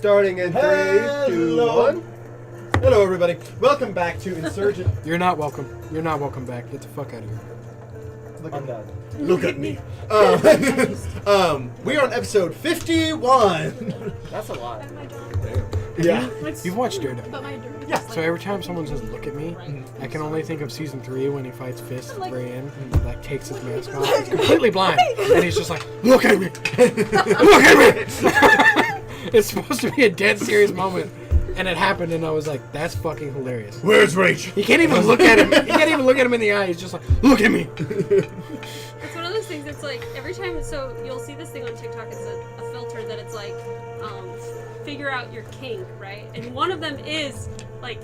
Starting in 3, 2, 1. Hello, everybody. Welcome back to Insurgent. You're not welcome. You're not welcome back. Get the fuck out of here. I'm done. Look at me. We are on episode 51. That's a lot. Yeah. You've watched Daredevil. But my Yeah. So every time someone says, look at me, I can only think of season 3 when he fights Fist at the very end. And he, takes his mask off. He's completely blind. And he's just like, look at me. Look at me. It's supposed to be a dead serious moment. And it happened, and I was like, that's fucking hilarious. Where's Rach? He can't even look at him. He can't even look at him in the eye. He's just like, look at me. It's one of those things that's like, every time, so you'll see this thing on TikTok, it's a filter that it's like, figure out your kink, right? And one of them is, like,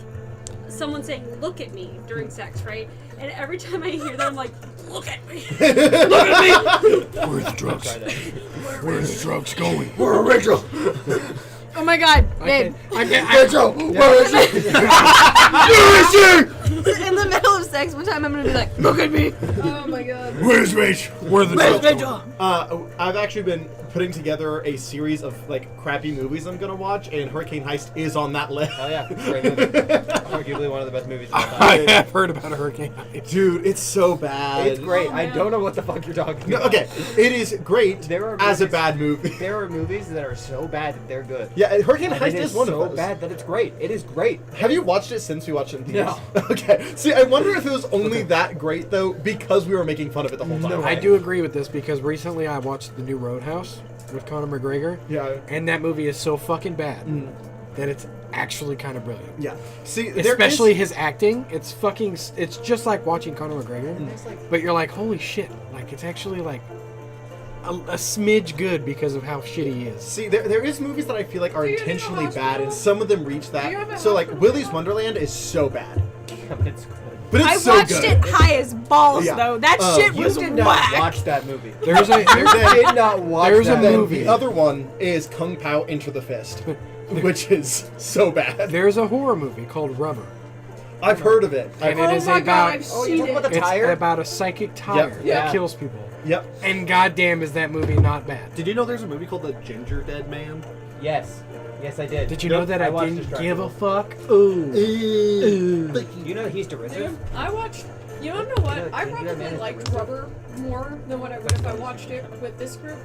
someone saying, look at me during sex, right? And every time I hear that, I'm like, look at me. Look at me. Where's the drugs? Where's the drugs going? Where are Rachel? Oh my god, babe. Rachel, where is she? Where is she? In the middle of sex, one time I'm gonna be like, look at me. Oh my god. Where's Rach? Where's the drugs going? I've actually been putting together a series of crappy movies I'm gonna watch, and Hurricane Heist is on that list. Oh yeah, great movie. Arguably one of the best movies of all time. I have heard about a Hurricane Heist. Dude, it's so bad. It's great. Oh, I man. don't know what the fuck you're talking No, about. okay, it is great There are as a movies- bad movie. There are movies that are so bad that they're good. Yeah, Hurricane And Heist it is one so of those. bad that it's great. It is great. Have you watched it since we watched it in theaters? No. Okay. See, I wonder if it was only that great though because we were making fun of it the whole time. No. I do agree with this because recently I watched the new Roadhouse with Conor McGregor. Yeah. And that movie is so fucking bad that it's actually kind of brilliant. Yeah. See, Especially his acting. It's just like watching Conor McGregor. But you're like, holy shit. Like, it's actually like a smidge good because of how shitty he is. See, there is movies that I feel like are Do you intentionally have a bad, and hospital? some of them reach Do you have that. a So, like, hospital? Willy's Wonderland is so bad, It's good. but it's I so watched good. it high as balls, Yeah. though. That shit You was did not whack. watch that movie. There's a You did not watch There's a that Then movie. the other one is Kung Pao Enter the Fist, which is so bad. there's a horror movie called Rubber. I've heard of it. And Oh it is my about God, I've Oh, seen you're talking it. about the it's tire? about a psychic tire Yeah. that kills people. Yep. And goddamn is that movie not bad. Did you know there's a movie called The Ginger Dead Man? Yes. Yes, I did. Did you know that I watched didn't Distracted. give a fuck? Ooh. You know he's derisive? I watched. You don't know what? You know- I you know probably man is liked derisive. Rubber more than what I would if I watched it with this group.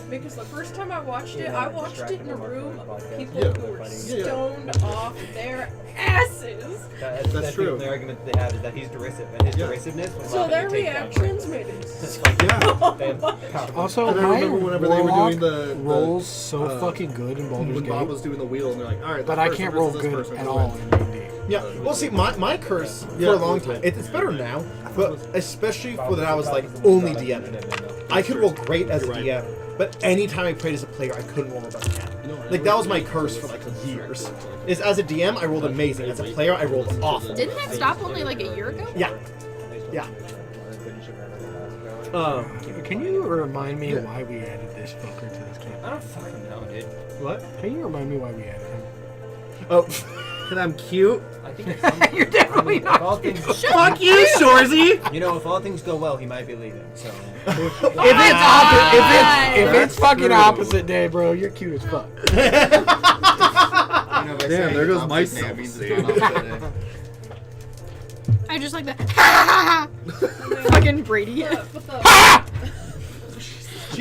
Because the first time I watched it, I watched it in a room of people who were stoned off their asses. That's true. The argument they have is that he's derisive, and his Yeah. derisiveness was So allowed their him to take down reactions critics. made it It's like, Yeah. Also, And I my remember whenever they were warlock doing the rolls so uh, fucking good in Baldur's when Bob Gate, was doing the wheel, and they're like, all right, but this I person can't versus roll this good person, at who all wins? in D&D. Yeah. Well, see, my curse for Yeah, a long it was time. good. It's better now, but especially for when I was like only DMing. I could roll great as a DM, but anytime I played as a player, I couldn't roll above 10. Like that was my curse for like years. Is as a DM, I rolled amazing. As a player, I rolled awful. Didn't that stop only like a year ago? Yeah. Yeah. Can you remind me why we added this fucker to this I camp? don't fucking know, dude. What? Can you remind me why we added him? Oh. And I'm cute. I think it's You're definitely if all things, Fuck you, Shorzy! you know, if all things go well, he might be leaving. So If it's fucking true. opposite day, bro, you're cute as fuck. Damn, there goes my self-esteem. I just like that. Fucking Brady.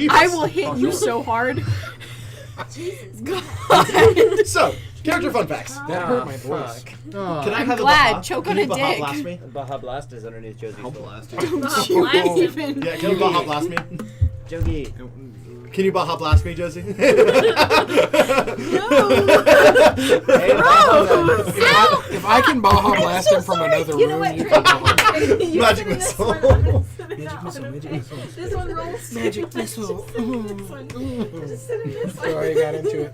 I will hit you so hard. God. So, character fun facts. That hurt my voice. Can I have glad. a Choke Can on you a Baja dick. blast me? Baja Blast is underneath Josie's I'll door. blast you. Don't you even. Yeah, can you Baja blast me? Jogie. Can you Baja blast me, Josie? Hey, If I can Baja blast him from another You know room, what? you can Baja. Magic missile. This one rolls. Magic missile. Just sit in this one. Sorry, I got into it.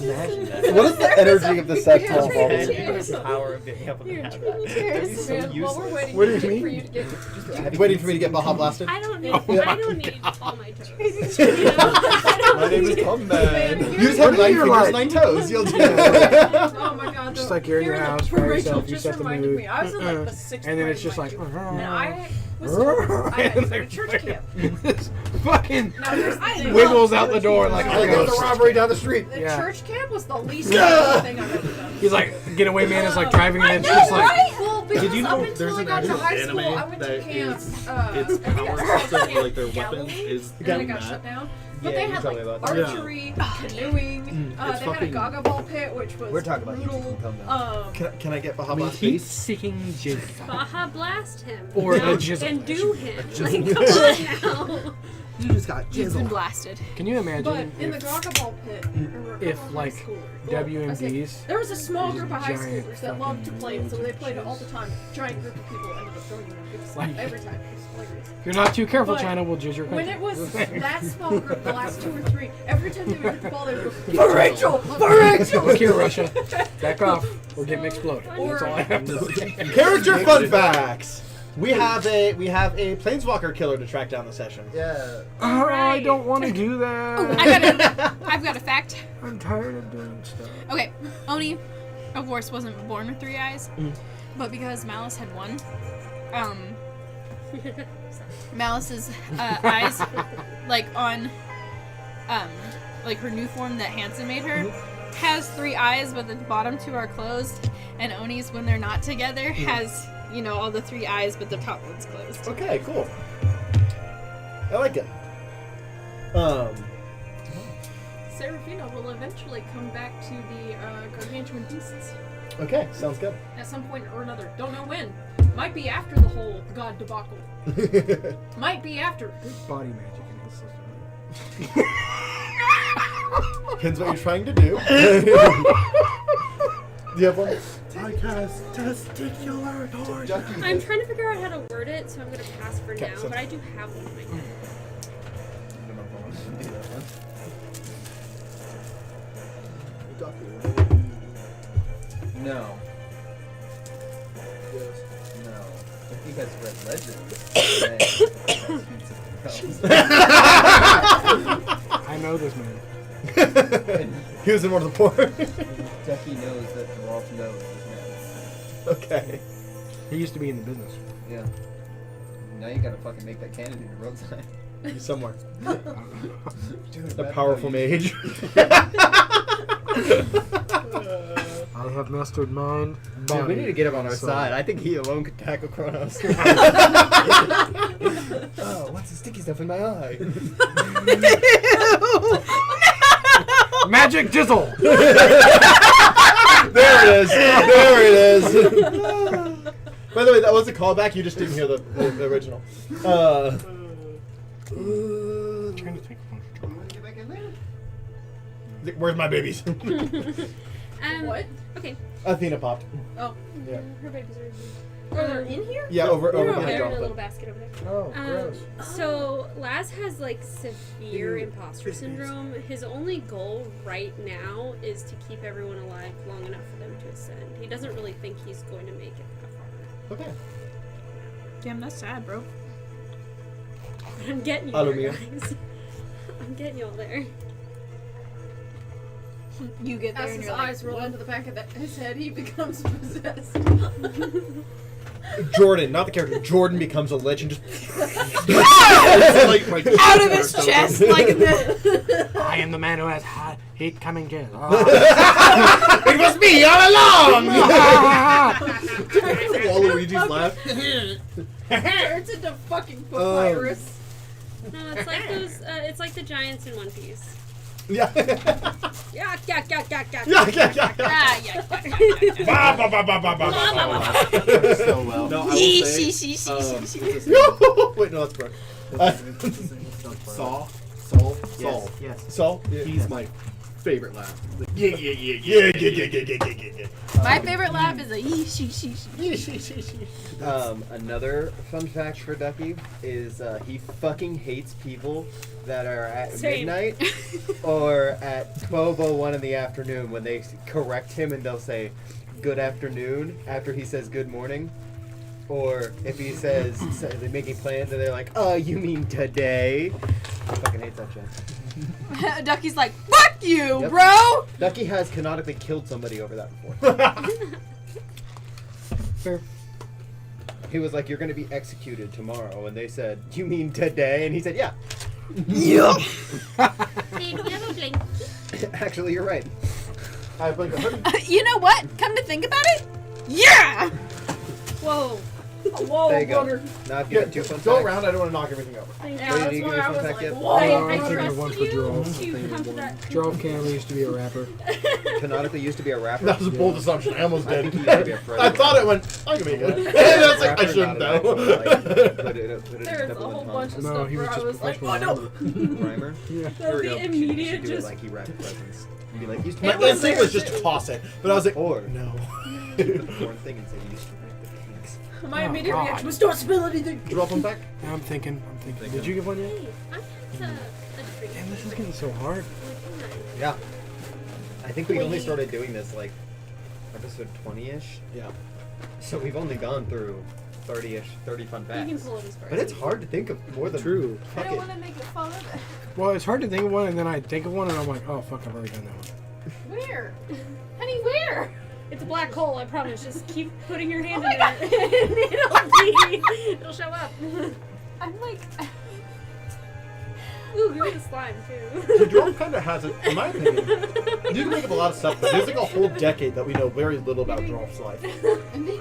Imagine that. What is the energy of the sex Here, hall? here, The power of being able to have that. Cheers, so man. While we're useless. waiting What do you for mean? you to get Waiting for me to get Baja blasted? I don't need, Oh I my don't need all my toes. My name is Tom Man. You just have 9 fingers, 9 toes. You'll do it. Oh my god, just like you're in your hearing house that by Rachel yourself, you just set the reminded mood, me. I was in like the 6th and then it's grade, just like, mind you. And I was told I had to go to church camp. this fucking Now here's the thing. wiggles out the door like I a got the ghost. robbery down the street. The Yeah. church camp was the least fun thing I've ever done. He's like, getaway man is like driving in, I and know, it's just like, right? Well, because Did you up know until there's I an got to actual high school, anime I went to that camp. its I think power that's system, called like their Camp weapons, Galilee, is and then it that. got shut down. But Yeah, they you had told like me about that. archery, canoeing. It's They had a fucking- gaga ball pit, which was We're talking about brutal. YouTube. Calm down. Can I get Baja mean, Blast, he- please? seeking jizz. Baja blast him. Or Now, a jizzle. and do him. Like, come on now. You just got He's been blasted. Can you imagine But in the if gaga ball pit, there were a if, couple of like, high schoolers. Well, I say, WMDs? there was a small group of high Giant schoolers that loved to play it, so they played it all the time. Giant group of people ended up joining them. It was Like- every time. It was hilarious. If you're not too careful, But China will jizz your country. When it was that small group, the last 2 or 3, every time they would hit the ball, they would go, for Rachel! For Rachel! Look here, Russia. Back off. We're getting exploded. Or- That's all I have to say. Character fun facts. We have a planeswalker killer to track down the session. Yeah. Oh, I Right. don't want to do that. I've got a fact. I'm tired of doing stuff. Okay, Oni, of course, wasn't born with 3 eyes, but because Malice had one, Malice's eyes, like on, like her new form that Hanson made her, has 3 eyes, but the bottom 2 are closed. And Oni's, when they're not together, has all the 3 eyes, but the top one's closed. Okay, cool. I like it. Serafina will eventually come back to the gargantuan beasts Okay, sounds good. at some point or another. Don't know when. Might be after the whole god debacle. Might be after. Body magic in his system. Depends what you're trying to do. Do you have one? I cast testicular torture. I'm trying to figure out how to word it, so I'm gonna pass for Okay, now. so- But I do have one in my head. No. No. If you guys read Legends, I know this man. He was in one of the poor. Ducky knows that Joralf knows this Okay. He used to be in the business. man. Yeah. Now you gotta fucking make that canon in your road sign. He's somewhere. Dude, A that's powerful how you- mage. I have mastered mind. Dude, we need to get him on our soul. side. I think he alone could tackle Kronos. Oh, what's the sticky stuff in my eye? Magic jizzle. There it is. There it is. By the way, that was a callback. You just didn't hear the original. Trying to think of one. Where's my babies? What? Okay. Athena popped. Oh. Yeah. Her babies are. Are they in here? Yeah, over They're behind in a Jonathan. little basket over there. Oh, gross. So Laz has like severe imposter syndrome. His only goal right now is to keep everyone alive long enough for them to ascend. He doesn't really think he's going to make it that far. Okay. Damn, that's sad, bro. I'm getting you Alumear. there, guys. I'm getting you all there. You get there As and his you're like, eyes roll what? into the back of his head, he becomes possessed. Jordan, not the character. Jordan becomes a legend. Just Out of his chest, like the. I am the man who has hot heat coming in. it was me all along. Waluigi's laugh. Turns into fucking papyrus. No, it's like those. It's like the giants in One Piece. Yeah. Yak yak yak yak yak. Yeah. Ah, yeah. Ba, ba, ba, ba, ba, ba, ba, ba. So well. No, I will She, say, she. what's his No! Wait, no, that's Brooke. Saul. Yes. So, He's my favorite laugh. Like, yeah. My favorite laugh is a yee, she. Another fun fact for Ducky is he fucking hates people that are at Same. midnight or at 12:01 in the afternoon when they correct him and they'll say good afternoon after he says good morning. Or if he says they're making plans and they're like, oh, you mean today? He fucking hates that shit. Ducky's like, fuck you, Yep. bro! Ducky has canonically killed somebody over that before. Fair. He was like, "You're going to be executed tomorrow," and they said, "You mean today?" And he said, "Yeah." Yep. Hey, do we have a blanket? Actually, you're right. I blink a hoodie. You know what? Come to think about it, yeah! Whoa. Whoa, There you go. brother. Now I've Yeah, given 2 fun go facts. around. I don't want to knock everything over. Thank Yeah, you. Brady, that's do you why give I us was some like, facts whoa. yet? I'm I thinking trust one for you Joralf. to come to that. Joralf Cameron used to be a rapper. Canonically used to be a rapper. That was a bold assumption. I almost I did. think he used to be a I president. thought it went. I can make it. And I was like, I Rapper, shouldn't not an know. actual, like, put it There's a double whole in bunch of No, stuff he was where I just was like, professional oh no. rapper. Rhymer. Yeah. There'll be You immediate should do it just. like he rapped presents. You'd be like, used to My It was instinct was there, just too. to toss it, but I was like, Or no. do the porn thing and say you used to rap with the kinks. My Oh, immediate God. reaction was, don't spill anything. Drop them back. I'm thinking. Did you give one yet? Hey, I had a drink. Damn, this is getting so hard. Yeah. I think we only started doing this like episode 20-ish. Yeah. So we've only gone through 30-ish, 30 fun You can facts. pull it as far But as it's you hard to think of more than True. I fuck don't it. want to make it fall over. Well, it's hard to think of one, and then I think of one, and I'm like, oh fuck, I've already done that one. Where? Honey, where? It's a black hole, I promise. Just keep putting your hand Oh in my it. It'll show up. I'm like, Ooh, give me the slime too. The dwarf kind of has it, in my opinion. You can make up a lot of stuff, but there's like a whole decade that we know very little about Dwarf's life. I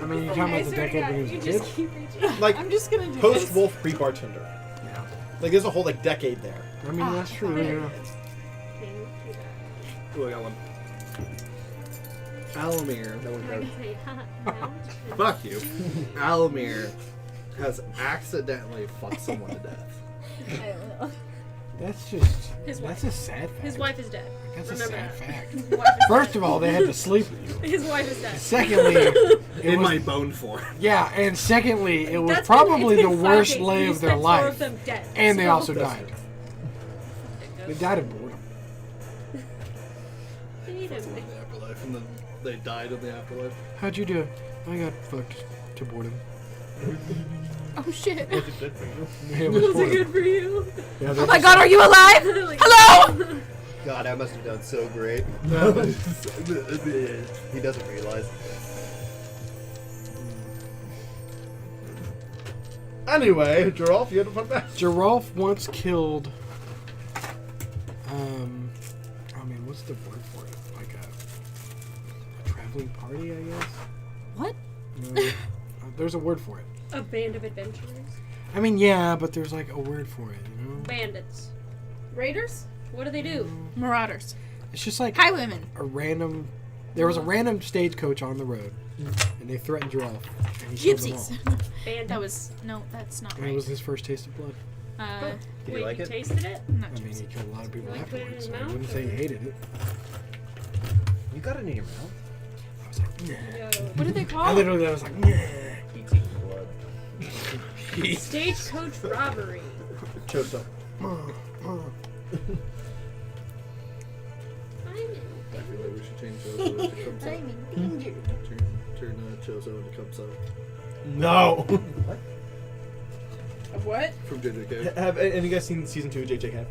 mean, you're talking about the decade when he was a you kid? just keep reaching. Like, I'm just gonna do post this. Wolf, pre bartender. Yeah. Like, there's a whole like decade there. I mean, that's true. Yeah. Oh, I got one. Alumear. No one I cares. can say, haha, no. Fuck you. Alumear has accidentally fucked someone to death. I don't know. That's just. His That's wife. a sad fact. His wife is dead. That's a Remember sad that. fact. His wife is First of all, they had to sleep with you. dead. His wife is dead. Secondly, it In was, my bone form. yeah, and secondly, it was That's probably been, the it's been 5 worst days. lay You of their spent 4 life, of them dead. and they So- also died. They died of boredom. They need him. In the afterlife, and then they died in the afterlife. How'd you do it? I got fucked to boredom. Oh shit. Yeah, it was Was it boredom. good for you? Yeah, Oh they my just- god, are you alive? Like- Hello? God, I must have done so great. He doesn't realize. Anyway, Joralf, you had a fun fact. Joralf once killed. I mean, what's the word for it? Like a traveling party, I guess. What? No, there's a word for it. A band of adventurers. I mean, yeah, but there's like a word for it, you know? Bandits. Raiders? What do they do? Marauders. It's just like Highwaymen. a random. There was a random stagecoach on the road, and they threatened Joralf, and he killed them all. Gypsies. Bandits. That was no, that's not And it right. was his first taste of blood. Did Wait, you like you it? tasted it? Not I mean, he gypsy. killed a lot of people Like put it in afterwards, his so I mouth, wouldn't say he or- hated it. You got it in your mouth? I was like, nah. Yo. What did they I call? literally was like, nah. Eating blood. Stagecoach robbery. Choso. I'm in. I feel like we should change Chozo into Cubso. in danger. Turn Chozo into Cubso No. Of what? from JJK. Have any of you guys seen season 2 of JJK?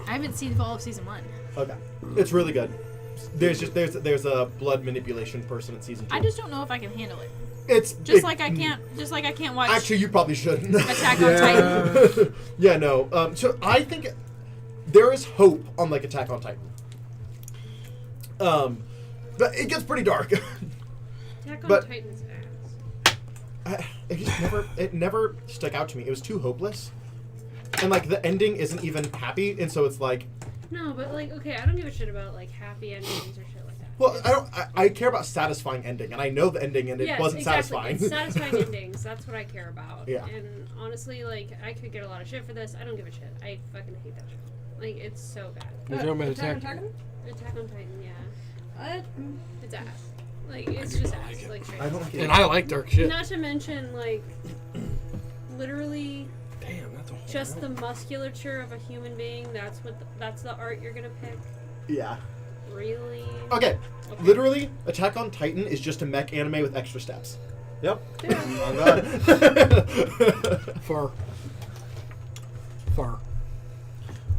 I haven't seen all of season 1. Okay, it's really good. There's a blood manipulation person in season 2. I just don't know if I can handle it. It's Just like I can't watch Actually, you probably shouldn't. Attack on Titan. Yeah, no. So I think there is hope on like Attack on Titan. But it gets pretty dark. Attack on But- Titan's ass. It never stuck out to me. It was too hopeless, and like the ending isn't even happy, and so it's like, No, but like, okay, I don't give a shit about like happy endings or shit like that. well, I care about satisfying ending, and I know the ending, and it Yes, wasn't exactly. satisfying. It's satisfying endings. That's what I care about. Yeah. And honestly, like, I could get a lot of shit for this. I don't give a shit. I fucking hate that show. Like, it's so bad. You're talking about Attack on Attack. Titan? Attack on Titan, yeah. What? It's ass. Like, it's just ass. Like, straight I ass. don't get And I like dark shit. Not to mention, like, literally Damn, that's a whole just the musculature of a human being. That's the art you're gonna pick. Yeah. Really? Okay. Literally, Attack on Titan is just a mech anime with extra steps. Yep. On God. Far.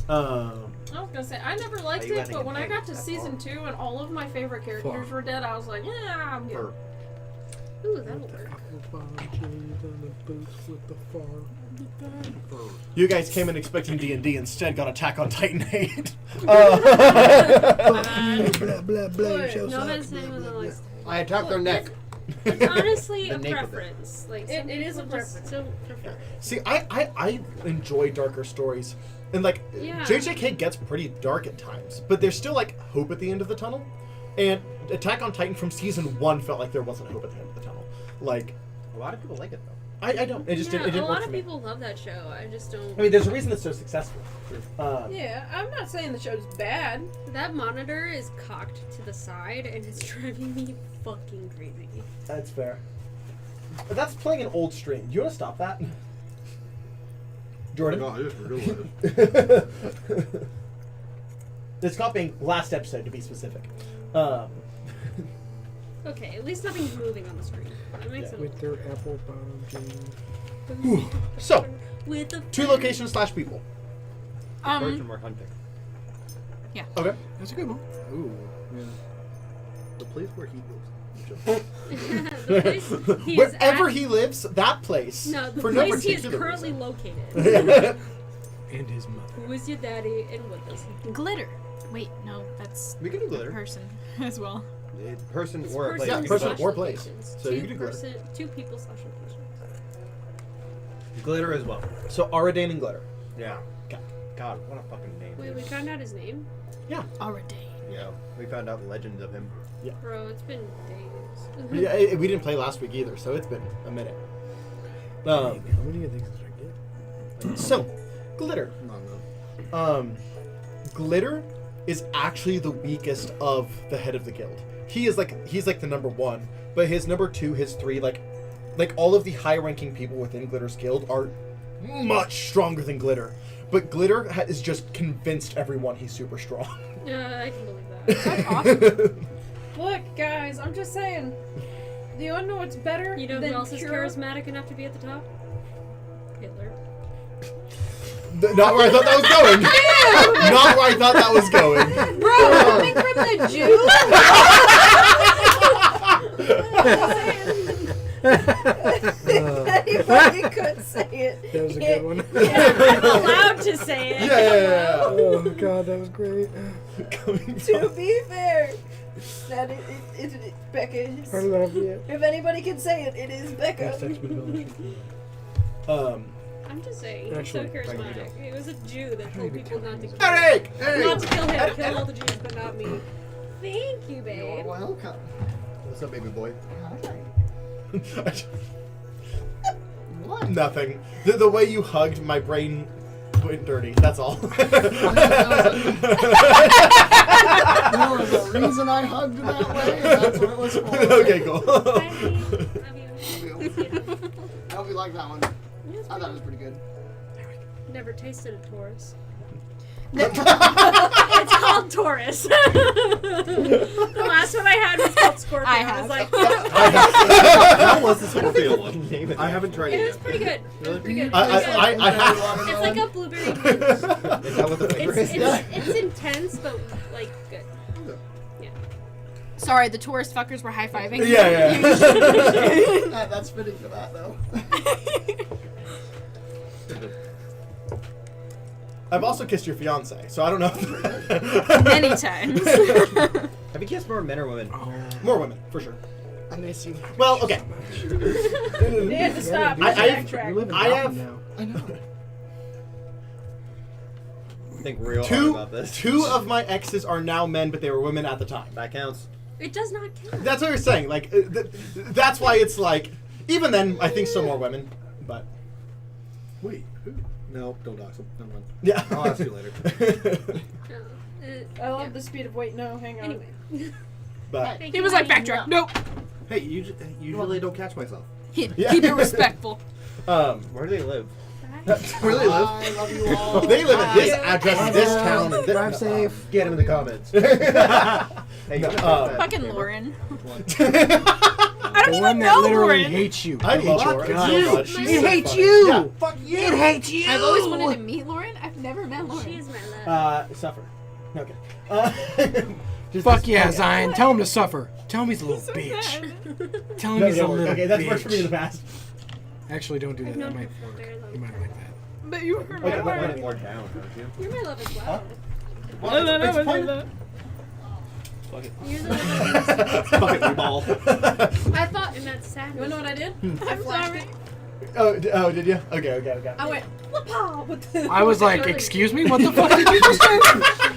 Um, I was gonna say I never liked Are you it, adding but a when I pig? got to That's season 2 and all of my favorite characters were dead, I was like, yeah, I'm good. Ooh, that'll work. You guys came in expecting D&D, instead got Attack on Titan 8. Blah, blah, blah, Look, shows No, up, that's blah, name blah, of the blah. list. I attacked their neck. It's honestly The a nape of it. preference. Like It some is a people just preference. don't prefer. See, I enjoy darker stories. And, like, Yeah. JJK gets pretty dark at times, but there's still, like, hope at the end of the tunnel. And Attack on Titan from season 1 felt like there wasn't hope at the end of the tunnel. Like, A lot of people like it though. I don't. It just Yeah, didn't, it didn't a work lot for of me. people love that show. I just don't. I mean, there's a reason it's so successful. Yeah, I'm not saying the show's bad. That monitor is cocked to the side and it's driving me fucking crazy. That's fair. But that's playing an old stream. Do you want to stop that? Jordan? No, I just realized. It's copying last episode, to be specific. Okay, at least nothing's moving on the screen. That makes Yeah. it. With their apple bottom jeans. So, With the 2 locations / people. Virgin we're hunting. Okay. That's a good one. Ooh, yeah. The place where he lives. the place he is Wherever at- he lives, that place. No, the for no place he is particular currently reason. located. And his mother. Who is your daddy and what does he do? Glitter. Wait, no, that's We can do a glitter. person as well. Person It's or a place. Yeah, You can person touch. or place. locations. So you can do glitter. 2 people / locations. Glitter as well. So, Aradane and Glitter. Yeah. Okay. God, what a fucking name. Wait, we found out his name? Already. Yeah. We found out legends of him. Bro, it's been days. Yeah, we didn't play last week either, so it's been a minute. How many of these did I get? So, Glitter. No, no. Glitter is actually the weakest of the head of the guild. He's like the number 1, but his number 2, his 3, like all of the high-ranking people within Glitter's guild are much stronger than Glitter. But Glitter is just convinced everyone he's super strong. Yeah, I can believe that. That's awesome. Look, guys, I'm just saying. Do you know what's better You know than who else is pure... charismatic enough to be at the top? Hitler. Not where I thought that was going. Not where I thought that was going. Bro, coming from the Jews? Anybody could say it. That was a good one. I'm allowed to say it. Yeah. Oh god, that was great. Coming To from- be fair, that it Becca is. I love it. If anybody can say it, it is Becca. I'm just saying, he's so Actually, charismatic. It was a Jew that told people not to kill Eric! Not to kill him, kill all the Jews, but not me. Thank you, babe. welcome. What's up, baby boy? What? Nothing. The way you hugged, my brain went dirty. That's all. There was a reason I hugged that way, and that's what it was for. Okay, cool. Bye. Love you. I hope you like that one. Yes, I thought it was pretty good. Never tasted a Taurus. It's called Taurus. The last one I had was called Scorpio. I I was have. like, That was the Scorpio one. Name it. I haven't tried it it was yet. pretty good. It was pretty good. I have. It's like a blueberry punch. Is that what the flavor is? It's intense, but like good. Sorry, the tourist fuckers were high fiving. Yeah. That's fitting for that, though. I've also kissed your fiance, so I don't know. Many times. Have you kissed more men or women? More women, for sure. I miss you. Well, okay. They had to stop. I- Backtrack. You live in I Gotham have- now. I know. Think real hard Two about this. of my exes are now men, but they were women at the time. That counts. It does not count. That's what you're saying. Like, that's why it's like, even then, I think still more women, but Wait, who? No, don't dox him. Never mind. yeah. I'll ask you later. I love the speed of wait. No, hang on. Anyway. But Thank He you, was like, honey. backtrack. Nope. Hey, usually don't catch myself. Yeah. Keep it respectful. Where do they live? Where they live? I love you all. They live at this address in this town. And Drive safe. Get him in the comments. Hey, No, Fucking Lauren. The I don't one even that know literally Lauren. hates you. I hate Fuck Joralf. God. Oh, God, she's It so hates funny. you. Yeah, fuck you. It hates you. I've always wanted to meet Lauren. I've never met Lauren. She is my love. Suffer. Okay. Just Fuck this- yeah, okay. Zion. Tell him to suffer. Tell him he's a little bitch. Tell him No, he's a don't little worry. Okay, that's bitch. worked for me in the past. Actually, don't do that. I've That known might her for a work. very long You might time. like that. But you were Okay, my but Lauren. Put it more down, don't you? You're my love as well. Huh? Well, it's fine. Fuck it. You're the love Fuck it, we ball. I thought, and that's sad. You wanna know what I did? I I'm flashed sorry. it. Oh, did you? Okay. I went, "Whoop-ah," with the. I was like, "Excuse me, what the fuck did you just say?"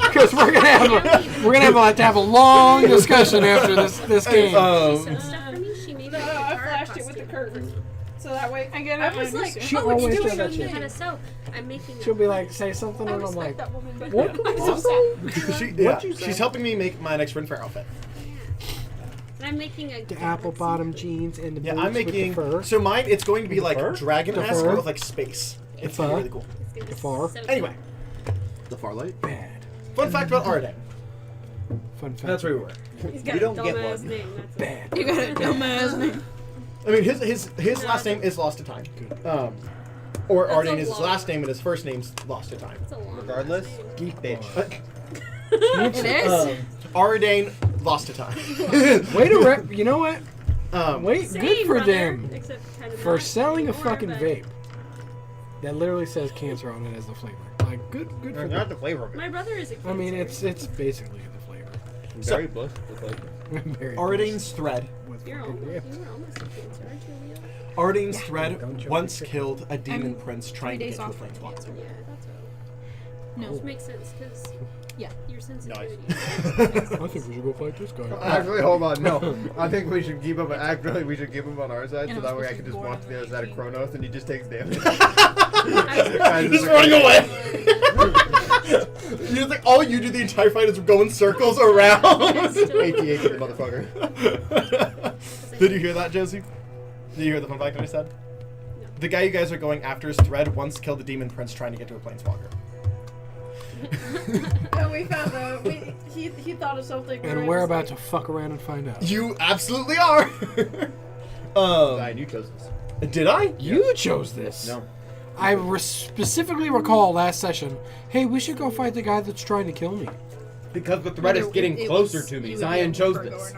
Because we're gonna have a long discussion after this game. Sewed stuff for me. She made me No, a I guitar flashed it with the costume. curtain. So that way, I get it, I I was like, understand. She "Oh, what you always doing does that on shit. me?" How to sew. I'm making. She'll be like, say something, I and I'm respect like, that woman, but what? I'm so sad. Yeah, you say? she's helping me make my next Ren Fair outfit. And I'm making a the apple bottom jeans and the Yeah, boots I'm making. with the fur. So mine, it's going to be like fur? dragon-esque The fur? with like space. It's fur? really cool. The far. Anyway, The far light. Bad. fun fact about Arden. Fun fact. That's where we were. He's got We a don't get dumbass one. name. That's Bad. You got a dumbass name. I mean, his last name is Lost to Time. Or That's Arden a is his long- last name, and his first name's Lost to Time. a long Regardless, name. geek bitch. It is? Arden Lost to Time. Way to rep. You know what? Wait, Same, good for brother, them except kind of for not selling a anymore, fucking but vape that literally says cancer on it as the flavor. Like, good for Not them. the flavor of it. My brother is a I mean, cancer. it's basically the flavor. Very blessed with flavor. Very Arden's thread. with You're fucking almost, vape. you were almost a cancer, aren't you, Leo? Arden's Don't thread joke, once it's killed a demon I'm prince trying 3 to days get to a off from flame cancer. spot. Yeah, that's all. No. Which makes sense, because Yeah. your sensitivity. I think we should go fight this guy. Actually, hold on. No, I think we should keep him. Actually, we should keep him on our side, And so I'm that way I supposed can to just go walk on to the other side of 19. Kronos, and he just takes damage. Just running away. You're like, all you do the entire fight is go in circles around. ATA to the motherfucker. Did you hear that, Josie? Did you hear the fun fact that I said? No. The guy you guys are going after his thread once killed the demon prince trying to get to a planeswalker. And we found out. He thought of something. And we're about to fuck around and find out. You absolutely are. Ryan, you chose this. Did I? You chose this. No. I specifically recall last session, hey, we should go fight the guy that's trying to kill me. Because the threat is getting closer to me. Zion chose this.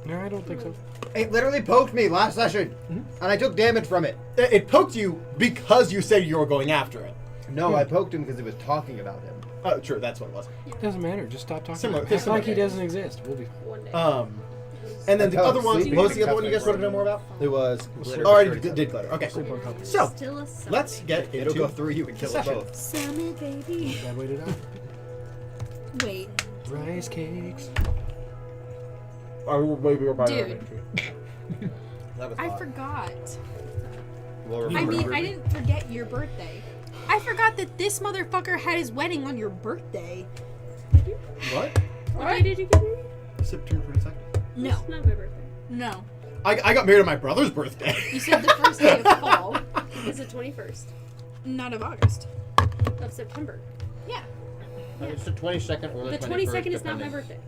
No, I don't think so. It literally poked me last session, and I took damage from it. It poked you because you said you were going after it. No, I poked him because it was talking about him. Oh, true. That's what it was. Doesn't matter. Just stop talking. Similar- Act like similar. he doesn't exist. We'll be One day. And then the Oh, other one, sleeping what was the with other one you guys Captain wanted to know more about? It was Glitter. already did glitter. Okay, sleep on top. So Still a son. let's get It'll go into through you and kill us Session. both. Summer baby. Bad way to die. Wait. Rice cakes. Dude. That was I hot. forgot. Well, I mean, remember. I didn't forget your birthday. I forgot that this motherfucker had his wedding on your birthday. Did you? What? What day did you get married? September 22nd. No. It's not my birthday. No. I got married on my brother's birthday. You said the first day of fall, It's the 21st not of August. of September. Yeah. It's the 22nd or The 22nd is not my birthday.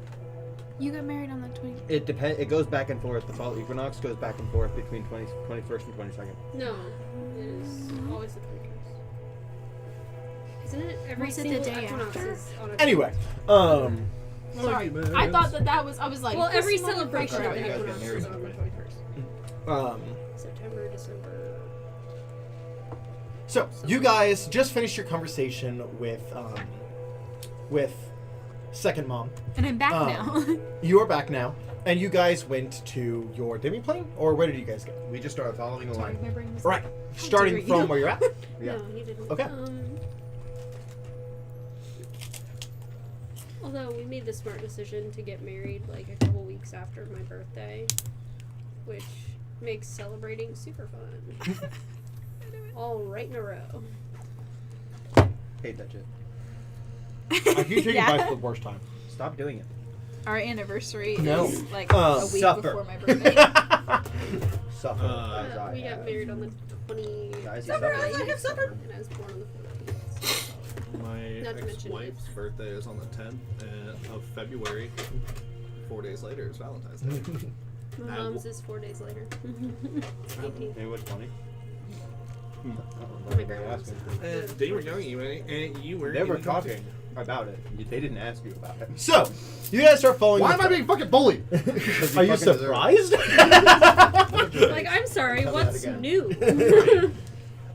You got married on the 20th. It depends. It goes back and forth. The fall equinox goes back and forth between 21st and 22nd. No, it is always the 21st. Isn't it every What's it the single day equinox after? is on a Anyway, Sorry. I thought that was, I was like, Well, this every motherfucker- celebration of you guys get equinox married is on on the the 21st. September, December. so you guys just finished your conversation with Second Mom. And I'm back Um, now. You are back now, and you guys went to your demiplane, or where did you guys go? We just started following the Sorry, line. my brain was Right, starting dare from you. where you're at. Yeah. No, he didn't. Okay. Although we made the smart decision to get married like a couple weeks after my birthday, which makes celebrating super fun. All right in a row. Hate that shit. I keep taking Yeah. bites for the worst time. Stop doing it. Our anniversary No. is like Uh, a week suffer. before my birthday. Suffer as I We got have. married on the 20. Guys, Supper, supper. I have supper. And I was born on the 14th. My Not to mention ex-wife's birthday is on the 10th of February. 4 days later is Valentine's Day. My mom's is 4 days later. 18th. Hey, what's funny? My grandma's. They were young, you were. They were talking about it. They didn't ask you about it. So, you guys start following. Why the am I being fucking bullied? Are you surprised? Like, I'm sorry, Tell me that what's again. new?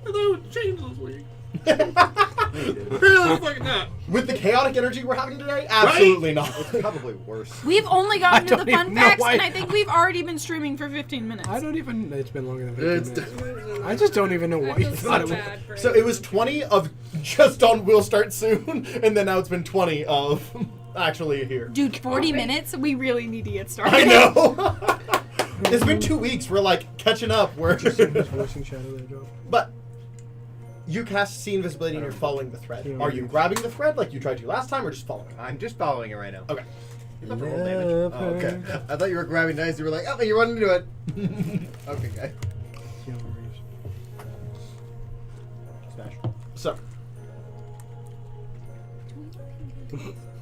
Although it changed this week. Really fucking not. With the chaotic energy we're having today, absolutely not. It's probably worse. We've only gotten to the don't fun even know facts, why- and I think we've already been streaming for 15 minutes. I don't even. It's been longer than It's 15 minutes. I just don't even know I what you feel thought so it was. bad for So it was 20 of just on will start soon, and then now it's been 20 of actually here. Dude, 40 minutes? We really need to get started. I know. It's been 2 weeks. We're like catching up. We're Just voicing shadow there, Joe. but you cast see invisibility and you're following the thread. Yeah. Are you grabbing the thread like you tried to last time, or just following? I'm just following it right now. Okay. You about to roll damage? Oh, okay. I thought you were grabbing dice. You were like, oh, you running into it. Okay, guy. Smash. So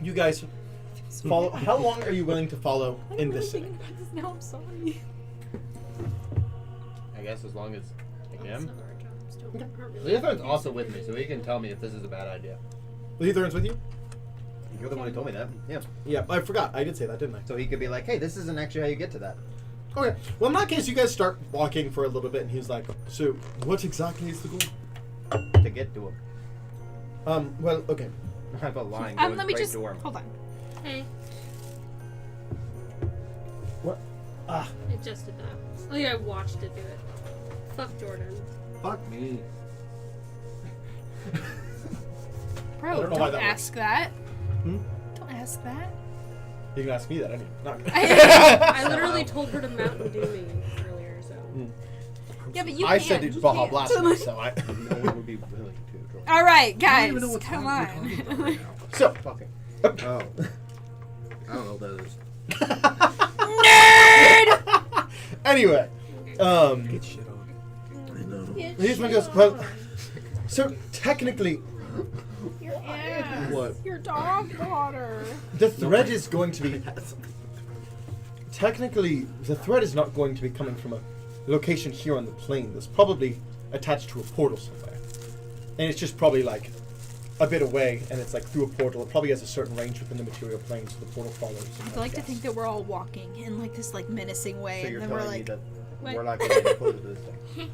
you guys follow. How long are you willing to follow in this city? Now I'm sorry. I guess as long as I That's am. not our jobs, don't we? Aren't really- Leothorn's also with me, so he can tell me if this is a bad idea. Leothorn's with you? You're the one who told me that. Yeah. Yeah, I forgot. I did say that, didn't I? So he could be like, hey, this isn't actually how you get to that. Okay. Well, in that case, you guys start walking for a little bit, and he's like, "So, what exactly is the goal?" To get to him. Well, okay. I have a line going Let me straight just to him. hold on. Hey, What? Ah. it just did that. Oh yeah, I watched it do it. Fuck Jordan. Fuck me. Bro, I don't know don't, why that ask that. Hmm? Don't ask that. You can ask me that, any. Not. I literally told her to Mountain Dew me earlier, so. Yeah, but you I can't. said it's You Baja can't. Blasphemy, so I. No one would be willing to. All right, I don't even know guys, what come we're talking about on. right now. So. Fucking. Oh. I don't know what that is. Nerd! Anyway, Get shit on. I know. here's my goes. Well, so technically, Your ass. What? Your dog water. the thread is going to be. Technically, the thread is not going to be coming from a location here on the plane. It's probably attached to a portal somewhere, and it's just probably like a bit away, and it's like through a portal. It probably has a certain range within the material plane, so the portal follows. I like to think that we're all walking in like this like menacing way, So and you're then we're telling me like, that What? we're not going to get close to this thing.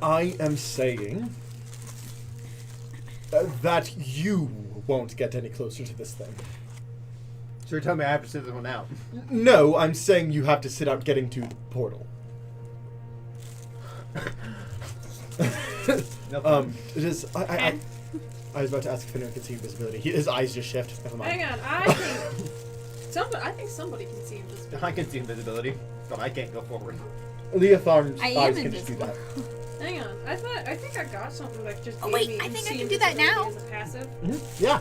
I am saying that you won't get any closer to this thing. So you're telling me I have to sit this one out? No, I'm saying you have to sit out getting to portal. It is. I was about to ask if anyone can see invisibility. His eyes just shift. Never mind. Hang on, I think somebody can see invisibility. I can see invisibility, but I can't go forward. Leothar's I am eyes can just do that. Hang on, I think I got something that just. Oh, gave wait, me I think I see can do that now. invisibility As a passive. Yeah.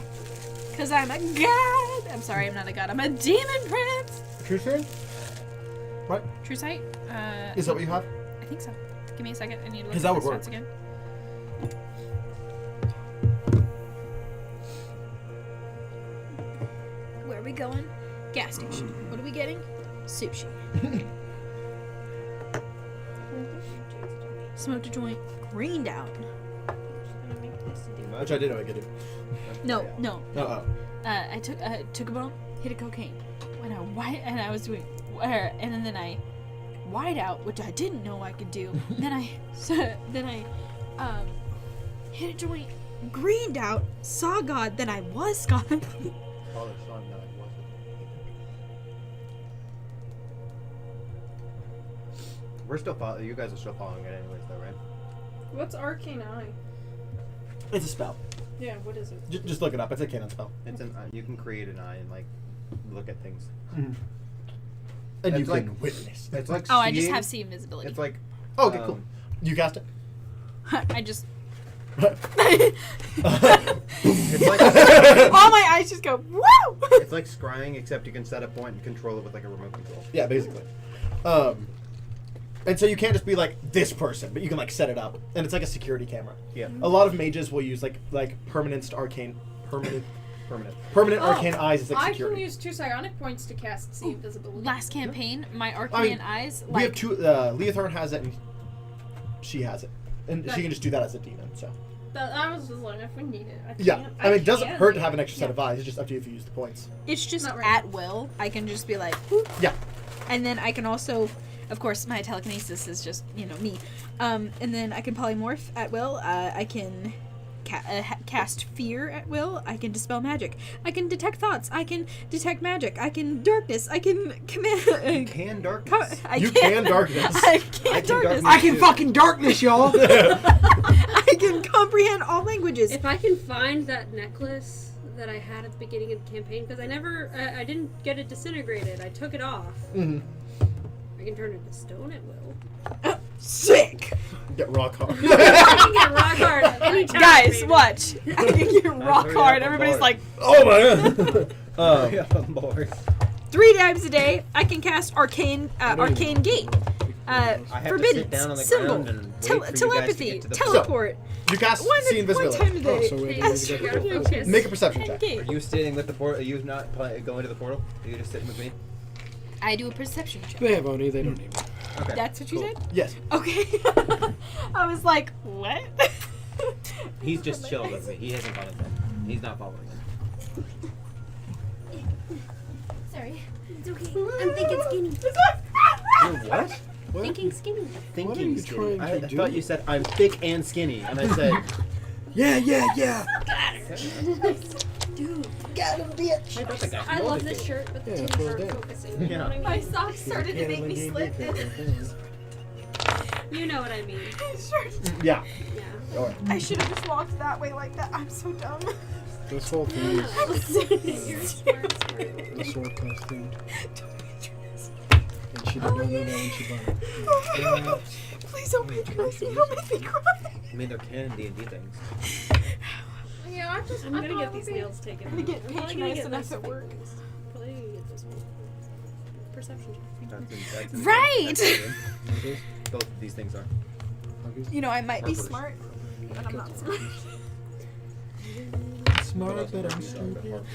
because I'm a god. I'm sorry, I'm not a god. I'm a demon prince. True turn? Right? True sight. Is that what you have? I think so. Give me a second. I need to look 'Cause at that the would work. stats again. Where are we going? Gas station. What are we getting? Sushi. Smoked a joint. Greened out. Which I did know I could do. No, no. Oh. I took a bump, hit a cocaine, and I was doing, and then I wide out, which I didn't know I could do. then I hit a joint, greened out, saw God, then I was God. Father, son, no, it wasn't. We're still following. You guys are still following it, anyways, though, right? What's arcane eye? It's a spell. Yeah, what is it? Just look it up. It's a canon spell. It's an. You can create an eye and like look at things. And It's you like- can witness. It's like. Oh, I just seeing- have see invisibility. It's like. Oh, okay, cool. um, You cast it? I just It's like All my eyes just go, woo! it's like scrying, except you can set a point and control it with like a remote control. Yeah, basically. And so you can't just be like this person, but you can like set it up, and it's like a security camera. Yeah. A lot of mages will use like permanent arcane eyes as like I security. can use 2 psionic points to cast see invisibility. Last campaign, my arcane eyes, We like, have two. Leothorn has it, and she has it, and she can just do that as a demon. So I was just like, if we need it, yeah, I mean, it doesn't can hurt to do have an it. extra set of eyes. It's just up to you if you use the points. it's just Not right. at will. I can just be like, whoop. Yeah. And then I can also, of course, my telekinesis is just, me. And then I can polymorph at will. I can cast fear at will. I can dispel magic. I can detect thoughts. I can detect magic. I can darkness. I can command. Can darkness. You can darkness. I can darkness. I can fucking darkness, y'all. I can comprehend all languages. If I can find that necklace that I had at the beginning of the campaign, because I didn't get it disintegrated. I took it off. Mhm. I can turn it to stone at will. Sick. Get rock hard. I can get rock hard anytime. Guys, baby. watch. I can get rock hurry hard. up, I'm Everybody's bored. like, Oh my god. Yeah, I'm bored. 3 times a day, I can cast arcane gate. have to Forbidden sit down on the symbol, ground and wait for you guys to telepathy, get to the teleport. You cast see One invisibility. time a day. Oh, so wait, Yes, you You gotta gotta go. focus. Make a perception check. Gate. Are you sitting with the portal? Are you not going to the portal? Are you just sitting with me? I do a perception check. They have Oni, they don't need me. Okay. That's what you said? Yes. Okay. I was like, what? He's just chilling with me. He hasn't gone in. He's not following him. Sorry. It's okay. I'm thinking skinny. You're what? Thinking skinny. What are Thinking you skinny. trying I to do? thought you said I'm thick and skinny, and I said, Yeah. Dude. I thought that guy I love molded this it. shirt, but the Yeah, teams that's what aren't I did. focusing. You Yeah. know what I mean? My socks started to make me slip. You know what I mean. Yeah. Yeah. I should have just walked that way like that. I'm so dumb. This whole thing is You're smart. a sword costume. And she didn't know that when she bought it. Please don't patronize me. Don't make me cry. I mean, they're canon D&D things. Yeah, I'm gonna get these nails taken. I'm gonna get probably patronized enough this at one. work. Probably gonna get this one. Perception check. That's Right. that's in. Both of these things are. You know, I might be Purplish. smart, but I'm not smart. Smart, but I'm stupid.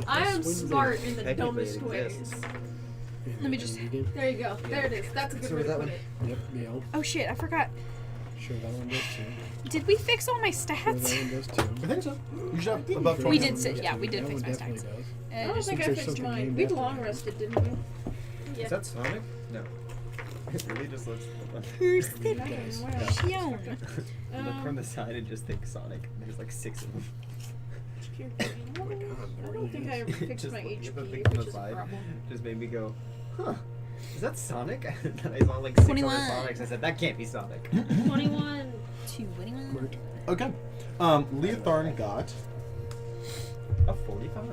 I am smart in the Technically, dumbest it ways. exists. Let me just. There you go. There it is. That's a good So way is to that put one? it. Yep, yeah. Oh shit! I forgot. Sure, that one does too. Did we fix all my Sure, that stats? one does too. I think so. You should have above 20. We did say, yeah, we did That fix one my definitely stats. does. I don't think I There's fixed something mine. named We after long it. rested, didn't we? Is that Sonic? No. It really just looks. Guys, Shion. Look from the side and just think Sonic. There's like 6 of them. I don't think I ever fixed Just my looking at the thing HP, from which the is a side problem. just made me go, huh? Is that Sonic? And then I saw like 6 other 21. Sonics. I said that can't be Sonic. 21. 21. Okay. Leotharn got A 45.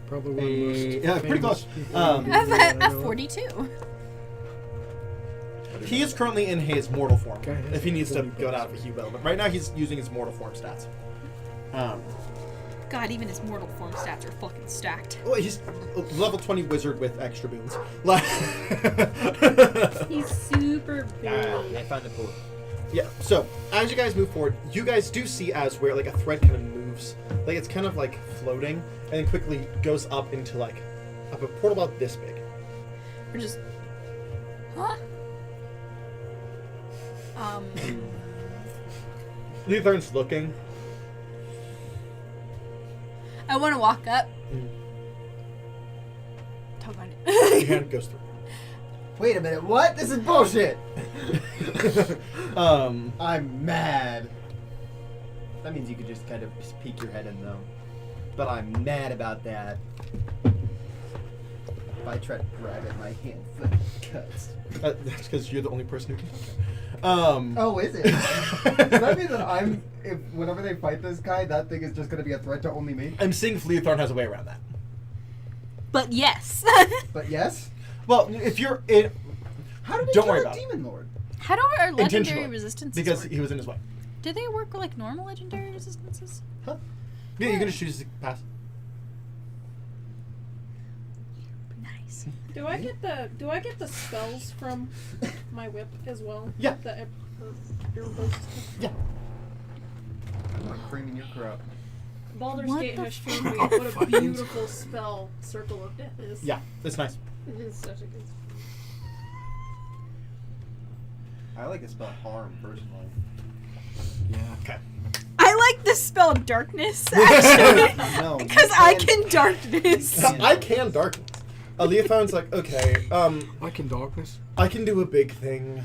Probably one of the most yeah, pretty close. famous people Um, that I A know of. 42. He is currently in his mortal form. Okay. If he needs to 40 go bucks. out, he will. But right now he's using his mortal form stats. God, even his mortal form stats are fucking stacked. Well, he's a level 20 wizard with extra boons. He's super big. I found it cool. Yeah, so as you guys move forward, you guys do see as where like a thread kind of moves. Like it's kind of like floating and then quickly goes up into like a portal about this big. We're just. Huh? Leotharn's looking. I want to walk up. Tug on Your it. hand goes through. Wait a minute, what? This is bullshit! Um, I'm mad. That means you could just kind of just peek your head in though. But I'm mad about that. If I try to grab it, my hand fucking cuts. that's because you're the only person who can. Oh, is it? Does that mean that if whenever they fight this guy, that thing is just gonna be a threat to only me? I'm seeing if Leotharn has a way around that. But yes. But yes? Well, if you're in, How did he Don't kill worry a about it. demon lord? How do our legendary Intentionally. resistances Because work? he was in his way. Do they work like normal legendary resistances? Huh? Yeah, you can just choose to pass. Nice. Do I get the spells from my whip as well? Yeah. The irreversible. Yeah. I'm not bringing your crap. Baldur's What Gate the has shown me what a beautiful spell Circle of Death is. Yeah, it's nice. It is such a good. I like to spell harm personally. Yeah. Okay. I like the spell darkness, actually. No, Because I can darkness. I can darkness. Leofound's like, okay, I can darkness. I can do a big thing,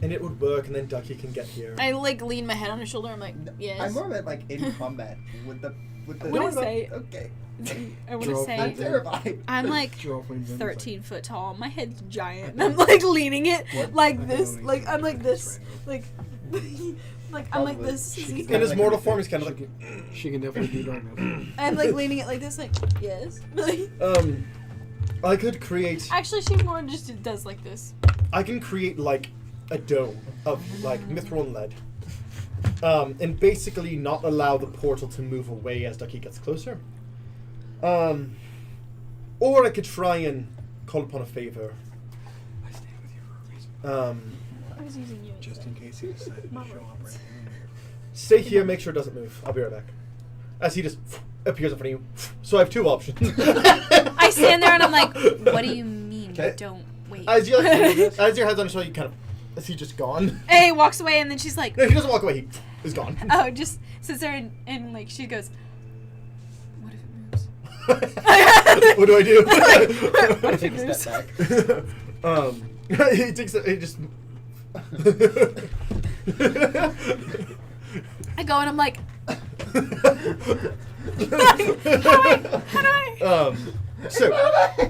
and it would work, and then Ducky can get here. I like lean my head on his shoulder. I'm like, yes. I'm more meant like in combat with the. I wanna say- Okay. I want to Joralf. I'm say terrified. I'm like Joralf leans in, he's like, 13 foot tall. My head's giant. And I'm like leaning it like I this. can Like only I'm like see this. this Like I'm like this. In his mortal form, he's kind of She like, can, she can definitely do darkness. I'm like leaning it like this. Like yes. Like, I could create. actually, she's more just does like this. I can create like a dome of like mithril and lead, and basically not allow the portal to move away as Ducky gets closer. Or I could try and call upon a favor. I stayed with you for a reason. I was using you. Just in case he decided to show up right here. Stay here, make sure it doesn't move. I'll be right back. As he just appears in front of you. So I have two options. I stand there and I'm like, what do you mean? Okay. Don't wait. As your head's on his shoulder, you kind of. Is he just gone? And he walks away and then she's like, No, he doesn't walk away. He is gone. oh, just sits there and like she goes, what if it moves? What do I do? Take a step back. He takes it. He just. I go and I'm like, So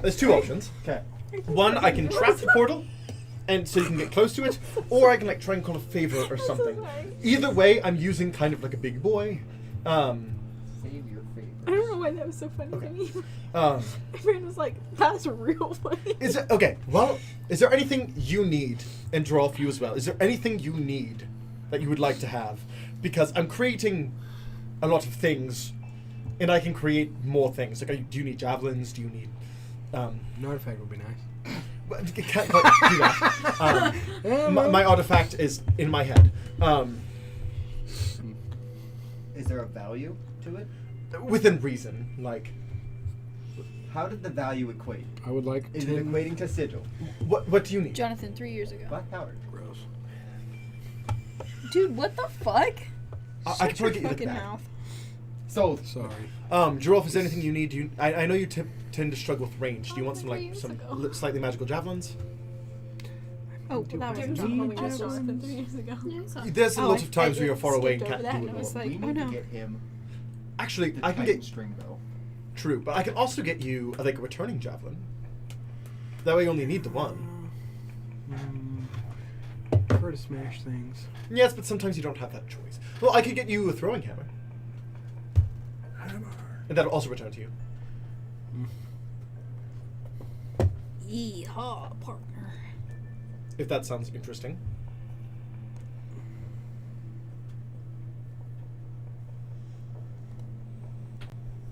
there's two options. Okay. One, I can trap the portal, and so you can get close to it, or I can like try and call a favor or something. Either way, I'm using kind of like a big boy. Save your I favor. don't know why that was so funny Okay. to me. Um, My friend was like, that's real funny. is it okay? Well, is there anything you need, and Joralf, you as well? Is there anything you need that you would like to have? Because I'm creating a lot of things, and I can create more things. Like, do you need javelins? Do you need? An artifact would be nice. Well, you can't quite do that. My artifact is in my head. Is there a value to it? Within reason, like How did the value equate? I would like Is 10 it equating to sigil? what do you need? Jonathan, 3 years ago. Black powder. Gross. Dude, what the fuck? I can probably get you the fucking back. mouth. Sold. Sorry. Joralf, is there anything you need? I know you tend to struggle with range. Do you want some 3 like years some ago. Slightly magical javelins? Oh, that was Dude, not we when we just met Jonathan 3 years ago. There's a Oh, lot I- of times I where you're far away and skipped can't over that do and it I all. was like, we oh need no. to get him Actually, the I can Titan get string bow. true, but I can also get you like a returning javelin. That way, you only need the one. Prefer to smash things. Yes, but sometimes you don't have that choice. Well, I could get you a throwing hammer, and that'll also return to you. Yeehaw, partner. If that sounds interesting.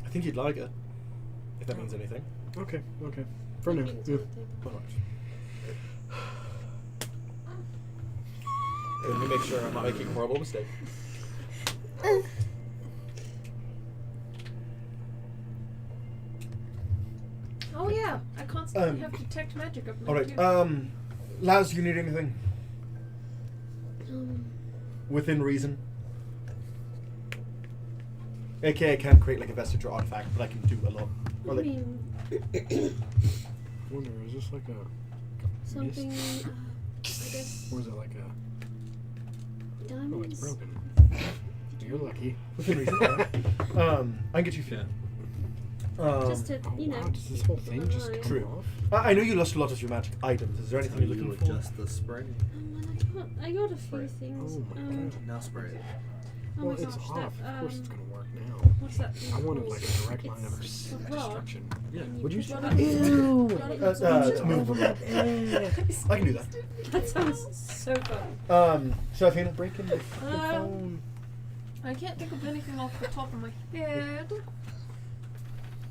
I think you'd like it, if that means anything. Okay. For now. Yeah. Let me make sure I'm not making a horrible mistake. Oh yeah, I constantly Um, have detect magic up my All right, too. Laz, you need anything Um, within reason? AKA, I can't create like a vestige or artifact, but I can do a lot. Or I like, mean, I wonder, is this like a something. mist? I guess Or is it like a... Oh, it's diamonds. broken. You're lucky. within reason. Yeah. I can get you. Yeah. Just to, Oh, you know. wow, does this whole thing just come True. off? I know you lost a lot of your magic items. Is there anything you're looking for? Adjust the spray. I got a few things. Oh my god. Now spray it. Oh Well, my it's gosh, off. that, Of course it's gonna work now. what's that? I wanted like a direct line of It's destruction. Yeah. Would you? Ew. It's movable. I can do that. That sounds so fun. So Athena, break into your phone. I can't think of anything off the top of my head.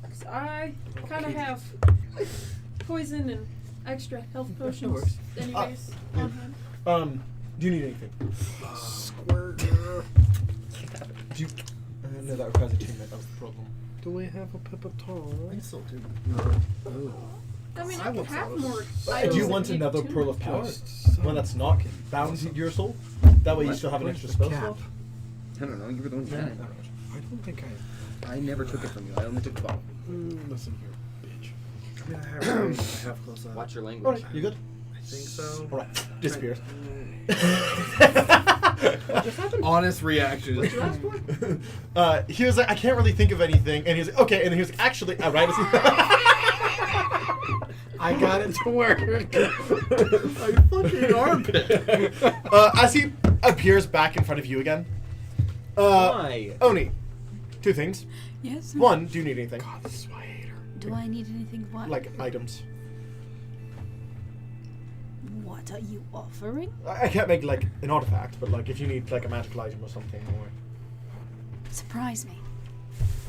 'Cause I kind of have poison and extra health potions. works. Anyways, on hand. Do you need anything? Squirt. Do you? No, that requires attunement. That was the problem. Do we have a pepitol? I can still do. Oh. I mean, I I can want have those. more. Do items you that want need another to- pearl of power? One that's not bound to your soul? That way you still have an extra spell slot? I don't know. You were the one who had it. I don't think I never took it from you. I only took the bottle. Listen here, bitch. Yeah, I have close up. Watch your language. Alright, you good? I think so. Alright, disappears. Honest reaction. He was like, I can't really think of anything, and he was like, okay, and he was like, actually, right as he I got it to work. My fucking armpit. as he appears back in front of you again. Why? Oni, two things. Yes. One, do you need anything? God, this is why I hate her. Do I need anything? What? Like items. What are you offering? I can't make like an artifact, but like if you need like a magical item or something, or Surprise me.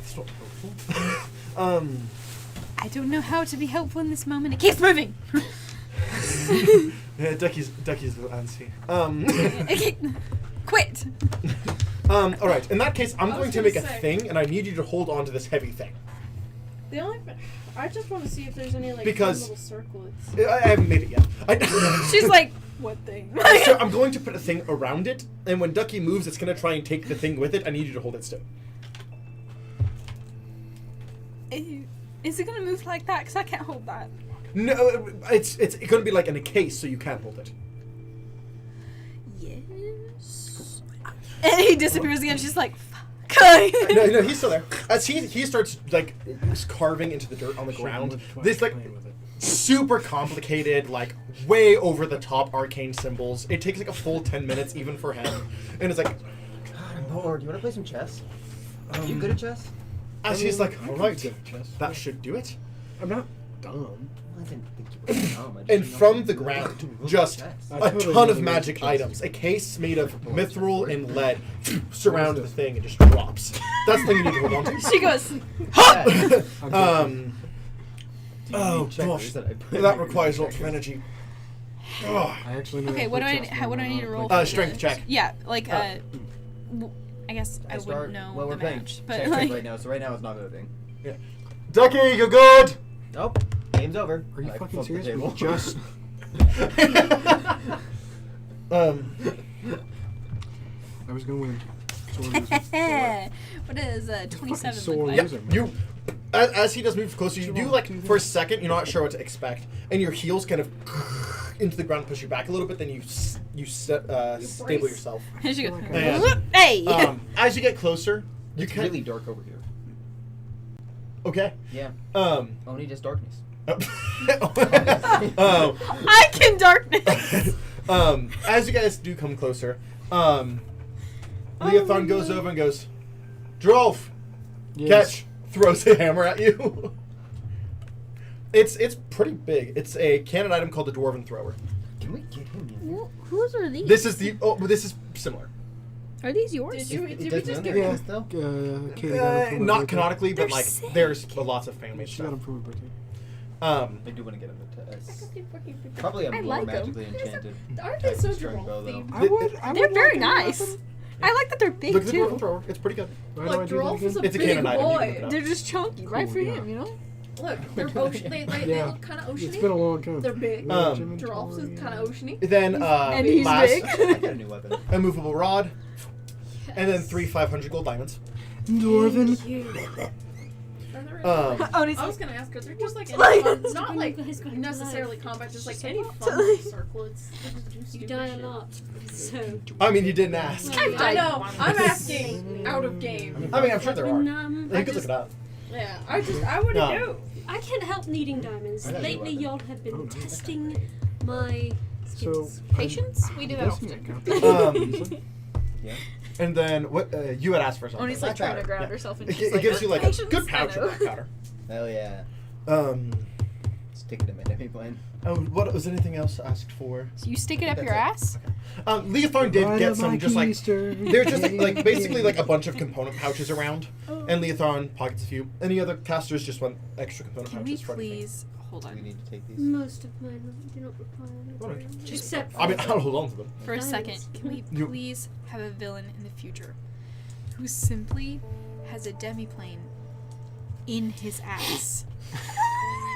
it's not helpful. I don't know how to be helpful in this moment. It keeps moving. Yeah, Ducky's a little antsy. Quit. Alright, in that case, I'm I going was to gonna make a say- thing, and I need you to hold on to this heavy thing. The only, I just want to see if there's any like Because- little circlets. I haven't made it yet. She's like, what thing? So I'm going to put a thing around it, and when Ducky moves, it's going to try and take the thing with it. I need you to hold it still. Is it gonna move like that? Because I can't hold that. No, it's going to be like in a case, so you can't hold it. Yes. And he disappears again. She's like, fuck. No, he's still there. As he starts like carving into the dirt on the ground, this like super complicated, like way over the top arcane symbols. It takes like a full 10 minutes even for him, and it's like I'm bored. You want to play some chess? You good at chess? as he's like, all right, good at chess. that should do it. I'm not dumb. I didn't think you were dumb. I just And didn't know from you the knew ground, chess. just Chess. I a totally ton know of the magic chess. items. A case made of mithril and lead surround the thing and just drops. That's the thing you need to hold on to. She goes, Oh gosh, that requires lots of energy. Oh. I actually know okay, how to what do play I chess what do I when need to I'm roll? like- for Strength the- check. Yeah, like I guess I start- wouldn't know well, the we're playing match, check but check like, right now, so right now it's not moving. Ducky, you're good. Nope. Game's over. Are you I fucking flipped the serious? We table. just. I was gonna win. Sword losing. what is 27 sore look like? Yeah, loser. you. As he does move closer, you do like for a second. You're not sure what to expect, and your heels kind of into the ground, push you back a little bit. Then you stable yourself. And she goes, And, hey! as you get closer, you It's can really dark over here. Okay. Yeah. Only just darkness. I can darkness! As you guys do come closer, Leothon goes over and goes, Joralf, catch, throws a hammer at you. It's pretty big. It's a canon item called the Dwarven Thrower. Can we get him in here? Whose are these? This is this is similar. Are these yours? Did we just doesn't get Yeah. still? Katie got him for my Not birthday. canonically, but They're like sick. there's lots of fan-made She got him stuff. for my birthday. I do want to get him to us. Probably a I more like 'em. magically enchanted. Aren't they so string bow, though. Joralf-themed? I would. I They're would very like nice. them. I like that they're big Look at the Dwarven too. Thrower. It's pretty good. Why do I Like do that Joralf is again? a It's a big canon item, you can look boy. it up. They're just chunky, right Cool, for yeah. him, you know? Look, they're ocean. They Yeah. look kind of It's oceany. been a long time. They're big. Um, Joralf's is kind of oceany. Then And he's last, big. I got a new weapon. a movable rod, and then 3 500 gold diamonds. Dwarven. Are there Um, Oh, and he's I was gonna ask, are there just like any Like- fun, not like You guys got necessarily life. combat, just like Just any like- fun circlets? that just do You stupid die a shit? lot. So. I mean, you didn't ask. I know. I'm asking out of game. I mean, I'm sure there are. And, You could look it up. Yeah, I would No. know. I can't help needing diamonds. I got a new Lately, weapon. y'all have been Oh, nice. testing my So skills. Patience? We do that guessing often. I got Um, Yeah. And then what you had asked for something. Oni's like trying to ground Yeah. herself, and It, she's it like, gives you like a "Patience, good I pouch know." of black powder. Hell yeah. Stick it in my demi plane. Oh, what was anything else asked for? So you stick it up That's your it. ass? Leothorn did Right get up some my just like keister. they're just like basically like a bunch of component pouches around, and Leothorn pockets a few. Any other casters just want extra component Can we pouches for anything. please hold Do we on need to take these? Most of mine do not require Alright. material. Except I mean, I'll hold on to them. for a Diamonds. second? Can we You- please have a villain in the future who simply has a demiplane in his ass?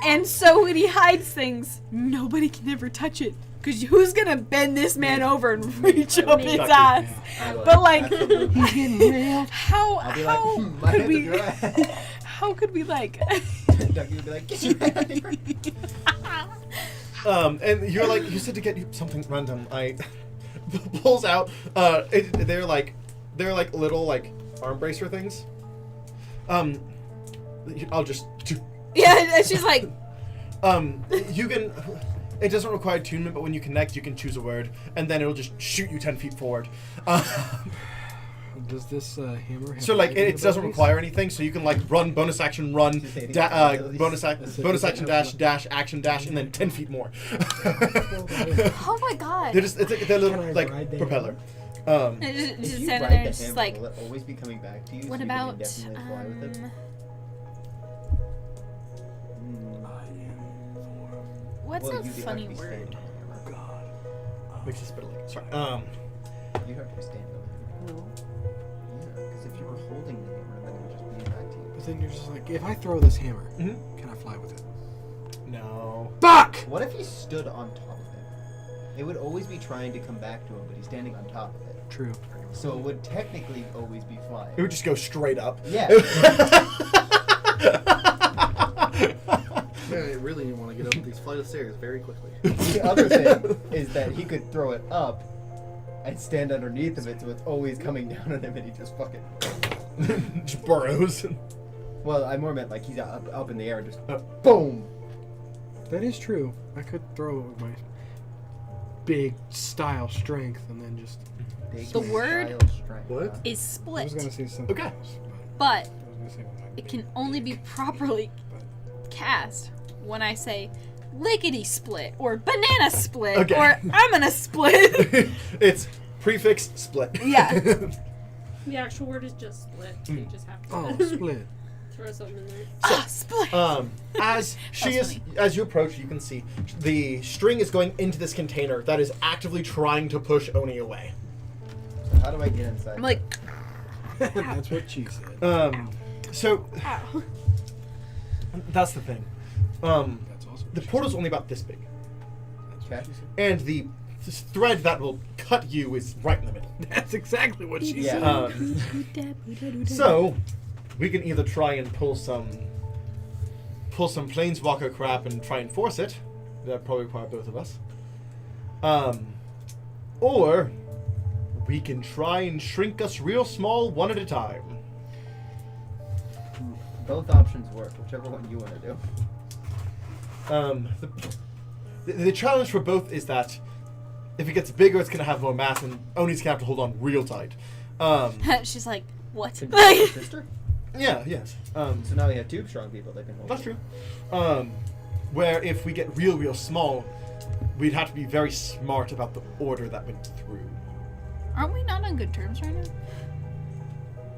And so when he hides things, nobody can ever touch it. Because who's gonna bend this man over and reach up his Ducky. ass? I will. But like, Absolutely. He's getting real. how I'll be like, how my could hands we are dry. how could we like? Ducky would be like, get your hand out of here. And you're like, you said to get you something random. I pulls out. They're like little like arm bracer things. I'll just. Yeah, and she's like, You can. It doesn't require attunement, but when you connect, you can choose a word, and then it'll just shoot you 10 feet forward. Does this hammer have So like lightning it doesn't abilities? require anything, so you can like run, bonus action, run, bonus action, dash, action, dash, and then 10 feet more. oh my god. They're just it's like their Can I little like ride the propeller. And just If you standing ride there the and just hammer, like, will it always be coming back to you? what so about you can indefinitely fly with it? what's Well, a you'd have to funny be word? standing on the hammer. Makes you spit a lick. Sorry. You'd have to be standing on the hammer. Yeah, because if you were holding the hammer, then it would just be back to you. But then you're just like, if I throw this hammer, Mhm. can I fly with it? No. Fuck! What if he stood on top of it? It would always be trying to come back to him, but he's standing on top of it. True. So it would technically always be flying. It would just go straight up. Yeah. Man, I really want to get up these flight of stairs very quickly. The other thing is that he could throw it up and stand underneath of it, so it's always coming down on him, and he just fucking. Just burrows. Well, I more meant like he's up in the air and just boom. That is true. I could throw it with my big style strength and then just. Big The word style strength, What? huh? Is I split, was gonna say something Okay. else, but I was gonna say with my it big can only be properly cast when I say lickety split or banana split Okay. or I'm gonna split. It's prefix split. Yeah. the actual word is just split. You just have to Oh, split. throw something in there. Ah, split. As she That's is, as you approach, you can see the string is going into this container that is actively trying to push Oni away. So how do I get inside? I'm like, That's what she said. So ow. that's the thing. That's also what The she portal's only about this big, That's Okay. what she said. and the thread that will cut you is right in the middle. That's exactly what she Yeah. said. So we can either try and pull some planeswalker crap and try and force it. That probably require both of us. Or we can try and shrink us real small one at a time. Both options work, whichever one you want to do. The challenge for both is that if it gets bigger, it's gonna have more mass, and Oni's gonna have to hold on real tight. She's like, what? Can you help your sister? Yeah, yes. So now we have two strong people that can hold. That's it. true. Where if we get real small, we'd have to be very smart about the order that went through. Aren't we not on good terms right now?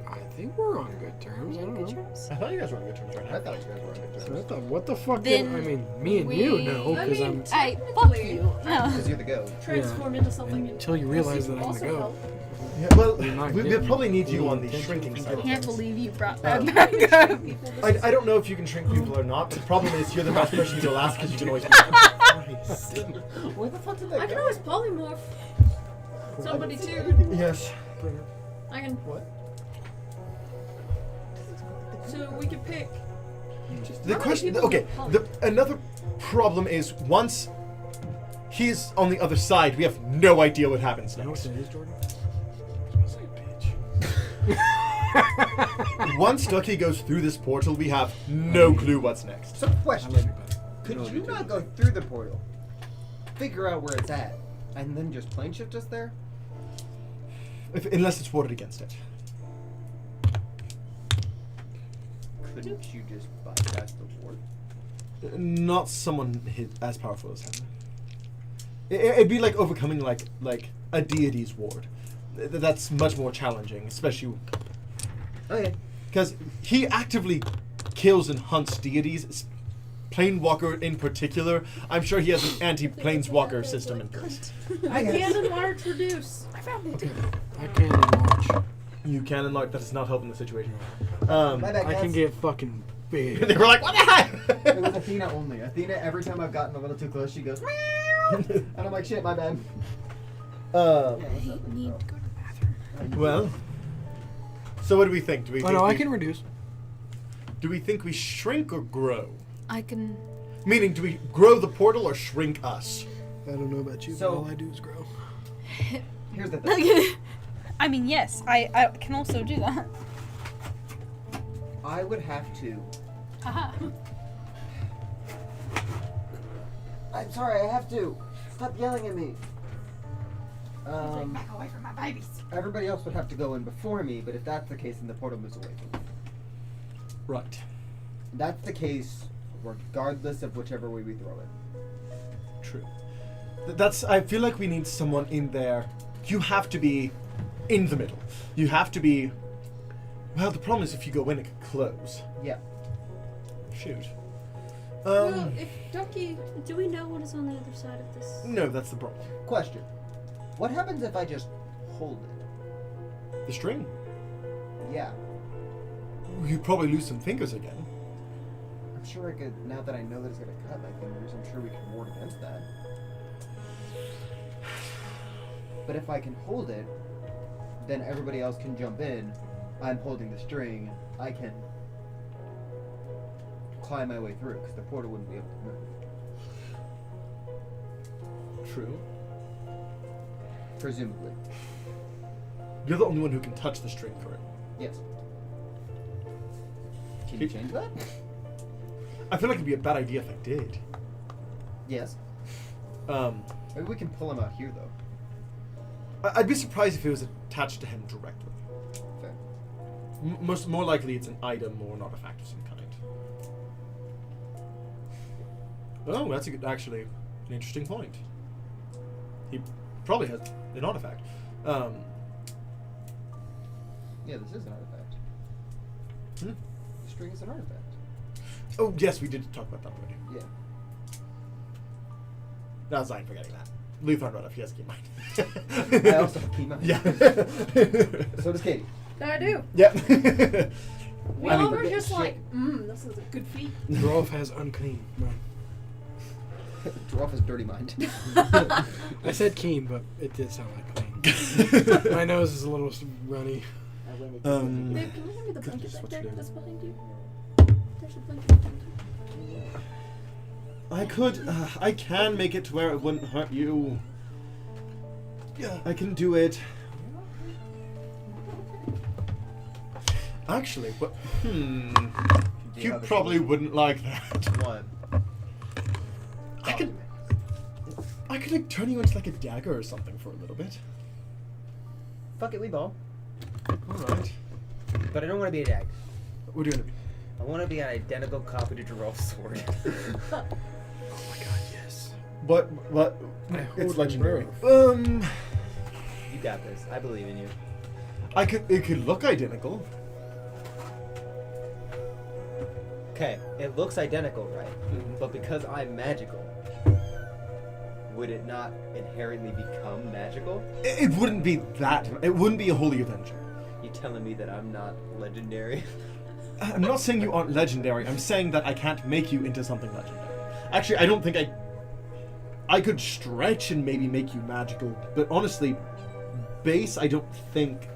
I think we're on good terms. I don't Good know. terms? I thought you guys were on good terms right I thought you guys were on good So I terms. thought, what the fuck Then did I mean? Me and you know I because mean, I'm I fuck technically, you. No. Because you're the goat. transform into something. until you realize that I'm the also goat. help. Yeah, well, You're not we'll getting probably need you any on the attention shrinking from side. I of can't things. believe you brought that Um, back up. People this I don't know if you can shrink people or not. The problem is you're the best person to ask because you can always be Where the fuck did that I can go? always polymorph somebody too. Yes. I can. What? So we can pick. The How many question. people Okay. have Another problem is once he's on the other side, we have no idea what happens You know what next. that is, Jordan? Smells like bitch. Once Ducky goes through this portal, we have no clue what's next. So I love question. you, buddy. Could you not go through the portal, figure out where it's at, and then just plane shift us there? Unless it's warded against it. Couldn't you just bypass the ward? Not someone as powerful as him. It'd be like overcoming like a deity's ward. That's much more challenging, especially Okay. because he actively kills and hunts deities. Planeswalker in particular, I'm sure he has an anti-planeswalker system in place. I can enlarge reduce. I can enlarge. You can enlarge. That does not help in the situation. My bad, I can guys. get fucking big. They were like, "What the heck?" It was Athena only. Athena, every time I've gotten a little too close, she goes, meow. And I'm like, shit, my bad. I need to go to the bathroom. Well, so what do we think? Do we? Oh think no, I can reduce. Do we think we shrink or grow? I can. Meaning, do we grow the portal or shrink us? I don't know about you, So- but all I do is grow. Here's the thing. I mean, yes, I can also do that. I would have to. Haha. I'm sorry, I have to. Stop yelling at me. Back away from my babies. Everybody else would have to go in before me, but if that's the case, then the portal moves away from me. Right. That's the case regardless of whichever way we throw it. True. That's. I feel like we need someone in there. You have to be in the middle. You have to be. Well, the problem is if you go in, it could close. Yeah. Shoot. Well, if Ducky. Do we know what is on the other side of this? No, that's the problem. Question. What happens if I just hold it? The string. Yeah. You'd probably lose some fingers again. I'm sure I could, now that I know that it's going to cut my fingers, I'm sure we can ward against that. But if I can hold it, then everybody else can jump in. I'm holding the string. I can climb my way through, because the portal wouldn't be able to move. True. Presumably. You're the only one who can touch the string, correct? Yes. Can you change that? I feel like it'd be a bad idea if I did. Yes. Maybe we can pull him out here, though. I'd be surprised if it was attached to him directly. Fair. More likely it's an item or an artifact of some kind. Oh, that's actually an interesting point. He probably has an artifact. Yeah, this is an artifact. Hmm? The string is an artifact. Oh, yes, we did talk about that already. Yeah. No, I'm forgetting that. Luthor brought up, he has a key mind. I also have key mind. Yeah. So does Katie. I do. Yep. We I mean- all were just like, this is a good feat. Joralf has unclean mind. Joralf has dirty mind. I said keen, but it did sound like clean. My nose is a little runny. Babe, can you hand me the blanket Goodness, back what there you doing? that's behind you? There's a blanket behind you. I can make it to where it wouldn't hurt you. Yeah, I can do it. Actually, but you have a probably wouldn't like that. What? I could like turn you into like a dagger or something for a little bit. Fuck it, we ball. All right. But I don't want to be a dag. What are you gonna be? I want to be an identical copy to Joralf's sword. Oh my god, yes. What? I It's hold legendary. You got this. I believe in you. It could look identical. Okay, it looks identical, right? But because I'm magical, would it not inherently become magical? It wouldn't be that. It wouldn't be a Holy Avenger. You telling me that I'm not legendary? I'm not saying you aren't legendary. I'm saying that I can't make you into something legendary. Actually, I don't think I could stretch and maybe make you magical, but honestly, base, I don't think.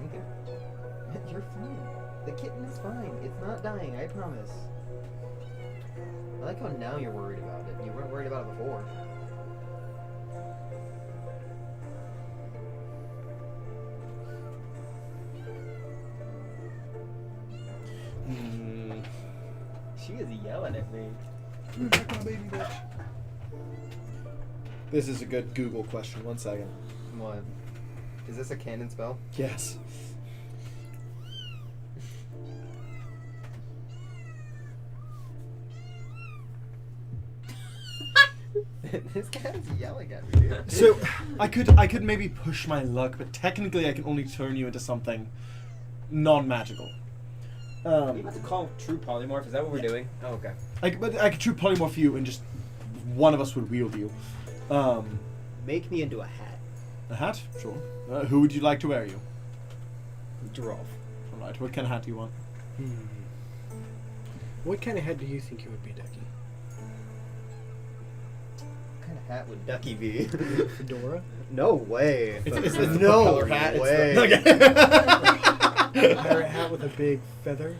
Okay. You're fine. The kitten is fine. It's not dying, I promise. I like how now you're worried about it. You weren't worried about it before. She is yelling at me. This is a good Google question. 1 second. What? Is this a canon spell? Yes. This guy's yelling at me, dude. So I could maybe push my luck, but technically I can only turn you into something non-magical. Are you about to call true polymorph? Is that what we're doing? Oh, okay. But I could true polymorph you, and just one of us would wield you. Make me into a hat. A hat? Sure. Who would you like to wear you? Joralf. All right. What kind of hat do you want? What kind of head do you think you would be, Ducky? What kind of hat would Ducky be? Fedora? No way. It's the no propeller hat. way. A pirate hat with a big feather?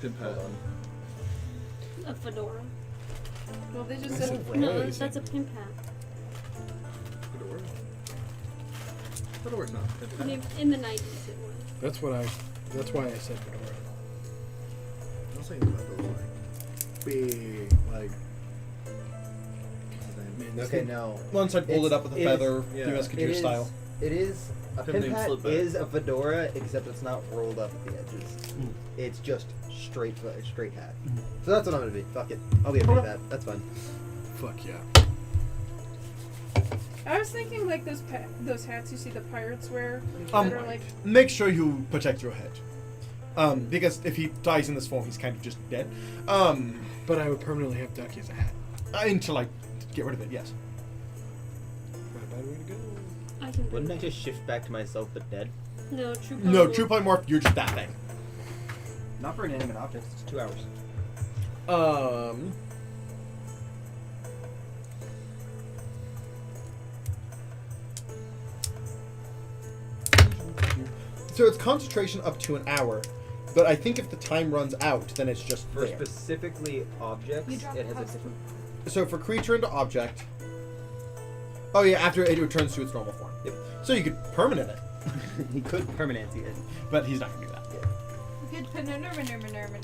Pimp hat. A fedora. Well, they just That's said a No, Amazing. that's a pimp hat. Fedora. Fedora's not a pimp I hat. mean, in the 90s it was. That's why I said fedora. I'm not saying about those like big like. Man, this Okay, thing- no. Once I pulled it up with a It is- feather, yeah. the Musketeer style. It is. A Pimp pimp named hat Slipback. is a fedora, except it's not rolled up at the edges. Mm. It's just straight hat. Mm. So that's what I'm gonna be. Fuck it. I'll be a big hat. That's fine. Fuck yeah. I was thinking like those hats you see the pirates wear Um, that are like Make sure you protect your head. Because if he dies in this form, he's kind of just dead. But I would permanently have Ducky as a hat. Until I get rid of it, yes. Not a bad way to go. I can Wouldn't I just shift back to myself but dead? No, true No, polymorph. true polymorph, you're just that thing. Not for inanimate objects. It's 2 hours. So it's concentration up to an hour, but I think if the time runs out, then it's just For there. specifically objects, You drop it has the a house different. So for creature into object. Oh yeah, after it returns to its normal form. Yep. So you could permanent it, He could permanency it. but he's not gonna do that.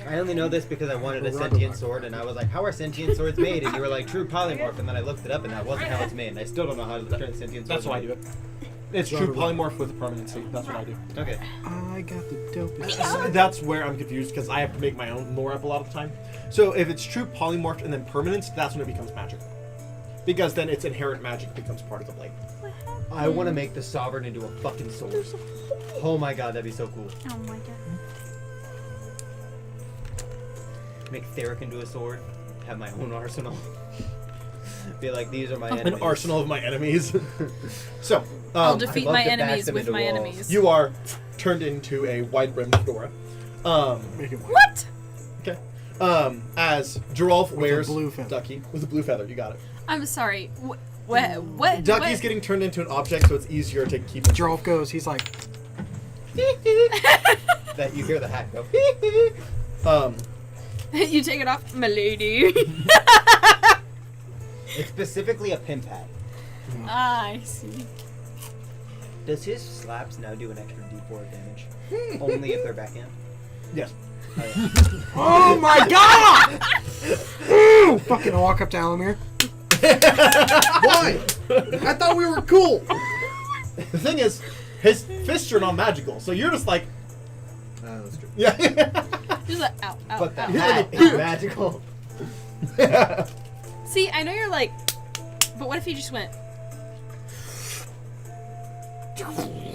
I only know this because I wanted a sentient sword, and I was like, "How are sentient swords made?" And you were like, "True polymorph," and then I looked it up, and that wasn't how it's made. And I still don't know how to turn sentient swords. That's why I do it. It's true polymorph with permanency. That's what I do. Okay. I got the dopest. That's where I'm confused because I have to make my own lore up a lot of the time. So if it's true polymorph and then permanence, that's when it becomes magic. Because then its inherent magic becomes part of the blade. I want to make the sovereign into a fucking sword. Oh my god, that'd be so cool. Oh my god. Make Theric into a sword. Have my own arsenal. Be like, these are my An enemies. arsenal of my enemies. So, I'll um, defeat love my to back enemies them with into my walls. enemies. you are turned into a wide-brimmed fedora. Make it white. What? Okay. As Joralf wears blue feather. Ducky with a blue feather, you got it. I'm sorry. What? Ducky's getting turned into an object, so it's easier to keep it. Joralf goes, he's like, That you hear the hat go. You take it off, my lady. It's specifically a pimp hat. I see. Does his slaps now do an extra D4 of damage? Only if they're backhand? Yes. oh my god! Ooh, fucking walk up to Alumear. Why? I thought we were cool. The thing is, his fists are non-magical, so you're just like, That's true. yeah. Just like, ow, ow, But the ow. hat is magical. See, I know you're like, but what if you just went?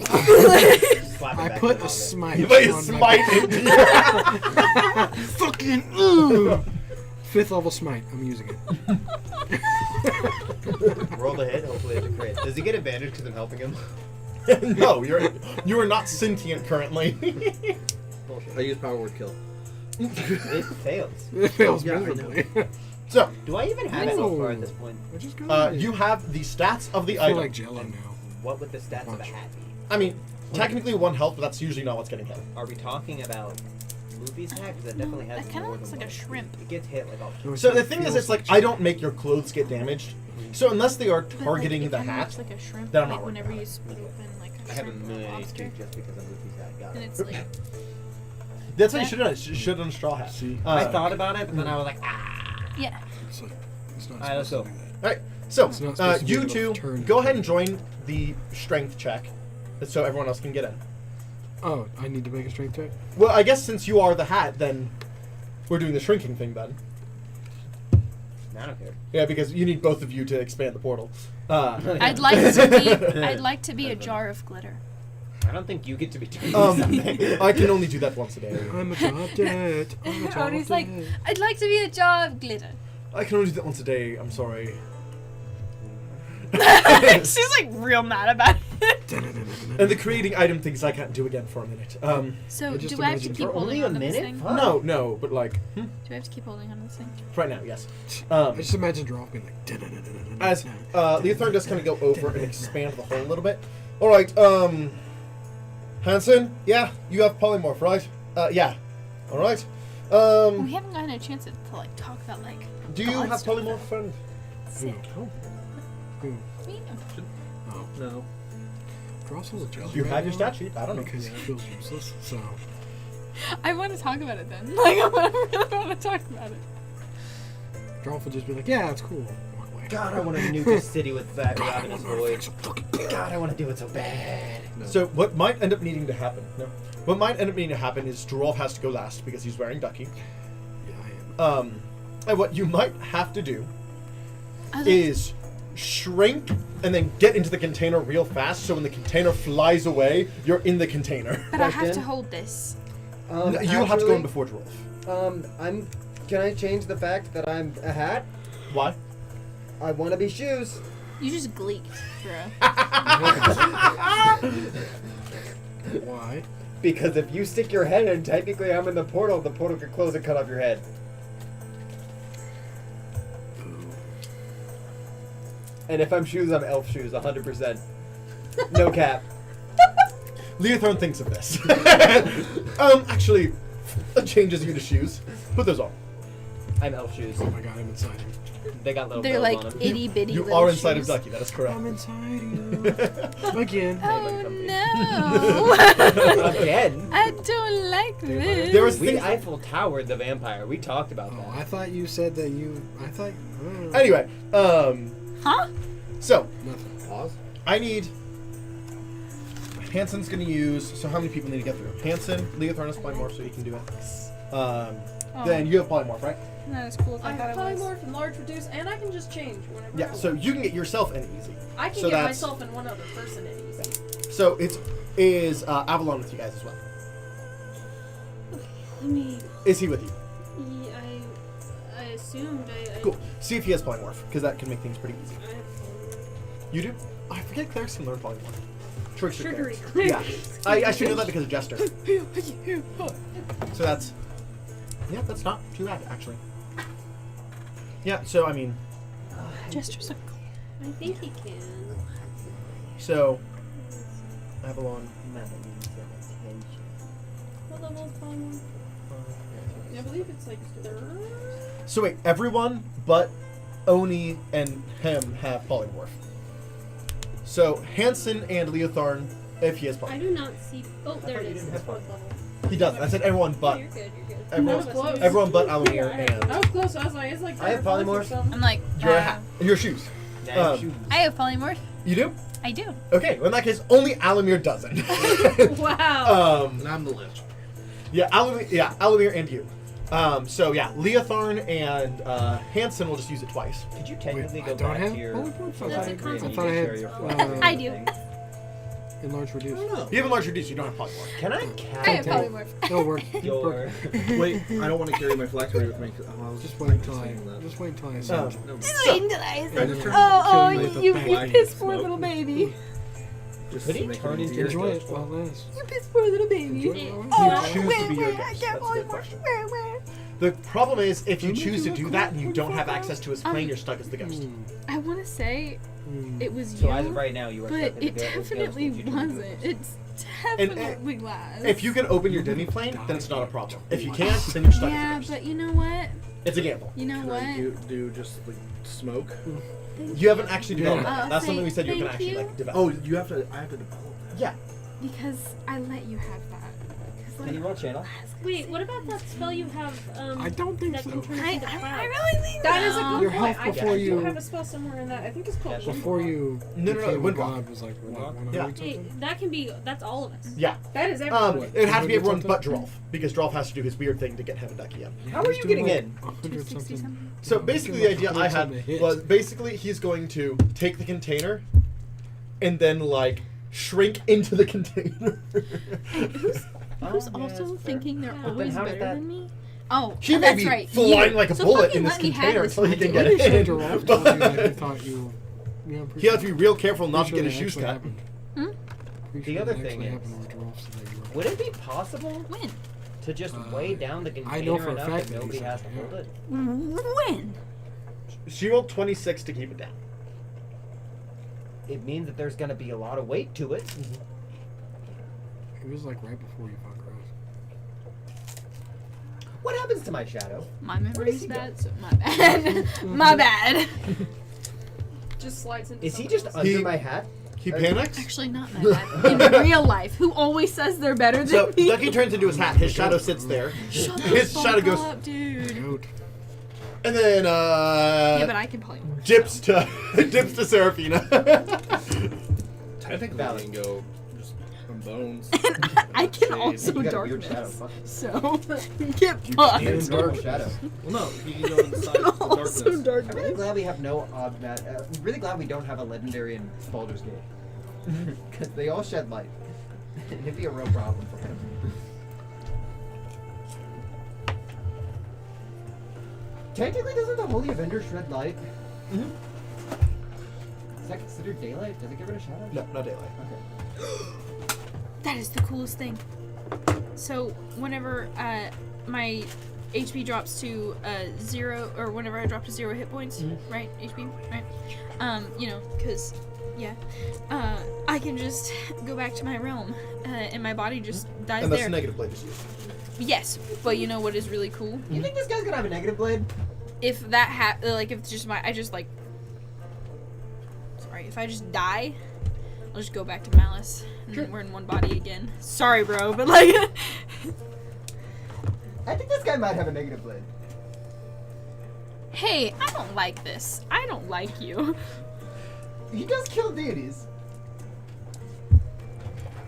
Slap it I back put in the a smite. You put a on smite my into your fucking ooh. 5th level smite. I'm using it. Roll the hit, hopefully it's a crit. Does he get advantage because I'm helping him? No, you are not sentient currently. I use power word kill. It fails. It fails Yeah, I know. miserably. So, Do I even have it so far at this point? I just go you have the stats of the I feel item. like Jello now. What would the stats of a hat be? I mean, technically 1 health, but that's usually not what's getting hit. Are we talking about Luffy's hat? Because that definitely has That kind of more looks than like a one. shrimp. It gets hit like all. So the thing is, it's like I don't make your clothes get damaged. So unless they are But, like, targeting it the kinda hat, looks like a shrimp. then I'm like not worried whenever about you it. split open like a I have a shrimp or million lobster, HP just because of Luffy's hat. Got and it. it's like that's what you should have done. You should have done a straw hat. See? I thought about it, but then I was like, ah. yeah. It's like, it's not Alright, let's supposed go. to do that. All right, so It's not supposed to be you able to two turn go ahead to- and join the strength check. so everyone else can get in. Oh, I need to make a strength check? Well, I guess since you are the hat, then we're doing the shrinking thing then. I don't care. Yeah, because you need both of you to expand the portal. I'd like to be a jar of glitter. I don't think you get to be doing something. I can only do that once a day. I'm adopted. Odie's like, I'd like to be a jar of glitter. I can only do that once a day. I'm sorry. She's like real mad about it. And the creating item things I can't do again for a minute. So I just do I have to imagine keep for holding only on a to this minute? thing? No, no, but like Do I have to keep holding on to this thing? right now, yes. I just imagine Joralf being like... As Leothorn does kind of go over and expand the hole a little bit. All right, Hanson, yeah, you have polymorph, right? Yeah. All right. We haven't gotten a chance to like talk about like. Do you God have stuff. polymorph, friend? Sick. Who? Me? Oh. No. Joralf's a jelly. You have your stat sheet. I don't know. Because he feels useless, so... I want to talk about it then. Like I really want to talk about it. Joralf will just be like, yeah, it's cool. Walk away. God, I want to nuke a city with that ravenous void. God, I want to do it so bad. So what might end up needing to happen? No. What might end up needing to happen is Joralf has to go last because he's wearing Ducky. Yeah, I am. And what you might have to do I like- is shrink and then get into the container real fast. So when the container flies away, you're in the container. But I have to Question? hold this. You'll have to go in before Joralf. Can I change the fact that I'm a hat? Why? I want to be shoes. You just gleeked, bro. Why? Because if you stick your head in, technically I'm in the portal could close and cut off your head. And if I'm shoes, I'm elf shoes, 100%. No cap. Leothorn thinks of this. Actually, changes you to shoes. Put those on. I'm elf shoes. Oh my god, I'm inside him. They got little They're bells like on them. itty bitty. You little are inside shoes. of Ducky. That is correct. I'm inside you. Again. Oh no! Again? I don't like this. There was We things. Eiffel Towered the vampire. We talked about Oh, that. I thought you said that you... I thought... Anyway, Huh? so Nothing. Pause. I need. Hanson's gonna use. So how many people need to get through? Hanson, Leothorn has polymorph, so he can do it. Then you have polymorph, right? Not as cool as I I thought have it was. polymorph and large reduce, and I can just change whenever I Yeah. want. So you can get yourself in easy. I can so get that's- myself and one other person in easy. So it is Avalon with you guys as well. Let me. Is he with you? Yeah, I assumed. I Cool. See if he has polymorph, because that can make things pretty easy. I have You do? I forget clerics can learn polymorph. Trickster Trickery clerics. clerics. Yeah. I should know that because of Jester. So that's. Yeah, that's not too bad, actually. Yeah, so I mean. Gestures are I think he can. So. Avalon. What level is polymorph? I believe it's like third. So wait, everyone but Oni and him have polymorph. So Hanson and Leothorn, if he has I polymorph. do not see. Oh, there it is. It's fourth level. He doesn't. I said everyone but. You're good. You're good. Everyone, That was close. everyone but Alumear I and. was close. I was like, it's like I have third or fourth or polymorph. something. I'm like, You're a hat. And your shoes. Shoes. I have polymorph. You do? I do. Okay, well in that case, only Alumear doesn't. Wow. And I'm the lich. Yeah, Alumear and you. So yeah, Leothorn and Hanson will just use it twice. Could you technically Wait, go I don't back have to your... polymorph? That's a and concept. I you thought I share had... your I do. Enlarge reduce. You have a large reduce, you don't have polymorph. Can I I have count polymorph. It'll work. your... Wait, I don't want to carry my phylactery with me. I was Just wait until I... saying that. Just wait until I Um, send you. No, Just wait until I I just said, turned oh, into you a black piss poor smoke. little baby. just Could to he make turn it into easier. Enjoy it while it lasts. You piss poor little baby. Enjoy it while it Oh, lasts. choose to where, be your where? ghost. I got That's a good polymorph. question. Where? The problem is, if you choose to do that and you don't have access to his plane, you're stuck as the ghost. I want to say it was So you, as of right now, you are but stuck in it the ghost definitely if you do wasn't. it. It's And, definitely was. If you can open your demi plane, then it's not a problem. If you can't, then you're stuck yeah, as the but ghost. you know what? It's a gamble. You know Can what? I do just like smoke? You haven't actually developed Yeah. that. That's something we said you can Thank actually you. like develop. Oh, I have to develop that. Yeah. Because I let you have that. Because Can you roll channel? Wait, what about that spell you have? I don't think that so. can turn I into clouds? really think That is a good Your point. health I before do you- have a spell somewhere in that. I think it's called. Before you No, became Windwalk. God was like what, 100 Yeah. something? Hey, that can be. That's all of us. Yeah. That is everyone. It has to be everyone 200 but something? Joralf, because Joralf has to do his weird thing to get him and Ducky in. How are you getting in? 100 something. So basically, the idea I had hit. was basically he's going to take the container and then like shrink into the container. Who's also thinking they're always how did better that- than me? Oh, She may that's be right. flying you. like a So bullet fucking in this let me have container this until he one, can dude. get Pretty sure in. Joralf told you that he thought you. Yeah, I'm pretty He has to sure- be real careful not to pretty get sure his shoes that cut. actually Hmm? happened. Pretty The sure other that thing actually is- happened where Joralf said that you were- Would it be possible When? to just weigh down the container I know for a enough fact that that nobody he has to said hold that, it? When? She rolled 26 to keep it down. It means that there's going to be a lot of weight to it. It was like right before you fought Gross. What happens to my shadow? My does memory's he go? bad, so my bad. My bad. Just slides into. Is he someone just else's. under He- my hat? He panics. Actually, not my bad. In real life, who always says they're better than So me? Ducky turns into his hat. His shadow sits there. Shut the His fuck shadow goes, up, dude. Goat. and then Yeah, but I can play more. dips to Seraphina. Technically, Valid. I can go just from bones. I can also You got a weird shadow. darkness. Fuck. So get fucked. It's normal shadow. Well, no, he can go inside the Also darkness. I'm really darkness. glad we have no I'm really glad we don't have a legendary in Baldur's Gate. Because they all shed light. It'd be a real problem for him. Technically, doesn't the Holy Avenger shred light? Mhm. Is that considered daylight? Does it get rid of shadow? No, not daylight. Okay. That is the coolest thing. So whenever my HP drops to 0, or whenever I drop to 0 hit points, right? HP, right? You know, because yeah, I can just go back to my realm, and my body just dies And that's there. the negative blade is used. Yes, but you know what is really cool? You think this guy's gonna have a negative blade? If that like if it's just I just like, sorry, if I just die, I'll just go back to Malice, and then we're in one body again. Sorry, bro, but like, I think this guy might have a negative blade. hey, I don't like this. I don't like you. He does kill deities.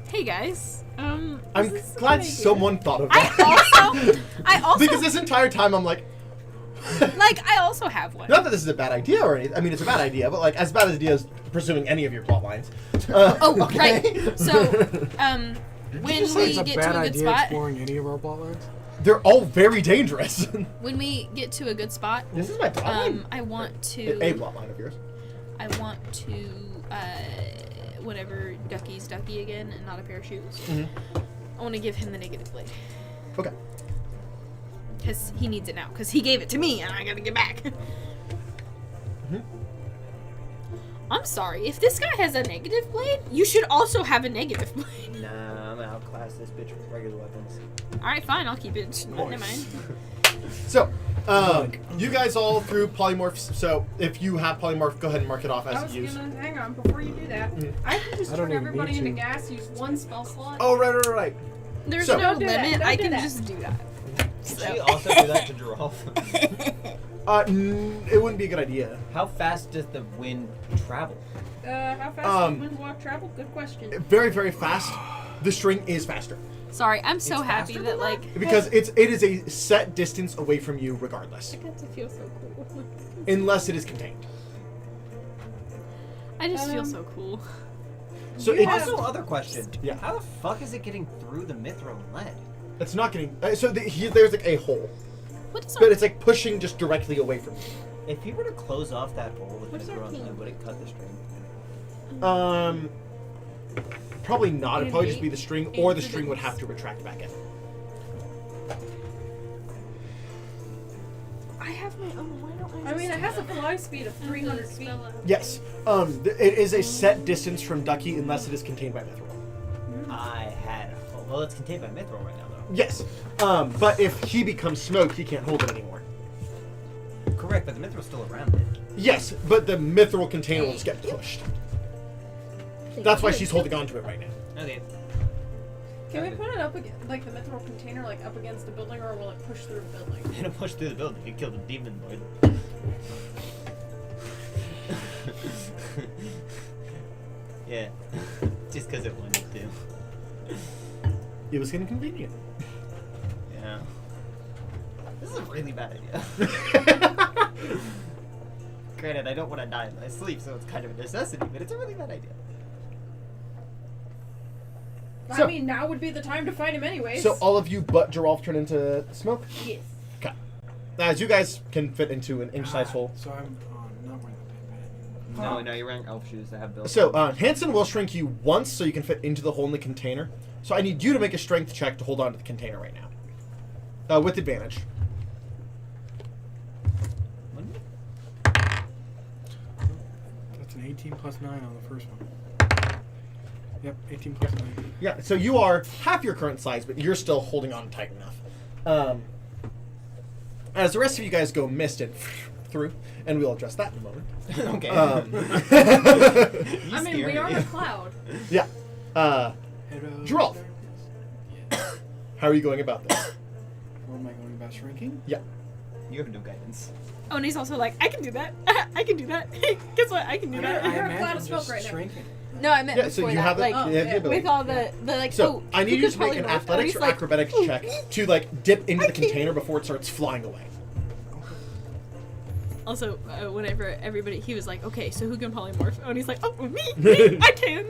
Hey guys, I'm this is a glad good idea. someone thought of that. I also Because this entire time I'm like, like I also have one. not that this is a bad idea or anything. I mean, it's a bad idea, but like as bad idea as pursuing any of your plot lines. Oh, okay. right. So, when It's we a get bad to a good idea spot, exploring any of our plotlines. They're all very dangerous. when we get to a good spot, This is my plot line. I want A to, plot line of yours. I want to, whatever Ducky's Ducky again, and not a pair of shoes. I want to give him the negative blade. Okay. Because he needs it now. Because he gave it to me, and I gotta get back. I'm sorry. If this guy has a negative blade, you should also have a negative blade. Nah, I'm gonna outclass this bitch with regular weapons. Alright, fine. I'll keep it. Never mind. So, you guys all threw polymorphs. So, if you have polymorph, go ahead and mark it off I as was used. gonna hang on before you do that. I can just I don't turn even everybody need into to. gas. Use one spell slot. Oh, right. There's So- no Don't do that, limit. don't I do can that. just do that. Did she also do that to Joralf? It wouldn't be a good idea. How fast does the wind travel? How fast Um, does wind walk travel? Good question. Very, very fast. The string is faster Sorry, I'm so It's happy faster that than like because it is a set distance away from you, regardless, I got to feel so cool. unless it is contained. I just feel so cool. So You it's have- Also, other question. Yeah. How the fuck is it getting through the mithril lead? it's not getting. There's like a hole, What is but our it's like pushing just directly away from you. If you were to close off that hole with What's mithril our lead, key? would it cut the string? Probably not. It'd probably just be the string, or the Eight string would minutes. have to retract back in. I have my own. Why don't I mean, it has a fly speed of 300 feet. Spell it. Yes. It is a set distance from Ducky unless it is contained by mithril. I had. Well, it's contained by mithril right now, though. Yes. But if he becomes smoke, he can't hold it anymore. Correct, but the mithril's still around it. Yes, but the mithril container will just get pushed. That's why she's holding on to it right now. Okay. Can we put it up against, like the mithril container, like up against the building, or will it push through the building? It'll push through the building. You kill the demon lord. Yeah. Just because it wanted to. It was inconvenient. Yeah. This is a really bad idea. Granted, I don't want to die in my sleep, so it's kind of a necessity, but it's a really bad idea. So- I mean, now would be the time to fight him anyways. So all of you but Joralf turn into smoke? Yes. Okay. As you guys can fit into an inch-sized hole. So I'm not wearing the No, you're wearing elf shoes that have built. So, Hanson will shrink you once so you can fit into the hole in the container. So I need you to make a strength check to hold on to the container right now. With advantage. That's an 18 plus 9 on the first one. Yep, 18 plus 9. Yeah, so you are half your current size, but you're still holding on tight enough. As the rest of you guys go mist and through, and we'll address that in a moment. Okay. I mean, we are a cloud. Yeah. Hello. Joralf. Yes. How are you going about this? How am I going about shrinking? Yeah. You have no guidance. Oh, and he's also like, I can do that. I can do that. Guess what? I can do that. You're a imagine cloud of smoke just right now. shrinking. No, I meant Yeah, before so you that. have the, like, you have the yeah. ability. with all the like. So oh, I need who you could to make an polymorph? athletics He's or like, acrobatics "Ooh, check to like dip into the I can't." container before it starts flying away. Also, whenever everybody, he was like, okay, so who can polymorph? Oh, and he's like, oh, me, I can.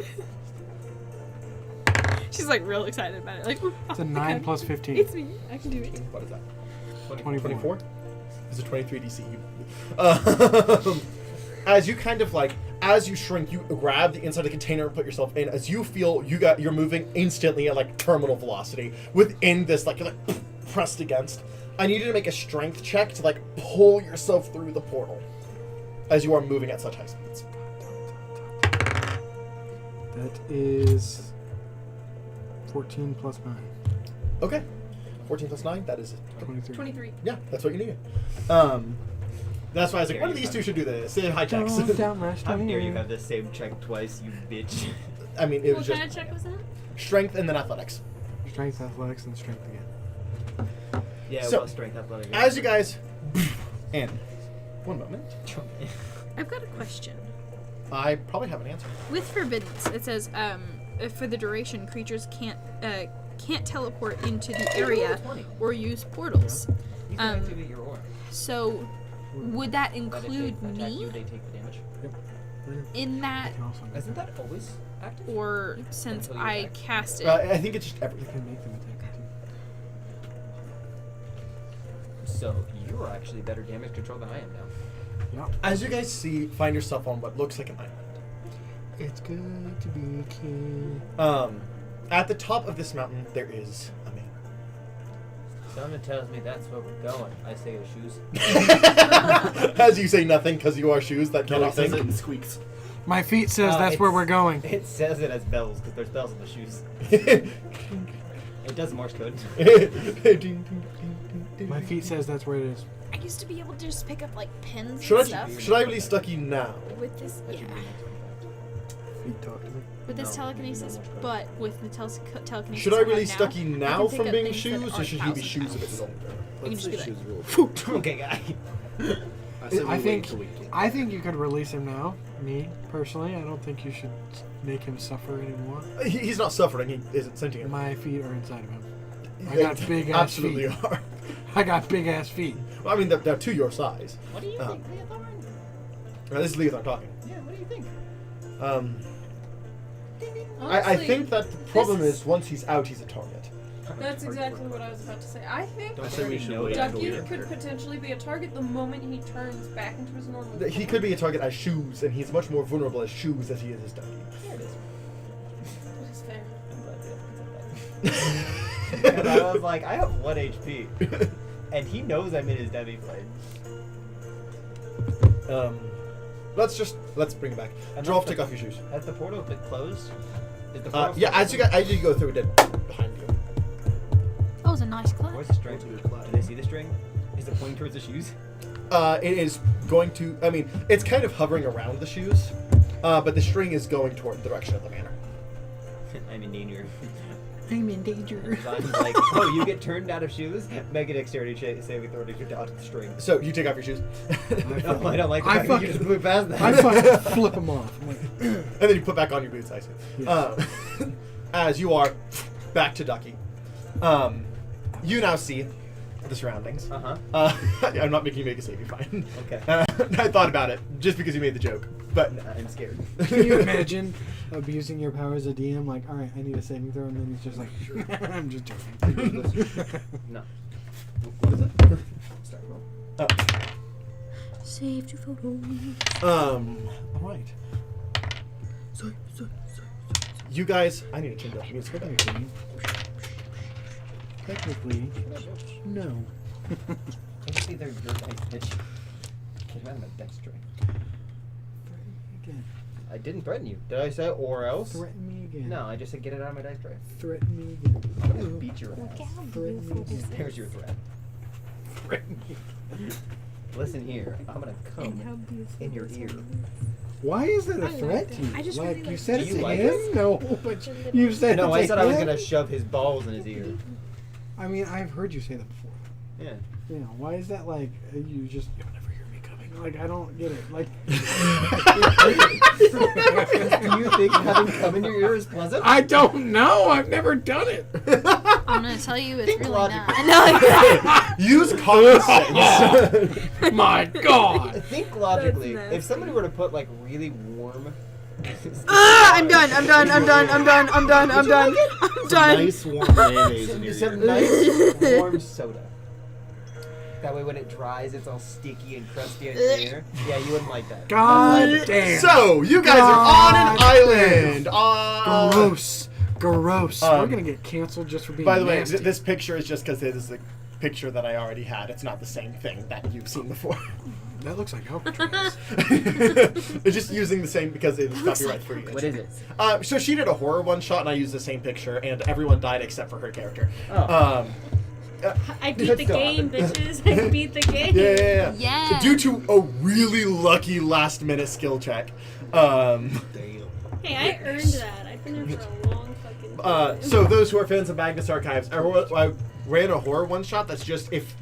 She's like real excited about it. Like, It's a 9 plus 15. It's me. I can do it. What is that? 24. Is it 23 DC? As you kind of like, as you shrink, you grab the inside of the container and put yourself in. As you feel you're moving instantly at like terminal velocity within this, like you're like pressed against. I need you to make a strength check to like pull yourself through the portal as you are moving at such high speeds. That is 14 plus 9. Okay. 14 plus 9, that is 23. 23. yeah, that's what you needed. That's why I was like, one of these two should do this. High checks. Don't down rush How dare you me. have the same check twice, you bitch. I mean, it What was kind just of check was that? strength and then athletics. Strength, athletics, and strength again. Yeah, So, well, strength athletic. As you guys in, one moment, I've got a question. I probably have an answer. With forbiddance, it says, for the duration, creatures can't teleport into the area or use portals. You can activate your aura. So, would that But if they include attack me you, they take the damage. in that, You can also make Isn't them, that always active? or since Until you I attack. cast it? I think it's just you everything. can make them attack too. So you are actually better damage control than I am now. Yep. As you guys find yourself on what looks like an island. It's good to be king. At the top of this mountain, there is a man. Someone tells me that's where we're going. I say your shoes. As you say nothing because you are shoes that cannot says it think. and squeaks. My feet says that's where we're going. It says it as bells because there's bells on the shoes. It does Morse code. My feet says that's where it is. I used to be able to just pick up like pens Should and stuff. I release Stucky now? With this, yeah. Feet talk to me. With this telekinesis, but with the telekinesis. Should I have release now, Stucky I now can pick from up being things that shoes, or aren't should he be 1,000 shoes a bit pounds. longer? I can just be like, Okay, guy. I said we I wait think till we get. I think you could release him now. Me personally, I don't think you should make him suffer anymore. He's not suffering. He isn't sentient. My feet are inside of him. I They got big ass absolutely feet. are. I got big ass feet. Well, I mean, they're to your size. What do you think, Leothorn? This is Leothorn talking. Yeah, what do you think? I Honestly, think that the problem this is once he's out, he's a target. That's exactly what I was about to say. I think I say we should wait until we Ducky get could there. potentially be a target the moment he turns back into his normal He could be a target as shoes, and he's much more vulnerable as shoes as he is as Ducky. There it is. Which is fair. I'm glad that. I was like, I have 1 HP. And he knows I'm in his demi blade. Let's bring it back. And Joralf, that's take off your shoes. Has the portal been closed? Is the portal Yeah, as you go through, it did behind you. that was a nice clap. Where's the string? Do they see the string? Is it pointing towards the shoes? It is going to. I mean, it's kind of hovering around the shoes, but the string is going toward the direction of the manor. I I'm in danger. I'm in danger. Vine's like, oh, you get turned out of shoes? Make a dexterity saving throw to get out of the string. So you take off your shoes, No, I don't like the I fact that you fucking- just blew past that. I fucking flip them off. I'm like, and then you put back on your boots. I see. Yes. As you are back to Ducky, you now see the surroundings. Uh-huh. I'm not making you make a save. You're fine. Okay. I thought about it just because you made the joke, but I'm scared. can you imagine abusing your power as a DM? Like, all right, I need a saving throw, and then he's just like, I'm just joking. No. What is it? Start roll. Oh. Save to photo. All right. You guys, I need to change up music. Technically, no. It's either your dice pitch. Get out of my dex tray. Again. I didn't threaten you. Did I say or else? Threaten me again. No, I just said get it out of my dice tray. Threaten me again. I'm gonna beat your ass. Threaten me again. There's your threat. Listen here, I'm gonna come in your ear. Why is that a threat to you? I just like, really you like said Do it you to like him? it? No, but you said No, it I to said I was him? gonna shove his balls in his ear. I mean, I've heard you say that before. Yeah. Yeah, why is that like, you'll never hear me coming? Like, I don't get it. Like, Do you think having cum in your ear is pleasant? I don't know. I've never done it. I'm gonna tell you, it's Think really logically. not. No. Use common sense. My God. Think logically. That's If somebody were to put like really warm. I'm done. I'm done. I'm done. I'm done. I'm done. I'm done. I'm done. Nice warm mayonnaise in your Some ear. nice warm soda. That way when it dries, it's all sticky and crusty in your ear. Yeah, you wouldn't like that. God damn. So you guys are on an island. Gross. Gross. We're Um, gonna get canceled just for being By the way, nasty. this picture is just because it is the picture that I already had. It's not the same thing that you've seen before. That looks like Alcatraz. It's just using the same because it's copyright free. What is it? So she did a horror one shot, and I used the same picture, and everyone died except for her character. Oh. I beat That the still game, happens. bitches. I beat the game. Yeah. Yeah. Due to a really lucky last-minute skill check. Damn. Hey, I earned that. I've been there for a long fucking time. So those who are fans of Magnus Archives, I ran a horror one shot. That's just if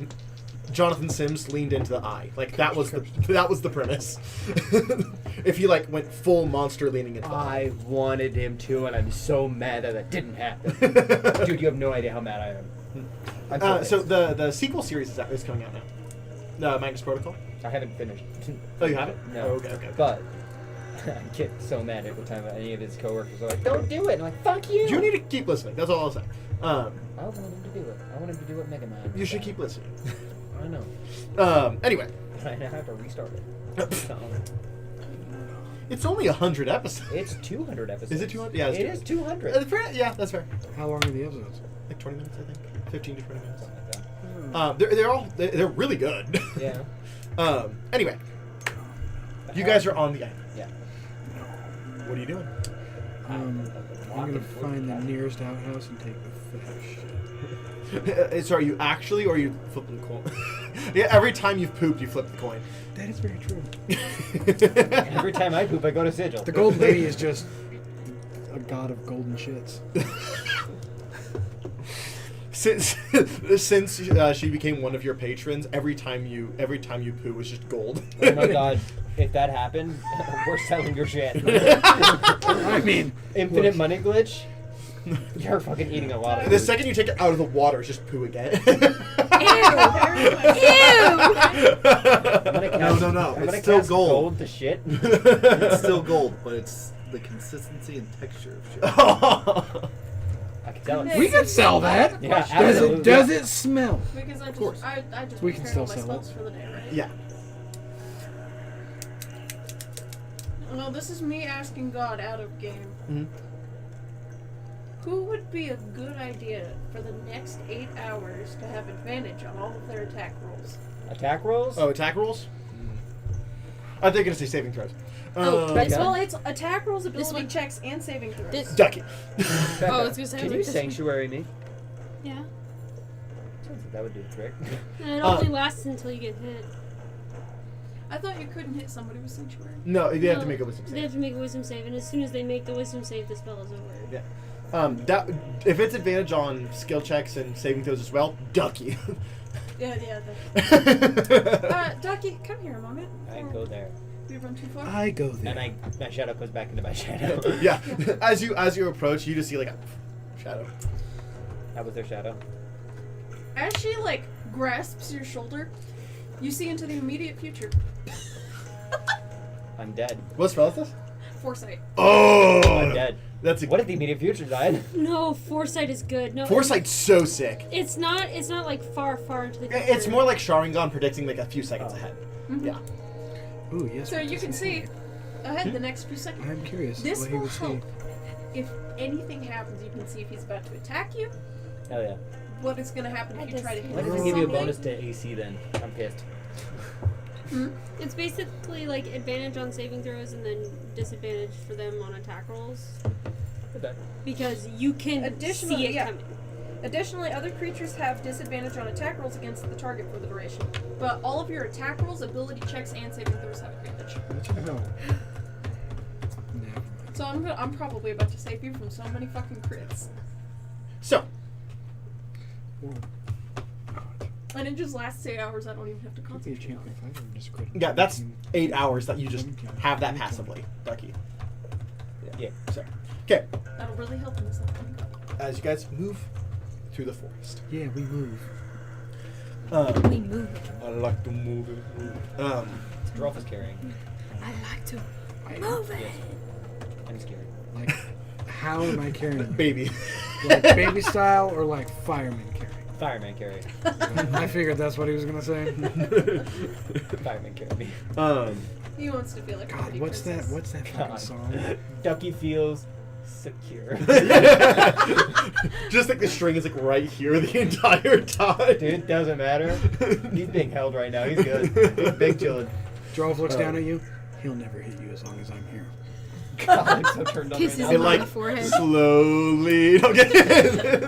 Jonathan Sims leaned into the eye. Like that was the premise. If he like went full monster leaning into the eye. I wanted him to, and I'm so mad that that didn't happen. Dude, you have no idea how mad I am. I'm So pissed. the sequel series is coming out now. Magnus Protocol. I haven't finished. Oh, you have it? No. Oh, okay. But I get so mad every time any of his coworkers are like, "Don't do it!" I'm like, "Fuck you!" You need to keep listening. That's all I'll say. I want him to do it. I want him to do what Mega Man. You should keep listening. I know. Anyway, I now have to restart it. So, it's only 100 episodes. it's 200 episodes. Is it 200? Yeah, it's it is 200. Yeah, that's fair. How long are the episodes? Like 20 minutes, I think. 15 to 20 minutes. Something like that. They're really good. Yeah. Anyway, you guys are on the island. Yeah. What are you doing? I'm gonna find the nearest outhouse and take the fish. So are you actually, or are you flipping the coin? Yeah, every time you've pooped, you flip the coin. That is very true. Every time I poop, I go to Sigil. The Golden Lady is just a god of golden shits. Since she became one of your patrons, every time you poo was just gold. Oh my god. If that happened, we're selling your shit. I mean, Infinite money glitch? You're fucking eating a lot of The food. second you take it out of the water, it's just poo again. Ew. No. I'm It's gonna still cast gold. to shit. It's still gold, but it's the consistency and texture of shit. I can tell it. we could sell that. Yeah, Does absolutely. it? Does it smell? Because I just, course. I just We can prepared still all my sell it. spells for the day, right? Yeah. Well, this is me asking God out of game. Mhm. Who would be a good idea for the next 8 hours to have advantage on all of their attack rolls? Attack rolls? Oh, attack rolls? I think you're gonna say saving throws. Well, it's attack rolls, ability one? checks, and saving throws. Ducky. Becca, Oh, I was gonna say, Can like, you this- sanctuary me? Yeah. That would do the trick. And it only lasts until you get hit. I thought you couldn't hit somebody with sanctuary. No, you have to No, make a wisdom They save. have to make a wisdom save, and as soon as they make the wisdom save, the spell is over. Yeah. That if it's advantage on skill checks and saving throws as well, Ducky. Yeah. Ducky, come here a moment. I go there. We run too far. I go there. And my shadow goes back into my shadow. Yeah. As you approach, you just see like a shadow. How was their shadow? As she like grasps your shoulder, you see into the immediate future. I'm dead. What spell is this? Foresight. Oh, I'm dead. That's What if the immediate future died? No, foresight is good. No, Foresight's so sick. It's not like far into the future. It's more like Sharingan predicting like a few seconds ahead. Yeah. Ooh, yes. So what you does can he see say? ahead the next few seconds. I'm curious. This what he will would say. help. If anything happens, you can see if he's about to attack you. Hell yeah. What is going to happen if you try to hit Why him does with it give you a something? bonus to AC then? I'm pissed. It's basically like advantage on saving throws and then disadvantage for them on attack rolls. Okay. Because you can Additionally, see it yeah. coming. Additionally, other creatures have disadvantage on attack rolls against the target for the duration. But all of your attack rolls, ability checks, and saving throws have advantage. No. So I'm probably about to save you from so many fucking crits. So, And it just lasts 8 hours. I don't even have to Could be a concentrate on champion it. fighter or just crit. yeah, that's 8 hours that you just have that passively, Ducky. Yeah. So, okay, That'll really help in this upcoming fight. as you guys move through the forest. Yeah, we move. We move. I like to move. Joralf is carrying. I like to I, move it. Yes. I'm scared. like, how am I carrying it? Baby. Like baby style or like fireman carrying? Fireman carry. I figured that's what he was gonna say. Fireman carry me. He wants to feel like a God, pretty what's that? princess. What's that fucking God. song? Ducky feels secure. Just like the string is like right here the entire time. Dude, doesn't matter. He's being held right now. He's good. He's big chillin'. Joralf looks down at you. He'll never hit you as long as I'm here. God, I'm so turned on Kisses right It him now. on like the forehead. slowly. Okay.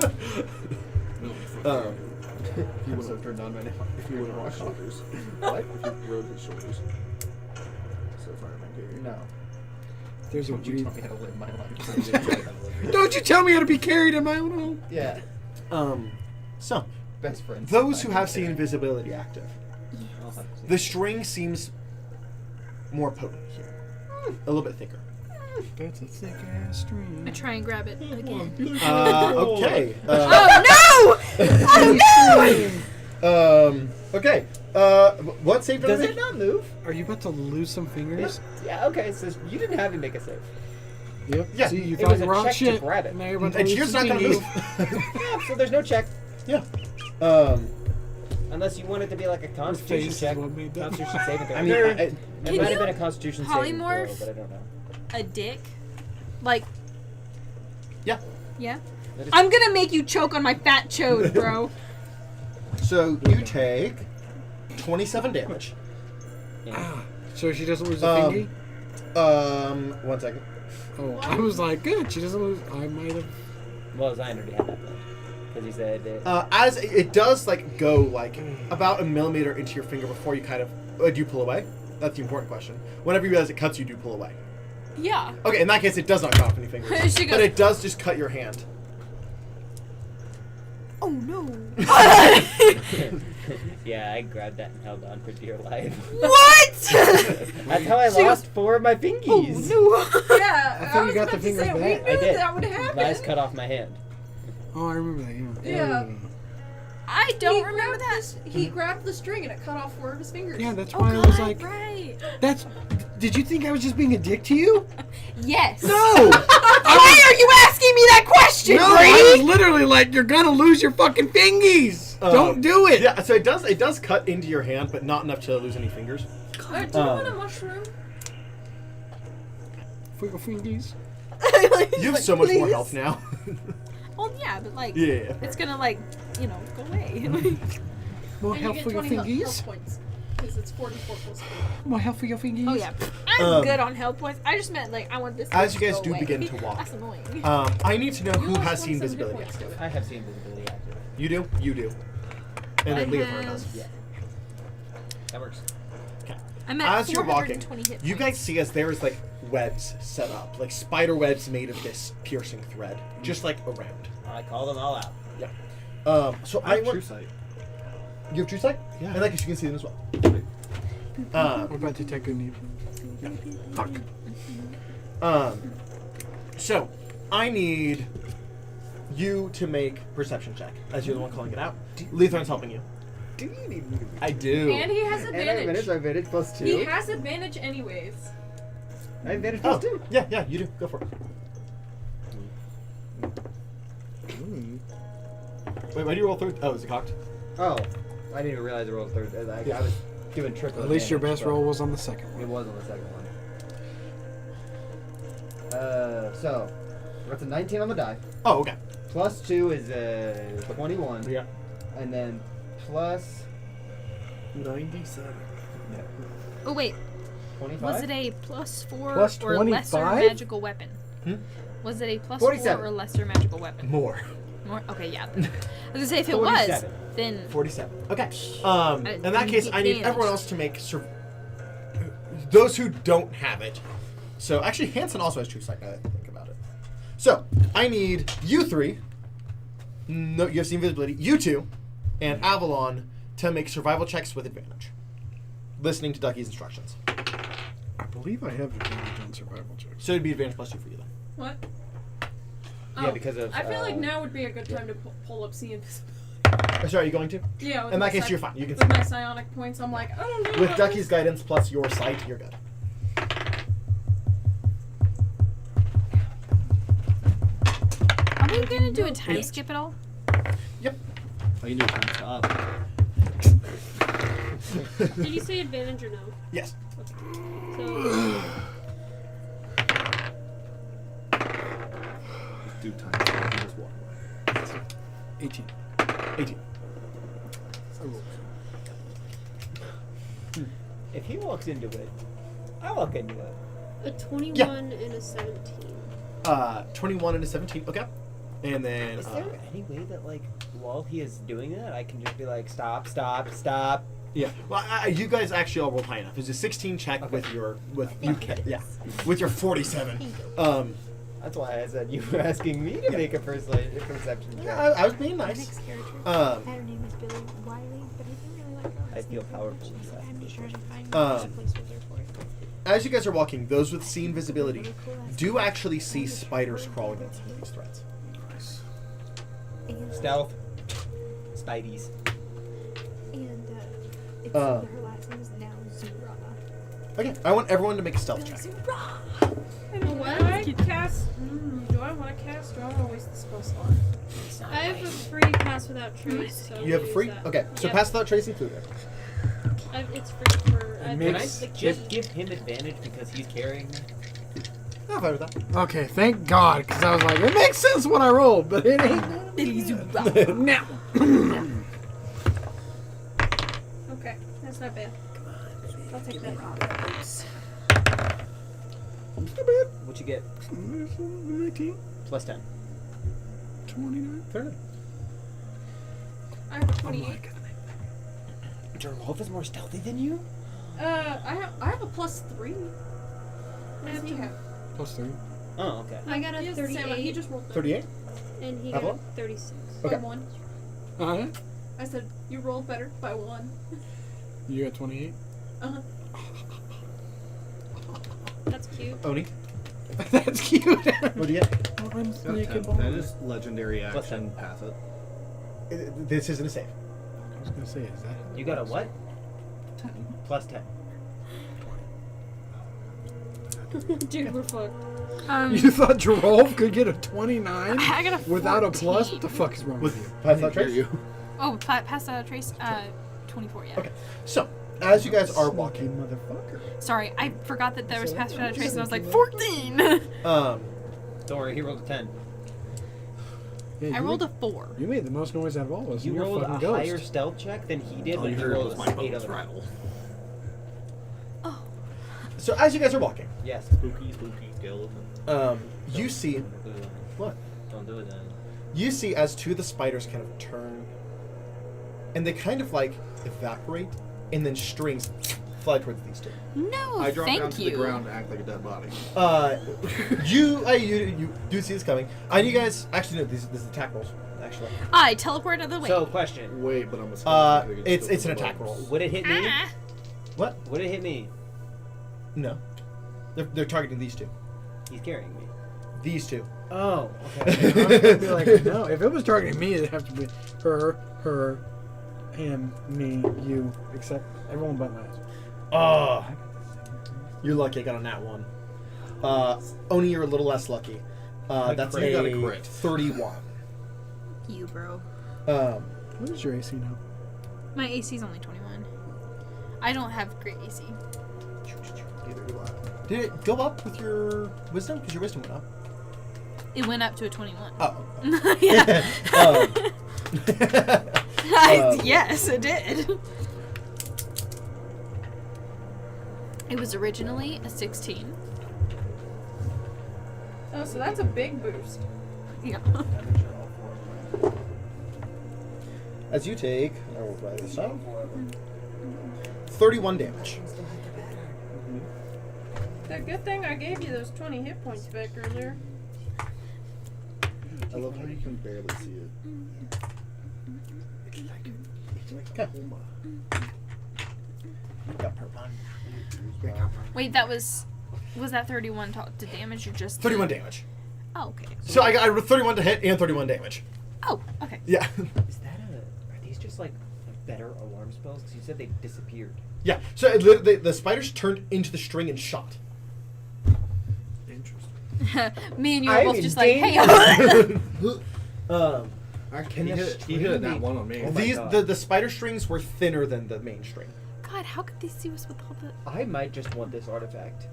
I'm so turned on right now. If you would have washed shoulders. What? If you rode his shoulders. So fireman carry. No. There's a Don't you weird. tell me how to live my life. Don't you tell me how to be carried in my own home. Yeah. So, Best friends. those who have seen invisibility active, I'll have to see. the string seems more potent here, a little bit thicker. That's a thick ass string. I try and grab it again. Okay. Oh no! Oh no! Okay. What save did I Does make? it not move? Are you about to lose some fingers? Yeah, okay, so you didn't have him make a save. Yep. Yeah. See, you It thought was you a were on check to shit. grab it. Now you're about to And lose yours some not gonna fingers. move. Yeah, so there's no check. Yeah. Unless you want it to be like a Your constitution face is check. what made that. Constitution saving throw. I mean, it Can might have you been a constitution saving throw, polymorph? but I don't know. A dick? Like, yeah. yeah? That is- I'm gonna make you choke on my fat chode, bro. So you take 27 damage. Yeah. So she doesn't lose a fingy? 1 second. Oh, I was like, good. She doesn't lose. I might have. Well, Zion already had that though. Because he said it. As it does, like go like about a millimeter into your finger before you kind of do you pull away? That's the important question. Whenever you realize it cuts you, do pull away. Yeah. Okay, in that case, it does not cut off any fingers, She but goes- it does just cut your hand. Oh no. Yeah, I grabbed that and held on for dear life. What? That's how I She lost 4 of my fingies. Oh no. Yeah, I thought you was got the about to fingers say, we back. knew I did. that would happen. Lies cut off my hand. Oh, I remember that. Yeah. Yeah. I don't remember that. He grabbed the string and it cut off 4 of his fingers. Yeah, that's Oh why god, I was like, right. that's. Did you think I was just being a dick to you? Yes. No! Why are you asking me that question, No, I was Brady? literally like, you're gonna lose your fucking fingies. Don't do it. Yeah, so it does cut into your hand, but not enough to lose any fingers. Do you want a mushroom? For your fingies. You have so much more health now. Well, yeah, but like, Yeah. it's gonna like, go away. More And health you for get your 20 fingies. health points. Because it's 44 plus 4. More health for your fingies. Oh yeah, I'm Um, good on health points. I just meant like I want this. As to you guys go do away. begin to walk. That's annoying. I need to know who lost has seen 27 hit visibility points, active. I have seen visibility active. You do? You do. And then I Leopold have- does. Yeah. That works. Okay. I'm at as you're walking, 420 hit you points. guys see as there is like webs set up, like spider webs made of this piercing thread, just like around. I call them all out. Yeah. So I have want- true sight. You have true sight? Yeah. And like you can see them as well. What about Detect Good and Evil? So I need you to make perception check, as you're the one calling it out. Lethorn's helping you. Do you need me to I do. And he has And I have advantage. advantage. I have advantage plus 2. He has advantage anyways. I have advantage Oh, plus 2. yeah, you do. Go for it. Wait, why do you roll third? Oh, is it cocked? Oh, I didn't even realize I rolled third. I was given triple. At least your advantage, best but roll was on the second It one. was on the second one. So that's a 19 on the die. Oh, okay. Plus 2 is 21. Yeah. And then plus 97. Oh wait, 25. was it a +4 Plus or lesser 25? magical weapon? Hmm? Was it a +4 47. or lesser magical weapon? More. More? Okay, yeah. I was gonna say if it was, 47. then 47. Okay. In that didn't case, get I need damage. everyone else to make those who don't have it. So actually, Hanson also has true sight. Now that I think about it. So I need you three. No, you have seen invisibility. You two, and Avalon to make survival checks with advantage, listening to Ducky's instructions. I believe I have advantage on survival checks. So it'd be advantage plus 2 for you then. What? Yeah, because of, I feel like now would be a good time to pull up see invisibility. Sorry, are you going to? Yeah. With In my that case, you're fine. You can With see. my psionic points, I'm like, I don't know. With about Ducky's this. guidance plus your sight, you're good. are we gonna do a time skip at all? Yep. I can do a time stop. Did you say advantage or no? Yes. So Do time stop and just walk away. 18. 18. If he walks into it, I walk into it. a 21 and a 17. 21 and a 17. Okay. And then Is there any way that, like, while he is doing that, I can just be like, stop, stop, stop? yeah. Well, you guys actually all rolled high enough. It's a 16 check with your with your 47. That's why I said you were asking me to make a perception check. Yeah, I was being nice. Her name is Billy Wiley, but I didn't really like her. I feel powerful inside. I'm just trying to find Um, a placeholder for it. As you guys are walking, those with seen visibility do actually see spiders crawling on some of these threads. And, Stealth. Spideys. and it's, Uh, her last name is now Zura. Okay, I want everyone to make a stealth check. Zura! What? Do I cast? Do I want to cast? Do I want to waste the spell slot? I have a free pass without trace. So You have a use free? that. Okay, so Yep. pass without tracing through there. It's free for. Can I Makes- just give him advantage because he's carrying me? I'm fine with that. Okay, thank God, because I was like, it makes sense when I rolled, but it ain't. Now. Okay, that's not bad. I'll take that. What you get? 19, Plus 10. 29, 30. I have a 28. Joralf is more stealthy than you? I have a plus 3. What does he have? Plus 3. Oh, okay. I got He a has the same- 38, He just rolled 38? and he Avalon? got a 36. Okay. by 1. Uh-huh. I said you rolled better by 1. You got 28? Uh-huh. That's cute. Oni, That's cute. what do you get? I'm Got naked 10. That is legendary Plus action. Pass it. This isn't a save. I was going to say, is that? You got a what? 10. Plus 10. Dude, we're fucked. You thought Joralf could get a 29 I got a without a 14. plus? What the fuck is wrong with you? Pass I without hear trace? you. Oh, pass out trace. 24. Yeah. Okay, so as you guys are walking, Motherfucker. Sorry, I forgot that there was pass without trace, and I was like 14. Don't worry, he rolled a 10. Yeah, I rolled a 4. You made the most noise out of all of us. You You're rolled a fucking ghost. higher stealth check than he did All when you he heard rolled was my 8 bones other. rattle. so as you guys are walking, Yes. Spooky, spooky skeleton. you see Don't do it. what? Don't do it then. You see as two of the spiders kind of turn, and they kind of like evaporate, and then strings fly towards these two. No, I drop thank down to you. the ground to act like a dead body. You do see this coming. And you guys actually no, this is attack rolls. Actually, I teleport out of the way. So, question. Wait, but I'm a it's an attack roll. Would it hit me? Ah. What? Would it hit me? No, they're targeting these two. He's carrying me. These two. Oh, I was gonna be like, no, if it was targeting me, it'd have to be her, him, me, you, except everyone but Laz. Oh, you're lucky I got on that one. Oni, you're a little less lucky. That's crit. You got a a crit. 31. You, bro. What is your AC now? My AC is only 21. I don't have great AC. Either do I. Did it go up with your wisdom? Because your wisdom went up. It went up to a 21. Oh. Yeah. Um, Yes, it did. It was originally a 16. Oh, so that's a big boost. Yeah. As you take, I will write this down. 31 damage. The good thing I gave you those 20 hit points back earlier. I love how you can barely see it. Wait, that was that 31 to damage or just 31 damage. Oh, okay. So I got 31 to hit and 31 damage. Oh, okay. Yeah. Is that are these just like better alarm spells? Because you said they disappeared. Yeah. So the spiders turned into the string and shot. Interesting. Me and you are both just like, hey. Actually, he hit that one on me. Oh my These God. the spider strings were thinner than the main string. God, how could they see us with all the... I might just want this artifact.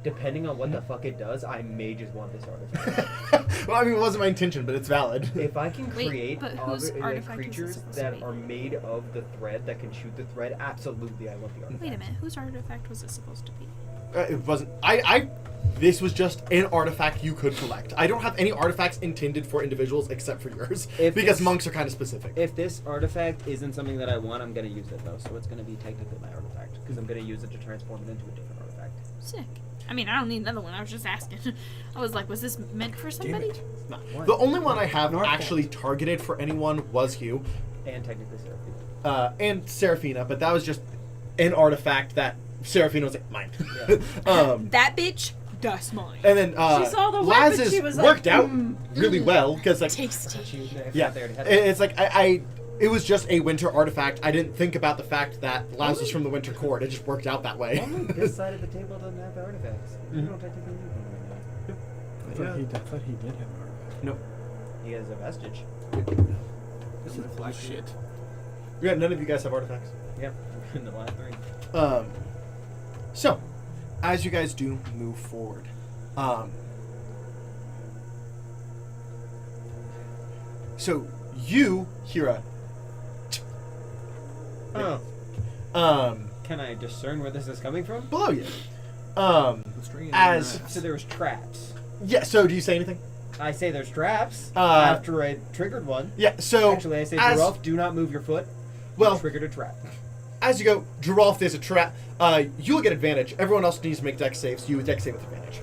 Depending on what the fuck it does, I may just want this artifact. Well, I mean, it wasn't my intention, but it's valid. If I can Wait, create but whose artifact is creatures this supposed to that be? are made of the thread, that can shoot the thread, absolutely I want the artifact. Wait a minute, whose artifact was this supposed to be? It wasn't. This was just an artifact you could collect. I don't have any artifacts intended for individuals except for yours, If because this- monks are kind of specific. If this artifact isn't something that I want, I'm gonna use it though, so it's gonna be technically my artifact, because I'm gonna use it to transform it into a different artifact. Sick. I mean, I don't need another one. I was just asking. I was like, was this meant for somebody? No. What? The only one I have North actually targeted for anyone was Hugh, And technically Seraphina. and Seraphina, but that was just an artifact that Seraphina was like, mine. That bitch, that's mine. And then She saw the weapon, Laz's she was worked like, out really well because like Tasty. yeah, it's like I it was just a winter artifact. I didn't think about the fact that Laz was from the Winter Court. It just worked out that way. Only this side of the table doesn't have the artifacts. You don't technically need one right I thought he did have an artifact. No, now. He has a vestige. This is black shit. yeah, none of you guys have artifacts. Yep, in the last three. So, as you guys do move forward, so you hear a Oh. Can I discern where this is coming from? below you. The string As So there was traps. yeah, so do you say anything? I say there's traps after after I triggered one. Yeah, so Actually, I say, as- Joralf, do not move your foot. Well- You triggered a trap. as you go, Joralf, there's a trap. You'll get advantage. Everyone else needs to make dex saves. You dex save with advantage.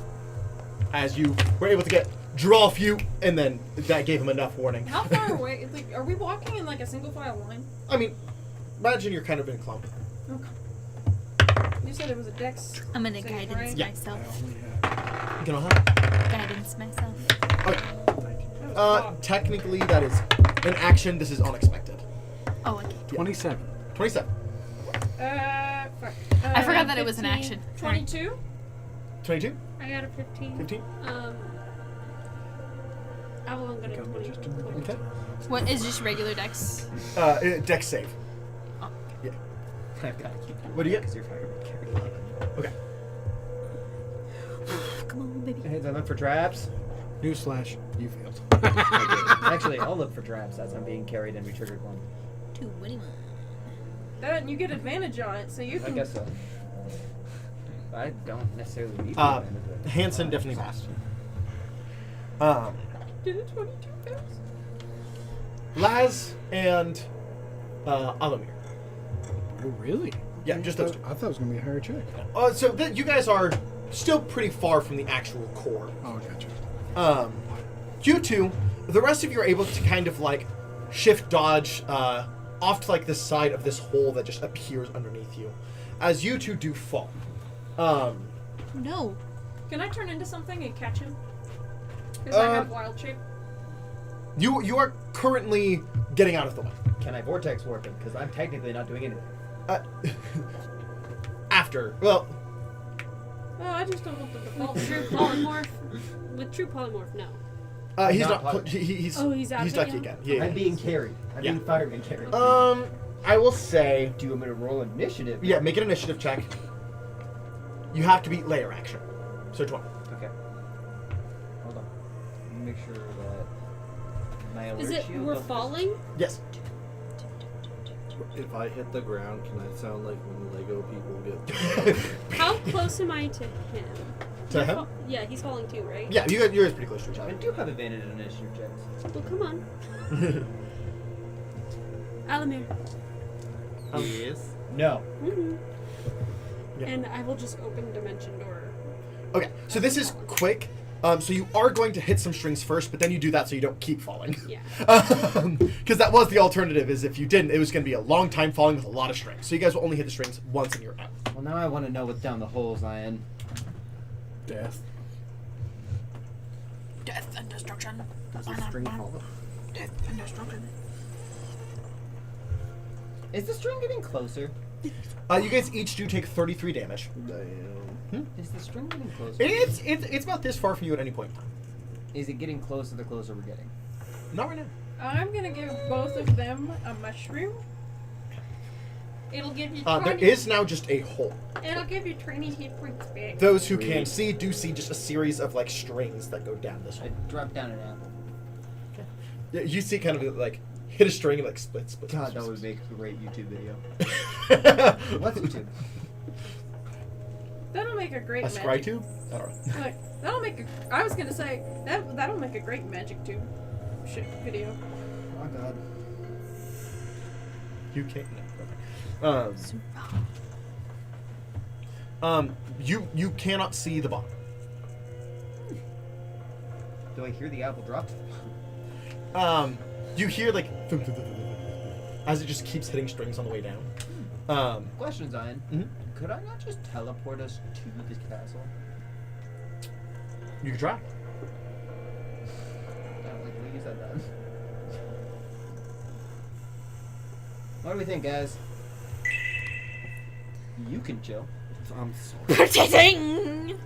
As you were able to get Joralf, you, and then that gave him enough warning. How far away? Like, are we walking in like a single file line? I mean, imagine you're kind of in a clump. You said it was a dex. I'm gonna save, guidance right? Yeah. myself. You can all have. Guidance myself. Okay. Technically, that is an action. This is unexpected. Oh, okay. 27. 27. Fuck. I forgot that it was an 15, action. 22. 22? I got a 15. 15? Avalon got a 20. Okay. What is just regular dex? Dex save. Oh, Yeah. I've got to keep you. What do you get? Because you're fucking carrying. Okay. Come on, baby. Hey, I look for traps. Newsflash, you failed. Actually, I'll look for traps as I'm being carried and we triggered one. 21. That and you get advantage on it, so you I can. guess so. I don't necessarily need the advantage, but- Hanson definitely passed. Did it 22 pass? Laz and Alumear. Oh, really? Yeah, just those two. I thought it was gonna be a higher check. So you guys are still pretty far from the actual core. Oh, gotcha. You two, the rest of you are able to kind of like shift dodge off to like the side of this hole that just appears underneath you, as you two do fall. No. Can I turn into something and catch him? Because I have wild shape. You are currently getting out of the way. Can I vortex warp him? Because I'm technically not doing anything. After, well, Oh, I just don't want the default. True polymorph. With true polymorph, no. he's Not not. He's Oh, he's out he's again? ducky again. Yeah. I'm being carried. I'm being fireman carried. I will say. Do you want me to roll initiative? Yeah, make an initiative check. You have to beat layer action. So 20. Okay. Hold on. Let me make sure that my alert Is it shield we're doesn't- falling? Yes. If I hit the ground, can I sound like when Lego people get? How close am I to him? To You're him? Yeah, he's falling too, right? Yeah, you're pretty close to each I other. do have advantage in initiative checks. Well, come on. Alumear. Yes. No. Mm-hmm. Yeah. And I will just open dimension door. Okay, so this is quick. So you are going to hit some strings first, but then you do that so you don't keep falling. Yeah. Because that was the alternative, is if you didn't, it was going to be a long time falling with a lot of strings. So you guys will only hit the strings once and you're out. Well, now I want to know what's down the hole, Zion. Death. Death and destruction. Does the string fall? Death and destruction. Is the string getting closer? You guys each do take 33 damage. Damn. Is the string getting closer? It's about this far from you at any point in time. Is it getting closer the closer we're getting? Not right now. I'm gonna give both of them a mushroom. It'll give you 20. There is now just a hole. It'll give you 20 hit points back. Those who can see do see just a series of like strings that go down this I hole. dropped down an apple. Yeah, you see kind of like hit a string and like split. God, that would make a great YouTube video. What's What's YouTube? That'll make a great a magic. scry tube? I don't know. Like, that'll make a. I was gonna say that'll make a great magic tube shit video. Oh God. You can't. No. You cannot see the bottom. Do I hear the apple drop? You hear like as it just keeps hitting strings on the way down. Question, Zion. Mhm. Could I not just teleport us to this castle? You can try. I don't like the way you said that. What do we think, guys? You can chill. I'm sorry. Protecting.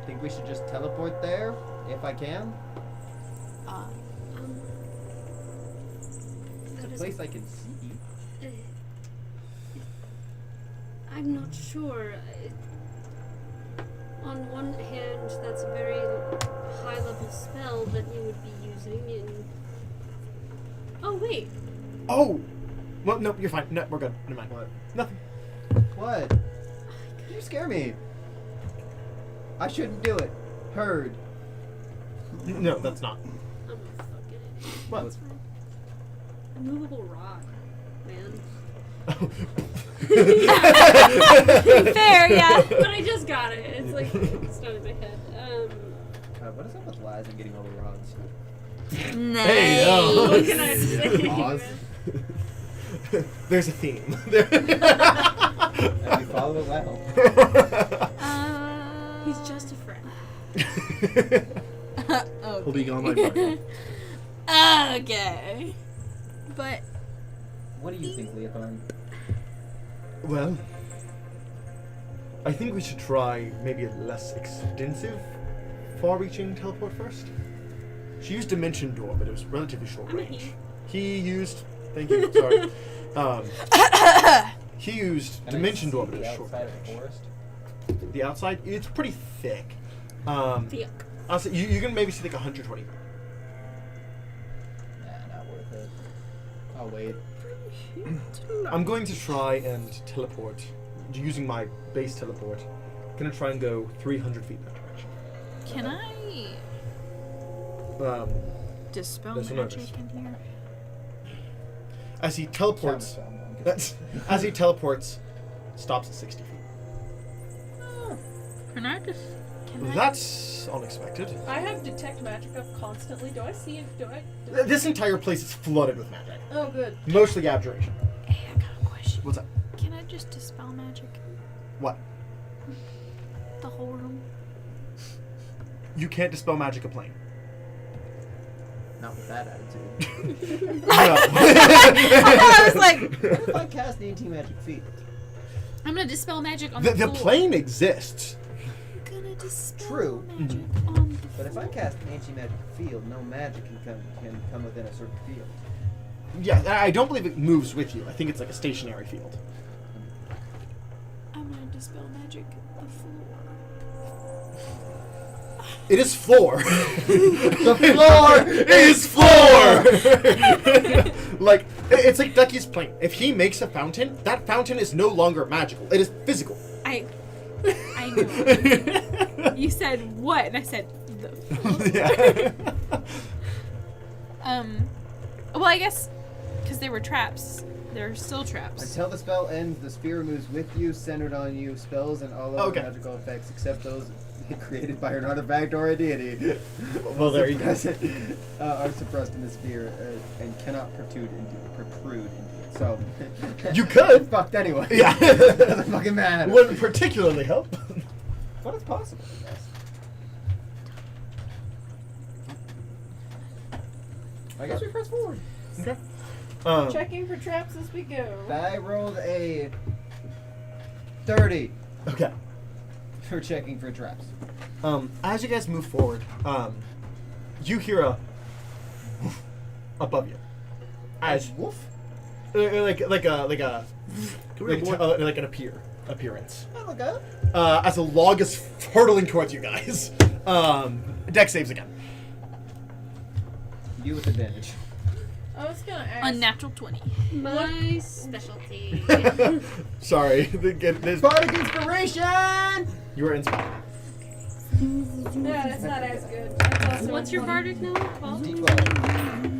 Think we should just teleport there, if I can? It's a place I can see. I'm not sure. On one hand, that's a very high-level spell that you would be using, and... Oh, wait. Oh! Well, no, you're fine. No, we're good. Never mind. What? Nothing. What? You scare me. I shouldn't do it. Heard. No, that's not. I'm a fucking idiot. What? That's fine. A movable rock, man. Fair, yeah. But I just got it. It's like, it's not in my head. God, what is up with Liza getting all the rods? Nice. Hey, yo. What can I say? Oz. There's a theme. And we follow it well. He's just a friend. Okay. He'll be gone my body. Okay. But What do you think, Leothorn? Well, I think we should try maybe a less extensive, far-reaching teleport first. She used Dimension Door, but it was relatively short I'm a range. he. He used. Thank you. Sorry. He used Can I Dimension Door, see but it the was short outside of range. the forest? The outside, it's pretty thick. Thick. Honestly, you can maybe see like 120. Nah, not worth it. I'll wait. I'm going to try and teleport using my base teleport. Gonna try and go 300 feet that direction. can I dispel There's a magic notice. in here? As he teleports, Counterspell, As he teleports, stops at 60 feet. Can I just? That's unexpected. I have detect magic up constantly. Do I see it? Do I? This entire place is flooded with magic. Oh, good. Mostly abjuration. Hey, I got a question. What's up? Can I just dispel magic? What? The whole room? You can't dispel magic a plane. Not with that attitude. No. I was like, What if I cast anti-magic field? I'm gonna dispel magic on the floor. plane exists. I'm gonna dispel True. magic on the But if I cast anti-magic field, no magic can come within a certain field. Yeah, I don't believe it moves with you. I think it's like a stationary field. I'm gonna dispel magic the floor. It is floor. The floor is floor. Like it's like Ducky's plane. If he makes a fountain, that fountain is no longer magical. It is physical. I know. You said what? And I said the. Yeah. Well, I guess because they were traps. They're still traps. Until the spell ends, the sphere moves with you, centered on you. Spells and all other Okay. magical effects, except those created by an artifact or a deity, Well, there you go. are suppressed in the sphere and cannot protrude into it. So You could. fucked anyway. Yeah. Doesn't fucking matter. Wouldn't particularly help. But it's possible, I guess. I guess we press forward. Okay. Checking for traps as we go. I rolled a 30 Okay. for checking for traps. As you guys move forward, you hear a above you. As Woof. like an appearance. Oh, look up. As a log is hurtling towards you guys. Dex saves again. You with advantage. I was gonna ask. Unnatural 20. My specialty. Sorry. Bardic inspiration. You were inspired. Yeah, that's not as good. That's also What's your 20. bardic now? 12? D12.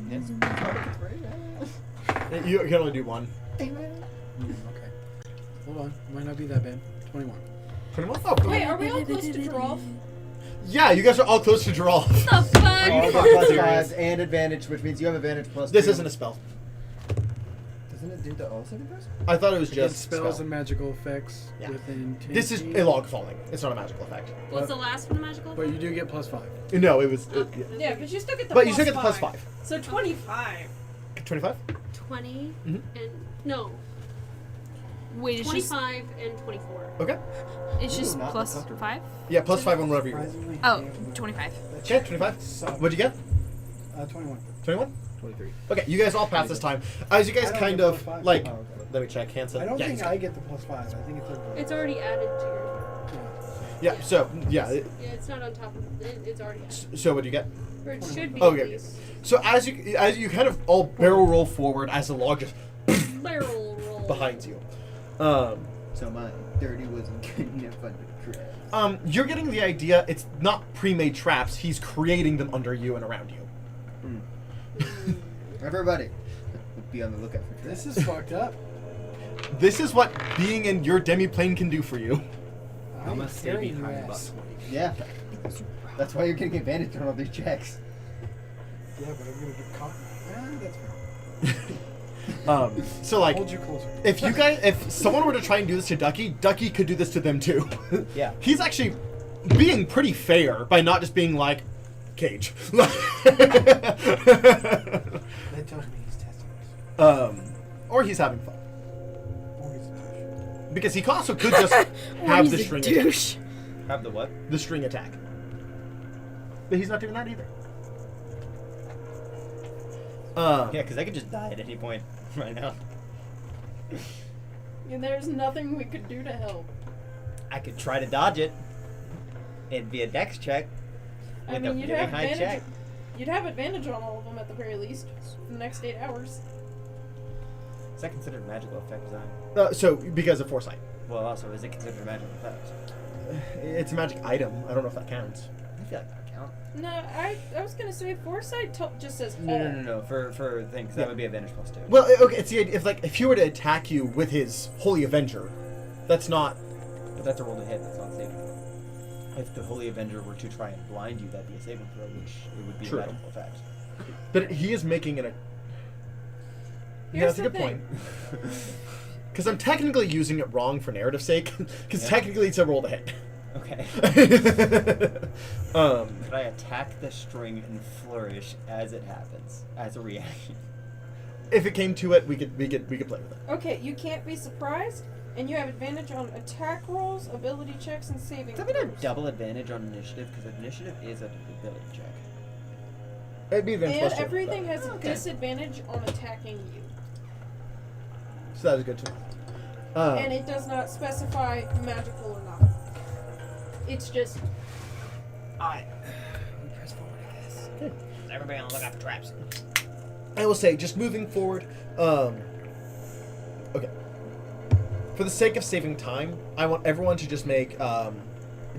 Yes. Bardic inspiration. You can only do one. Okay. Hold on. Might not be that bad. 21. 21? Oh, Wait, are we all close to Joralf? yeah, you guys are all close to Joralf. The All fuck? got plus 5 and advantage, which means you have advantage plus This 2. isn't a spell. Doesn't it do the all saving throws? I thought it was Just just spells spell. and magical effects Yeah. within 10 This is feet. a log falling. It's not a magical effect. What's the last one magical? But you do get plus 5. No, it was. Yeah. Yeah, but you still get the But plus you still get the plus 5. 5. So 25. 25? 20 Mhm. and no, Wait, it's just 25 and 24. Okay. it's just Ooh, not plus comfortable. 5. Yeah, plus 5 on whatever you roll. Oh, 25. Okay, 25. What'd you get? 21. 21? 23. Okay, you guys all pass this time. As you guys I don't kind get of, plus 5. like, Oh, okay. let me check, Hanson. I don't yeah, think he's- I get the plus 5. I think it's everybody. It's already added to your. Yeah, so, yeah. Yeah, it's not on top of it. It's already added. So what'd you get? Or it should be Okay. at least. So as you kind of all barrel roll forward as the log just Barrel roll. behind you. So my 30 wasn't good enough under the trap. You're getting the idea it's not pre-made traps, he's creating them under you and around you. Everybody, be on the lookout for traps. This is fucked up. This is what being in your demi-plane can do for you. I'm must stay carrying your behind ass. Yeah. That's why you're getting advantage on all these checks. Yeah, but I'm gonna get caught. That's fair. So like, Hold you closer. if someone were to try and do this to Ducky, Ducky could do this to them too. Yeah. He's actually being pretty fair by not just being like, Cage. That tells me he's testing us. Or he's having fun. Or he's a douche. Because he also could just have the string attack. douche. Have the what? The string attack. But he's not doing that either. Yeah, because I could just die at any point right now. And there's nothing we could do to help. I could try to dodge it. It'd be a dex check. I With mean, a you'd really have high advantage. check. You'd have advantage on all of them at the very least for the next 8 hours. Is that considered a magical effect design? So, because of foresight. Well, also, is it considered a magical effect? It's a magic item. I don't know if that counts. I feel like that count? No, I was gonna say foresight just says No. For things that would be advantage plus 2. Well, okay. It's the idea, if he were to attack you with his Holy Avenger, that's not. But that's a roll to hit. That's not a saving throw. If the Holy Avenger were to try and blind you, that'd be a saving throw, which it would be True. a medical effect. But he is making it a. Yeah, Here's that's a the good point. Because I'm technically using it wrong for narrative sake. Because technically it's a roll to hit. Okay. um, Could I attack the string and flourish as it happens, as a reaction? if it came to it, we could play with it. Okay, you can't be surprised, and you have advantage on attack rolls, ability checks, and saving Does that mean I throws. have double advantage on initiative? Because initiative is an ability check. It'd be advantage And plus 2. everything has a Okay. disadvantage on attacking you. So that is good to know. And it does not specify magical or not. It's just Alright. We press forward, I guess. Everybody on the lookout for traps. I will say, just moving forward, okay. For the sake of saving time, I want everyone to just make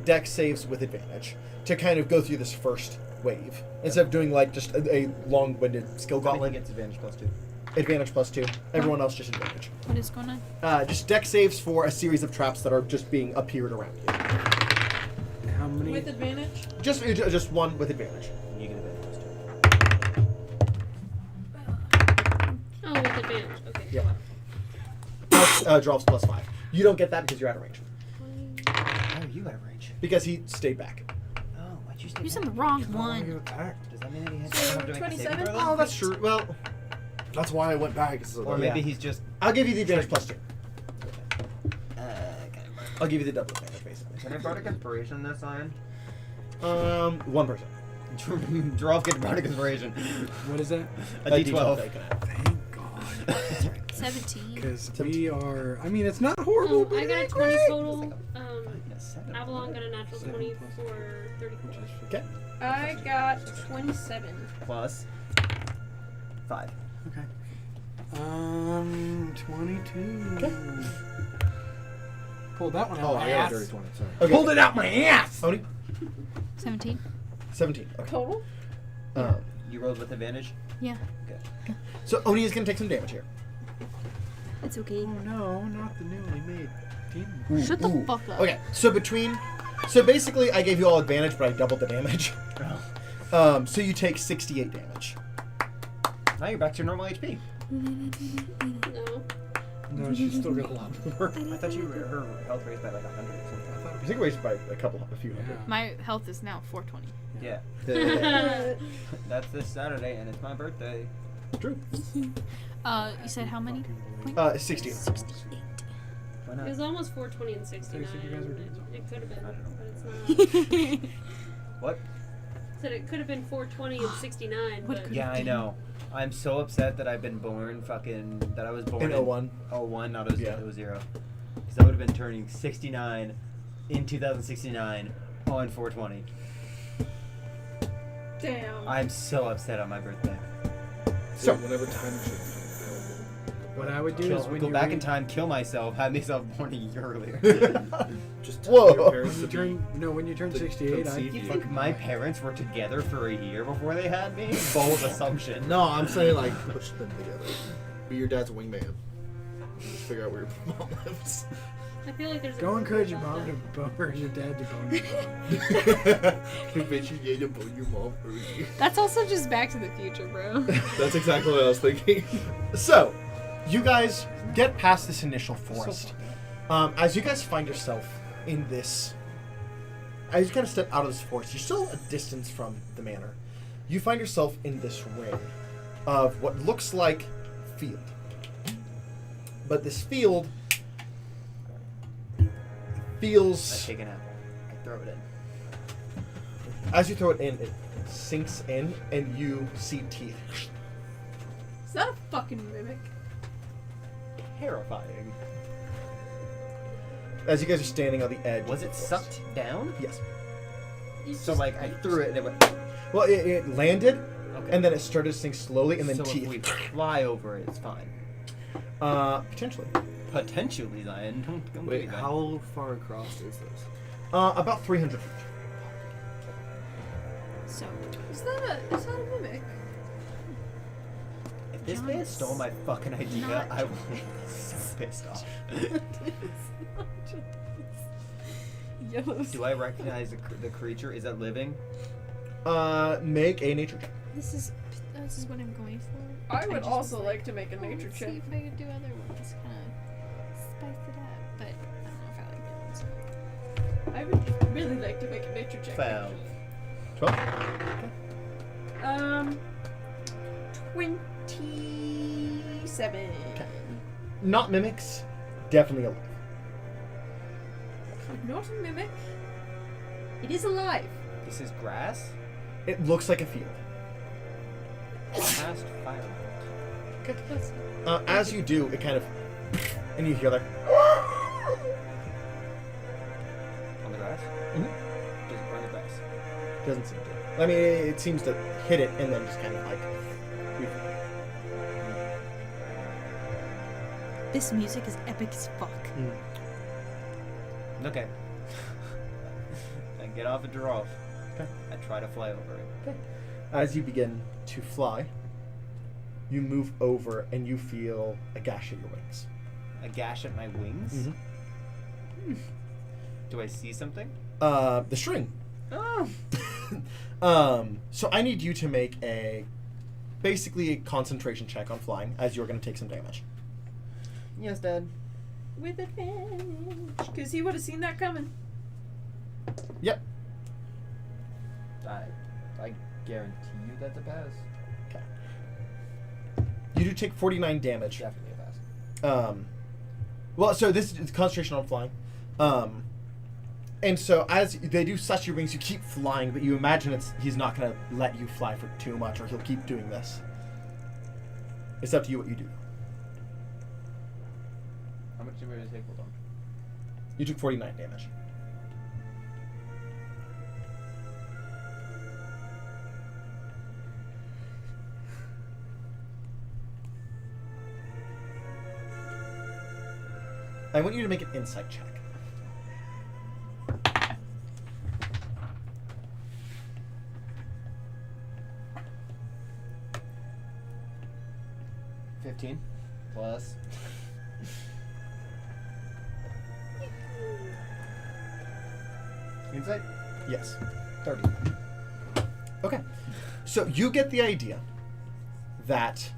dex saves with advantage to kind of go through this first wave instead of doing like just a long-winded skill Everyone gauntlet. gets advantage plus 2. Advantage plus 2. Everyone else just advantage. What is going on? Just dex saves for a series of traps that are just being appeared around you. How many? with advantage. Just one with advantage. You get advantage plus 2. Oh, with advantage. Okay. Yeah. Joralf's plus 5. You don't get that because you're out of range. How are you out of range? Because he stayed back. Oh, why'd you stay Use back? the wrong You one. attack. Does that mean that he has So, to make a saving 27? throw? Oh, that's true. Well, That's why I went back. So Or that- maybe he's just... I'll give you the advantage plus 2. Okay. I'll give you the double advantage, basically. Can I bardic inspiration this iron? 1 person. Joralf gets bardic inspiration. What is that? A D12. Thank God. 17. Because we are. I mean, it's not horrible. But I got a it's 20 great. total. Yes, 7. Avalon got a natural 20 for 34. Okay. I got 27. Plus 5. Okay. 22. Okay. Pulled that one out. Oh, my I got ass. a dirty 20. Sorry. Okay. Pulled it out my ass. Oni? 17. 17. Okay. Total? You rolled with advantage? Yeah. So Oni is going to take some damage here. It's okay. Oh no, not the newly made demon. Shut the fuck up. Okay, so basically I gave you all advantage, but I doubled the damage. So you take 68 damage. Now you're back to your normal HP. No. No, she's still got a lot more. I thought her health raised by like 100 or something. I think raised by a few hundred. My health is now 420. Yeah. That's this Saturday, and it's my birthday. True. You said how many? 68. 68. Why It not? was almost 420 and 69. you guys were It could have been, I don't know. but it's not. What? Said it could have been 420 and 69, What but could- Yeah, I know. I'm so upset that I've been born that I was born In 01. 01, not 0. Yeah. 0. Because I would have been turning 69 in 2069 on 420. Damn. I'm so upset on my birthday. So, whenever time shifts. What I would do is when Go you back re- in time, kill myself, have myself born a year earlier. Just Whoa. tell your parents When to you be. turn, no, when you turn to 68, conceive You you. think my parents were together for a year before they had me? Bold assumption. No, I'm saying like push them together. Be your dad's wingman. Just figure out where your mom lives. I feel like there's a go book encourage your about mom that. to bone your dad to bone your mom. Bitch, you need to bone your mom for you. That's also just Back to the Future, bro. That's exactly what I was thinking. So, you guys get past this initial forest. As you guys find yourself in this, as you kind of step out of this forest, you're still a distance from the manor. You find yourself in this ring of what looks like field. But this field I feels, take an apple. I throw it in. as you throw it in, it sinks in, and you see teeth. Is that a fucking mimic? Terrifying. As you guys are standing on the edge. Was of it the forest. sucked down? Yes. So like I threw it and it went. Well, it landed, Okay. and then it started to sink slowly, and then so teeth. if we fly over it, it's fine. Potentially. Potentially, Zion. Don't Wait, believe that. how far across is this? About 300 feet. So Is that a mimic? If this John man is stole my fucking idea, not I would be so pissed off. Yellow's. Do I recognize the creature? Is it living? Make a nature check. This is what I'm going for. I would just also was like to make a nature let's check. See if I could do other ones, kind of spice it up. But I don't know if I like that one. I would really like to make a nature check. 12. 12. 27. Okay. Not mimics. Definitely alive. Not a mimic. It is alive. This is grass? It looks like a field. Past fire. Okay. As you do, it kind of, and you hear like, On the grass? Mhm. Does it burn the grass? doesn't seem to. I mean, it seems to hit it and then just kind of like. This music is epic as fuck. Okay. I get off of Joralf. Okay. I try to fly over it. As you begin to fly, you move over and you feel a gash at your wings. A gash at my wings? Do I see something? The string. Oh! So I need you to make basically a concentration check on flying, as you're going to take some damage. Yes, Dad. With advantage. Because he would have seen that coming. Yep. I guarantee you that's a pass. Okay. You do take 49 damage. Definitely a pass. Well, so this is concentration on flying. And so as they do such your wings, you keep flying, but you imagine he's not going to let you fly for too much, or he'll keep doing this. It's up to you what you do. How much did we take? Hold on. You took 49 damage. I want you to make an insight check. Plus. Insight? Yes. 30. Okay. So you get the idea that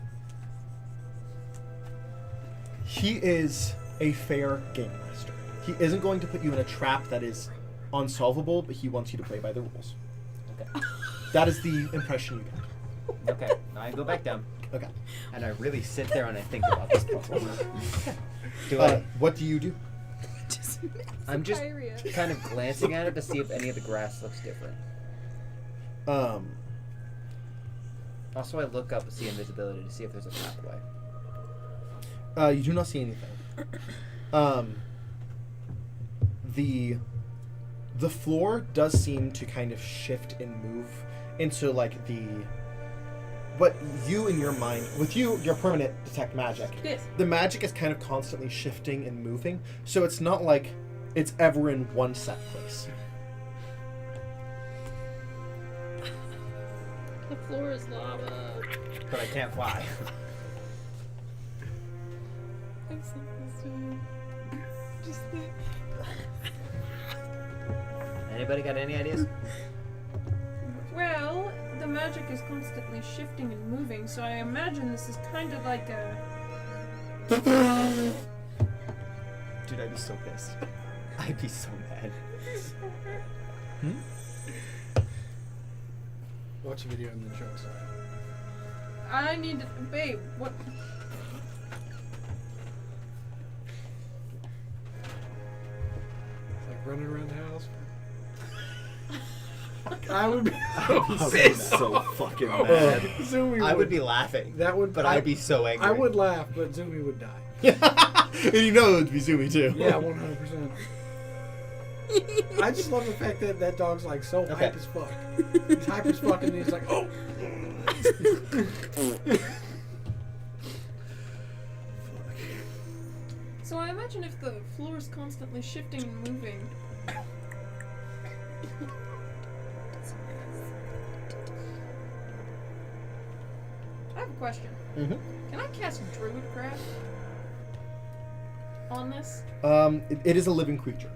he is a fair game master. He isn't going to put you in a trap that is unsolvable, but he wants you to play by the rules. Okay. That is the impression you get. Okay. Now I go back down. Okay. And I really sit there and I think about this problem. Do what do you do? I'm just kind of glancing at it to see if any of the grass looks different. Also, I look up and see invisibility to see if there's a pathway. You do not see anything. The floor does seem to kind of shift and move, and so like but you in your mind, with your permanent detect magic, Yes. the magic is kind of constantly shifting and moving, so it's not like it's ever in one set place. The floor is lava. But I can't fly. Anybody got any ideas? Well, the magic is constantly shifting and moving, so I imagine this is kind of like a... Dude, I'd be so pissed. I'd be so mad. Watch a video and then show us. I need to... Babe, what... It's like running around the house. I would be so fucking mad. Zoomy I would be laughing. That would, But I'd be so angry. I would laugh, but Zoomy would die. And you know it would be Zoomy too. Yeah, 100%. I just love the fact that that dog's like so hype as fuck. He's hype as fuck, and he's like, oh. So I imagine if the floor is constantly shifting and moving... I have a question. Mm-hmm. Can I cast Druidcraft on this? It is a living creature.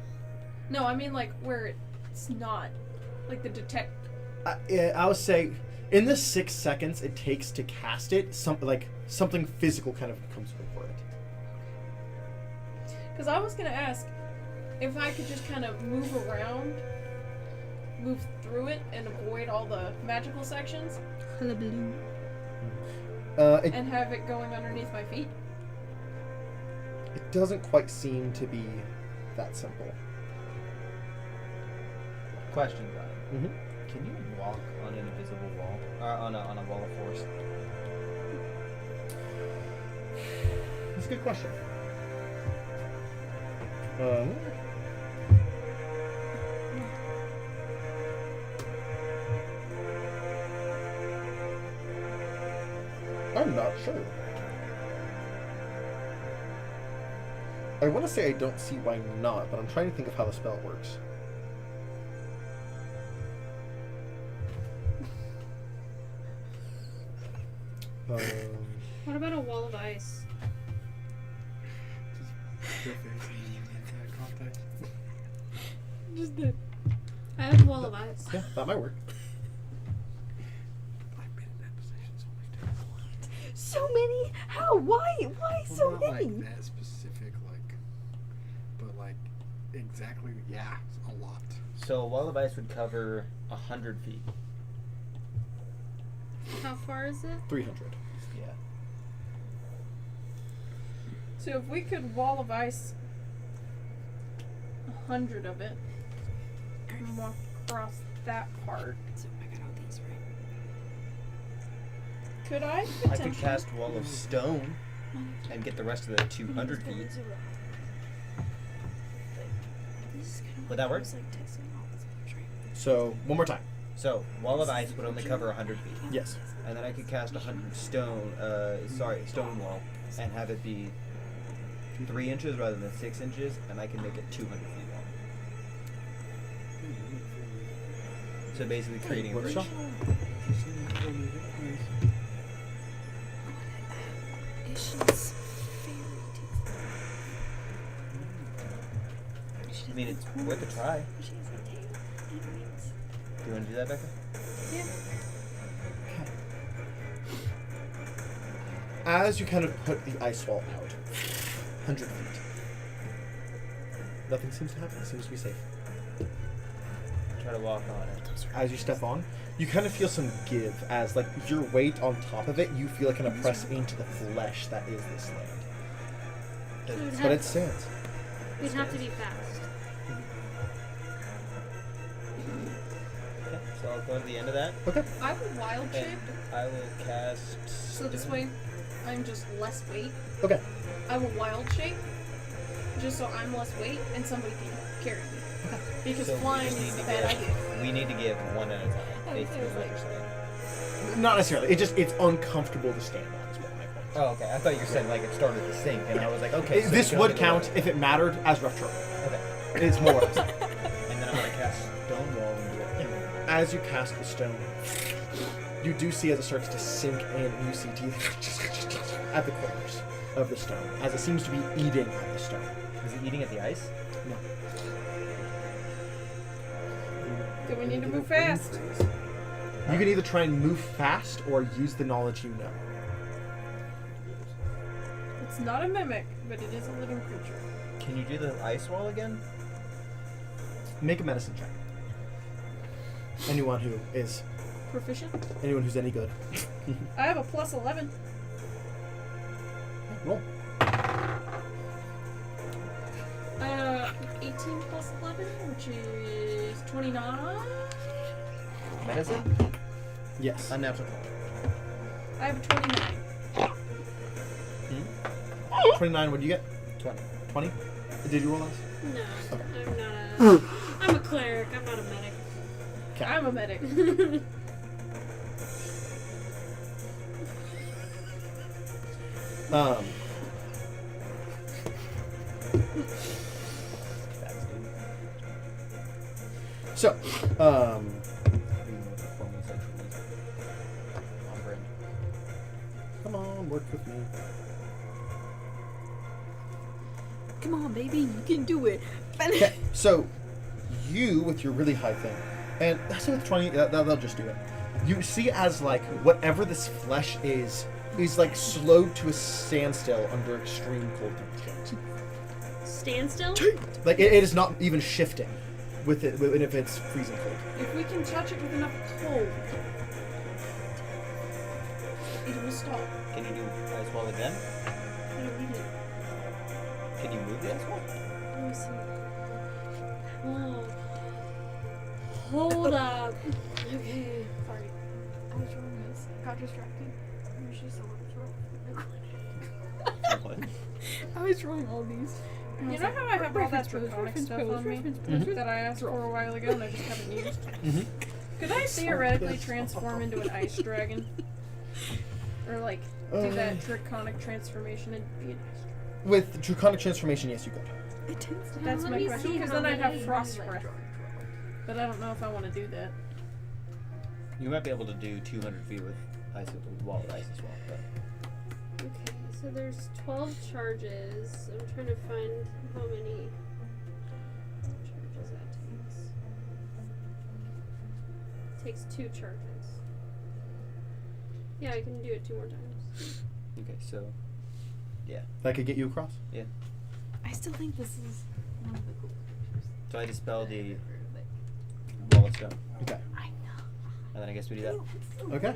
No, I mean like where it's not like the detect. I would say in the 6 seconds it takes to cast it, something physical kind of comes over it. Because I was gonna ask if I could just kind of move around, move through it, and avoid all the magical sections, and have it going underneath my feet. It doesn't quite seem to be that simple. Question, guy. Mm-hmm. Can you walk on an invisible wall? Or on a wall of force? That's a good question. I'm not sure. I want to say I don't see why not, but I'm trying to think of how the spell works. What about a wall of ice? Just the. I have a wall of ice. Yeah, that might work. I've been in that position so many times. So many? How? Why? Why so Not many? like that specific, but like exactly, yeah, a lot. So a wall of ice would cover 100 feet. How far is it? 300. Yeah. So if we could wall of ice 100 of it and walk across that part, So I got all these right. could I I potentially? could cast wall of stone and get the rest of the 200 feet. Would that work? So, one more time. So wall of ice would only cover 100 feet. Yes. And then I could cast 100 stone wall, and have it be 3 inches rather than 6 inches, and I can make it 200 feet long. So basically creating a bridge. Workshop? I mean, it's worth a try. Do you want to do that, Becca? Yeah. As you kind of put the ice wall out, 100 feet, nothing seems to happen. It seems to be safe. Try to walk on it. As you step on, you kind of feel some give as, like, your weight on top of it, you feel it kind of press into the flesh that is this land. But it stands. We'd have to be fast. Okay, so I'll go to the end of that, Okay. I have a wild shape, and I will cast. so this way I'm just less weight. Okay. I have a wild shape, just so I'm less weight and somebody can carry me. Because So we flying just is need the to bad give- idea. We need to give one at a time. Oh, Basically, it is was what you're saying. Not necessarily. It's uncomfortable to stand on, is what my point. Oh, okay. I thought you said like it started to sink, and I was like, okay. So This we would can only go count if it mattered as rough terrain. Okay. It's more or less. And then I'm gonna cast stone wall and do it. As you cast the stone, you do see as it starts to sink in, you see teeth at the corners of the stone, as it seems to be eating at the stone. Is it eating at the ice? No. Do we need to move fast? You can either try and move fast or use the knowledge you know. It's not a mimic, but it is a living creature. Can you do the ice wall again? Make a medicine check. Anyone who's Proficient? any good. I have a plus 11. Roll. 18 plus 11, which is 29. Medicine? Yes. Unnatural. I have a 29. 29, what did you get? 20. 20? Did you roll less? No, Okay. I'm not a. I'm a cleric. I'm not a medic. I'm a medic. So, work with me. Come on, baby, you can do it. Okay, so you with your really high thing, and that's with 20. They'll just do it. You see as like whatever this flesh is like slowed to a standstill under extreme cold temperatures. Standstill? Like it is not even shifting with it if it's freezing cold. If we can touch it with enough cold, it will stop. Can you do ice wall again? I don't need it. Can you move the ice wall? Let me see. Oh. Hold up. Okay. Sorry. I was drawing this. Got distracted. I'm just so What? I was drawing all these. You know how I have all that draconic stuff on me that I asked for a while ago and I just haven't used? Could I theoretically transform into an ice dragon? Or like do that draconic transformation and be an ice dragon? With draconic transformation, yes, you could. That's Let my me question, see because how then I'd have many frost you breath. But I don't know if I want to do that. You might be able to do 200 feet with ice wall with ice as well. But Okay, so there's 12 charges. I'm trying to find how many charges that takes. Takes 2 charges. Yeah, I can do it 2 more times. okay, so That could get you across. I still think this is one of the cool pictures. so I dispel the wall of stone, Okay. I know. and then I guess we do that. Okay.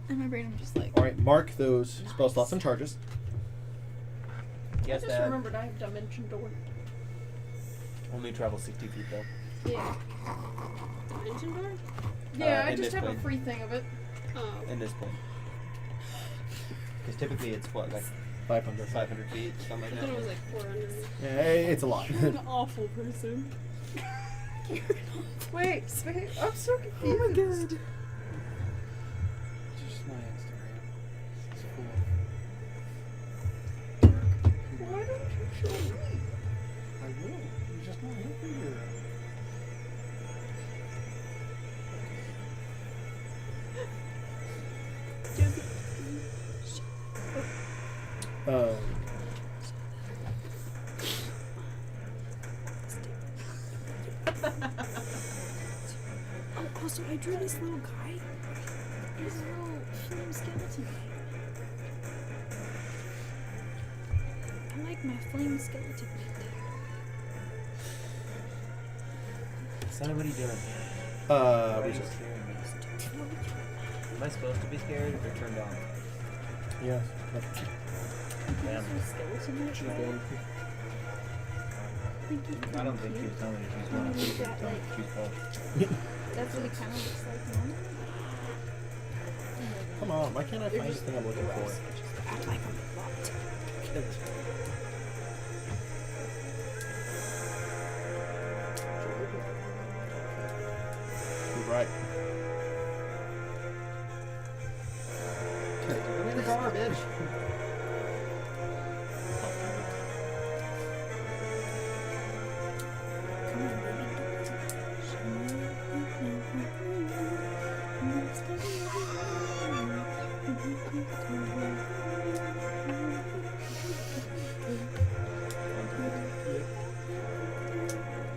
In my brain, I'm just like, All right. Mark those spell slots and charges. Yes, I just Dad. remembered I have dimension door. Only travel 60 feet though. Yeah. Dimension door? Yeah, I in just this have plane. a free thing of it. Oh. In this plane. Because typically it's what, like 500. 500 feet, something I like thought it was that. like 400. Yeah, it's a lot. you're an awful person. Wait, I'm so confused. Oh my god. Just my Instagram. It's full Why don't you show me? I will. You're just not here. Oh, also, I drew this little guy. He's a little flame skeleton. I like my flame skeleton. Son, what are you doing? Why Why are you scaring me? Am I supposed to be scared or turned on? Yeah. Damn. Skeleton She's going. I don't think she was telling me she was going to Maybe that, like, she was false. that's what it kind of looks like normally. Come on. Why can't I find the thing I'm looking for? Act like I'm locked. You're right. Give me the garbage. Come on, baby.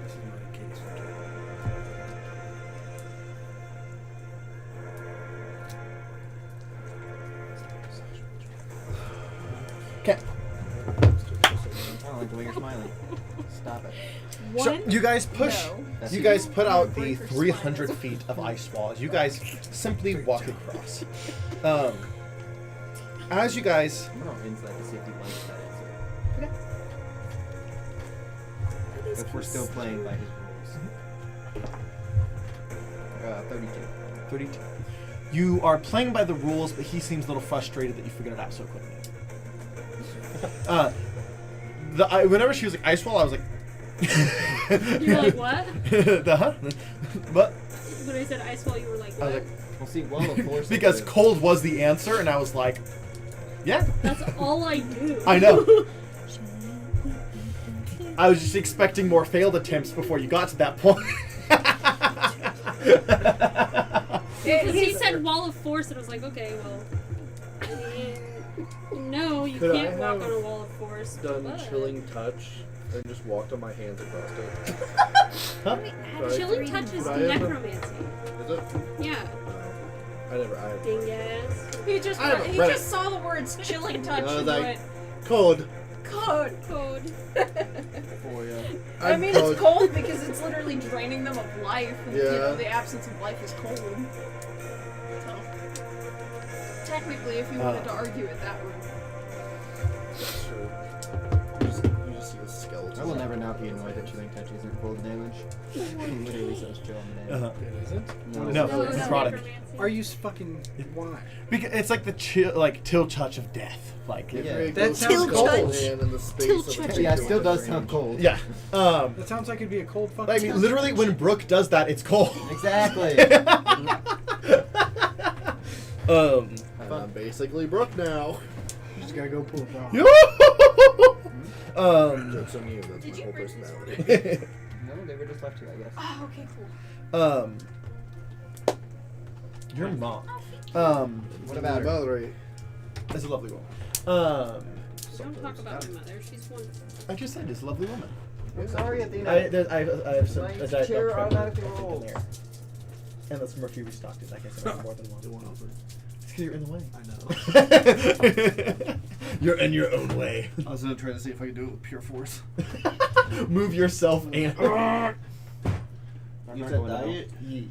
This is not a case. Okay. I don't like the way you're smiling. Stop it. So you guys push. No. You guys put out the 300 feet of ice wall as you guys simply walk across. As you guys, I'm gonna insight to see if he likes that answer. If we're still playing by his rules. 32. 32. You are playing by the rules, but he seems a little frustrated that you figured it out so quickly. Whenever she was like ice wall, I was like, You're like, what? But When I said ice wall, you were like, I was what? like, Well, see, Wall of Force. because cold was the answer, and I was like, yeah, That's all I do. I know. I was just expecting more failed attempts before you got to that point. Because he said wall of force, and I was like, okay, well. No, you Could I can't walk have on a wall of force. Done but- chilling touch and just walked on my hands across it. Huh? Right. Chilling touch is Could I have a- necromancy. Is it? Yeah. I never. Ding ass. He just I haven't read it. saw the words chilling touch was and like, went, Cold. code. Code. For ya. I mean, it's cold because it's literally draining them of life. And, you Yeah. know, the absence of life is cold. So, technically, if you wanted to argue it that way. That's true. You just see the skeleton. I will never not be annoyed that chilling touch isn't cold damage. Literally says chill on the name. It isn't? No. No, No, it's no, necrotic. necromancy. Are you fucking... Why? Because it's like the till touch of death. Like, Yeah. It That goes sounds cold cold. hand in the space Till of the touch. Yeah, it two still does range. sound cold. yeah. That sounds like it'd be a cold fucking... I mean, literally, when Brooke does that, it's cold. Exactly. And I'm basically Brooke now. You just gotta go pull it off. Joke's on you, that's Did my you whole bring these personality. No, they were just left here, I guess. Oh, okay, cool. Your mom. What about her? Valerie. Is a lovely woman. Don't talk about my mother. She's wonderful. I just said, is a lovely woman. I'm sorry, Athena. I have some My a Diet chair Coke automatically in rolls. there. And let's Murphy restocked it. I guess I have more than one. Do one over. It's because you're in the way. I know. You're in your own way. I was gonna try to see if I could do it with pure force. Move yourself and. I'm You not said going to diet? Yeet.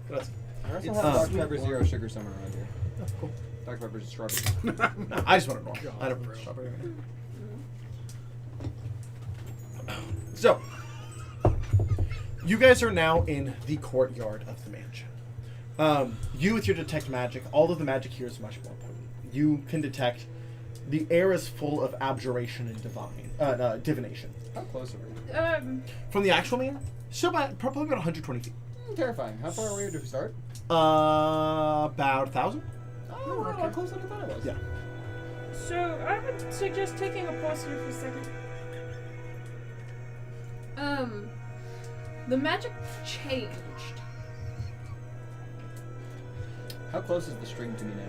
That's I also It's- have Dr. Pepper Zero Sugar somewhere around here. that's cool. Dr. Pepper's strawberry. No, I just want it normal. I don't prefer strawberry. So, you guys are now in the courtyard of the mansion. You, with your detect magic, all of the magic here is much more potent. You can detect the air is full of abjuration and divination. How close are we? From the actual man, so probably about 120 feet. Terrifying. How far away did we start? About 1,000. Oh, we're a lot closer than I thought it was. Yeah. So, I would suggest taking a pause here for a second. The magic changed. How close is the string to me now?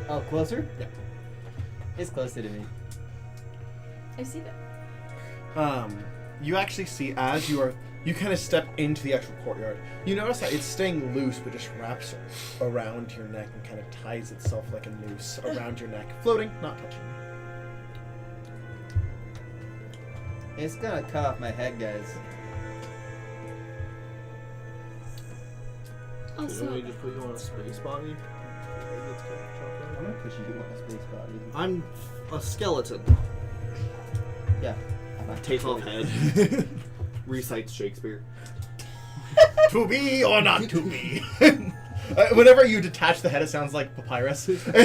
Oh, closer? Yeah. It's closer to me. I see that. You actually see as you kind of step into the actual courtyard. You notice that it's staying loose, but just wraps around your neck and kind of ties itself like a noose around your neck, floating, not touching you. It's gonna cut off my head, guys. Also, Should we just put you on a space body? I'm gonna push you on a space body. I'm a skeleton. Yeah. Take off head. Recites Shakespeare. To be or not to be. Whenever you detach the head, it sounds like papyrus. But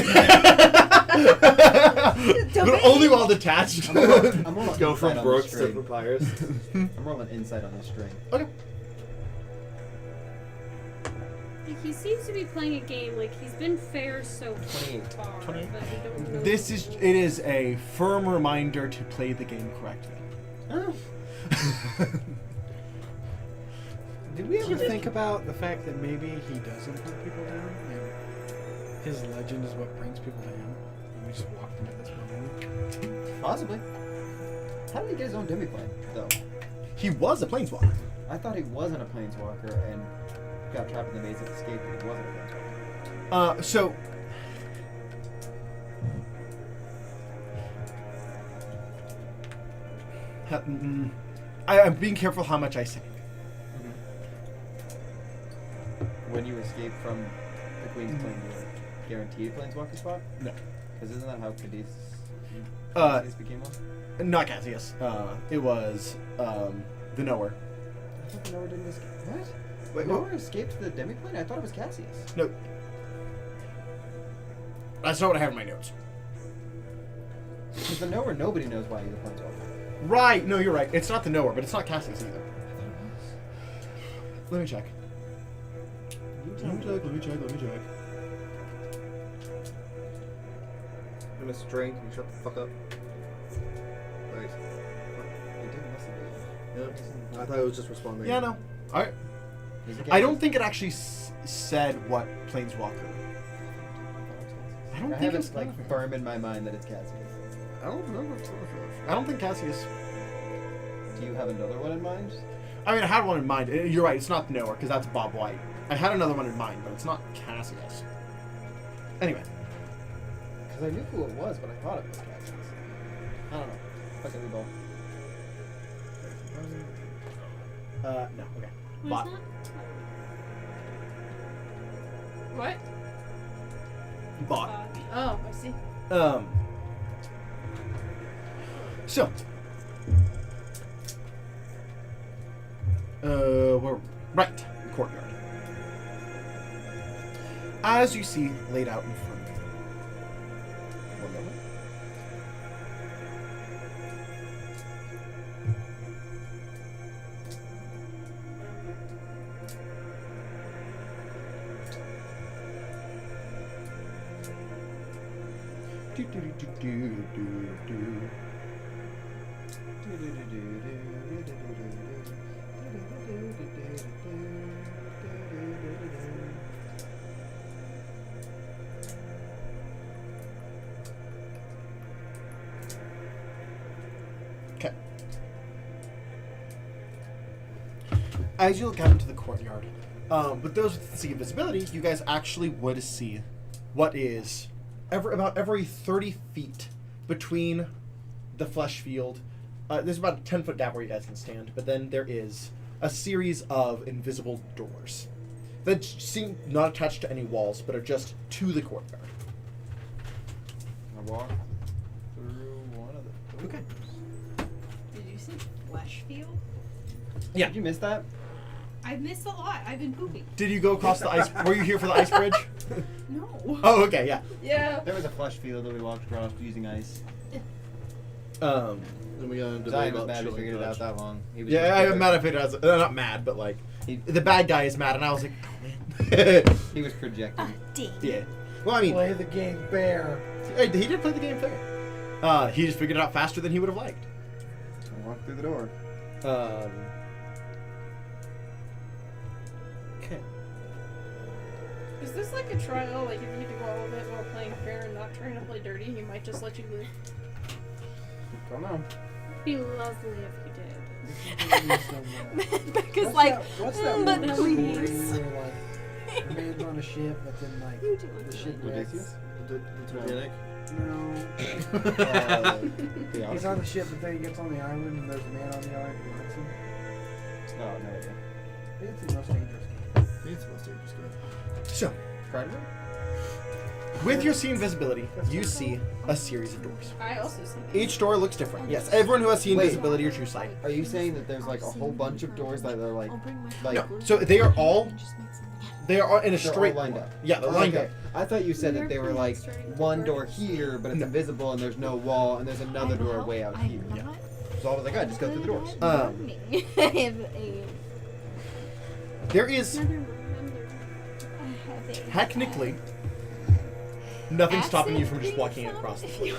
only while detached. I'm rolling Go insight from on Brooks this to string. Papyrus. I'm rolling insight on this string. Okay. like, he seems to be playing a game. Like he's been fair so 28. far, 28. but we don't know. It is a firm reminder to play the game correctly. Oh. Did we ever think about the fact that maybe he doesn't hunt people down and his legend is what brings people down? And we just walked into this moment. Possibly. How did he get his own demiplane, though? He was a planeswalker. I thought he wasn't a planeswalker and got trapped in the maze and escaped, but he wasn't a planeswalker. So I'm being careful how much I say. When you escape from the Queen's plane, you're guaranteed a planeswalker spot? No. Because isn't that how Cadiz became one? Not Cassius. It was the Knower. I thought the Knower didn't escape. What? Wait, The Knower escaped the demiplane? I thought it was Cassius. No. That's not what I have in my notes. Because the Knower, nobody knows why he's a planeswalker. Right. No, you're right. It's not the Knower, but it's not Cassius either. Let me check. Let me check. I'm a string. Can you shut the fuck up? Thanks. He didn't listen to you. Yep. I thought it was just responding. Yeah, no. Alright. He's a I don't Cassius. think it actually said what Planeswalker I don't I think have it's it like firm in my mind that it's Cassius. I don't remember if it's Joralf. I don't think Cassius. Do you have another one in mind? I mean, I had one in mind. You're right. It's not Noah because that's Bob White. I had another one in mind, but it's not Cassius. Anyway. Because I knew who it was, but I thought it was Cassius. I don't know. Fuck it, we both. No. Okay. Who's Bot. that? What? Bot. Oh, I see. So. We're right. The courtyard. As you see laid out in front of you. One moment. Okay. As you look out into the courtyard, with those with the visibility, you guys actually would see what is about every 30 feet between the flesh field. There's about a 10-foot gap where you guys can stand, but then there is a series of invisible doors that seem not attached to any walls, but are just to the courtyard. I walk through one of the doors. Okay. Did you say flesh field? Yeah. Did you miss that? I've missed a lot. I've been pooping. Did you go across the ice? Were you here for the ice bridge? No. Oh, okay, yeah. Yeah. There was a flesh field that we walked across using ice. Um, Then we got into Zion debate was about mad we chilling figured it out touch. that long. He was yeah, just I'm bitter. mad if it has. Not mad, but like He, the bad guy is mad, and I was like, oh man. he was projecting. Yeah. Well, I mean, Play the game fair. he did play the game fair. He just figured it out faster than he would have liked. I walked through the door. Okay. Is this like a trial? Like, if you do all of it while playing fair and not trying to play dirty, he might just let you live? Don't know. Be lovely if you did. Because like, what's that but one please. story where like a man's on a ship, but then like You do the it. ship Ridiculous? wrecks. The Titanic. No, he's on the ship, but then he gets on the island, and there's a man on the island who wants him. No, no idea. It's the most dangerous game. I think it's the most dangerous game. So, Predator? with your scene visibility, you see a series of doors. I also see these. Each door looks different. Yes, everyone who has seen Wait. visibility or true sight. Are you saying that there's like a whole bunch of doors that are like, like No, so they are all in a they're all straight lined up? Yeah, they're lined Okay. up. I thought you said that they were like one door here, but it's No. invisible and there's no wall, and there's another door way out here. Yeah. So I was like, I just go through the doors. There is technically nothing stopping you from just walking across the floor,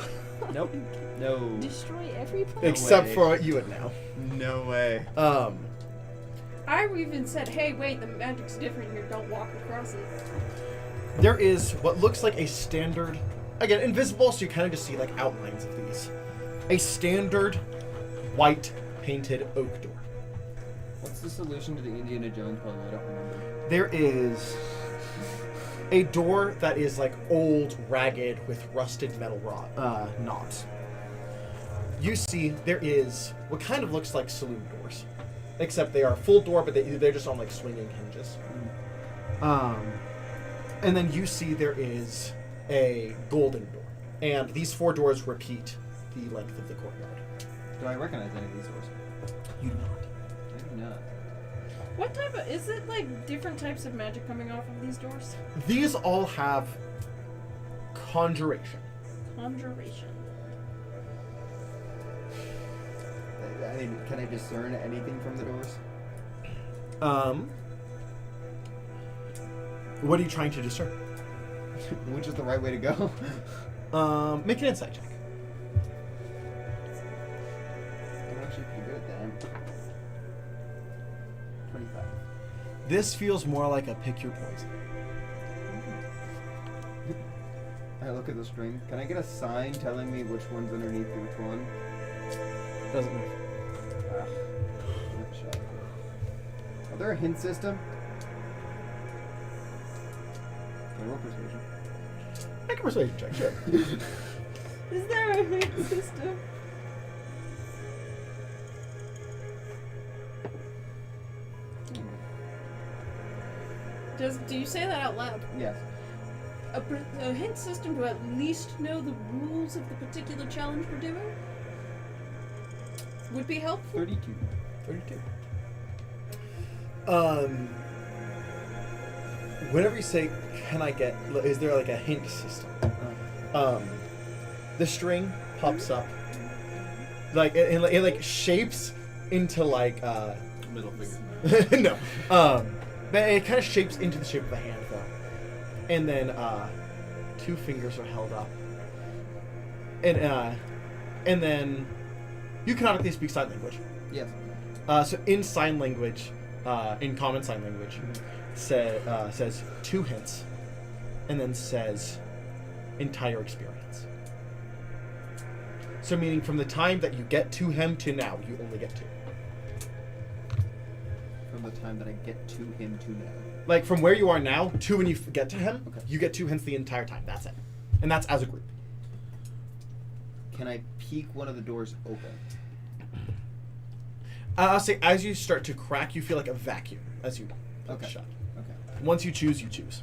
Nope. No. Destroy everything. except way. for you and now. No way. I even said, hey, wait, the magic's different here. Don't walk across it. There is what looks like a standard, again invisible, so you kind of just see like outlines of these. A standard white painted oak door. What's the solution to the Indiana Jones puzzle? I don't remember. There is a door that is like old, ragged, with rusted metal knobs. You see, there is what kind of looks like saloon doors, except they are a full door, but they're just on like swinging hinges. And then you see there is a golden door, and these 4 doors repeat the length of the courtyard. Do I recognize any of these doors? You do not. I do not. What type of... Is it, like, different types of magic coming off of these doors? These all have conjuration. Conjuration. I mean, can I discern anything from the doors? What are you trying to discern? Which is the right way to go? Make an insight check. I'm actually pretty good at that. 25. This feels more like a pick your poison. I I look at the string. Can I get a sign telling me which one's underneath which one? Doesn't move. Good shot. Is there a hint system? Can I roll persuasion? Make a persuasion check, sure. Is there a hint system? Do you say that out loud? Yes. A hint system to at least know the rules of the particular challenge we're doing would be helpful. 32. 32. Whenever you say, "Can I get?" Is there like a hint system? The string pops up, like it like shapes into like Middle finger. no, but it kind of shapes into the shape of a hand form, and then 2 fingers are held up, and then you canonically speak sign language. Yes. So in sign language, in common sign language, says 2 hints, and then says entire experience. So meaning from the time that you get to him to now, you only get 2. From the time that I get to him to now. Like from where you are now to when you get to him, Okay. you get 2 hints the entire time. That's it, and that's as a group. Can I peek one of the doors open? I'll say as you start to crack, you feel like a vacuum as you Okay. shut. Okay. Once you choose, you choose.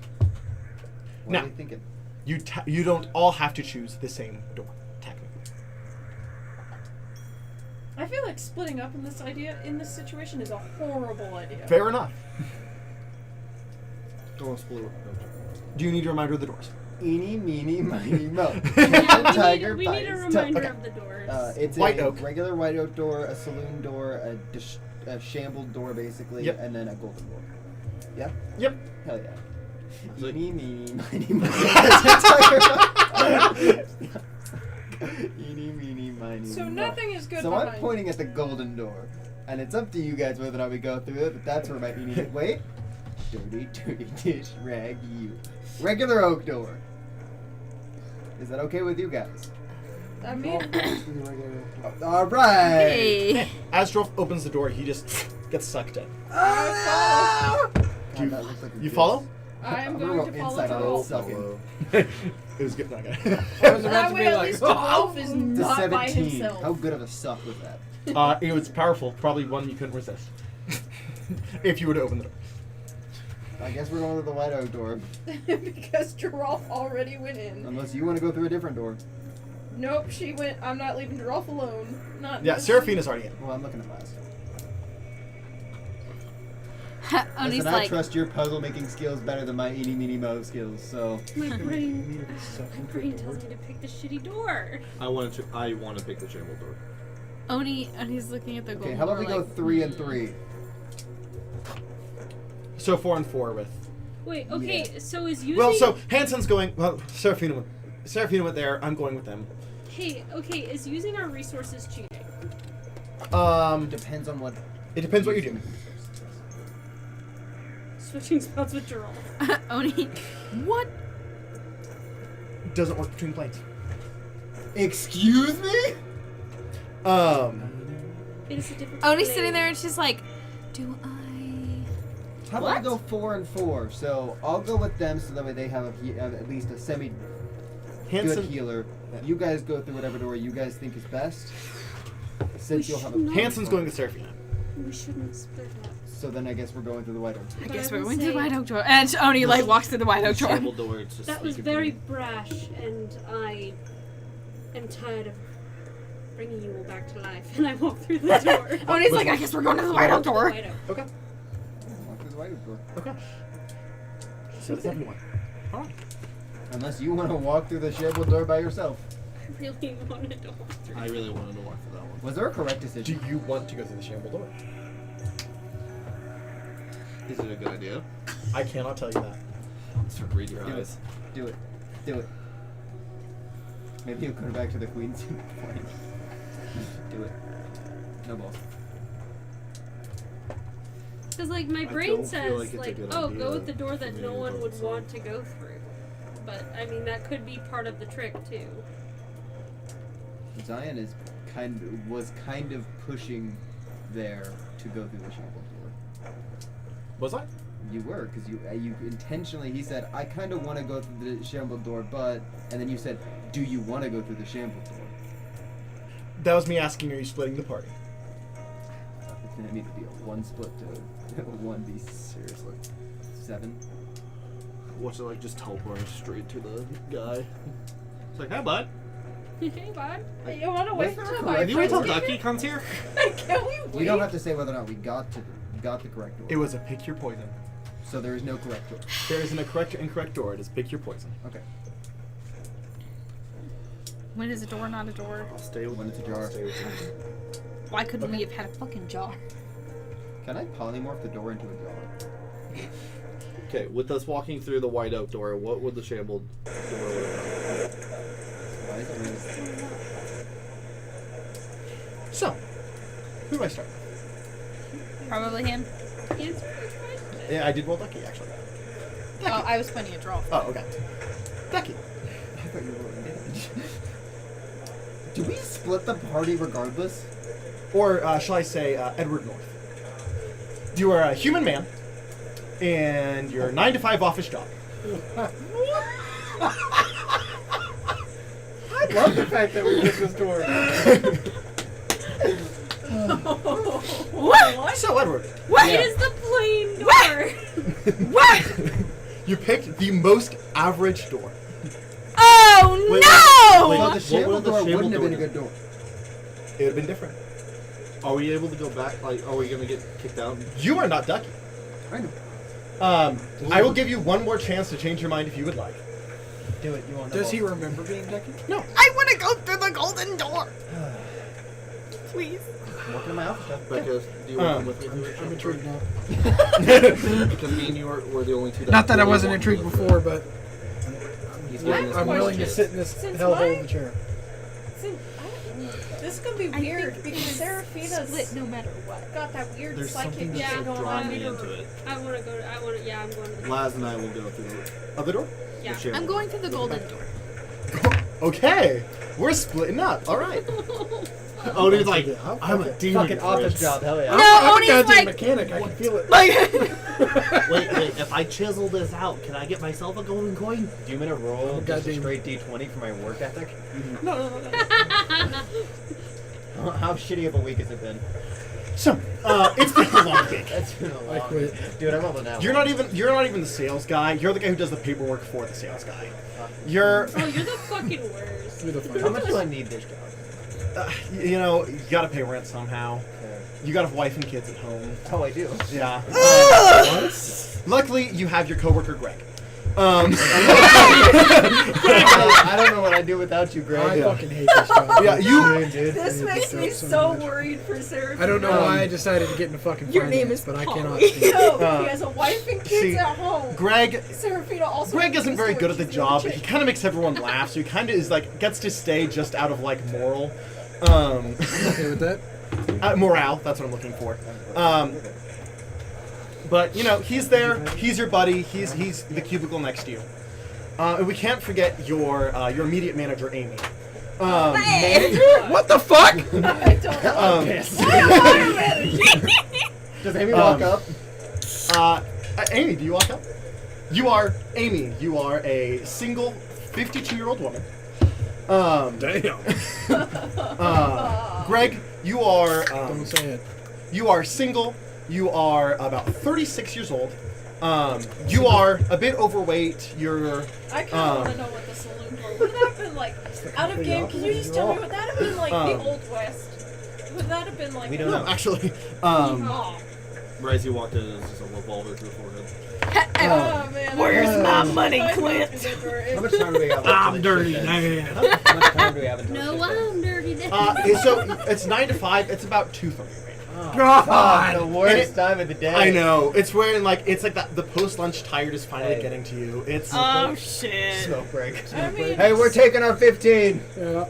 What Now- are you thinking? You don't all have to choose the same door, technically. I feel like splitting up in this situation is a horrible idea. Fair enough. Don't split. Do you need a reminder of the doors? Eeny, meeny, miny, mo. Yeah, Tiger we need a bites. reminder Okay. of the doors. It's White a oak. regular white oak door, a saloon door, a shambled door basically, Yep. and then a golden door. Yeah? Yep. Hell yeah. like- Eeny, meeny, miny, mo. Eeny, meeny, miny, So mo. nothing is good So behind. I'm pointing at the golden door, and it's up to you guys whether or not we go through it, but that's where my eeny... Wait. Dirty, dirty dish, rag you. Regular oak door. Is that okay with you guys? I mean, All right. Hey. As Joralf opens the door, he just gets sucked in. Ah! Do God, that looks like a you good- follow? I am I'm going gonna to roll follow inside Joralf. out sucking. It was good. Okay. I was about That to way, be at like, least Joralf is It's a not by 17. himself. How good of a suck was that? It was powerful. Probably one you couldn't resist. If you were to open the door. I guess we're going to the white oak door. Because Joralf already went in. Unless you want to go through a different door. Nope, she went. I'm not leaving Joralf alone. Not Yeah, this. Seraphina's already in. Well, I'm looking at last. Oni's Listen, I like, trust your puzzle making skills better than my eeny meeny mo skills, so. My brain tells me to pick the shitty door. I want to pick the shamble door. Oni's looking at the golden Okay, how about we door go like, 3 and 3? So 4 and 4 with. Wait, okay, so is using... Well, so Hanson's going. Well, Seraphina went there. I'm going with them. Hey, okay, is using our resources cheating? Depends on what. It depends what you do. Switching spots with Joralf. Oni, what? Doesn't work between planes. Excuse me? It is a different Oni's plane. sitting there and she's like, do I? How about we go 4 and 4? So I'll go with them so that way they have at least a semi good Hanson. healer. You guys go through whatever door you guys think is best. Since you'll have a. Hanson's going with Seraphina. We shouldn't split up. So then I guess we're going through the white oak. I But guess I we're will going to the say- white oak door. And Oni like walks through the white oak door. Shamble door. It's just That was like very brash, and I am tired of bringing you all back to life. And I walk through the door. Oni's like, I guess we're going to the white oak door. White oak. Okay. Walk through the white oak door. Okay. So does everyone. All right. Unless you want to walk through the shamble door by yourself. I really wanted to walk through. I really wanted to walk through that one. Was there a correct Do decision? you want to go through the shamble door? Is it a good idea? I cannot tell you that. So read your Do it. eyes. Do it. Do it. Maybe you'll come back to the queen's point. Do it. No balls. Because, like, my I brain don't feel says, like it's a like, good oh, idea go with the door for that me no to one vote would for. want to go through. but I mean that could be part of the trick too. Zion was kind of pushing there to go through the shambles door. Was I? You were, because you intentionally, he said, I kind of want to go through the shambles door, but, and then you said, do you want to go through the shambles door? That was me asking, are you splitting the party? It's going to need to be a 1 split to 1 Seriously. 7. What's it like? Just teleporting straight to the guy. It's like, hi, bud. Hey, bud. You want to wait till my Can you wait till friends Ducky comes here? Can we wait? You don't have to say whether or not we got the correct door. It was a pick your poison. So there is no correct door. There isn't a correct or incorrect door. It is pick your poison. Okay. When is a door not a door? I'll stay with When it's a jar. I'll stay with you. Why couldn't we have had a fucking jar? Can I polymorph the door into a jar? Okay, with us walking through the white oak door, what would the shambled door look like? Why is it really- So, who do I start? Probably him. Answer the question. Yeah, I did roll Ducky, actually. Oh, I was pointing at Joralf. Oh, okay. Ducky. I thought you were rolling damage. Do we split the party regardless? Or shall I say, Edward North. You are a human man, and your 9 to 5 office job. I love the fact that we picked this door. What? So, Edward, What? It is the plain door. What? you picked the most average door. Oh Wait, no! wait, Well, what the shamble would the door shamble wouldn't have door been a do? good door. It would have been different. Are we able to go back? Like, are we gonna get kicked out? You are not Ducky. I know. I will give you one more chance to change your mind if you would like. Do it. You want Does he remember being Ducky? No. I want to go through the golden door. Please. Working on my office stuff. Becca, do you want to come with me through the I'm shamble intrigued now. door? Because me and you were the only two that Not that I really wasn't wanted to intrigued go before, but He's I giving have us a I'm more willing to chance. sit in this Since hellhole my- of a chair. This is gonna be I weird think because it's Serafina's split no matter what. got that weird There's psychic something shit that's Yeah, like going drawing on. me into it. I want to go. Yeah, I'm going to the. Laz and I will go through Other door? Yeah. the shamble I'm going through the golden door. Okay. We're splitting up. All right. Oh, dude's like, I'm a demon. Fucking office Fritz. job. Hell yeah. No, I'm a Oni's goddamn like, mechanic. I can feel it. like Wait, if I chisel this out, can I get myself a golden coin? Do you mean to roll just a goddamn- straight D20 for my work ethic? No. How shitty of a week has it been? So, it's been a long week. That's been a I long quit. week. Dude, I'm up on that You're one. not even the sales guy. You're the guy who does the paperwork for the sales guy. You're, Oh, you're the fucking worst. You're the How funniest. much do I need this job? you know, you gotta pay rent somehow. You got a wife and kids at home. Oh, I do. Yeah. Luckily, you have your coworker Greg. I don't know what I'd do without you, I Greg. fucking hate this job. Yeah, you. Dude. This makes me so worried for Serafina. I don't know why I decided to get into fucking Your finance, name is but I Polly. cannot Yo, stand he has a wife and kids See, at home. Greg. Serafina also. Greg isn't very good at the She's job, chick. but he kind of makes everyone laugh, so he kind of is like gets to stay just out of like moral, it. Okay with that? morale. That's what I'm looking for. But you know, he's there. He's your buddy. He's the cubicle next to you. And we can't forget your immediate manager, Amy. What the fuck? I don't know. Does Amy walk up? Amy, do you walk up? You are Amy. You are a single 52-year-old woman. Damn. Greg, you are Don't say it. you are single. You are about 36 years old. You are a bit overweight. You're I kind of want to know what the saloon door would that have been like. Out of game, can you just tell me? Would that have been like the Old West? Would that have been like? We don't no, know. actually. Oh, Right as you walked in, it was just a revolver to the forehead. oh man. Where's my money, I Clint? went through the door. How much time do we have? I'm dirty, man. How much time do we have until No, shit ends? I'm dirty. Then. So it's 9 to 5. It's about 2:30 right now. God, the worst And it- time of the day. I know. It's where it's like the post-lunch tired is finally Hey. getting to you. It's Oh shit. Smoke break. I mean, Hey, we're taking our 15. Yeah.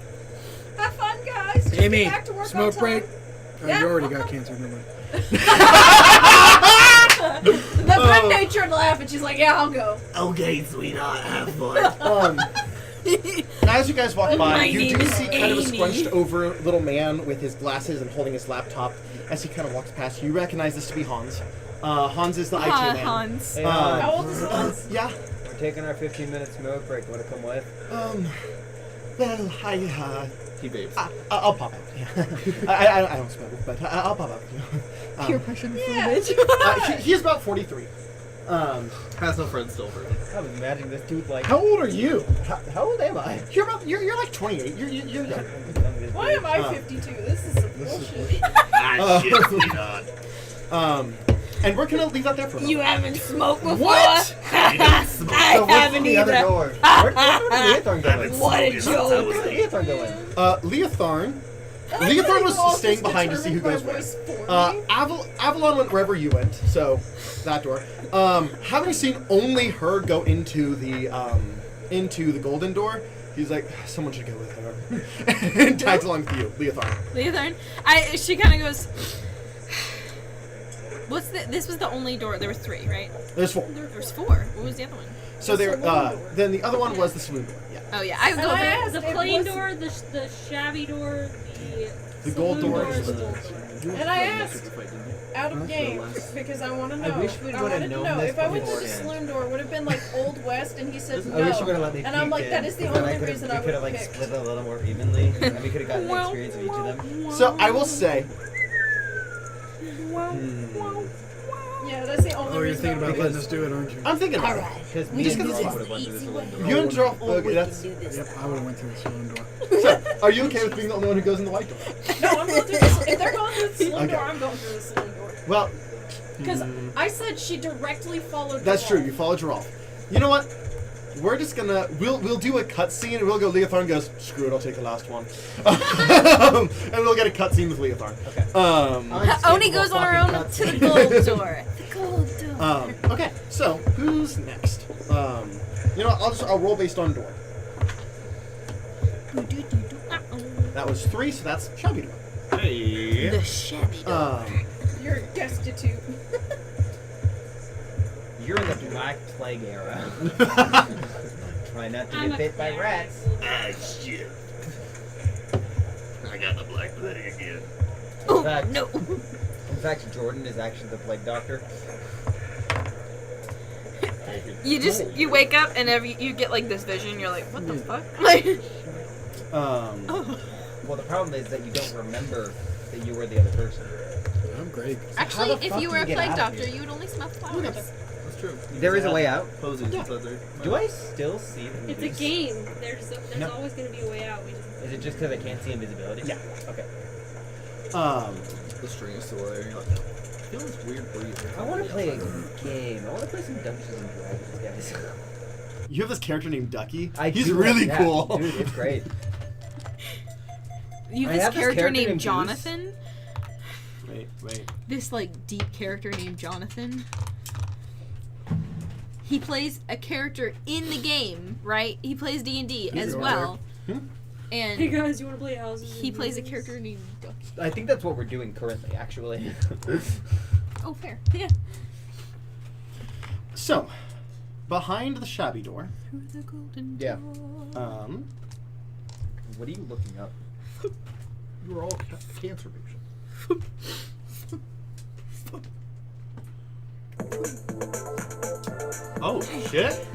have fun, guys. Just Amy, get back to work smoke on break. time. Oh, Yeah. you already got cancer, never mind. The good-natured laugh, and she's like, "Yeah, I'll go." Okay, sweetheart, have fun. As you guys walk by, My you name do is see kind of a Amy. scrunched over little man with his glasses and holding his laptop. As he kind of walks past you, recognize this to be Hans. Hans is the IT man. Hans. Hey, How old is Hans? Yeah. we're taking our 15-minute smoke break. Want to come with? Well, He vapes. I'll pop out. Yeah. I don't smoke, but I'll pop out. Peer pressure. He is about 43. Has no friends still, Brady. I was imagining this dude like. How old are you? How old am I? You're like 28. You're young. Why am I 52? This is some bullshit. And we're gonna leave that there for a moment. You haven't smoked before? What? I So what's haven't the other either. door? Where's Leothorn going? What a joke. Where's Leothorn going? Leothorn was staying behind to see who goes where. Avalon went wherever you went, so that door. Having seen only her go into the golden door, he's like, someone should go with her. And tags along with you, Leothorn. Leothorn. She kind of goes. This was the only door. There was 3, right? There's 4. There was 4. What was the other one? So there. Then the other one was the saloon door. Yeah. Oh yeah, I would go And I there. asked The if plain was- door, the shabby door, The gold saloon door. is the gold door. And I asked, out of game, because I want to know. I wish we'd would've wanted to known know this if I went to the beforehand. saloon door, would have been like Old West, and he said no. I wish you would have let me. And I'm peek like, in, that is the 'cause then only could've- reason I we could have would like pick. split it a little more evenly, and we could have gotten the experience of each of them. So I will say, Yeah, that's the only Oh, you're reason. thinking I about would letting us do it, aren't you? I'm thinking about it. Because me Just and 'cause Joralf it's would have went through this window. You and Joralf. Okay, that's. Yep, I would have went through the saloon door. So, are you okay with being the only one who goes in the white door? No, I'm going through the, if they're going through the saloon Okay. door, I'm going through the saloon door. Well, Because I said she directly followed. that's the true. wall. You follow Joralf. You know what? We're just gonna we'll do a cutscene and we'll go. Leothorn goes, screw it, I'll take the last one, and we'll get a cutscene with Leothorn. Okay. Oni goes on her own to the gold door. The gold door. Okay, so who's next? You know what? I'll roll based on door. That was 3, so that's shabby door. Hey. The shabby door. You're destitute. You're in the Black Plague era. Try not to I'm get a bit by cleric. rats. Ah, shit. I got the black plague again. Oh, In fact, no. In fact, Jordan is actually the plague doctor. You wake up and you get like this vision. You're like, what the fuck? Like, Well, the problem is that you don't remember that you were the other person. I'm great. actually, How the if fuck you do were you a get plague out of doctor, here? you would only smell flowers. That's true. There is a way out. Posies inside there. Do I still see them? It's a game. There's No. always going to be a way out. We just Is it just because I can't see invisibility? Yeah. Okay. The string is still there. You're like, I feel this weird breeze. I want to play a game. I want to play some Dungeons and Dragons, guys. You have this character named Ducky. I He's do, really yeah, cool. Dude, it's great. You I have this have this character character named named Goose. Jonathan. Wait. This like deep character named Jonathan. He plays a character in the game, right? He plays D&D as the well. Hmm? And Hey guys, you want to play houses? he and plays a Movies? character named Ducky. I think that's what we're doing currently, actually. Oh, fair. Yeah. So, behind the shabby door, Through the golden Yeah. door. What are you looking up? You were all cancer patients. oh shit.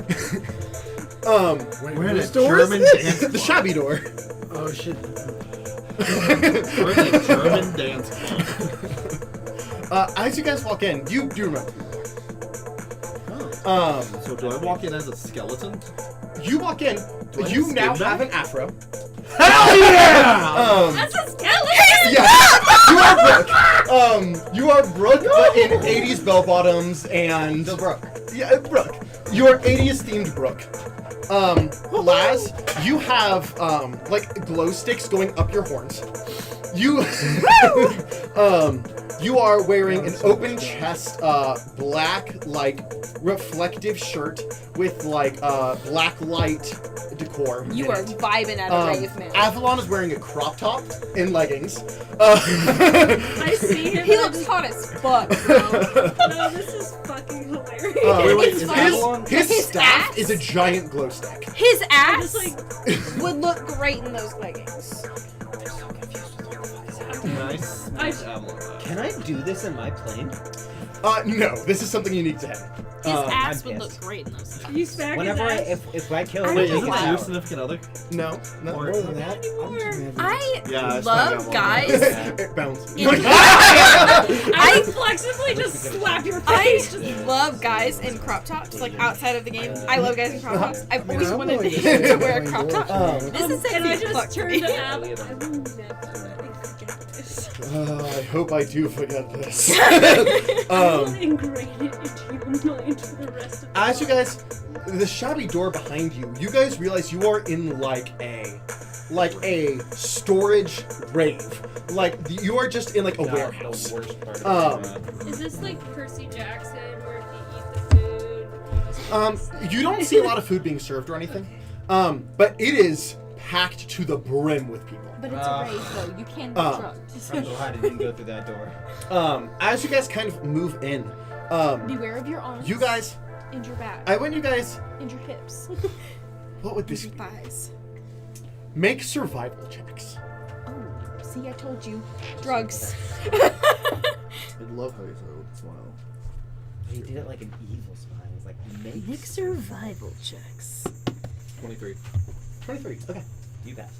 Wait, We're in a whose door is German this? dance The shabby door. Oh shit. We're in a German dance. As you guys walk in, you do remember. So do I walk in as a skeleton? You walk in, Do I you have now skin have back? an afro. Hell yeah! That's a skeleton! Yeah, you are Brooke. You are Brooke, but in 80s bell bottoms and Brooke. yeah, Brooke. You are 80s themed Brooke. Laz, you have like glow sticks going up your horns. You are wearing an open chest, black, like, reflective shirt with, like, black light decor. You in are it. vibing at a rave, man. Avalon is wearing a crop top and leggings. I see him. He and I looks just- hot as fuck, bro. No, this is fucking hilarious. It's funny. his His staff ass? is a giant glow stick. His I'm ass just like, would look great in those leggings. Nice. Can I do this in my plane? No, this is something unique to him. His ass I'm would pissed. look great in those. you smack Whenever his ass. if I kill I him, don't Wait, I isn't take that it your out. significant other? No, no. Or- More than that, I'm just imagining. I Yeah, it's love fine, guys. It bounces. In- I I would flexibly just slap your face. I love guys in crop tops, like outside of the game. I love guys in crop tops. I've mean, always I'm wanted willing to to say wear a that crop playing top. This is And I sexy as fuck just to turned me. to Ab. I will never let you forget this. I hope I do forget this. I will ingrain it into your mind for the rest of As you guys, the shabby door behind you, you guys realize you are in like a storage rave. Like you are just in like a warehouse. The worst part Is this like Percy Jackson, where if you eat the food? You don't see a lot of food being served or anything. But it is packed to the brim with people. But it's a rave, though. You can't be drunk. I'm so glad I didn't go through that door. As you guys kind of move in, Beware of your arms. you guys, and your back. I want you guys. And your hips. What would and this your be? thighs. Make survival checks. Oh, see, I told you. Drugs. I love how you said it with a smile. He did it like an evil smile. It was like, Make survival checks. 23. 23. Okay. you pass.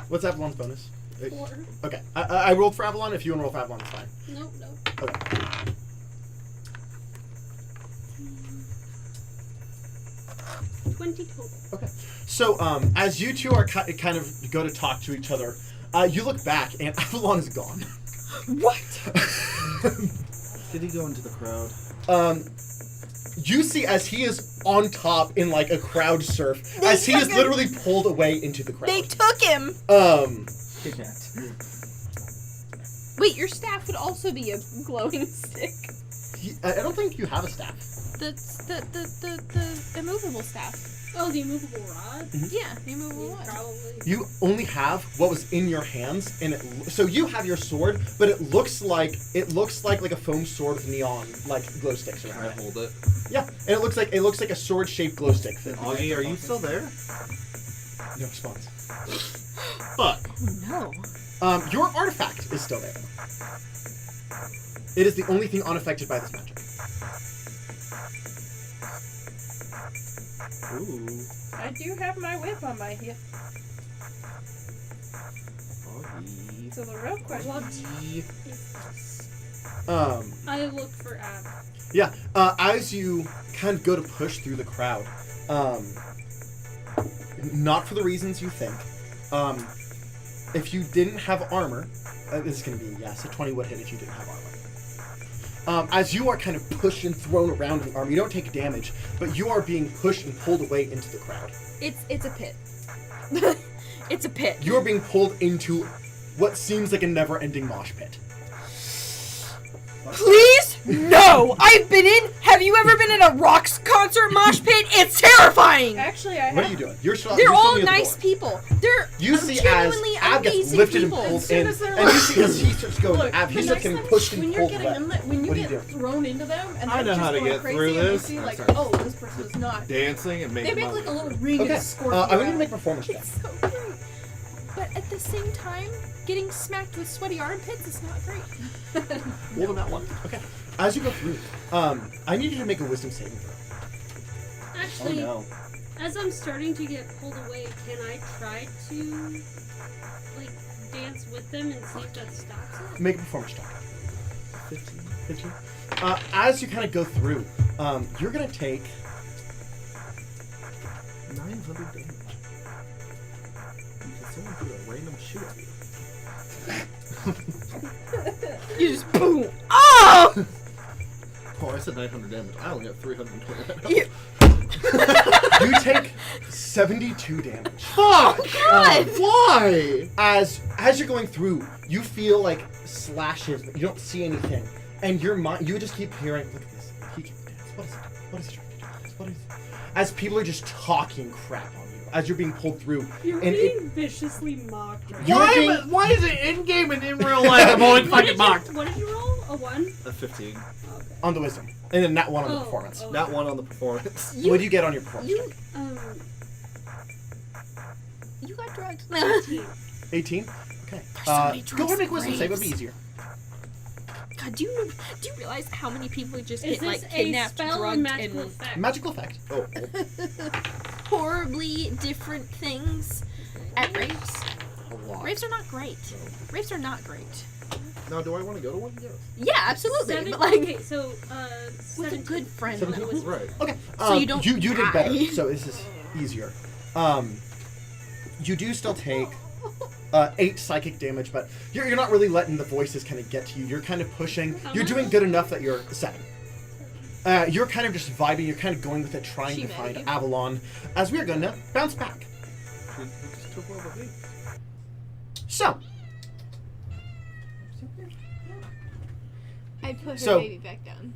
What's Avalon's bonus? 4. Okay. I rolled for Avalon. If you want to roll for Avalon, it's fine. Nope, nope. Okay. 20 total. Okay. So, as you two are kind of go to talk to each other, you look back and Avalon is gone. What? Did he go into the crowd? You see as he is on top in like a crowd surf, They as he is took him. literally pulled away into the crowd. They took him. Kidnapped. Wait, your staff would also be a glowing stick. I don't think you have a staff. The immovable staff. Oh, the immovable rod? Yeah, the immovable one. Probably. You only have what was in your hands, and so you have your sword, but it looks like a foam sword with neon like glow sticks Can around I it. hold it? Yeah, and it looks like a sword shaped glow stick. Augie, are you still there? No response. Fuck. No. Your artifact is still there. It is the only thing unaffected by this magic. Ooh. I do have my whip on my hip. Augie. So the real question. I look for Ab. Yeah, as you kind of go to push through the crowd, not for the reasons you think. If you didn't have armor, this is going to be, yes, a 20 would hit if you didn't have armor. As you are kind of pushed and thrown around in the armor, you don't take damage, but you are being pushed and pulled away into the crowd. It's a pit. It's a pit. You are being pulled into what seems like a never-ending mosh pit. Please? No! I've been in. Have you ever been in a Rocks concert mosh pit? It's terrifying! Actually, I What are have. you doing? You're They're all still near the nice door. people. They're You see as genuinely Ab gets amazing lifted people. and pulled As soon in, as they're and you see as he starts going, Look, Ab, the he's just next getting time pushed and when you're pulled getting away. in when you What do get you do? thrown into them, and I they're know just how to going get crazy, through and you this. see like, Sorry. oh, this person is not. Dancing and They making make like a little ring Okay, and escort I you need to out. make a performance check. It's so great. But at the same time, getting smacked with sweaty armpits is not great. Roll them at one. Okay. As you go through, I need you to make a wisdom saving throw. Actually, Oh as I'm starting to get pulled away, can I try to, like, dance with them and see if that stops it? Make a performance check. 15. As you kind of go through, you're going to take 900 damage. Because someone threw a random shoe at you. You just boom. Oh! Oh, I said 900 damage. I only have 320 damage. You- You take 72 damage. Fuck! God! Why? As you're going through, you feel like slashes, but you don't see anything. And your mind, you just keep hearing, look at this. He can dance. What is it? What is he trying to do? What is it? As people are just talking crap on you, as you're being pulled through. You're and being viciously mocked. Right? You're being, Why is it in game and in real life? I'm always What fucking did mocked. you, what did you roll? A 1? A 15. Okay. on the wisdom. And then not one on the Oh, performance. oh. Not one on the performance. What do you get on your performance check? You got drugged. 18? Okay. so many Go ahead and make wisdom drugs. save. It'll be easier. God, do you realize how many people just Is get this like a kidnapped, spell or drugged, magical and effect? Magical effect. Oh, horribly different things at raves? a lot. Raves are not great. Raves are not great. Now, do I want to go to one? Yes. Yeah, absolutely. Seven, but like okay, so with a 17. good friend. 17? that was- Right. Okay. So you don't You did die. better. So this is easier. You do still take 8 psychic damage, but you're not really letting the voices kind of get to you. You're kind of pushing. How You're much? doing good enough that you're 7. You're kind of just vibing. You're kind of going with it, trying She to mad find at you? Avalon. As we are going to bounce back. We just took one of me. So, I'd put her So- baby back down.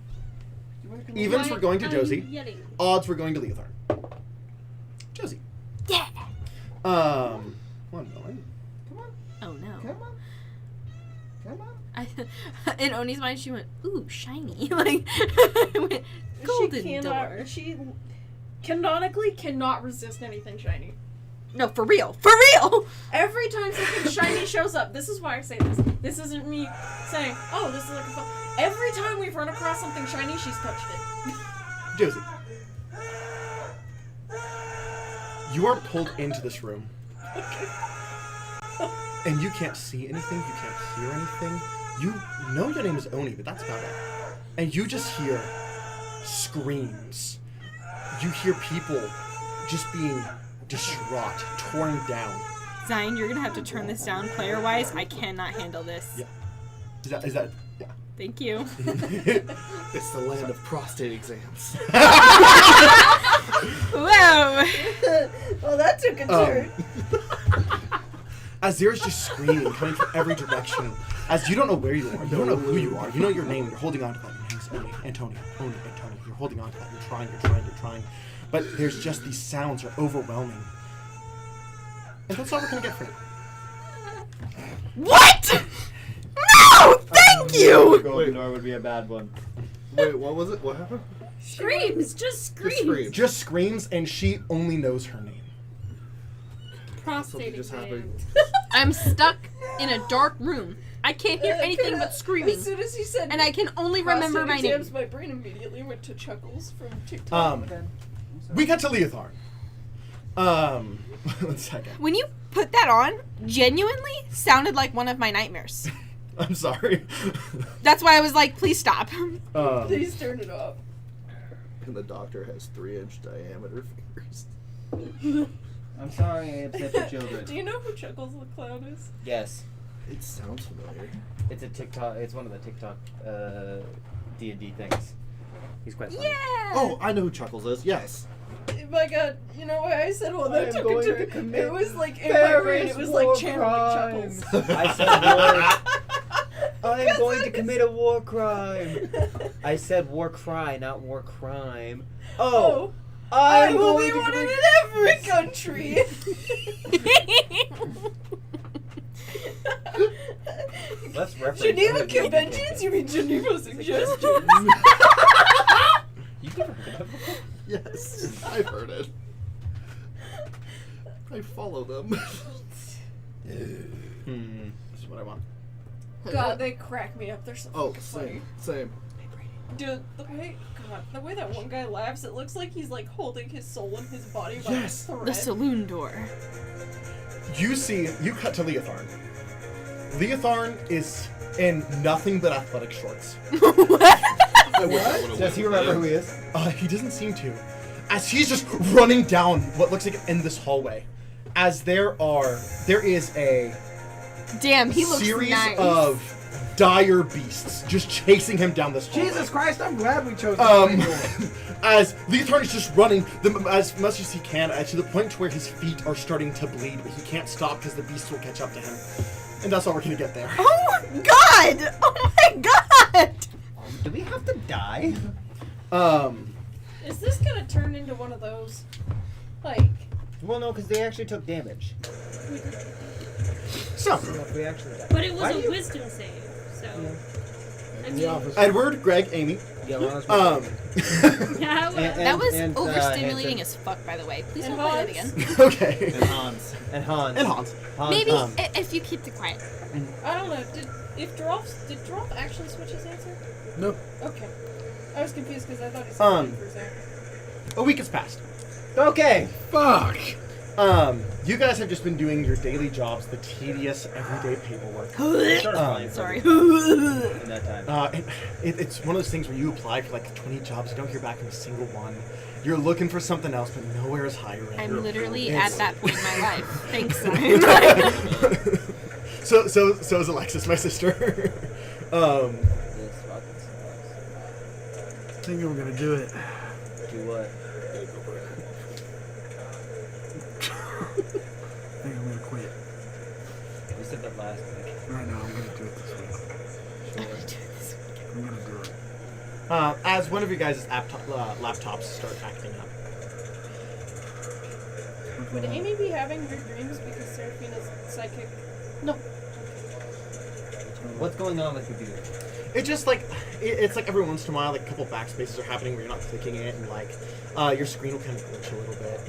evens Why we're going to I'm Josie. yelling? Odds we're going to Leothar. Josie. Yeah. One moment. Oh no. Come on. Come on. In Oni's mind, she went, "Ooh, shiny!" Like went, golden door. She canonically cannot resist anything shiny. No, for real, for real. Every time something shiny shows up, this is why I say this. This isn't me saying, "Oh, this is like a fun." Every time we've run across something shiny, she's touched it. Josie. You are pulled into this room. And you can't see anything, you can't hear anything. You know your name is Oni, but that's about it. And you just hear screams. You hear people just being distraught, torn down. Zion, you're gonna have to turn this down player-wise. I cannot handle this. Yeah. Is that yeah. Thank you. It's the land of prostate exams. Whoa. Well, that took a turn. As there's just screaming coming from every direction, as you don't know where you are, you don't know who you are, you know your name, you're holding on to that. Your name's Oni, Antonio, you're holding on to that, you're trying. But there's just these sounds are overwhelming. And that's all we're gonna get for you. What? No! Thank you! Golden door would be a bad one. Wait, what was it? What happened? Screams, just screams. scream. Just screams, and she only knows her name. Prostate Something just happened. exam. I'm stuck in a dark room. I can't hear anything but screaming. As soon as he said, And I can only remember my name. exams, my brain immediately went to Chuckles from TikTok. We got to Leothar. 1 second. When you put that on, genuinely sounded like one of my nightmares. I'm sorry. That's why I was like, please stop. Please turn it off. And the doctor has 3-inch diameter fingers. I'm sorry I upset the children. Do you know who Chuckles the Clown is? Yes. It sounds familiar. It's a TikTok. It's one of the TikTok D&D things. He's quite funny. Yeah. Oh, I know who Chuckles is. Yes. My God, you know why I said, well, I that am took going a to turn? commit It was like, in my brain, it was like war channeling Chuckles. I said war. I'm going to commit a war crime. I said war cry, not war crime. Oh, I I'm will going be to wanted commit. in every country. Let's reference. Geneva Conventions? You mean Geneva Suggestions? You've never heard of it before? Yes. I've heard it. I follow them. This is what I want. God, they crack me up. They're so Oh, fucking funny. same. Dude, the way that one guy laughs, it looks like he's like holding his soul in his body by Yes. a thread. The saloon door. You cut to Leotharn. Leotharn is in nothing but athletic shorts. What? Does he remember who he is? He doesn't seem to. As he's just running down what looks like in this hallway. As there is a Damn, he looks series nice. of dire beasts just chasing him down this hallway. Jesus Christ, I'm glad we chose the As Leotard is just running as much as he can, to the point where his feet are starting to bleed, but he can't stop because the beast will catch up to him. And that's all we're gonna get there. Oh my god! Oh my god! Do we have to die? Is this gonna turn into one of those? Like. Well, no, because they actually took damage. So, If we actually died. But it was Why a do you- wisdom save, so. I The mean, office. Edward, Greg, Amy. Yeah, well, that's yeah, well, That was and, overstimulating Hanson. as fuck, by the way. Please And don't play that Hans. again. Okay. And Hans. And Hans. And Hans. Maybe Um, if you keep it quiet. I don't know. Did Joralf actually switch his answer? No. Okay. I was confused because I thought he said Um, for a second. A week has passed. Okay. Fuck. You guys have just been doing your daily jobs, the tedious, everyday paperwork. I started flying Sorry. in that time. It's one of those things where you apply for like 20 jobs, you don't hear back from a single one. You're looking for something else, but nowhere is hiring. I'm literally It's- at that point in my life. Thanks, Simon. so is Alexis, my sister. This fucking I think I'm gonna do it. sucks. Do what? I think I'm gonna quit. You said that last week. Right now, I'm gonna do it this week. I'm gonna do it. As one of you guys' laptops start acting up. Would Amy be having weird dreams because Seraphina's psychic? No. What's going on with the computer? It's just like it's like every once in a while, like a couple backspaces are happening where you're not clicking it, and like your screen will kind of glitch a little bit.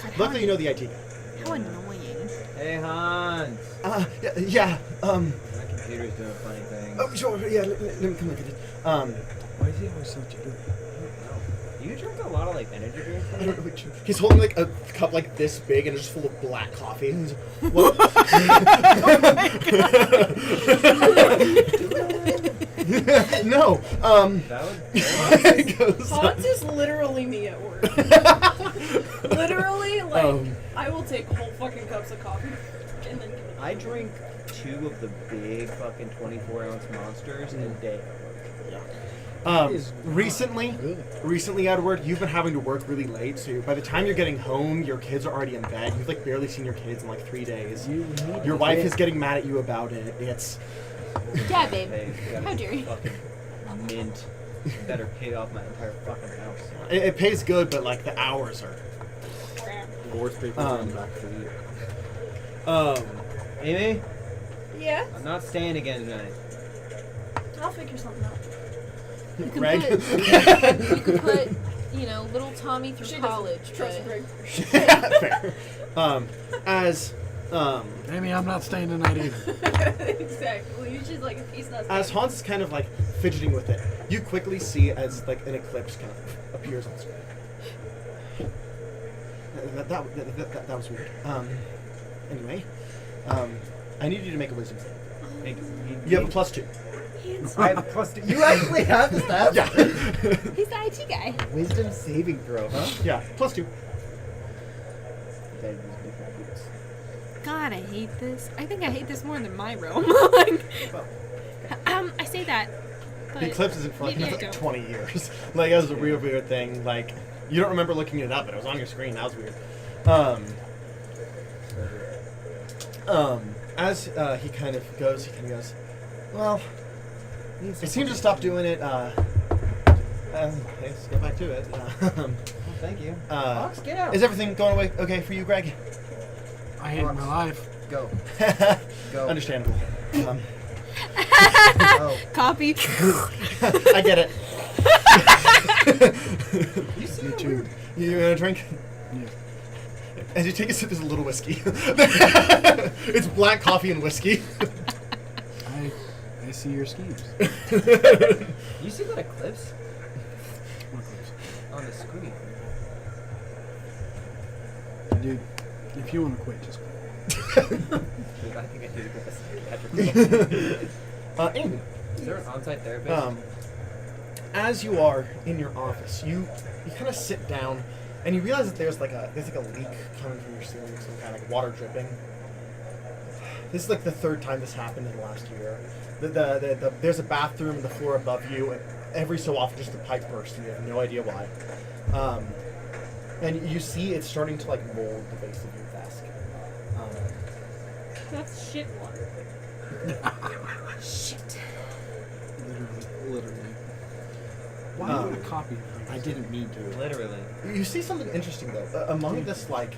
God, Luckily, you know the IT guy. How annoying. Hey, Hans. Yeah. My computer's doing funny things. Oh, sure. Yeah. Let me come look at it. Why is he always so jittery? You drink a lot of like energy drinks? I don't know what he's holding like a cup like this big and it's just full of black coffee. And he's like, what? No. That was It goes, Hans is literally me at work. Literally, like, I will take whole fucking cups of coffee and then give it. I drink 2 of the big fucking 24-ounce monsters a day. Recently, Edward, you've been having to work really late, so by the time you're getting home, your kids are already in bed. You've like barely seen your kids in like 3 days. Your wife is getting mad at you about it. It's Yeah, babe. Hey, How dare you? Fucking mint. Better pay off my entire fucking house. it pays good, but like the hours are. Gore's paper going back for you. Amy, Yeah, I'm not staying again tonight. I'll figure something out. You can Greg? put, you can put, you know, little Tommy through She college. doesn't trust but- Greg. Fair. As Amy, I'm not staying tonight either. Exactly. She's like, if he's not. As Hans is kind of like fidgeting with it, you quickly see as like an eclipse kind of appears on screen. That was weird. Anyway, I need you to make a wisdom save. You have a +2. I have a +2. You actually have the stats? Yeah. He's the IT guy. Wisdom saving throw, huh? Yeah, +2. God, I hate this. I think I hate this more than my realm. Like, I say that. But The eclipse isn't for like maybe I another don't. 20 years. Like, that was a real weird thing. Like, you don't remember looking it up, but it was on your screen. That was weird. As he kind of goes, well, it seems to stop doing it. Let's get back to it. Thank you. Fox, get out. Is everything going away okay for you, Greg? I hate my life. Go. Go. Understandable. Go. Copy. I get it. You see Me that too. weird- You gonna drink? Yeah. As you take a sip, there's a little whiskey. It's black coffee and whiskey. I see your schemes. You see that eclipse What eclipse? on the screen? Dude, if you want to quit, just quit. Dude, I think I did a psychiatrist. Amy, Is there an on-site therapist? as you are in your office, you kind of sit down, and you realize that there's like a leak coming from your ceiling, some kind of like water dripping. This is like the third time this happened in the last year. There's a bathroom on the floor above you, and every so often just the pipe bursts, and you have no idea why. And you see it's starting to like mold the base of your desk. That's shit water. Shit. Literally. Why do you want a copy? I didn't mean to. Literally. You see something interesting though. Among this mold.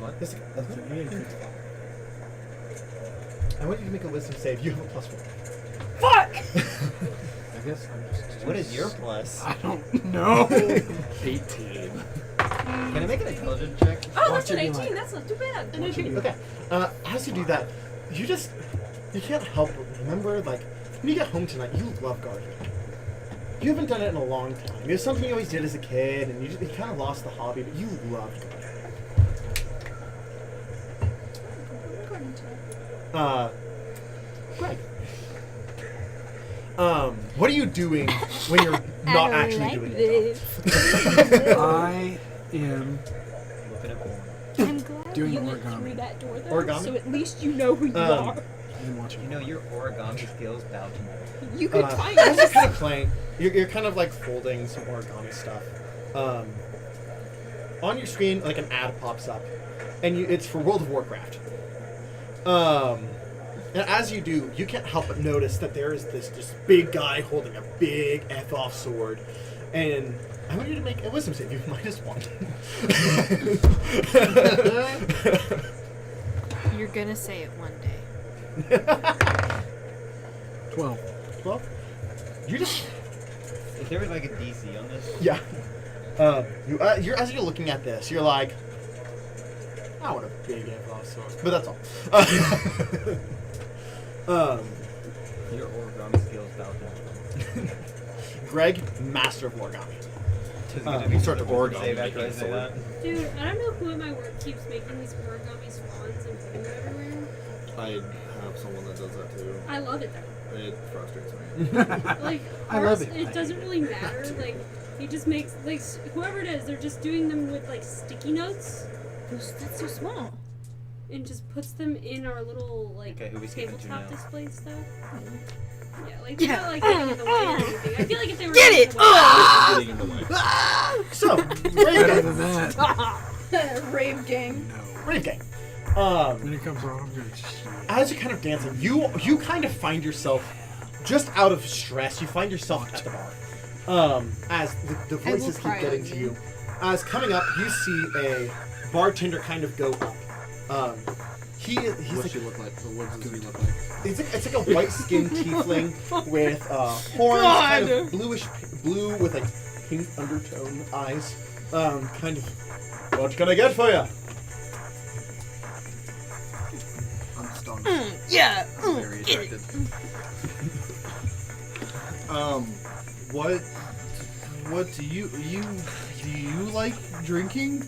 What? This, I want you to make a wisdom save. You have a +1. Fuck! I guess I'm just. What is your plus? I don't know. 18. Can I make an intelligence check? Oh, Watch that's an it be 18. like- That's not too bad. Okay. As you do that, you can't help but remember, like, when you get home tonight, you love gardening. You haven't done it in a long time. It was something you always did as a kid, and you kind of lost the hobby, but you loved gardening. Greg. What are you doing when you're not actually doing it? I am Looking at porn. I'm glad Doing you went origami. through that door, though, Origami? so at least you know who you are. and watching. You know your origami skills bow to me. You could find as you're us. kind of playing, you're kind of like folding some origami stuff. On your screen, like an ad pops up, and it's for World of Warcraft. And as you do, you can't help but notice that there is this big guy holding a big F-off sword, and I want you to make a wisdom save. You -1. You're gonna say it one day. 12. 12? You just Is there like a DC on this? yeah. You're as you're looking at this, you're like, I want a big F-off sword, but that's all. Your origami skills bow to me. Greg, master of origami. You start to origami save after I making a say that. Dude, I don't know who at my work keeps making these origami swans and putting them everywhere. I have someone that does that too. I love it though. It frustrates me. Like, I love ours, it. it doesn't really matter. Like, he just makes, like, whoever it is, they're just doing them with, like, sticky notes That's so small. and just puts them in our little, like, Okay, who we skipping to tabletop now? display stuff. Yeah, like, they're not, like, getting in the way or anything. I feel like if they were Get getting it! in the way, Getting in the way. So, Better Rave than that. Rave gang. No. Gang. When it comes on, I'm gonna just. As you're kind of dancing, you kind of find yourself just out of stress. You find yourself at the bar. As the I will voices keep cry getting on to you. you. As coming up, you see a bartender kind of go up. He's What like she look like? What does he look like? it's like a white skinned tiefling with horns, kind of blue with like pink undertone eyes. Kind of. What can I get for you? I'm stunned. Yeah. Very attracted. What do you like drinking?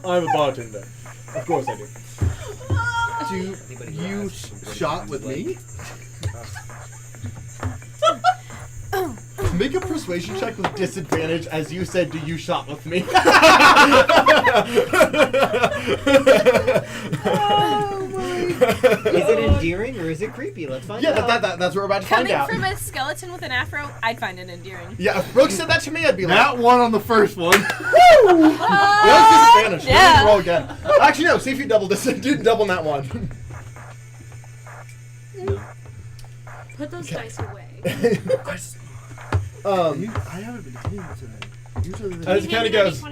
I'm a bartender. Of course I do. Do Anybody who you asks what shot you with like? me? Make a persuasion check with disadvantage as you said, do you shot with me? Is it endearing or is it creepy? Let's find out. Yeah, that's what we're about to find Coming out. from a skeleton with an afro, I'd find it endearing. Yeah, if Brooke said that to me, I'd be like, That one on the first one. that's disadvantage. Yeah. Let me roll again. Actually, no, see if you double this. Do double that one. put those dice away. I haven't been hitting it today. Usually As it kind of goes,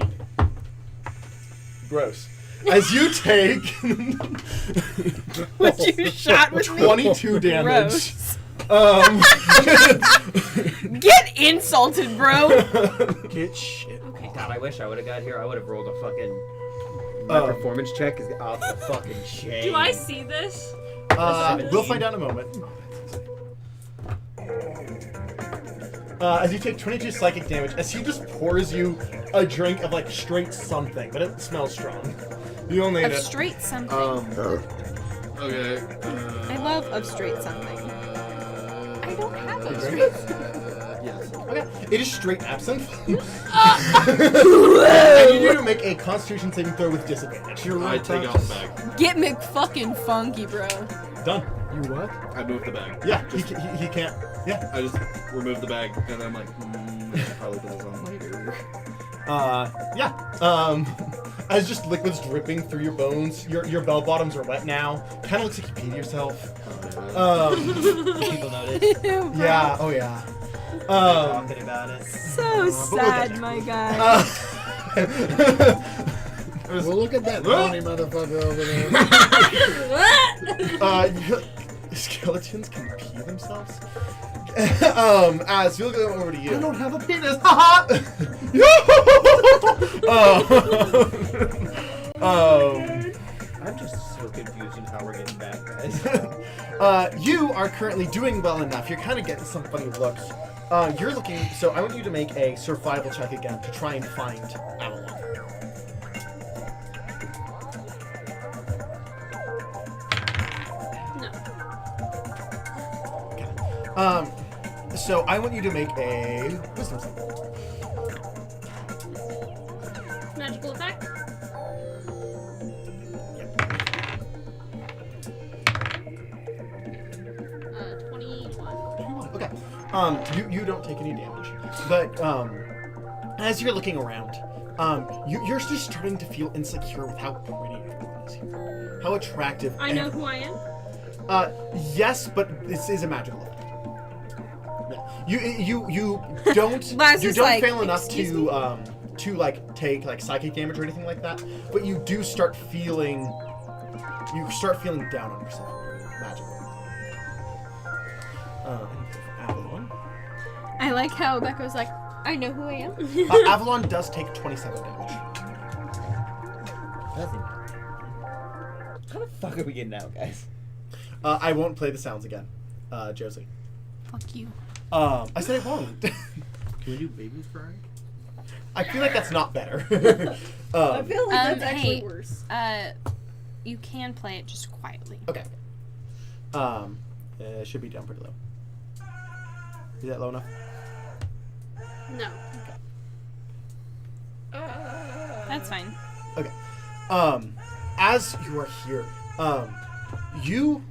gross. As you take What you shot with me? 22 damage. Gross. Get insulted, bro. Get shit. Okay. God, I wish I would have got here. I would have rolled a fucking. My performance check is off the fucking chain. Do I see this? We'll find out in a moment. As you take 22 psychic damage, as he just pours you a drink of like straight something, but it smells strong. You only Of need it. straight something. Okay. I love of straight something. I don't have of Drink straight. it? Yes. Okay. It is straight absinthe. I need you to make a Constitution saving throw with disadvantage. I take out the bag. Get McFucking funky, bro. Done. You what? I move the bag. Yeah, he can't. Yeah. I just remove the bag, and then I'm like, I should probably put this on later. Yeah. As just liquids dripping through your bones, your bell bottoms are wet now. Kind of looks like you peed yourself. People notice. Yeah. Oh yeah. Talking about it. So sad, my guy. Well, look at that bony motherfucker over there. Skeletons can pee themselves. As we'll go over to you. I don't have a penis. I'm just so confused on how we're getting back, guys. You are currently doing well enough. You're kind of getting some funny looks. You're looking. So I want you to make a survival check again to try and find Avalon. No. So I want you to make a wisdom save. Magical attack. Yep. 21. Okay. You don't take any damage, but as you're looking around, you're just starting to feel insecure with how pretty everyone is here, how attractive. I know who I am. Yes, but this is a magical effect. You don't fail enough to like take like psychic damage or anything like that, but you do start feeling down on yourself magically. Avalon. I like how Becca's like, I know who I am. Avalon does take 27 damage. Nothing. How the fuck are we getting out, guys? I won't play the sounds again, Josie. Fuck you. I said I won't. Can we do baby crying? I feel like that's not better. I feel like that's actually hey, worse. You can play it just quietly. Okay. It should be down pretty low. Is that low enough? No. That's fine. Okay. As you are here, you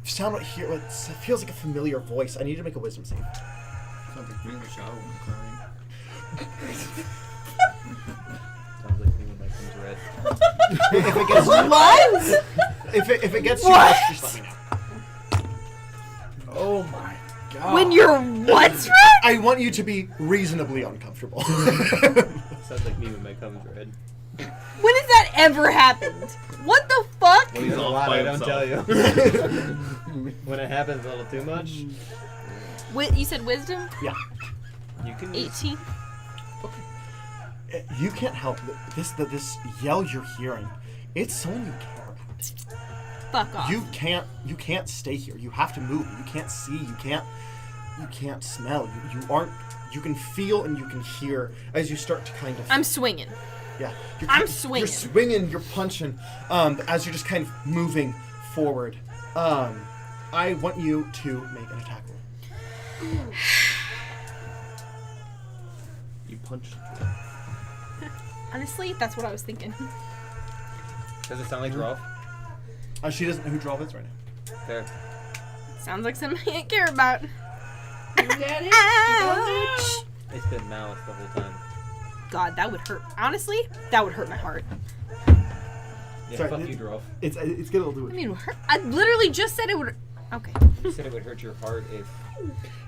sound what here. It feels like a familiar voice. I need to make a wisdom save. Sounds like me in the shower when I'm crying. Sounds like me when my skin's red. If it gets if it gets too much, just let me know. Oh my god. When you're what, Red? I want you to be reasonably uncomfortable. Sounds like me when my cum's red. When has that ever happened? What the fuck? Well, there's a off lot by I don't tell you. himself. When it happens a little too much, You said wisdom? Yeah. you can 18. You can't help this yell you're hearing. It's someone you care about. Fuck off. You can't stay here. You have to move. You can't see. You can't smell. You can feel and you can hear as you start to kind of. I'm swinging. Yeah. I'm swinging. You're swinging. You're punching. As you're just kind of moving forward. I want you to make an attack roll. You punched. Honestly, that's what I was thinking. Does it sound like Joralf? She doesn't know who Joralf is right now. Fair. Sounds like something I care about. Ouch! It's been Malice the whole time. God, that would hurt. Honestly, that would hurt my heart. Yeah, Sorry, fuck you, Joralf. It's gonna do I it. mean, I literally just said it would. Okay. You said it would hurt your heart if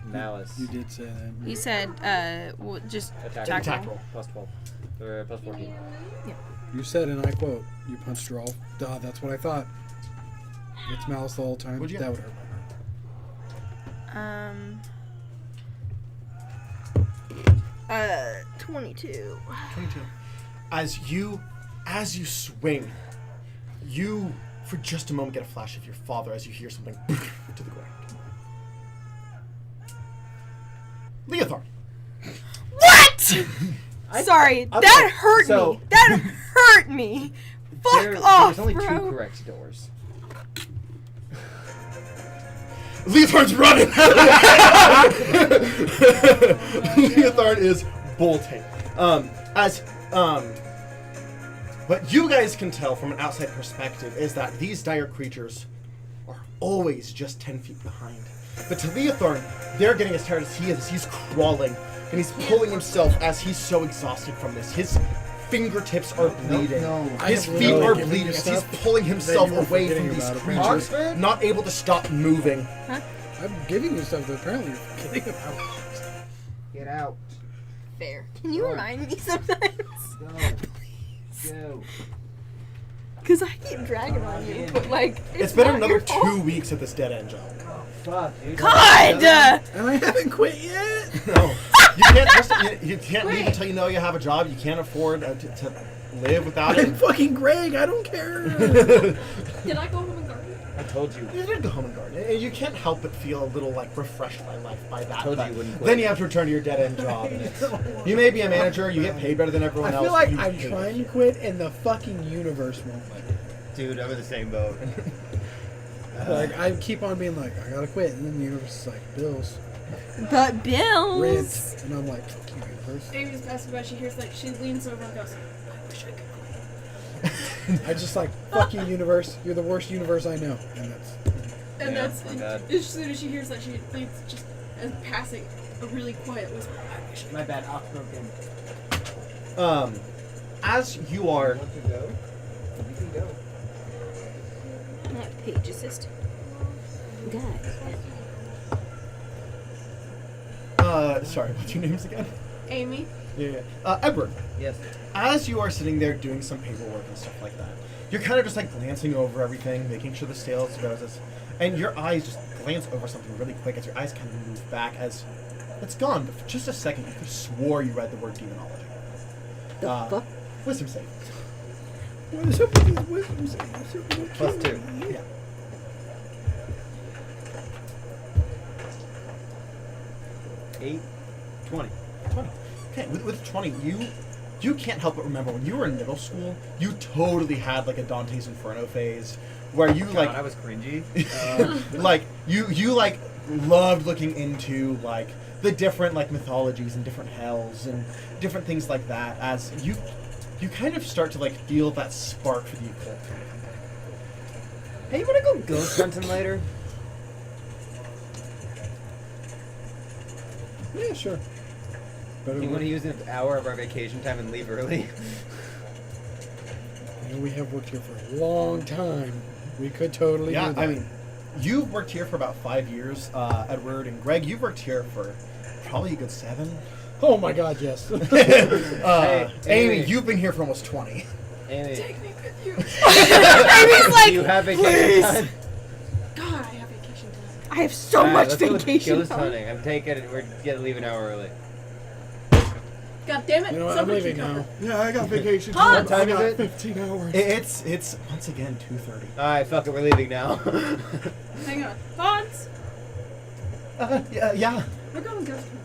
Malice You did say that. You said, just attack Attack roll. roll. Plus 12. Or plus 14. You said, and I quote, you punched Joralf. Duh, that's what I thought. It's Malice the whole time. What'd you That get? would hurt my heart. 22. 22. As you swing, you for just a moment get a flash of your father as you hear something to the ground. Leothar. What? Sorry, that hurt so- me. That hurt me. Fuck off, There's only bro. 2 correct doors. Leothar's running! that is bolting. What you guys can tell from an outside perspective is that these dire creatures are always just 10 feet behind. But to Leothorn, they're getting as tired as he is. He's crawling, and he's pulling himself as he's so exhausted from this. His fingertips are bleeding. His feet are bleeding as he's pulling himself away from these creatures, not able to stop moving. Huh? I'm giving you stuff that apparently you're forgetting about. Get out. Fair. Can you remind me sometimes? Go. Go. Because I keep dragging on you, but like It's been not another your fault. 2 weeks at this dead end job. Fuck, dude. God! And I haven't quit yet. No, you can't leave until you know you have a job. You can't afford to live without I'm it. fucking Greg. I don't care. Did I go home and garden? I told you. You did go home and garden, and you can't help but feel a little like refreshed by life by that. Told you but you wouldn't quit. then you have to return to your dead end job. And you may be a manager, you get paid better than everyone I else. feel like you I'm hate trying it. to quit, and the fucking universe won't let me. Dude, I'm in the same boat. Like I keep on being like, I gotta quit, and then the universe is like, bills, But Bills. rent, and I'm like, fuck you, universe. Amy's passing by. She hears like she leans over and goes, "I wish I could quit." I just like, fuck you, universe. You're the worst universe I know, and that's. And Yeah, that's my bad. as soon as she hears that, she leans just and passing a really quiet whisper. I wish I My bad, ox broken. As you are, Want to go? You can go. Not page assist. Guys. sorry, what's your names again? Amy. Yeah. Edward. Yes. As you are sitting there doing some paperwork and stuff like that, you're kind of just like glancing over everything, making sure the sales goes, and your eyes just glance over something really quick as your eyes kind of move back as it's gone. But for just a second, you could have swore you read the word demonology. The fuck? Wisdom save. What is up with these wisdom saves? +2. Yeah. Eight. 20. 20. Okay, with 20, you can't help but remember when you were in middle school, you totally had like a Dante's Inferno phase where you God, I was cringy. like you like loved looking into like the different like mythologies and different hells and different things like that as you kind of start to like feel that spark for the occult. Hey, you wanna go ghost hunting later? Yeah, sure. But You wanna use an hour of our vacation time and leave early? you know, we have worked here for a long time. We could totally do that. I mean, you've worked here for about 5 years, Edward, and Greg, you've worked here for probably a good 7. Oh my god, yes. Amy, Amy. you've been here for almost 20. Amy, Take me with you. Amy's like, do you have vacation time? God, I have vacation time. I have so Alright, much let's go with vacation ghost time. hunting. I'm taking it. We're gonna leave an hour early. God damn it. You know what, I'm somebody leaving can now. cover. Yeah, I got vacation. Huh? What time is I got it? 15 hours. It's once again 2:30. Alright, fuck it. We're leaving now. Hang on. Hans, Yeah. we're going ghost hunting.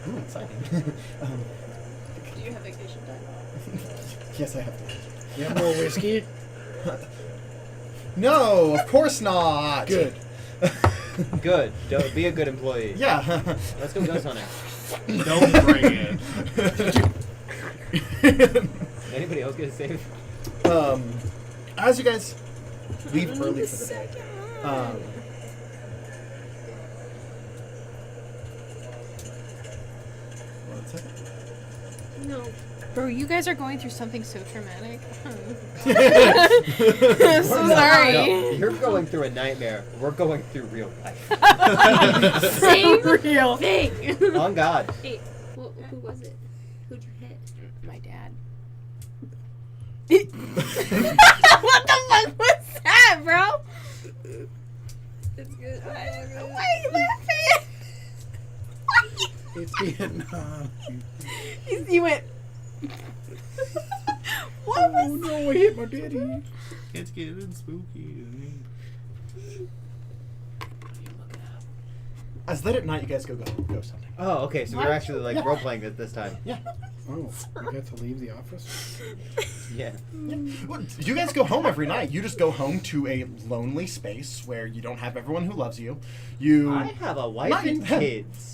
Ooh, exciting. Do you have vacation time? Yes, I have. You have more whiskey? No, of course not. Good. Good. Don't be a good employee. Yeah. Let's go ghost hunting. Don't bring it. Anybody else get saved? As you guys leave early for the day, one second. No. Bro, you guys are going through something so traumatic. I'm so sorry. No, you're going through a nightmare. We're going through real life. Same Real. thing. On God. Hey, who was it? Who'd you hit? My dad. What the fuck was that, bro? It's good. Why are you laughing? It's Vietnam. You went. What Oh was no, I hit my daddy. It's getting spooky. as late at night, you guys go ghost hunting. Oh, okay. So we're actually like role playing this time. Yeah. Oh, you got to leave the office? Yeah. Well, you guys go home every night. You just go home to a lonely space where you don't have everyone who loves you. I have a wife and kids.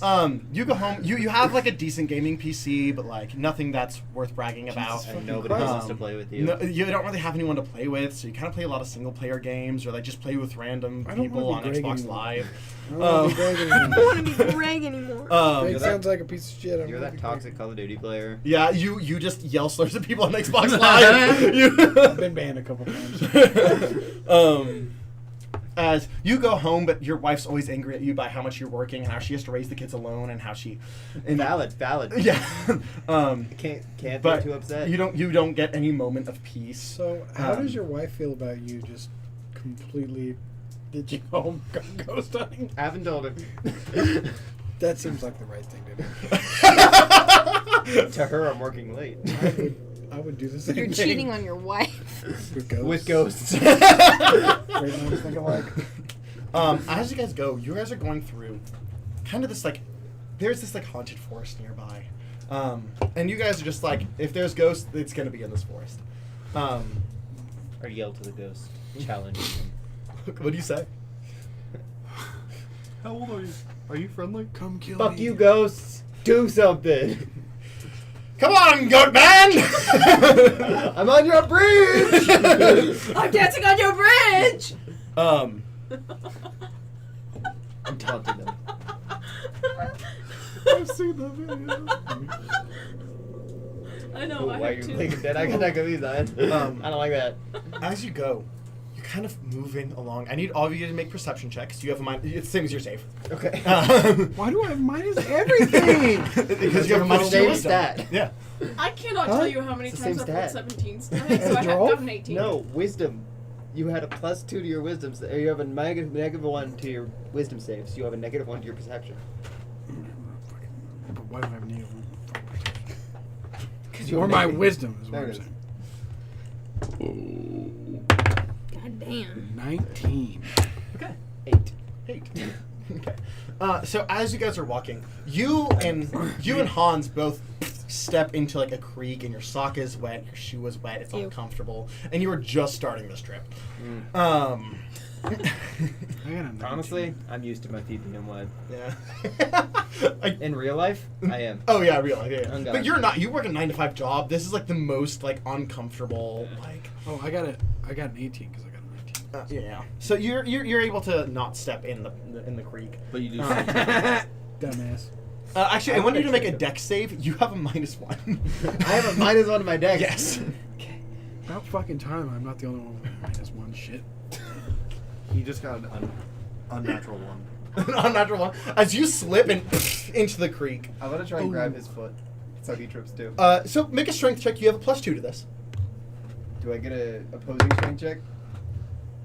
You go home. You have like a decent gaming PC, but like nothing that's worth bragging about. And nobody wants to play with you. No, you don't really have anyone to play with, so you kind of play a lot of single player games, or like just play with random people on Xbox Live. I don't want to be Greg I anymore. don't want to be Greg anymore. Greg sounds like a piece of shit. I You're don't that wanna be toxic Call of Duty player. Yeah, you just yell slurs at people on Xbox Live. Greg. I've been banned a couple times. As you go home, but your wife's always angry at you by how much you're working and how she has to raise the kids alone and how she. Valid. Yeah. Can't But be too upset. you don't get any moment of peace. So, how does your wife feel about you just completely ditching home, ghost hunting? I haven't told her. That seems like the right thing to do. To her, I'm working late. I would do the same You're thing. cheating on your wife. With ghosts. With ghosts. Great minds think alike. As you guys go, you guys are going through kind of this like, there's this like haunted forest nearby, and you guys are just like, if there's ghosts, it's gonna be in this forest. Or yell to the ghost, challenge him. What do you say? How old are you? Are you friendly? Come kill Fuck me. you, ghosts! Do something! Come on, goat man! I'm on your bridge! I'm dancing on your bridge! Um, I'm taunting them. I've seen the video. I know. Ooh, I why are have you two. taking dead? I can take these on. I don't like that. as you go, you're kind of moving along. I need all of you to make perception checks. You have a mind. It's the same as your save. Okay. Why do I have minus everything? Because you have a minus Same two wisdom. stat. Yeah. I cannot Huh? tell you how many It's the times same I've rolled stat. 17s tonight, so I have Joralf? gotten 18. No, wisdom. You had a +2 to your wisdom. So you have a -1 to your wisdom save, so you have a -1 to your perception. But why do I have negative one? You Or have my negative- wisdom is what There I'm it is. saying. God damn. 19. Okay. 8. 8. Okay. So as you guys are walking, you and Hans both step into like a creek, and your sock is wet, your shoe is wet, it's Ew. uncomfortable, and you were just starting this trip. I got a 19. Honestly, I'm used to my feet being wet. Yeah. In real life, I am. Oh yeah, real life, yeah. Oh, God. But you're not. You work a 9-to-5 job. This is like the most like uncomfortable like. Oh, I got an 18 because I got a 19. Yeah. So you're able to not step in the creek. But you do. Dumbass. Actually, I want you to make a dex save. You have a -1. I have a -1 to my dex. Yes. About fucking time I'm not the only one with -1 shit. He just got an unnatural one. Unnatural one. As you slip and into the creek. I'm gonna try and grab his foot, so he trips too. So make a strength check. You have a +2 to this. Do I get a opposing strength check?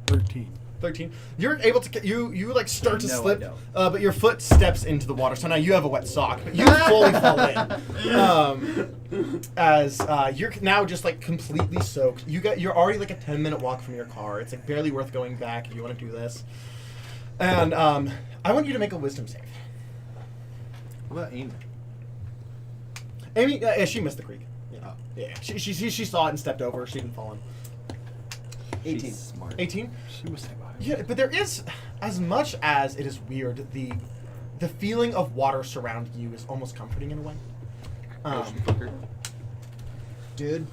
13. 13. You're able to you like start to No, I slip, don't. but your foot steps into the water. So now you have a wet sock, but you fully fall in. As you're now just like completely soaked. You're already like a 10-minute walk from your car. It's like barely worth going back if you want to do this. And I want you to make a wisdom save. What about Amy? Amy, she missed the creek. Yeah, yeah. She saw it and stepped over. She didn't fall in. 18. She's smart. 18. She was saying Yeah, but there is, as much as it is weird, the feeling of water surrounding you is almost comforting in a way. Dude.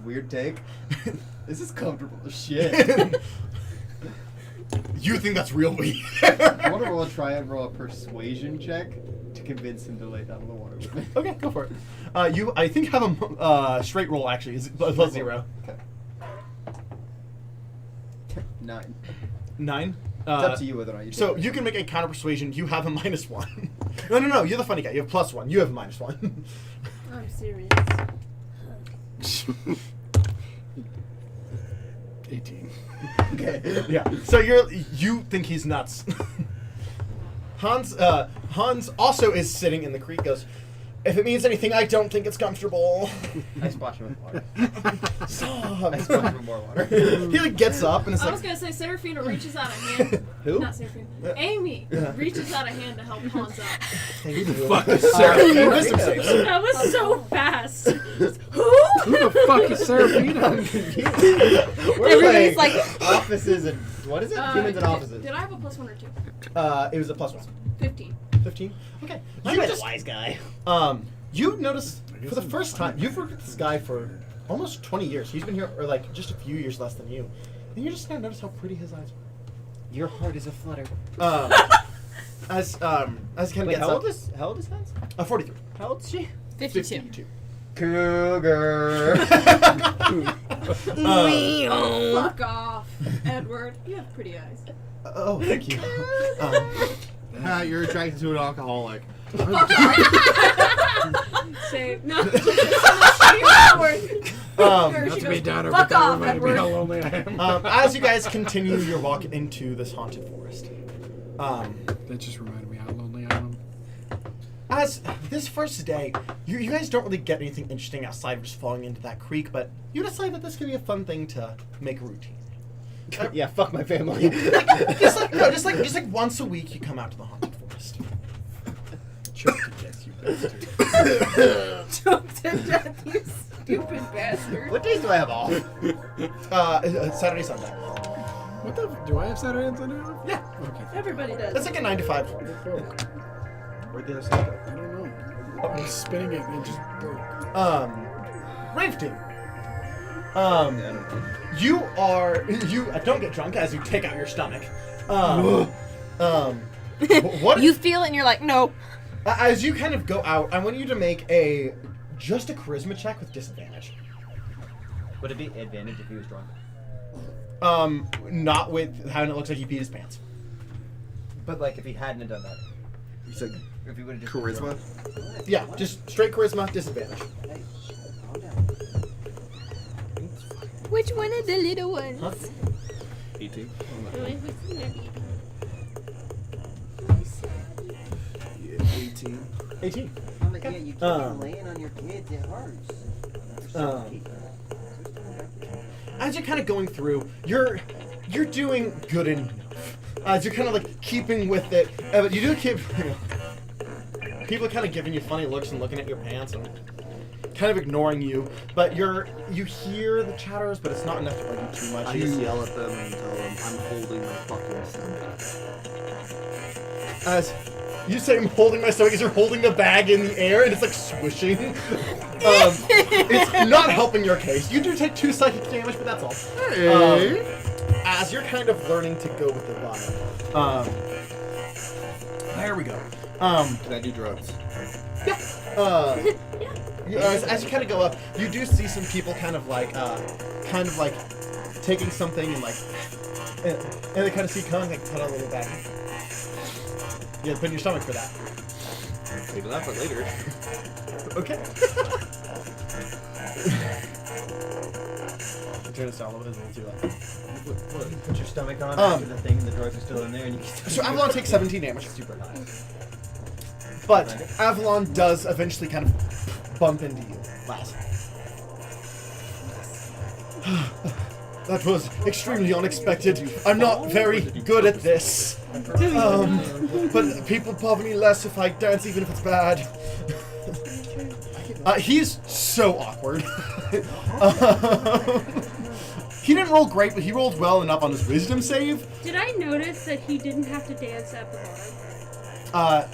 Weird take. This is comfortable as shit. You think that's real weird? I want to try and roll a persuasion check to convince him to lay down in the water with me. Okay, go for it. You, I think, have a straight roll actually. Is +0. Okay. 9. 9. It's up to you whether or not you So take it. you can make a counter persuasion. You have a -1. No. You're the funny guy. You have +1. You have a -1. I'm serious. 18. Okay. Yeah. So you think he's nuts. Hans also is sitting in the creek. Goes, If it means anything, I don't think it's comfortable. I splash him with water. Stop. I splash him with more water. He like gets up and it's I like, was gonna say Seraphina reaches out a hand. Who? Not Seraphina. Amy reaches out a hand to help Hans up. who the fuck is Seraphina? Wisdom saves. That was so fast. Who the fuck is Seraphina? We're Everybody's playing like- offices and what is it? Humans and offices. Did I have a +1 or 2? It was a +1. 15. 15? Okay. I'm You a just, wise guy. you notice for the first time, you've worked with this guy for almost 20 years. He's been here, or like just a few years less than you. And you just kind of notice how pretty his eyes Your heart is a flutter. are. As kind of Wait, gets how up. old is Hans? 43. How old is she? 52. Cougar. Fuck off, Edward. You have pretty eyes. Oh, thank you. You're attracted to an alcoholic. Save. No. Not to be downer, but Fuck that off, reminded me Edward. how lonely I am. As you guys continue your walk into this haunted forest, That just reminded me how lonely I am. as this first day, you guys don't really get anything interesting outside of just falling into that creek, but you decide that this could be a fun thing to make a routine. Yeah, fuck my family. just like once a week, you come out to the haunted forest. Choke to death, you bastard. Choke to death, you stupid bastard. What days do I have off? Saturday, Sunday. What the? Do I have Saturday and Sunday off? Yeah, Okay. Everybody does. it's like a 9 to 5. Where'd the other side go? I don't know. I was spinning it and it just broke. Rave team. You don't get drunk as you take out your stomach. What You feel it and you're like, no. as you kind of go out, I want you to make just a charisma check with disadvantage. Would it be advantage if he was drunk? Not with how it looks like he peed his pants. But like if he hadn't done that. You said If he would have just charisma? Yeah, just straight charisma, disadvantage. Which one of the little ones? Huh? 18. Yeah, 18. 18. Yeah, you keep laying on your kids, it hurts. As you're kind of going through, you're doing good enough. As you're kind of like keeping with it, but you do keep. People are kind of giving you funny looks and looking at your pants and kind of ignoring you. But you hear the chatters, but it's not enough to bug you too much. I just yell at them and tell them I'm holding my fucking stomach. As you say, I'm holding my stomach, as you're holding the bag in the air and it's like swishing. It's not helping your case. You do take 2 psychic damage, but that's all. As you're kind of learning to go with the vibe. There we go. Can I do drugs? As you kind of go up, you do see some people kind of like taking something and like, and they kind of see Kung like put on a little bag. Yeah, put in your stomach for that. Save that for later. Okay. Turn this down a little bit, it's a little too loud. Put your stomach on after the thing and the drugs are still in there and you can So Avalon takes 17 damage. Super high. But Avalon does eventually kind of bump into you. Last. That was extremely unexpected. I'm not very good at this. But people bother me less if I dance, even if it's bad. He's so awkward. He didn't roll great, but he rolled well enough on his wisdom save. Did I notice that he didn't have to dance at the bar?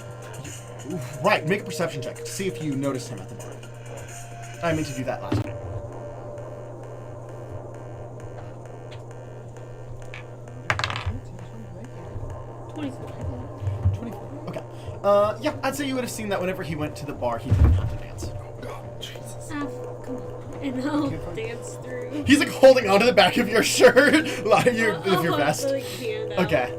Right, make a perception check to see if you noticed him at the bar. I meant to do that last time. Okay. Yeah, I'd say you would have seen that whenever he went to the bar, he didn't have to dance. Come on. And I'll dance through. He's like holding onto the back of your shirt, like with your I'll vest. hold the hand out. Okay.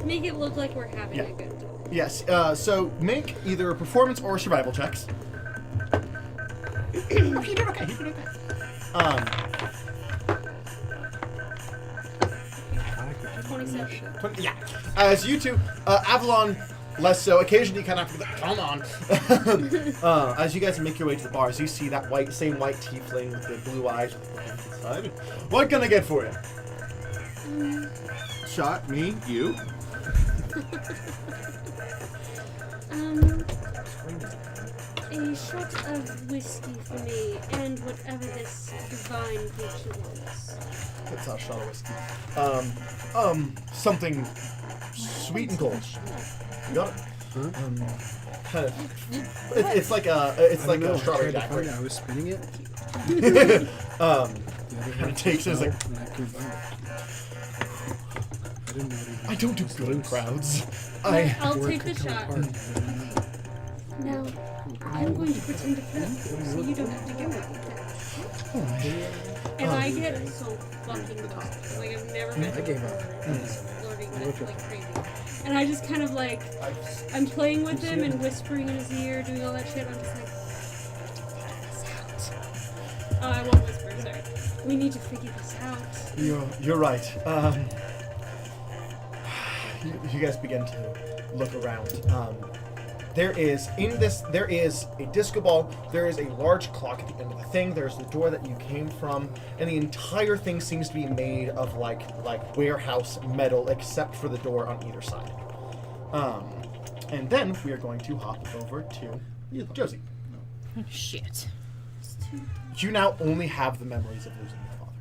Make it look like we're having Yeah. a good time. Yes. So make either a performance or survival checks. He did okay. He did okay. 27. 20, yeah. As you two, Avalon less so. Occasionally, you kind of have to be like, come on. As you guys make your way to the bars, you see that same white tiefling with the blue eyes. What can I get for you? Shot, me, you. A shot of whiskey for me, and whatever this divine creature was. It's not a shot of whiskey. Something sweet and cold. You got it. Kind of. It's like a strawberry daiquiri. I was spinning it. Kind of takes it. It's like, I don't do good in crowds. I'll take the shot. Now, I'm going to pretend to flip, so you don't have to get back with that. And I get so fucking lost. Like, I've never been flirting with like crazy. And I just kind of like, I'm playing with him and whispering in his ear, doing all that shit. I'm just like, figure this out. Oh, I won't whisper, sorry. We need to figure this out. You're right. You guys begin to look around. There is a disco ball, there is a large clock at the end of the thing, there's the door that you came from, and the entire thing seems to be made of like warehouse metal except for the door on either side. And then we are going to hop over to Josie. Oh, shit. You now only have the memories of losing your father.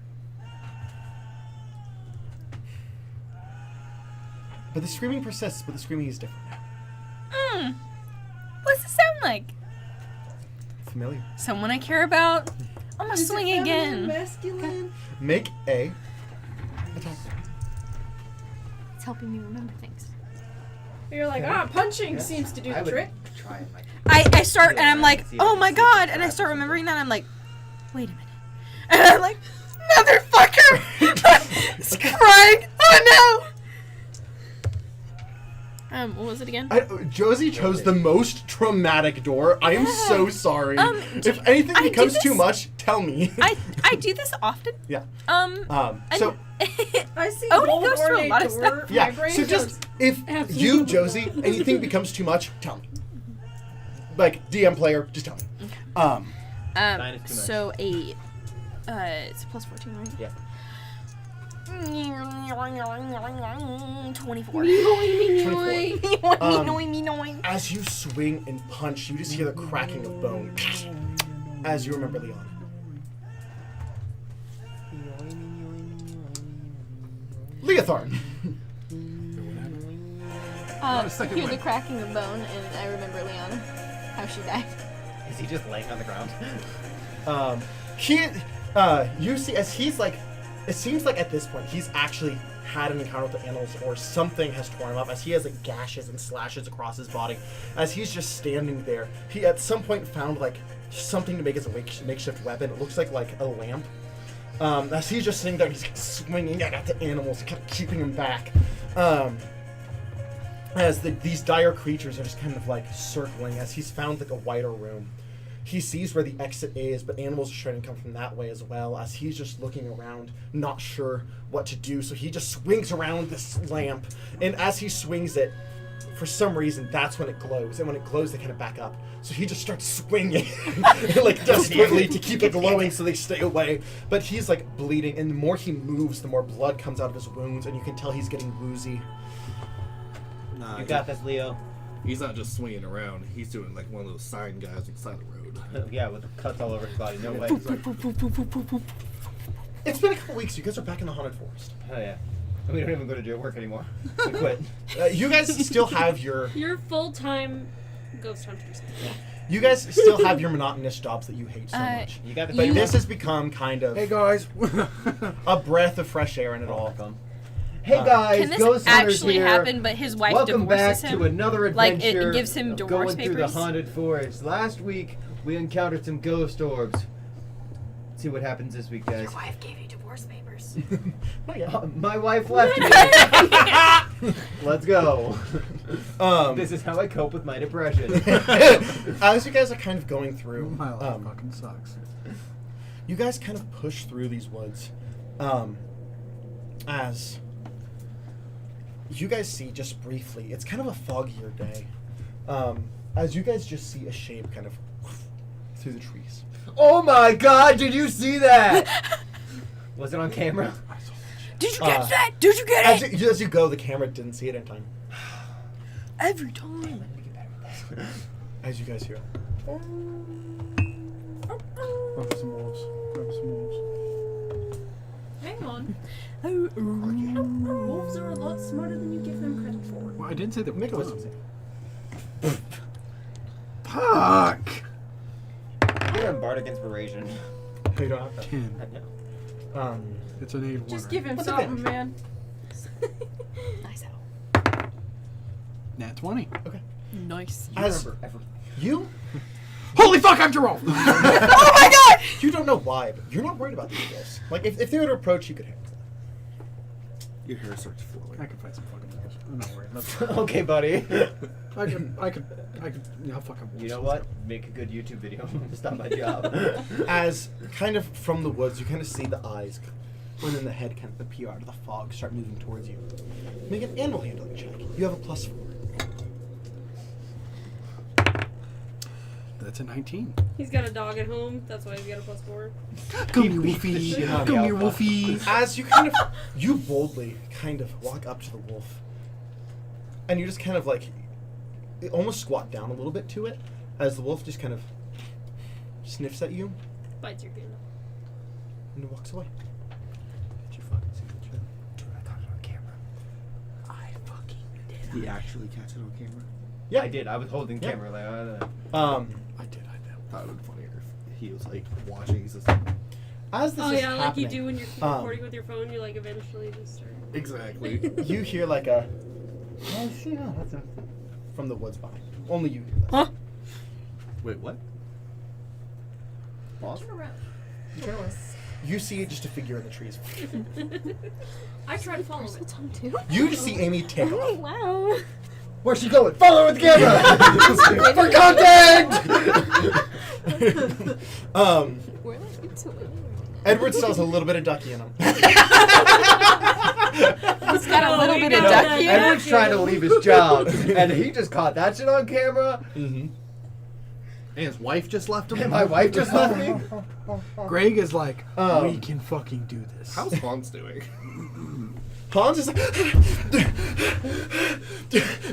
But the screaming persists, but the screaming is different now. What's it sound like? Familiar. Someone I care about? I'm gonna swing again. Masculine. Make a attack. It's helping me remember things. You're like, punching seems to do the trick. Try it, Mike. I start and I'm like, oh my god, and I start remembering that. I'm like, wait a minute. And I'm like, motherfucker! It's crying. Oh no! What was it again? Josie chose the most traumatic door. I am so sorry. If anything becomes too much, tell me. I do this often. Yeah. I see Odie bold goes through a lot of door. stuff. Yeah. My brain So just if you, Josie, anything becomes too much, tell me. Like DM player, just tell me. 9 is too much. So it's a plus 14, right? Yeah. 24. As you swing and punch, you just hear the cracking of bone. As you remember Leon. Leotharn. Hear the cracking of bone, and I remember Leon, how she died. Is he just laying on the ground? You see, as he's like, it seems like at this point he's actually had an encounter with the animals, or something has torn him up, as he has like gashes and slashes across his body. As he's just standing there, he at some point found like something to make as a makeshift weapon. It looks like a lamp. As he's just sitting there, he's swinging at the animals and kind of keeping them back. As these dire creatures are just kind of like circling, as he's found like a wider room. He sees where the exit is, but animals are trying to come from that way as well, as he's just looking around, not sure what to do. So he just swings around this lamp, and as he swings it, for some reason, that's when it glows. And when it glows, they kind of back up. So he just starts swinging, like desperately to keep it glowing so they stay away. But he's like bleeding, and the more he moves, the more blood comes out of his wounds, and you can tell he's getting woozy. Nah, You got this, Leo. He's not just swinging around. He's doing like one of those sign guys inside the road. Yeah, with cuts all over his body. No way. It's been a couple weeks. You guys are back in the haunted forest. Oh yeah. We don't even go to jail work anymore. We quit. You guys still have your full-time ghost hunters. You guys still have your monotonous jobs that you hate so much. You got the But this has become kind of Hey guys. a breath of fresh air in it all. Hey guys, Can this Ghost Hunters actually here. happen, but his wife Welcome back divorces him? to another Like, adventure. it gives him of divorce going through the papers? haunted forest. Last week we encountered some ghost orbs. Let's see what happens this week, guys. Your wife gave you divorce papers. My wife left me. Let's go. This is how I cope with my depression. As you guys are kind of going through, My life fucking sucks. you guys kind of push through these woods, as you guys see just briefly, it's kind of a foggier day. As you guys just see a shape kind of through the trees. Oh my god, did you see that? Was it on camera? Did you catch that? Did you get it? As you go, the camera didn't see it in time. Every time. As you guys hear it. Grab some wolves. Grab some wolves. Hang on. Oh, Wolves are a lot smarter than you give them credit for. Well, I didn't say that. Make a wisdom save. Fuck! You're in Bardic Inspiration. You don't have that. 10. I know. It's an 8 Just give him What's something, advantage? man. nice out. Nat 20. Nice. As you Holy fuck, I'm Joralf! Oh my god! you don't know why, but you're not worried about the eagles. Like if they were to approach, you could hit them. Your hair starts flowing. I can fight some fucking wolves. I'm not worried. That's Okay, buddy. I could, yeah, fucking wolves. You know what? Make a good YouTube video. Stop my job. As kind of from the woods, you kind of see the eyes, and then the head kind of appear out of the fog, start moving towards you. Make an animal handling check. You have a +4. That's a 19. He's got a dog at home. That's why he's got a +4. Come here, Wolfie. Come here, Wolfie. As you kind of, you boldly kind of walk up to the wolf, and you just kind of like, almost squat down a little bit to it, as the wolf just kind of sniffs at you, Bites your gun. and walks away. Did you fucking see the chat? Dude, I got it on camera. I fucking did. He actually catch it on camera? Yeah. I did. I was holding Yeah. camera. Like, I did. That would have been funnier if he was like watching. He's just As this Oh is yeah, like happening, you do when you're recording with your phone. You like eventually just start. exactly. you hear like a from the woods behind you. Only you hear this. Wait, what? Boss? Turn around. You see just a figure in the trees. I try to follow it. Tongue too. You just see Amy take Oh off. wow. where's she going? Follow her with the camera. For content. We're like into it. Edward still has a little bit of ducky in him. He's got a little bit of ducky in him. Edward's trying to leave his job, and he just caught that shit on camera. Mm-hmm. And his wife just left him. And my wife just left me. Greg is like, we can fucking do this. How's Hans doing? Hans is like,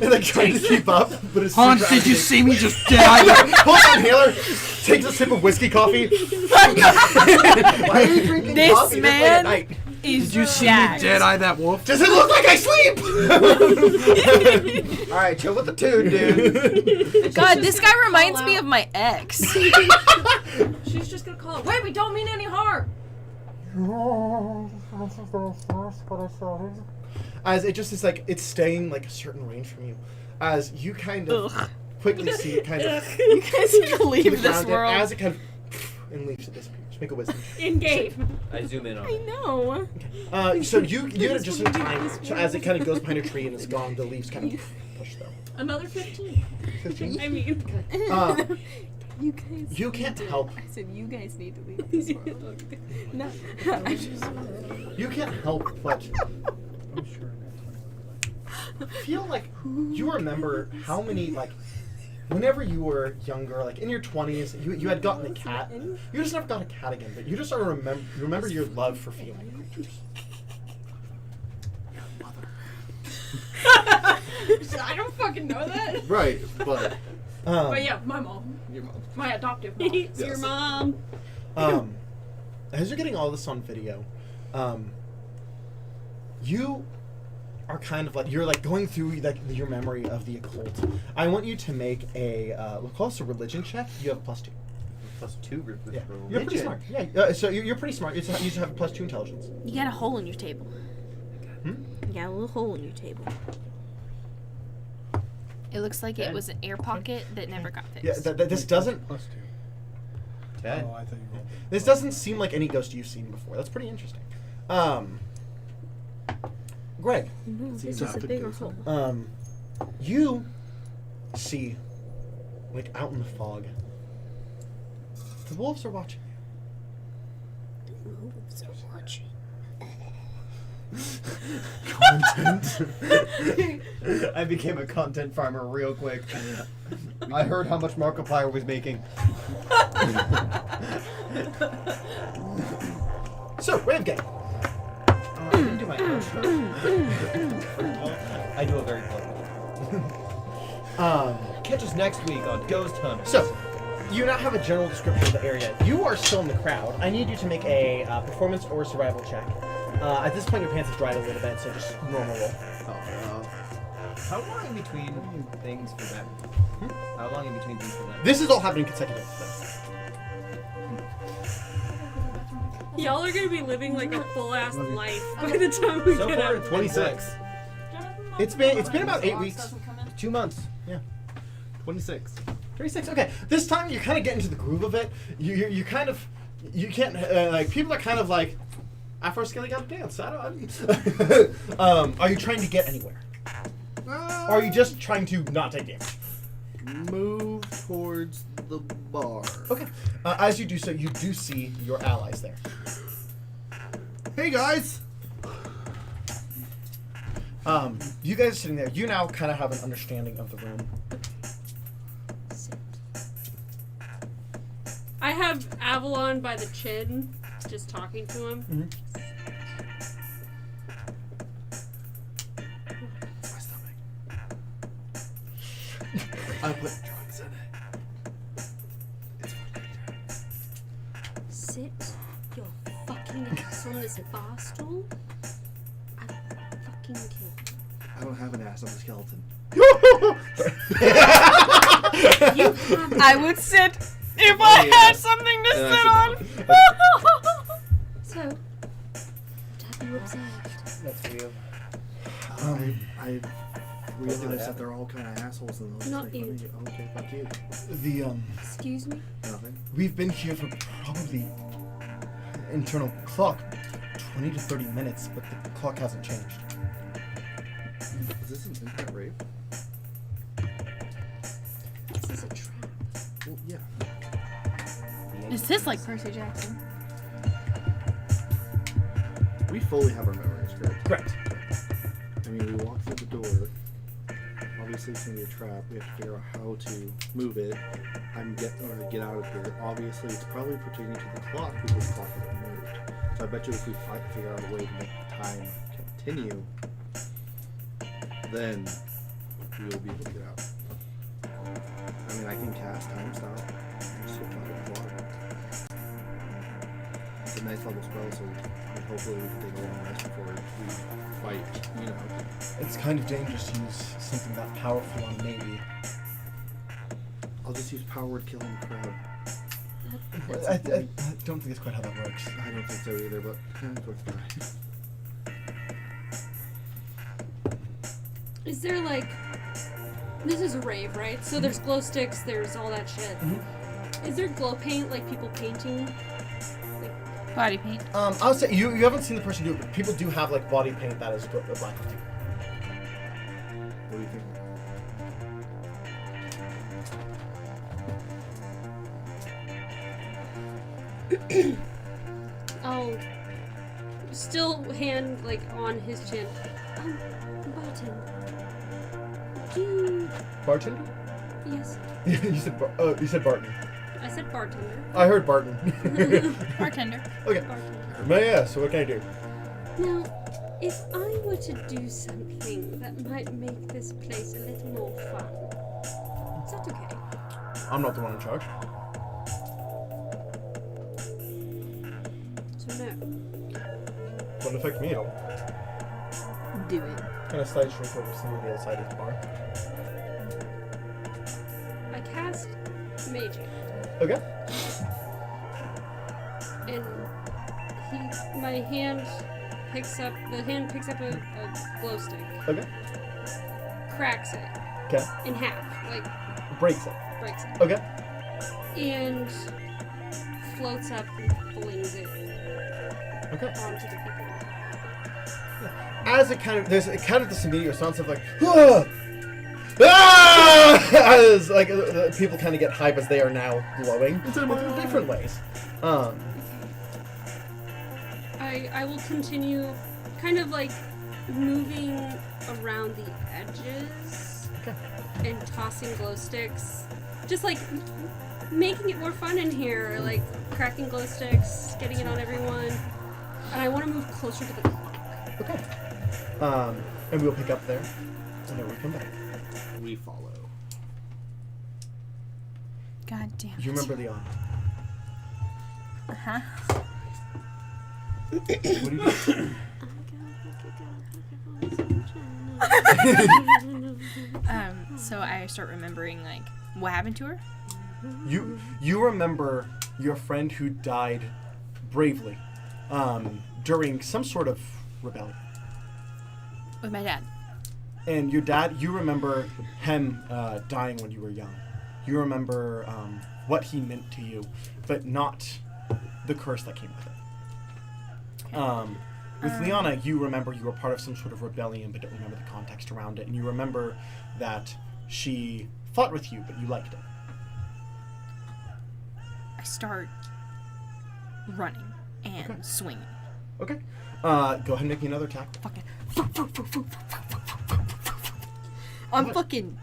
and like trying to keep up, but it's Hans, super did you agitated. see me just die? Pulls an inhaler, takes a sip of whiskey coffee. Why are you drinking This coffee this late at man night? is Did you see me jacked. dead eye that wolf? Does it look like I sleep? All right, chill with the tune, dude. God, this guy reminds me of my ex. She's just gonna call it. Wait, we don't mean any harm. As it just is like, it's staying like a certain range from you. As you kind of quickly see it kind of You guys need to to the leave this ground, and world. as it kind of and leaves it disappears. Make a wisdom. In game. I zoom in on I it. know. So you get it just in time. So as it kind of goes behind a tree and it's gone, the leaves kind of push though. Another 15. 15. I mean, You guys. You can't help. I said you guys need to leave this world. No, I just. You can't help but feel like you remember how many like whenever you were younger, like in your 20s, you had gotten a cat. You just never got a cat again, but you just sort of remember your love for feline creatures. I don't fucking know that. Right, but But yeah, my mom. your mom. My adoptive mom. it's your mom. As you're getting all this on video, you are kind of like, you're like going through like your memory of the occult. I want you to make a we'll call this a religion check. You have a +2. +2. Yeah, you're pretty smart. Yeah, so you're pretty smart. You just have a +2 intelligence. You got a hole in your table. Hmm? You got a little hole in your table. It looks like it was an air pocket that never got fixed. Yeah, this doesn't. +2. 10. Oh, I thought you rolled. This doesn't seem like any ghost you've seen before. That's pretty interesting. Greg, No, this is not a good bigger ghost. hole. you see, like out in the fog, the wolves are watching you. Wolves are watching. Content. I became a content farmer real quick. I heard how much Markiplier was making. So, Rave Gang. I didn't do my outro. I do a very clever. Catch us next week on Ghost Hunters. So, you now have a general description of the area. You are still in the crowd. I need you to make a performance or survival check. At this point, your pants have dried a little bit, so just normal roll. How long in between things for them? How long in between things for them? This is all happening consecutively. Y'all are gonna be living like a full ass life by the time we So get far, out. 26. It's been about 8 weeks. 2 months. Yeah. 26. 36. Okay. This time you kind of get into the groove of it. You kind of can't like people are kind of like Afro Skelly got to dance. I don't. Are you trying to get anywhere? Or are you just trying to not take damage? Move towards the bar. Okay. As you do so, you do see your allies there. Hey guys! You guys are sitting there. You now kind of have an understanding of the room. I have Avalon by the chin, just talking to him. Mm-hmm. My stomach. I put drugs in it. It's fucking Sit your fucking ass on this bar stool. I fucking kill you. I don't have an ass, I'm a skeleton. I would sit if I had something to Then I sit sit on. So, what have you observed? That's weird. I realize that they're all kind of assholes and those Not like, you. Okay, fuck you. The Excuse me? Nothing. we've been here for probably internal clock 20 to 30 minutes, but the clock hasn't changed. Is this an internet rape? This is a trap. Well, yeah. Is this like Percy Jackson? We fully have our memories, correct? Correct. I mean, we walk through the door. Obviously, it's gonna be a trap. We have to figure out how to move it. Get out of here. Obviously, it's probably pertaining to the clock because the clock hasn't moved. So I bet you if we figure out a way to make time continue, then we will be able to get out. I mean, I can cast time stop. Just hit the clock. It's a nice level spell, so hopefully we can take a long rest before we fight, you know. It's kind of dangerous to use something that powerful on maybe. I'll just use power to kill in the crowd. I don't think that's quite how that works. I don't think so either, but it's worth a try. Is there like... This is a rave, right? So there's glow sticks, there's all that shit. Is there glow paint, like people painting? Body paint. I'll say you haven't seen the person do it, but people do have like body paint that is black. What do you think? Oh, still hand like on his chin. Barton. Bartender? Yes. you said Barton. I said bartender. I heard Barton. Bartender. Okay. Bartender. Yeah. So what can I do? Now, if I were to do something that might make this place a little more fun, is that okay? I'm not the one in charge. So no. Won't affect me at all. Do it. Kind of slide shrink over some of the other side of the bar. I cast Mage Hand, Okay. and my hand picks up a glow stick, Okay. cracks it Okay. in half, like Breaks it. breaks it, Okay. and floats up and flings it Okay. onto the people. As it there's kind of this immediate response of like, ah! Ah! As like people kind of get hype as they are now glowing in different ways. I will continue kind of like moving around the edges and tossing glow sticks. Just like making it more fun in here, like cracking glow sticks, getting it on everyone. And I want to move closer to the clock. Okay. And we'll pick up there, and then we come back. We follow. God damn it. You remember Leon? Uh-huh. What do you do? So I start remembering, like, what happened to her? You remember your friend who died bravely during some sort of rebellion. With my dad. And your dad, you remember him dying when you were young. You remember what he meant to you, but not the curse that came with it. With Liana, you remember you were part of some sort of rebellion, but don't remember the context around it. And you remember that she fought with you, but you liked it. I start running and swinging. Okay. Go ahead and make me another attack. Fucking. I'm fucking.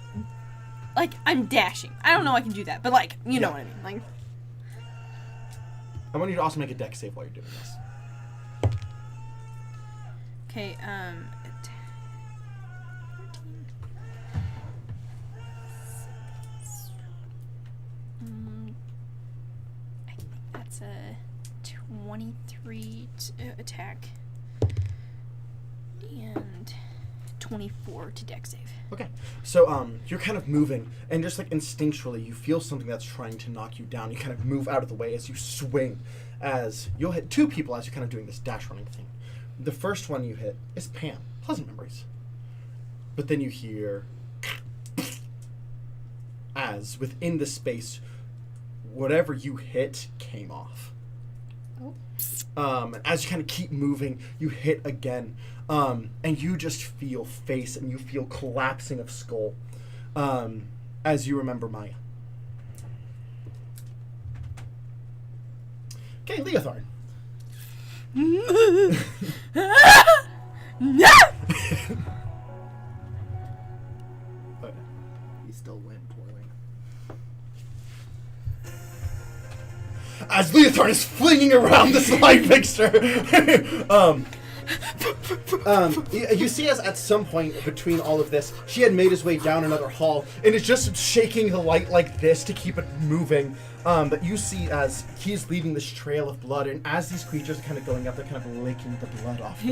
Like, I'm dashing. I don't know I can do that, but, like, you know what I mean. Like. I want you to also make a dex save while you're doing this. Okay, 14. I think that's a 23 attack. And 24 to dex save. Okay, so you're kind of moving, and just like instinctually, you feel something that's trying to knock you down. You kind of move out of the way as you swing, as you'll hit two people as you're kind of doing this dash running thing. The first one you hit is Pam. Pleasant memories. But then you hear as within the space, whatever you hit came off. And as you kind of keep moving, you hit again. And you just feel face and you feel collapsing of skull as you remember Maya. Okay, Leotharn. No! He still went twirling. As Leotharn is flinging around the slide fixture, you see as at some point between all of this, she had made his way down another hall and is just shaking the light like this to keep it moving. But you see as he's leaving this trail of blood, and as these creatures are kind of going up, they're kind of licking the blood off the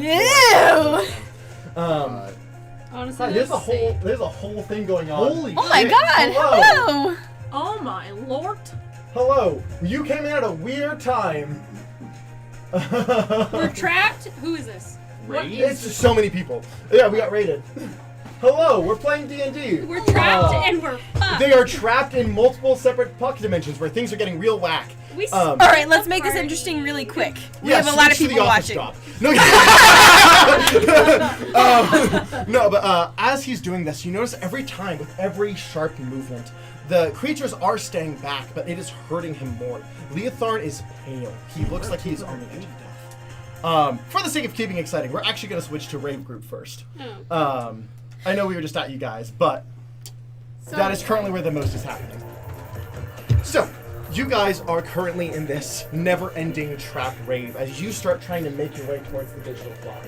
floor. Honestly, There's a whole thing going on. Holy Oh my shit. god! Hello! Oh my lord! Hello! You came in at a weird time. We're trapped? Who is this? It's just so many people. Yeah, we got raided. Hello, we're playing D&D. We're trapped and we're fucked. They are trapped in multiple separate pocket dimensions where things are getting real whack. All right, let's make this interesting really quick. We have a lot of people watching. No, no, but as he's doing this, you notice every time, with every sharp movement, the creatures are staying back, but it is hurting him more. Leotharn is pale. He looks like he's on the edge of death. For the sake of keeping it exciting, we're actually going to switch to Rave Group first. I know we were just at you guys, but that is currently where the most is happening. So, you guys are currently in this never-ending trap rave as you start trying to make your way towards the digital clock.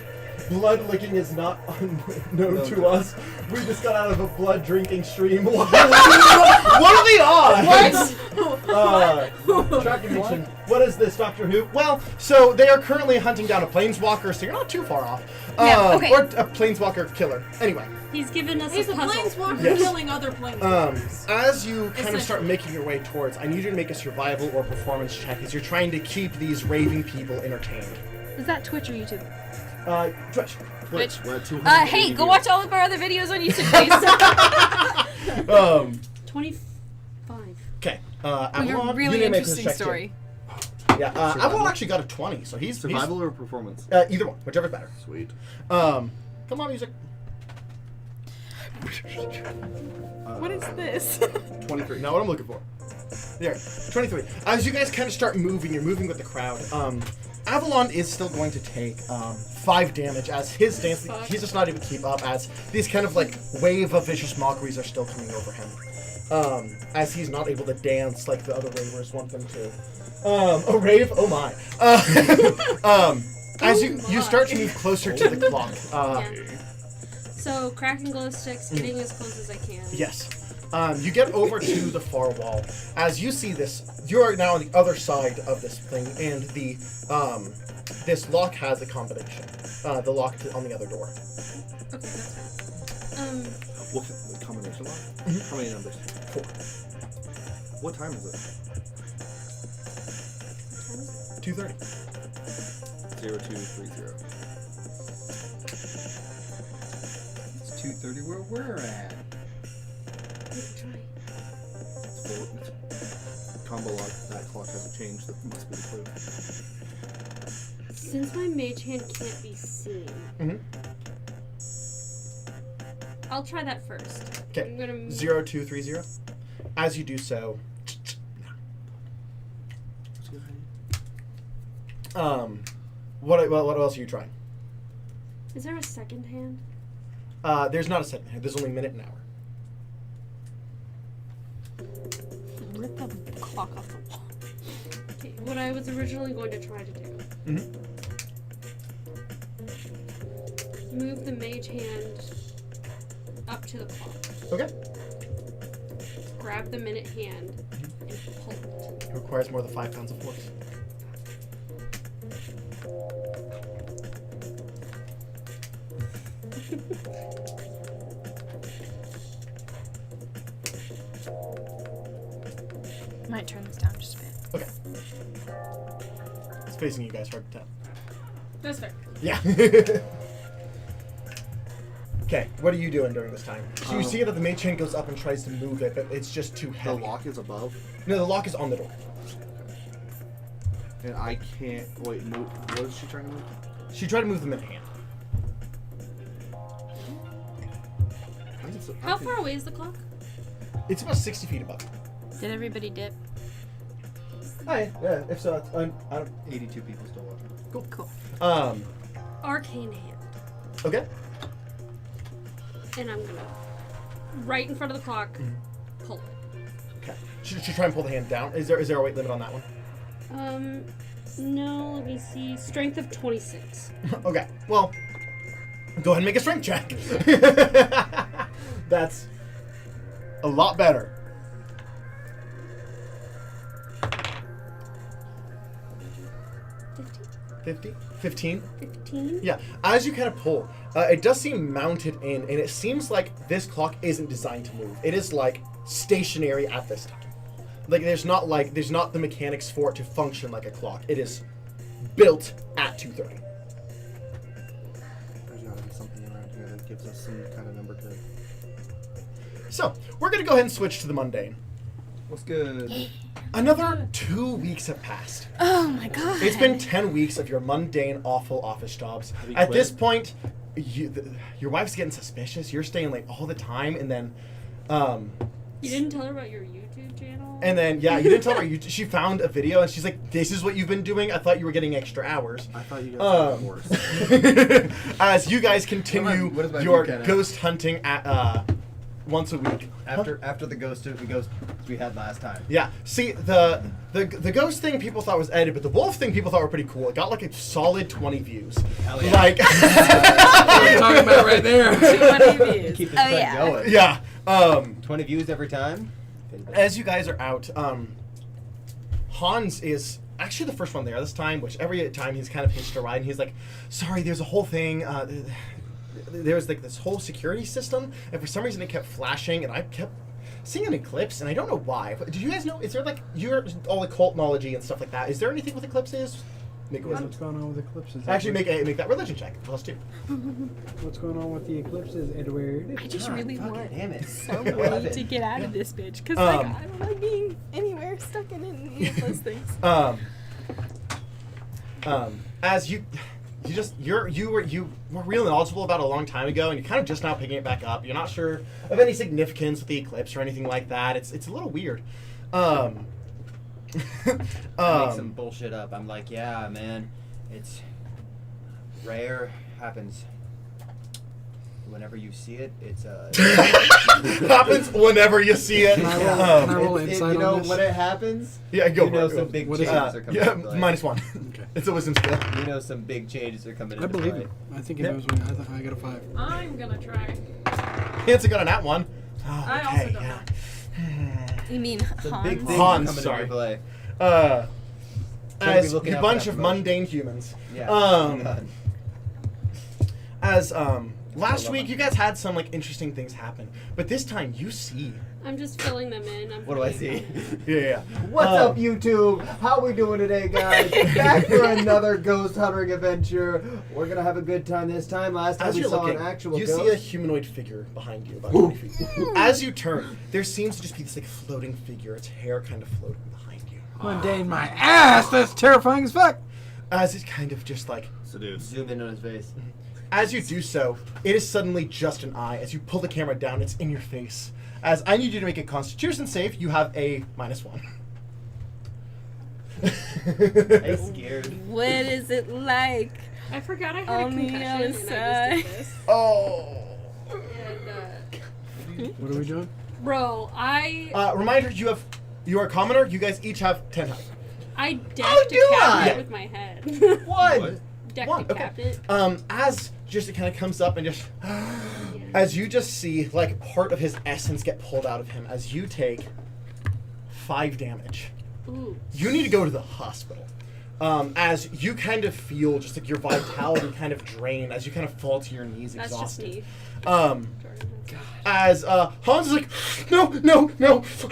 Blood licking is not unknown to us. We just got out of a blood drinking stream. What are the odds? What? Track dimension. What is this, Doctor Who? Well, so they are currently hunting down a planeswalker, so you're not too far off. Okay. Or a planeswalker killer. Anyway. He's given us He's a a puzzle. planeswalker Yes. killing other planeswalkers. As you kind of start making your way towards, I need you to make a survival or performance check as you're trying to keep these raving people entertained. Is that Twitch or YouTube? Twitch. Twitch. We're at 280 Hey, go views. watch all of our other videos on YouTube, please. 25. Okay. We have Avalon, a you really need to make this interesting check too. story. Yeah, Avalon actually got a 20, so he's Survival or performance? either one, whichever's better. Sweet. Come on, music. What is this? 23. Not what I'm looking for. There, 23. As you guys kind of start moving, you're moving with the crowd. Avalon is still going to take 5 damage as his dance. He's just not able to keep up as these kind of like wave of vicious mockeries are still coming over him. As he's not able to dance like the other ravers want them to. A rave? Oh my. As you start to move closer to the clock. So cracking glow sticks, getting as close as I can. Yes. You get over to the far wall. As you see this, you are now on the other side of this thing, and the this lock has a combination. The lock on the other door. Okay, that's fine. What combination lock? How many numbers? 4. What time is it? 2:30. 0230. It's 2:30 where we're at. Combo lock. That clock hasn't changed. That must be the clue. Since my mage hand can't be seen, I'll try that first. Okay. I'm gonna 0230. As you do so, what else are you trying? Is there a second hand? There's not a second hand. There's only minute and hour. Rip the clock off the wall. Okay, what I was originally going to try to do. Move the mage hand up to the clock. Okay. Grab the minute hand and pull it. It requires more than 5 pounds of force. Might turn this down just a bit. Okay. It's facing you guys, hard to tell. That's fair. Yeah. Okay, what are you doing during this time? So you see that the mage hand goes up and tries to move it, but it's just too The heavy. lock is above, No, the lock is on the door. and I can't. Wait, move. What is she trying to move? She tried to move the minute hand. How far away is the clock? It's about 60 feet above. Did everybody dip? Hi. Yeah, if so, I don't. 82 people still watching. Cool. Arcane hand. Okay. And I'm gonna, right in front of the clock, pull it. Okay. Should try and pull the hand down. Is there a weight limit on that one? No, let me see. Strength of 26. Okay. Well, go ahead and make a strength check. That's a lot better. 15? 15? Yeah. As you kind of pull, it does seem mounted in, and it seems like this clock isn't designed to move. It is like stationary at this time. Like there's not the mechanics for it to function like a clock. It is built at 2:30. There's gotta be something around here that gives us some kind of number to. So we're gonna go ahead and switch to the mundane. What's good? Another 2 weeks have passed. Oh my god. It's been 10 weeks of your mundane, awful office jobs. Have you At quit? this point, your wife's getting suspicious. You're staying late all the time, and then, You didn't tell her about your YouTube channel? you didn't tell her. She found a video, and she's like, "This is what you've been doing. I thought you were getting extra hours." I thought you guys were divorced. As you guys continue What is my your view count at? ghost hunting at once a week. After the ghosts we had last time. Yeah. See, the ghost thing people thought was edited, but the wolf thing people thought were pretty cool. It got like a solid 20 views. Hell yeah. Like What are you talking about right there? 20 views. Keep this Oh, thing yeah. going. yeah. 20 views every time. As you guys are out, Hans is actually the first one there this time, which every time he's kind of hitched a ride, and he's like, "Sorry, there's a whole thing. There was like this whole security system, and for some reason it kept flashing, and I kept seeing an eclipse, and I don't know why. But did you guys know? Is there like you're all occult knowledge and stuff like that? Is there anything with eclipses? Make a wisdom. What's going on with eclipses? Actually, make that religion check. +2. What's going on with the eclipses, Edward? I just really want Damn it. so way to get out of this bitch because like I don't like being anywhere stuck in any of those things. As you were real knowledgeable about it a long time ago, and you're kind of just now picking it back up. You're not sure of any significance with the eclipse or anything like that. It's a little weird. I make some bullshit up. I'm like, yeah, man. It's rare, happens whenever you see it. It's Happens whenever you see it. Can I roll insight you know, on this? when it happens, Yeah, go you for know it. some big What is changes it? are coming. Yeah, into play. -1. Okay. It's a wisdom skill. You know some big changes are coming I into believe play. him. I think he Yep. knows when I got a 5. I'm gonna try. Hanson got a nat 1. Oh, I okay, also don't yeah. You mean Some big Hans? things Hans, are coming sorry. into play. As be a looking out for bunch that of promotion. mundane humans. Yeah. Um, As last week, you guys had some like interesting things happen, but this time you see. I'm just filling them in. What do I see? Yeah. What's up, YouTube? How we doing today, guys? Back for another ghost hunting adventure. We're gonna have a good time this time. Last time As we you're saw looking, an actual you ghost. see a humanoid figure behind you, about 20 feet. As you turn, there seems to just be this like floating figure. Its hair kind of floating behind you. Mundane my ass. That's terrifying as fuck. As it kind of just like. Seduce. Zoom in on his face. As you do so, it is suddenly just an eye. As you pull the camera down, it's in your face. As I need you to make a Constitution save, you have a -1. I'm scared. What is it like? I forgot I had a On the concussion other and I just side. did this. Oh. And, What are we doing? bro, I Reminder: you are a commoner. You guys each have 10 health. decked do a cabinet I? with my head. What? Decked One, a okay. cabinet. As just it kind of comes up and just as you just see like part of his essence get pulled out of him as you take 5 damage. Ooh. You need to go to the hospital. As you kind of feel just like your vitality kind of drain as you kind of fall to your knees That's just exhausted. me. Um, Jordan. as Hans is like, no,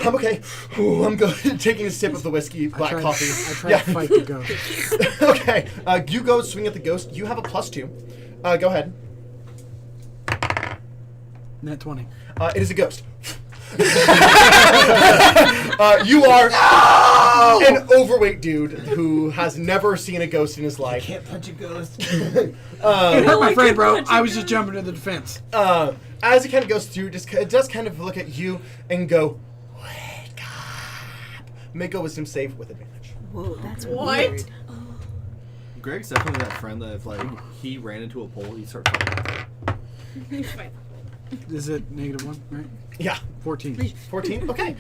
I'm okay. Ooh, I'm good. Taking a sip of the whiskey, black coffee. I tried to fight the ghost. Okay, you go swing at the ghost. You have a +2. Go ahead. Net 20. It is a ghost. You are an overweight dude who has never seen a ghost in his life. Can't punch a ghost. It hurt my friend, bro. I was just jumping to the defense. As it kind of goes through, it does kind of look at you and go, wake up. Make a wisdom save with advantage. Whoa, that's What? weird. Greg's definitely that friend that if like he ran into a pole, he starts fighting. Fine. Is it -1, right? Yeah. 14. 14? Okay.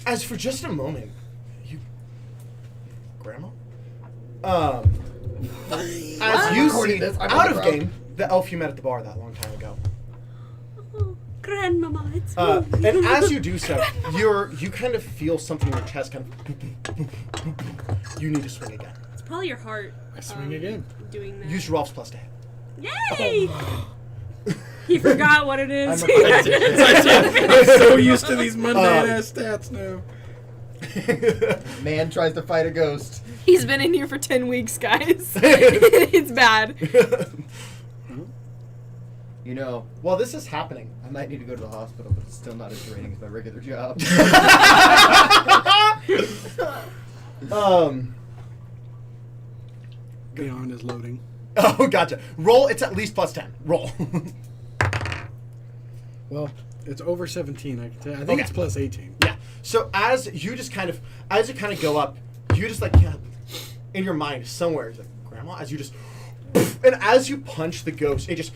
As for just a moment, you... Grandma? As you see, this. I'm out on of the ground. game, the elf you met at the bar that long time ago. Oh, grandmama, it's me. And as you do so, you kind of feel something in your chest kind of... You need to swing again. It's probably your heart. I swing again. Doing that. Use Joralf's plus to hit. Yay! He forgot what it is. I'm so used to these mundane ass stats now. Man tries to fight a ghost. He's been in here for 10 weeks, guys. It's bad. You know, While this is happening... I might need to go to the hospital, but it's still not as draining as my regular job. Beyond is loading. Oh, gotcha. Roll, it's at least +10. Roll. Well, it's over 17. I can tell. I think Okay. it's plus 18. Yeah. So as you kind of go up, you just like in your mind somewhere, it's like grandma. As you just, and as you punch the ghost, it just,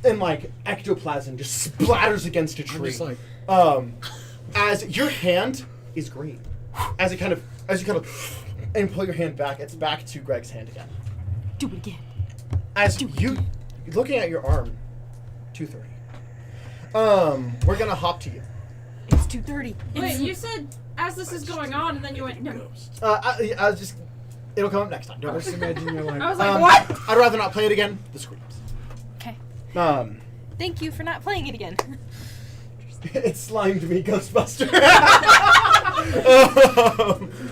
and like ectoplasm just splatters against a I'm tree. just like, As your hand is green, as you kind of, and pull your hand back, it's back to Greg's hand again. Do it again. As you, looking at your arm, 230. We're gonna hop to you. It's 2:30. Wait, you said as this is going on, and then you went no. I was just, it'll come up next time. I Don't was worry. imagining you're like, I was like, what? I'd rather not play it again. The screams. Okay. Thank you for not playing it again. It slimed me, Ghostbuster.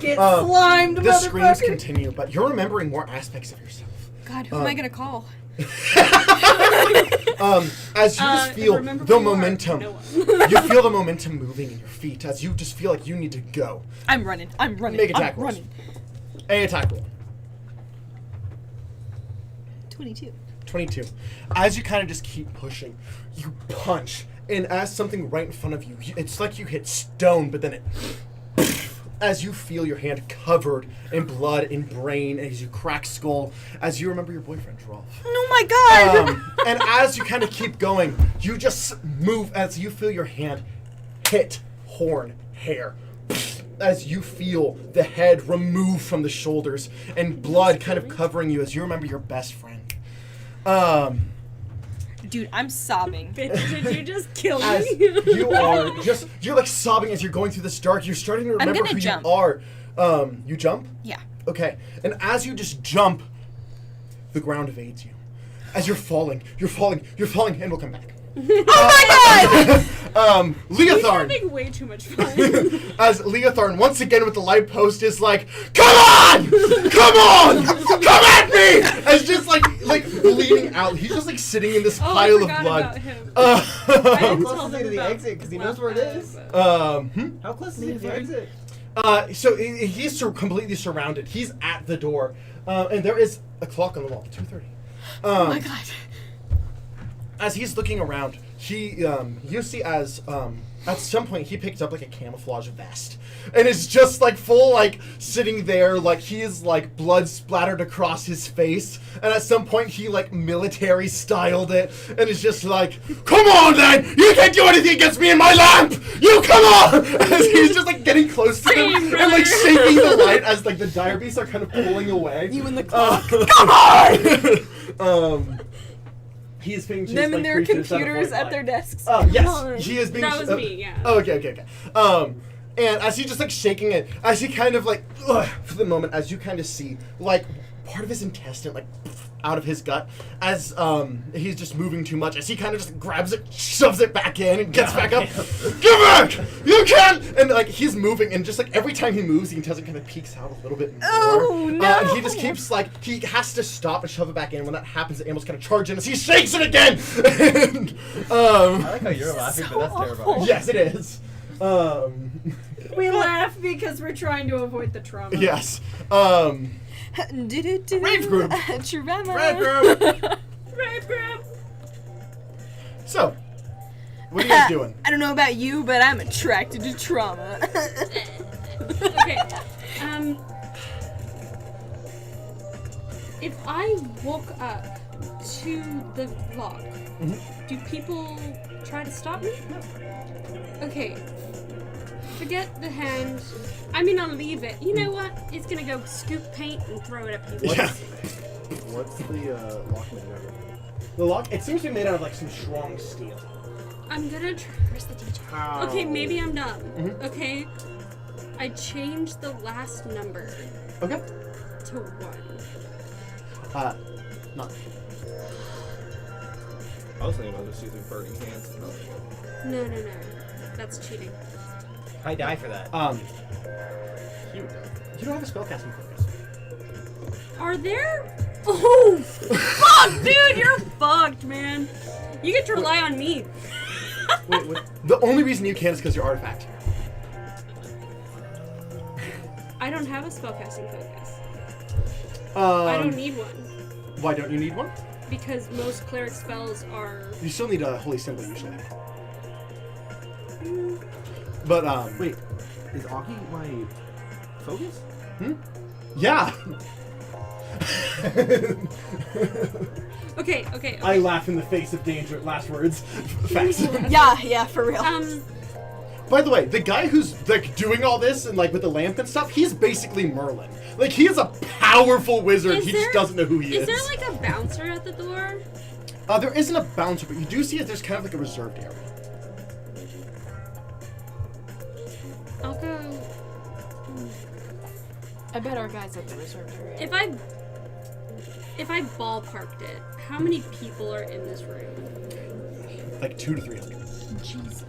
Get slimed, The screams motherfucker. continue, but you're remembering more aspects of yourself. God, who am I gonna call? As you just feel remember the where you are. momentum, No one. you feel the momentum moving in your feet as you just feel like you need to go. I'm running. I'm running. Make attack I'm rolls. running. A attack roll. 22. 22. As you kind of just keep pushing, you punch, and as something right in front of you, it's like you hit stone, but then it as you feel your hand covered in blood and brain, as you crack skull, as you remember your boyfriend, Joralf. Oh my god! And as you kind of keep going, you just move as you feel your hand hit horn hair. As you feel the head removed from the shoulders and blood kind of covering you as you remember your best friend. Dude, I'm sobbing. Bitch, did you just kill As me? you're like sobbing as you're going through this dark. You're starting to remember who jump. you are. You jump? Yeah. Okay. And as you just jump, the ground evades you. As you're falling, and we'll come back. Oh my god! We're Leotharn, having way too much fun. as Leotharn once again with the light post is like, come on, come at me! As just like bleeding out. He's just like sitting in this Oh, I pile of forgot blood. about him. How didn't close tell is he them to the about exit? Because he knows where it is. How close is he to the exit? So he's completely surrounded. He's at the door, and there is a clock on the wall, 2:30. Oh my god. As he's looking around, you see as at some point he picked up like a camouflage vest, and it's just like full like sitting there like he is like blood splattered across his face, and at some point he like military styled it, and it's just like, come on then, you can't do anything against me and my lamp, you come on! As he's just like getting close to them and like shaking the light as like the dire beasts are kind of pulling away. You and the clock. Come on! He is being chased Them by and their creatures that computers avoid at their light. desks. Yes, he is being. That was me, yeah. Oh, okay. And as he just like shaking it, as he kind of like, for the moment, as you kind of see like part of his intestine like out of his gut, as he's just moving too much, as he kind of just grabs it, shoves it back in, and gets back up. Get back! You can't! And like he's moving, and just like every time he moves, the intestine kind of peeks out a little bit more. Oh, no! And he just keeps like he has to stop and shove it back in. When that happens, the animals kind of charge in as he shakes it again. And, I like how you're laughing, but that's terrifying. yes, it is. We laugh because we're trying to avoid the trauma. Yes. Rave group. Trauma. Red group. Rave group. So, what are you guys doing? I don't know about you, but I'm attracted to trauma. Okay. If I walk up to the lock, do people try to stop me? No. Okay. Forget the hand. I mean, I'll leave it. You know what? It's gonna go scoop paint and throw it up here. Yeah. What's the lock made out of? The lock, it seems to be made out of like some strong steel. I'm gonna try. Where's the DJ? How? Okay, maybe I'm dumb. Okay. I changed the last number Okay. to 1. Not. I was thinking about just using burning hands. No. That's cheating. I die for that. You don't have a spellcasting focus. Are there? Oh, fuck, dude, you're fucked, man. You get to rely on me. Wait, what? The only reason you can is because you're artifact. I don't have a spellcasting focus. I don't need one Why don't you need one? because most cleric spells are. You still need a holy symbol usually. But Wait, is Aki my focus? yeah. Okay. I laugh in the face of danger. Last words. Facts. Yeah, for real. By the way, the guy who's like doing all this and like with the lamp and stuff, he's basically Merlin. Like he is a powerful wizard. Is He there- just doesn't know who he is. Is there like a bouncer at the door? There isn't a bouncer, but you do see that there's kind of like a reserved area. I'll go. I bet our guy's at the reserve area. If I ballparked it, how many people are in this room? Like 200 to 300. Jesus.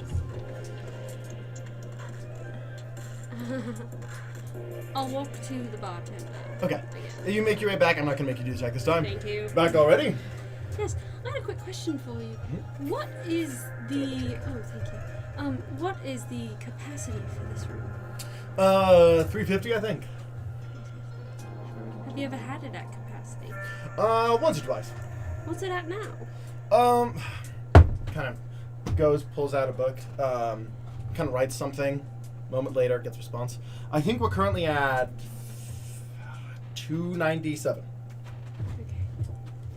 I'll walk to the bartender. Okay. You make your way back. I'm not gonna make you do the check this time. Thank you. Back already? Yes, I had a quick question for you. What is the what is the capacity for this room? 350, I think. Have you ever had it at capacity? Once or twice. What's it at now? Kind of goes, pulls out a book, kind of writes something, moment later, gets a response. I think we're currently at 297.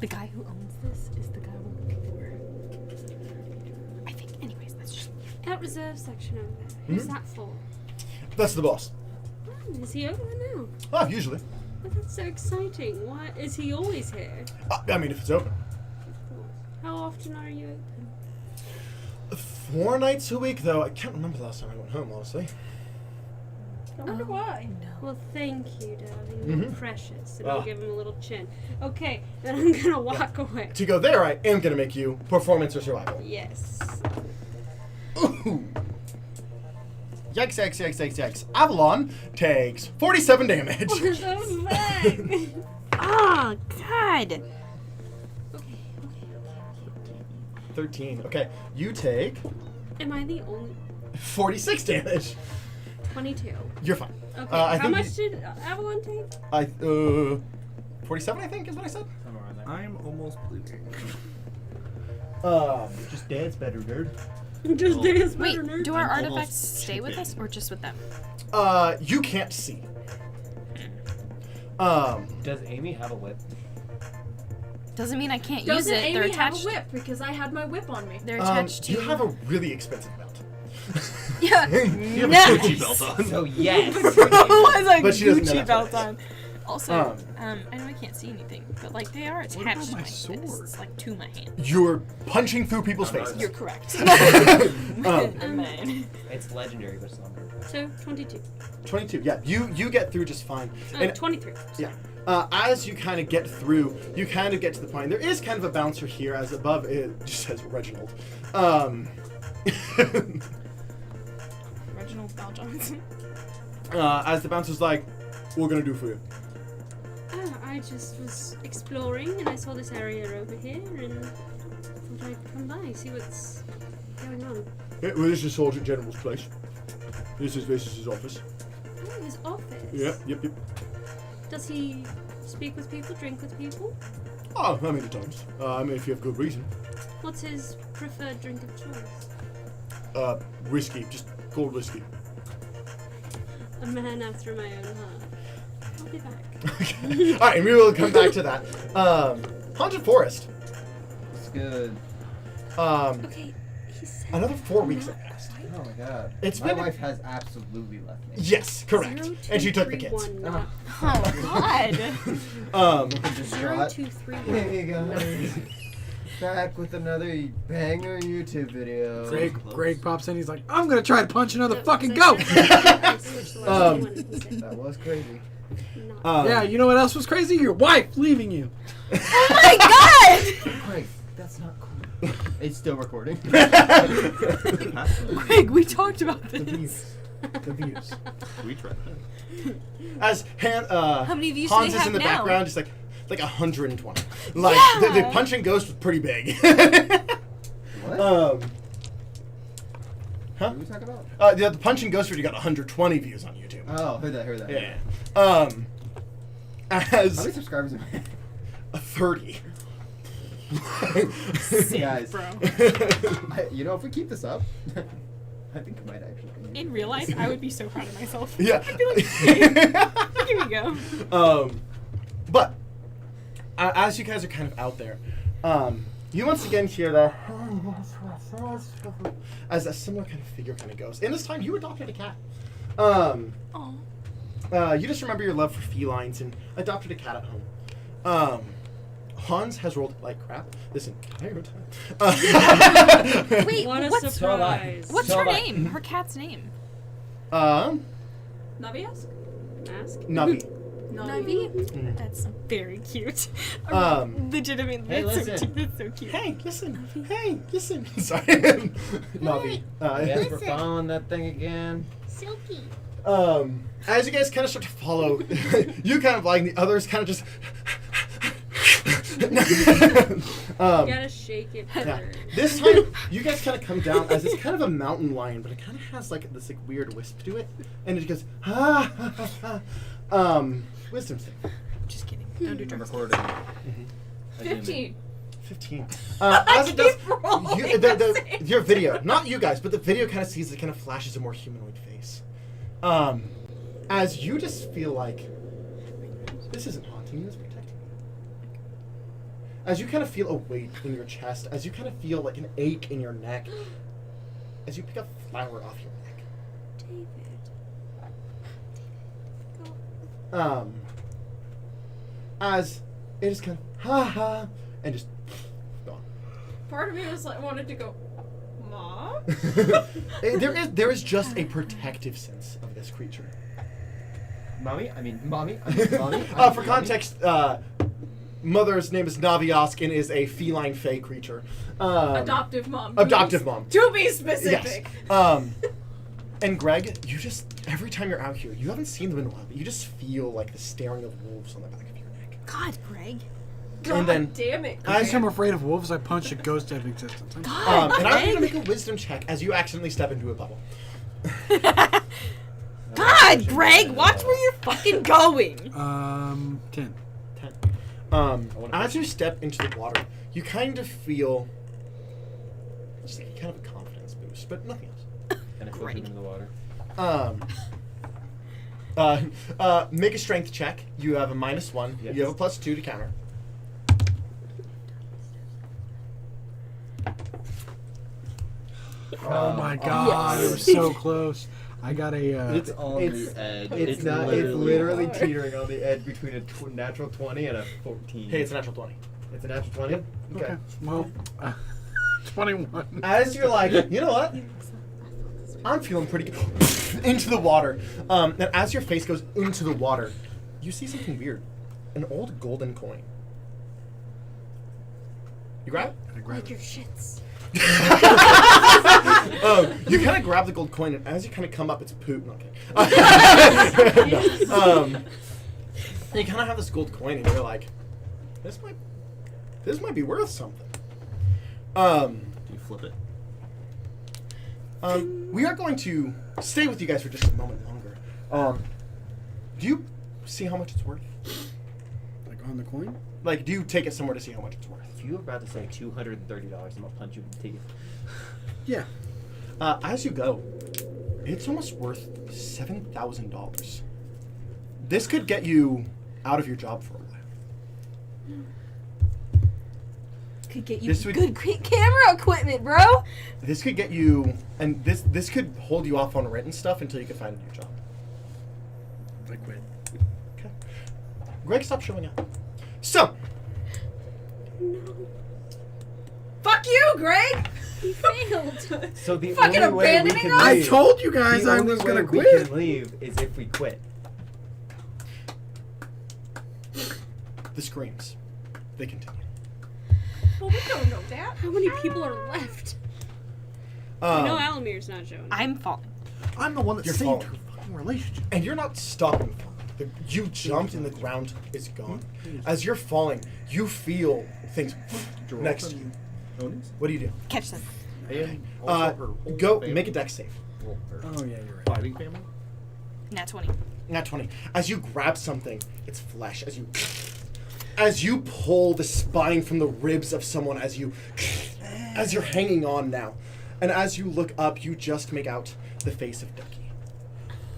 The guy who owns this is the guy we're looking for. I think. Anyways, that's just. That reserve section over there. Who's that for? That's the boss. Oh, is he over there now? Oh, usually. Oh, that's so exciting. Why is he always here? I mean, if it's open. Of course. How often are you open? 4 nights a week, though. I can't remember the last time I went home, honestly. I wonder why. No. Well, thank you, darling. You're Mhm. precious. And Ah. I'll give him a little chin. Okay, then I'm gonna walk away. To go there, I am going to make you performance or survival. Yes. Ooh. Yikes, yikes, yikes, yikes, yikes. Avalon takes 47 damage. So back. Oh God. 13. Okay, you take Am I the only 46 damage. 22? You're fine. Okay. I How think much did Avalon take? 47, I think, is what I said. Somewhere around there. I'm almost bleeding. Just dance better, nerd. Just dance Wait, better, nerd. do our I'm artifacts almost stay with chipping. us or just with them? You can't see. Does Amy have a whip? Doesn't mean I can't use Doesn't it. Amy They're have attached. a whip? Because I had my whip on me. They're attached to. You have a really expensive belt. Yeah. You have a Gucci belt on. So yes. was a But she doesn't know Gucci that's belt what it on. Also, I know I can't see anything, but like they are attached about to my my sword? fists, like to my hand. You're punching through people's I'm not- faces. You're correct. Man. It's legendary, but it's not. So 22. 22. Yeah, you get through just fine. And 23. yeah, as you kind of get through, you kind of get to the point. There is kind of a bouncer here, as above it just says Reginald. Reginald Val Johnson. As the bouncer's like, "What gonna do for you?" I just was exploring and I saw this area over here and thought I'd come by, see what's going on. Yeah, well, this is Sergeant General's place. This is his office. Oh, his office. Yep. Does he speak with people, drink with people? Oh, how many times? I mean, if you have good reason. What's his preferred drink of choice? Whiskey, just cold whiskey. A man after my own heart. I'll be back. Okay. All right, and we will come back to that. Haunted Forest. It's good. Okay, he said Another 4 weeks have passed. Oh my god. It's My been- wife has absolutely left me. Yes, correct. 0, 2, And she took the 3, kids. 1, not Oh God. 0, Distraught. 2, 3, 1. Hey guys. Back with another banger YouTube video. Greg pops in. He's like, I'm gonna try to punch another No, fucking so goat. I switched the last one, he said, That was crazy. not. Yeah, you know what else was crazy? Your wife leaving you. Oh my God. Greg, that's not cool. It's still recording. Greg, we talked about this. The views. We tried that. As How many views do Hans they is have in the now? background, just like 120. Like the Yeah. punching ghost was pretty big. What? Huh? What are we talking about? The punching ghost video got 120 views on YouTube. Oh, heard that. Yeah. How many As subscribers am I? 30. Guys, Bro. you know, if we keep this up, I think I might actually. In real life, I would be so proud of myself. Yeah. I'd be like, here we go. But as you guys are kind of out there, you once again hear the as a similar kind of figure kind of goes. And this time, you adopted a cat. You just remember your love for felines and adopted a cat at home. Hans has rolled like crap this entire time. Wait, What a what's surprise. what's So her like- name? Her cat's name? Navias? Mask? Navi. Navi? That's very cute. Legitimately, Hey, that's so listen. cute. That's so cute. Hey, listen. Hey, listen. Sorry. Navi. Yes, we're following that thing again. Silky. As you guys kind of start to follow, you kind of like the others kind of just. You gotta shake it Yeah. first. This time, you guys kind of come down as it's kind of a mountain lion, but it kind of has like this like weird wisp to it, and it goes wisdom save. Just kidding. Don't do I'm drugs. recording. 15. 15. As it does, your video, not you guys, but the video kind of sees it kind of flashes a more humanoid face, As you just feel like this isn't haunting you, it's protecting you. As you kind of feel a weight in your chest, as you kind of feel like an ache in your neck, as you pick up flour off your neck. As it is kind of ha ha and just gone. Part of me was like, wanted to go, Mom? there is just a protective sense of this creature. Mommy? Mommy? For context, mother's name is Naviosk and is a feline fae creature. Adoptive mom. Adoptive mom. To be specific. Yes. And Greg, you just, every time you're out here, you haven't seen them in a while, but you just feel like the staring of wolves on the back of your neck. God, Greg. God And then, damn it. As I'm afraid of wolves, I punch a ghost out of existence. God, and I want you to Greg. make a wisdom check as you accidentally step into a bubble. God, Greg, watch where you're fucking going. 10. 10. As you step into the water, you kind of feel just like kind of a confidence boost, but nothing else. And I flip him into the water. Make a strength check. You have a -1. Yes. You have a +2 to counter. Oh my god, it was so close. I got a. It's on the edge. It's not. It's literally teetering on the edge between a natural 20 and a 14. Hey, it's a natural 20. It's a natural 20. Okay. Well, 21. As you're like, you know what? I'm feeling pretty good. Into the water. And as your face goes into the water, you see something weird. An old golden coin. You grab it? I grab Like your shits. You kind of grab the gold coin, and as you kind of come up, it's poop. No, okay. You kind of have this gold coin, and you're like, this might be worth something. Do you flip it? We are going to stay with you guys for just a moment longer. Do you see how much it's worth? Like on the coin? Like, do you take it somewhere to see how much it's worth? If you were about to say $230, I'm gonna punch you in the teeth. Yeah. As you go, it's almost worth $7,000. This could get you out of your job for a while. Could get you This would- good camera equipment, bro. This could get you, and this could hold you off on rent and stuff until you can find a new job. I quit. Okay. Greg, stop showing up. So, Fuck you, Greg! You failed. So the Fucking only way we abandoning can us? I leave, told you guys the I only was way gonna we quit. can leave is if we quit. the screams, they continue. Well, we don't know that. How many people are left? No, Alumear's not showing. I'm falling. I'm the one that You're saved falling. her fucking relationship. And you're not stopping falling. You jumped and the ground is gone. As you're falling, you feel things next to you. What do you do? Catch them. And also her whole Go family. make a dex save. Well, her Oh, yeah, you're right. fighting family? Nat 20. Not 20. As you grab something, it's flesh. As you pull the spine from the ribs of someone, as you're hanging on now, and as you look up, you just make out the face of Ducky.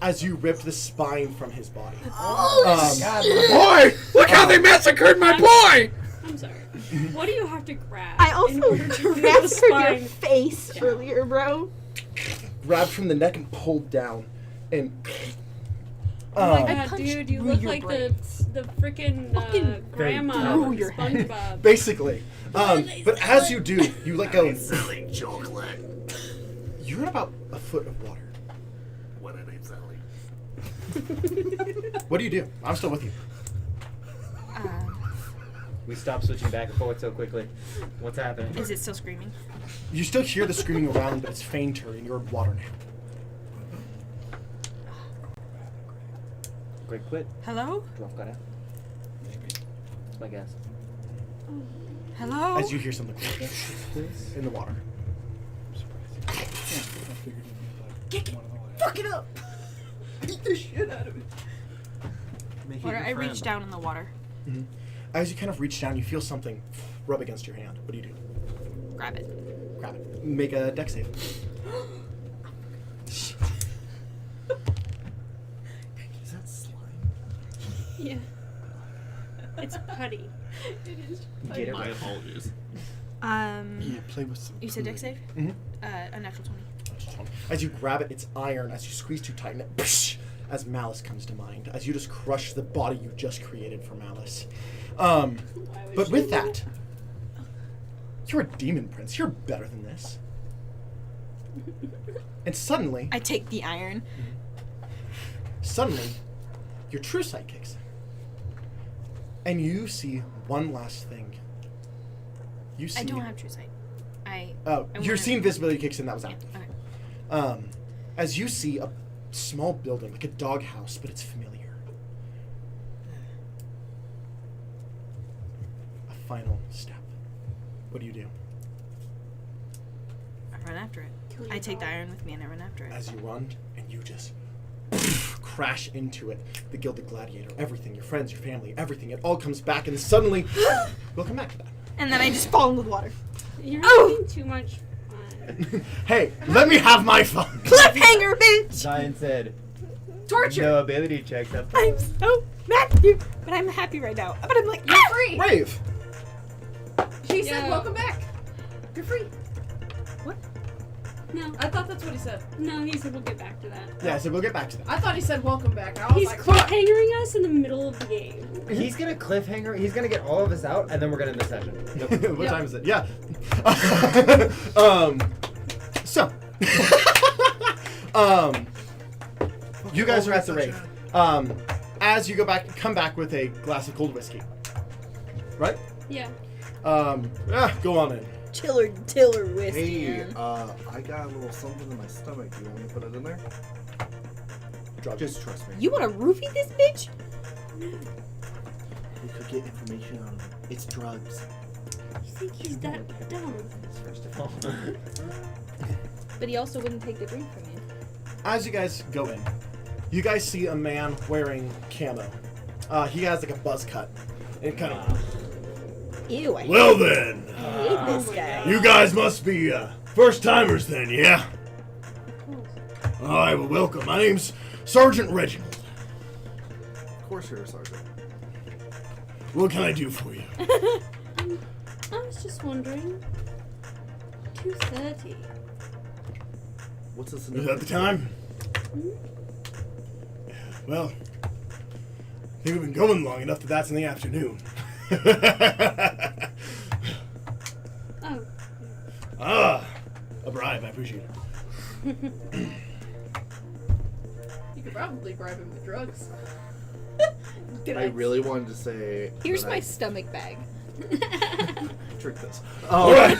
As you rip the spine from his body. Boy! Look how they massacred my boy! I'm sorry. What do you have to grab? I in also order to rip the grabbed from your spine? face earlier, bro. Grabbed from the neck and pulled down, and Oh my I god, punched dude, you through look your like brains. the freaking grandma through from your head. SpongeBob. basically. But as you do, you let go. Selling chocolate. You're in about a foot of water. What it ain't selling. What do you do? I'm still with you. We stopped switching back and forth so quickly. What's happening? Is it still screaming? You still hear the screaming around, but it's fainter, and you're in water now. Greg quit. Hello? Joralf got out. That's my guess. Hello? As you hear something in the water. Fuck it up! Beat the shit out of it. Make it Or your I friend. reach down in the water. As you kind of reach down, you feel something rub against your hand. What do you do? Grab it. Grab it. Make a dex save. Yeah. It's putty. It is. Get it My right. apologies. Yeah, play with some. You said dex save? Mhm. A natural 20. As you grab it, it's iron. As you squeeze too tight, and it, psh, as Malice comes to mind. As you just crush the body you just created for Malice. But with that, you're a demon prince. You're better than this. And suddenly, I take the iron. your true sight kicks in. And you see one last thing. You see. I don't have true sight. I Your seeing visibility kicks in. That was yeah, active. okay. As you see a small building, like a doghouse, but it's familiar. A final step. What do you do? I run after it. I take the iron with me and I run after it. As you run, and you just crash into it. The Gilded Gladiator, everything, your friends, your family, everything. It all comes back, and suddenly, we'll come back to that. And then I just fall into the water. You're having too much fun. Hey, let me have my fun. Cliffhanger, bitch! Zion said, Torture! no ability checks. That's I'm so mad at you. But I'm happy right now. But I'm like, You're free. Brave. She Yeah. said, "Welcome back. You're free." No, I thought that's what he said. no, he said we'll get back to that. Yeah, so we'll get back to that. I thought he said, "Welcome back." I was He's like, "Fuck." cliffhangering us in the middle of the game. He's gonna cliffhanger. He's gonna get all of us out, and then we're gonna end the session. What Yeah. time is it? Yeah. So. You guys are at the rave. As you come back with a glass of cold whiskey. Right? Yeah. Go on in. Tiller whiskey. Hey, I got a little something in my stomach. Do you want me to put it in there? Drug. Just trust me. You want to roofie this bitch? We could get information on it. It's drugs. You think he's that dumb? First of all. But he also wouldn't take the drink from you. As you guys go in, you guys see a man wearing camo. He has like a buzz cut. And kind of. Ew, I Well then, hate this guy. you guys must be first timers then, yeah? Alright, well welcome. My name's Sergeant Reginald. Of course you're a sergeant. What can I do for you? I was just wondering. 2:30. What's this? Is that the time? Well, I think we've been going long enough that that's in the afternoon. Oh. Ah, a bribe. I appreciate it. You could probably bribe him with drugs. I really wanted to say. Here's that my I stomach bag. trick this. All right.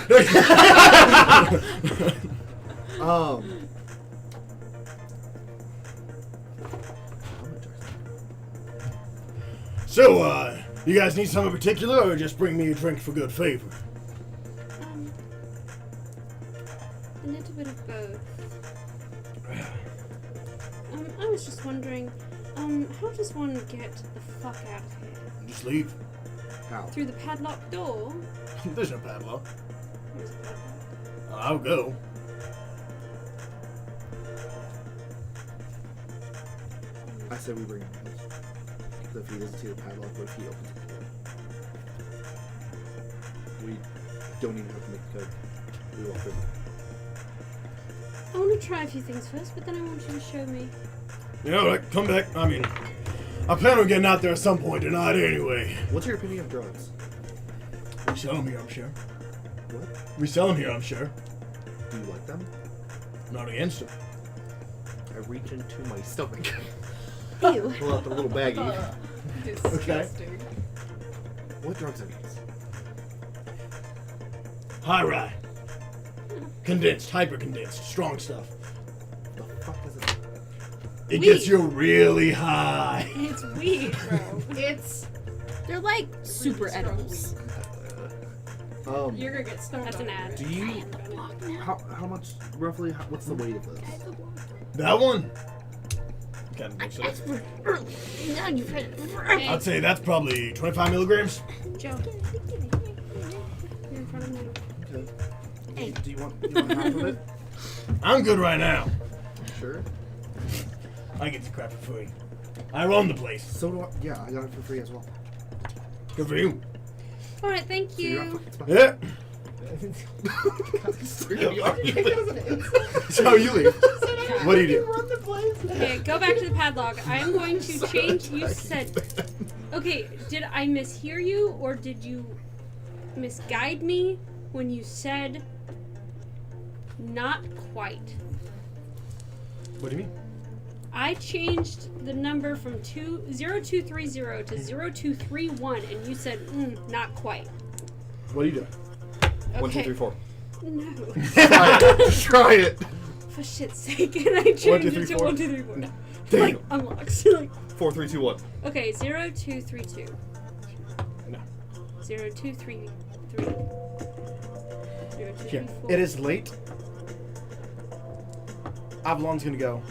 So, you guys need something in particular, or just bring me a drink for good favor? A little bit of both. I was just wondering, how does one get the fuck out of here? Just leave. How? Through the padlocked door? There's no padlock. There's a padlock. I'll go. I said we bring him. If he doesn't see the padlock, what if he opens the door? We don't even have to make the code. We walk through. I want to try a few things first, but then I want you to show me. You know, like, come back. I mean, I plan on getting out there at some point tonight anyway. What's your opinion of drugs? We sell them here, I'm sure. What? We sell them here, I'm sure. Do you like them? Not against them. I reach into my stomach. Ew. Pull out the little baggie. Disgusting. What drugs are these? High rye. Condensed, hyper condensed, strong stuff. The fuck is it? It gets you really high. It's weed, bro. It's. They're like super edibles. You're gonna get stoned. That's an ad. Do you? How much roughly? What's the weight of this? That one? Hey, I'd say that's probably 25 milligrams. Joe. You're in front of me. Okay. Do you want half of it? I'm good right now. Sure. I get the crap for free. I run the place. So do I. Yeah, I got it for free as well. Good for you. All right, thank So you're not you. fucking smart. Yeah. So you leave. What do you do? Run the place. Okay, go back to the padlock. I'm going to change. You said. Okay, did I mishear you or did you misguide me when you said not quite? What do you mean? I changed the number from 0230 to 0231 and you said not quite. What are you doing? Okay. 1, 2, 3, 4. No. Try it. For shit's sake, and I changed 1, 2, it 3, to 4. 1, 2, 3, 4. Dang. Like, unlocks. Like, 4, 3, 2, 1. okay, 0232. No. 0233. 0234. Yeah. It is late. Avalon's gonna go.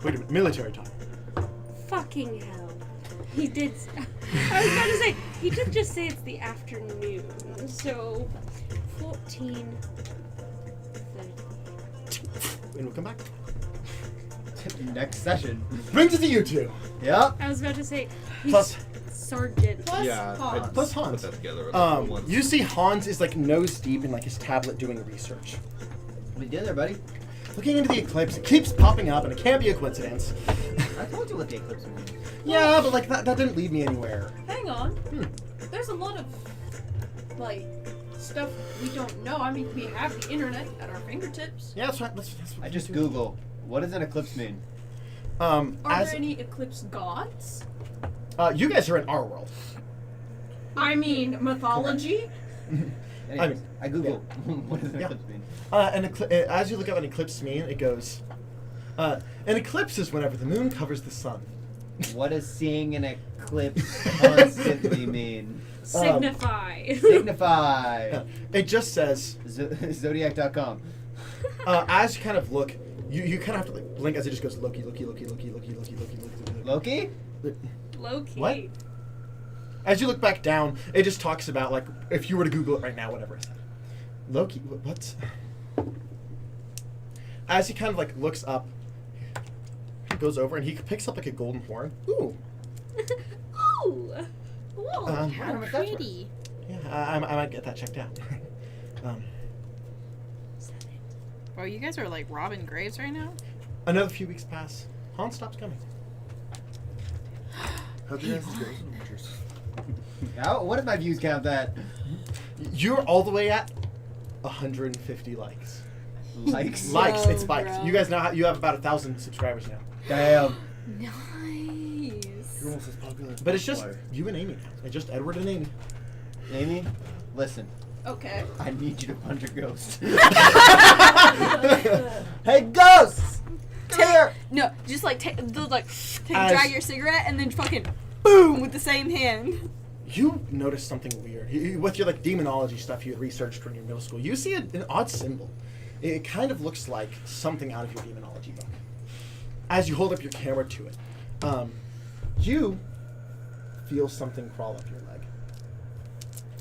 Wait a minute. Military time. Fucking hell. He did. I was about to say, he did just say it's the afternoon. So, 14. And we'll come back. Next session. Brings it to you two. Yep. I was about to say, he's Plus- Sergeant. Plus Yeah, Hans. Plus put Hans. that together. Once. You see Hans is like nose deep in like his tablet doing research. What are you doing there, buddy? Looking into the eclipse, it keeps popping up and it can't be a coincidence. I told you what the eclipse means. Yeah, but like that didn't lead me anywhere. Hang on. There's a lot of like stuff we don't know. I mean, we have the internet at our fingertips. Yeah, that's right. That's what I we just do. Google, what does an eclipse mean? Are As there any eclipse gods? you guys are in our world. I mean, mythology. Anyways, I Google, what does an Yeah. eclipse mean? As you look up an eclipse mean, it goes. An eclipse is whenever the moon covers the sun. What does seeing an eclipse constantly mean? Signify. Signify. Yeah. It just says Zodiac.com. as you kind of look, you kind of have to like blink as it just goes Loki, Loki, Loki, Loki, Loki, Loki, Loki, Loki. Loki? Low key. What? As you look back down, it just talks about like if you were to Google it right now, whatever it said. Loki, what? As he kind of like looks up, he goes over and he picks up like a golden horn. Ooh. Ooh. Whoa, How pretty. Yeah, I might get that checked out. Bro, you guys are like robbing graves right now? Another few weeks pass. Hans stops coming. How'd you guys go? Pictures? What if my views count that? You're all the way at 150 likes. Likes? Likes, Whoa, it spikes. bro. You guys now you have about 1,000 subscribers now. Damn. Nice. You're almost as popular as But it's just Buffalo. you and Amy now. It's just Edward and Amy. Amy, listen. Okay. I need you to punch a ghost. Hey, ghosts! Here! No, just like take As- drag your cigarette and then fucking boom with the same hand. You notice something weird. With your like demonology stuff you had researched when you were in middle school, you see an odd symbol. It kind of looks like something out of your demonology book. As you hold up your camera to it, you feel something crawl up your leg.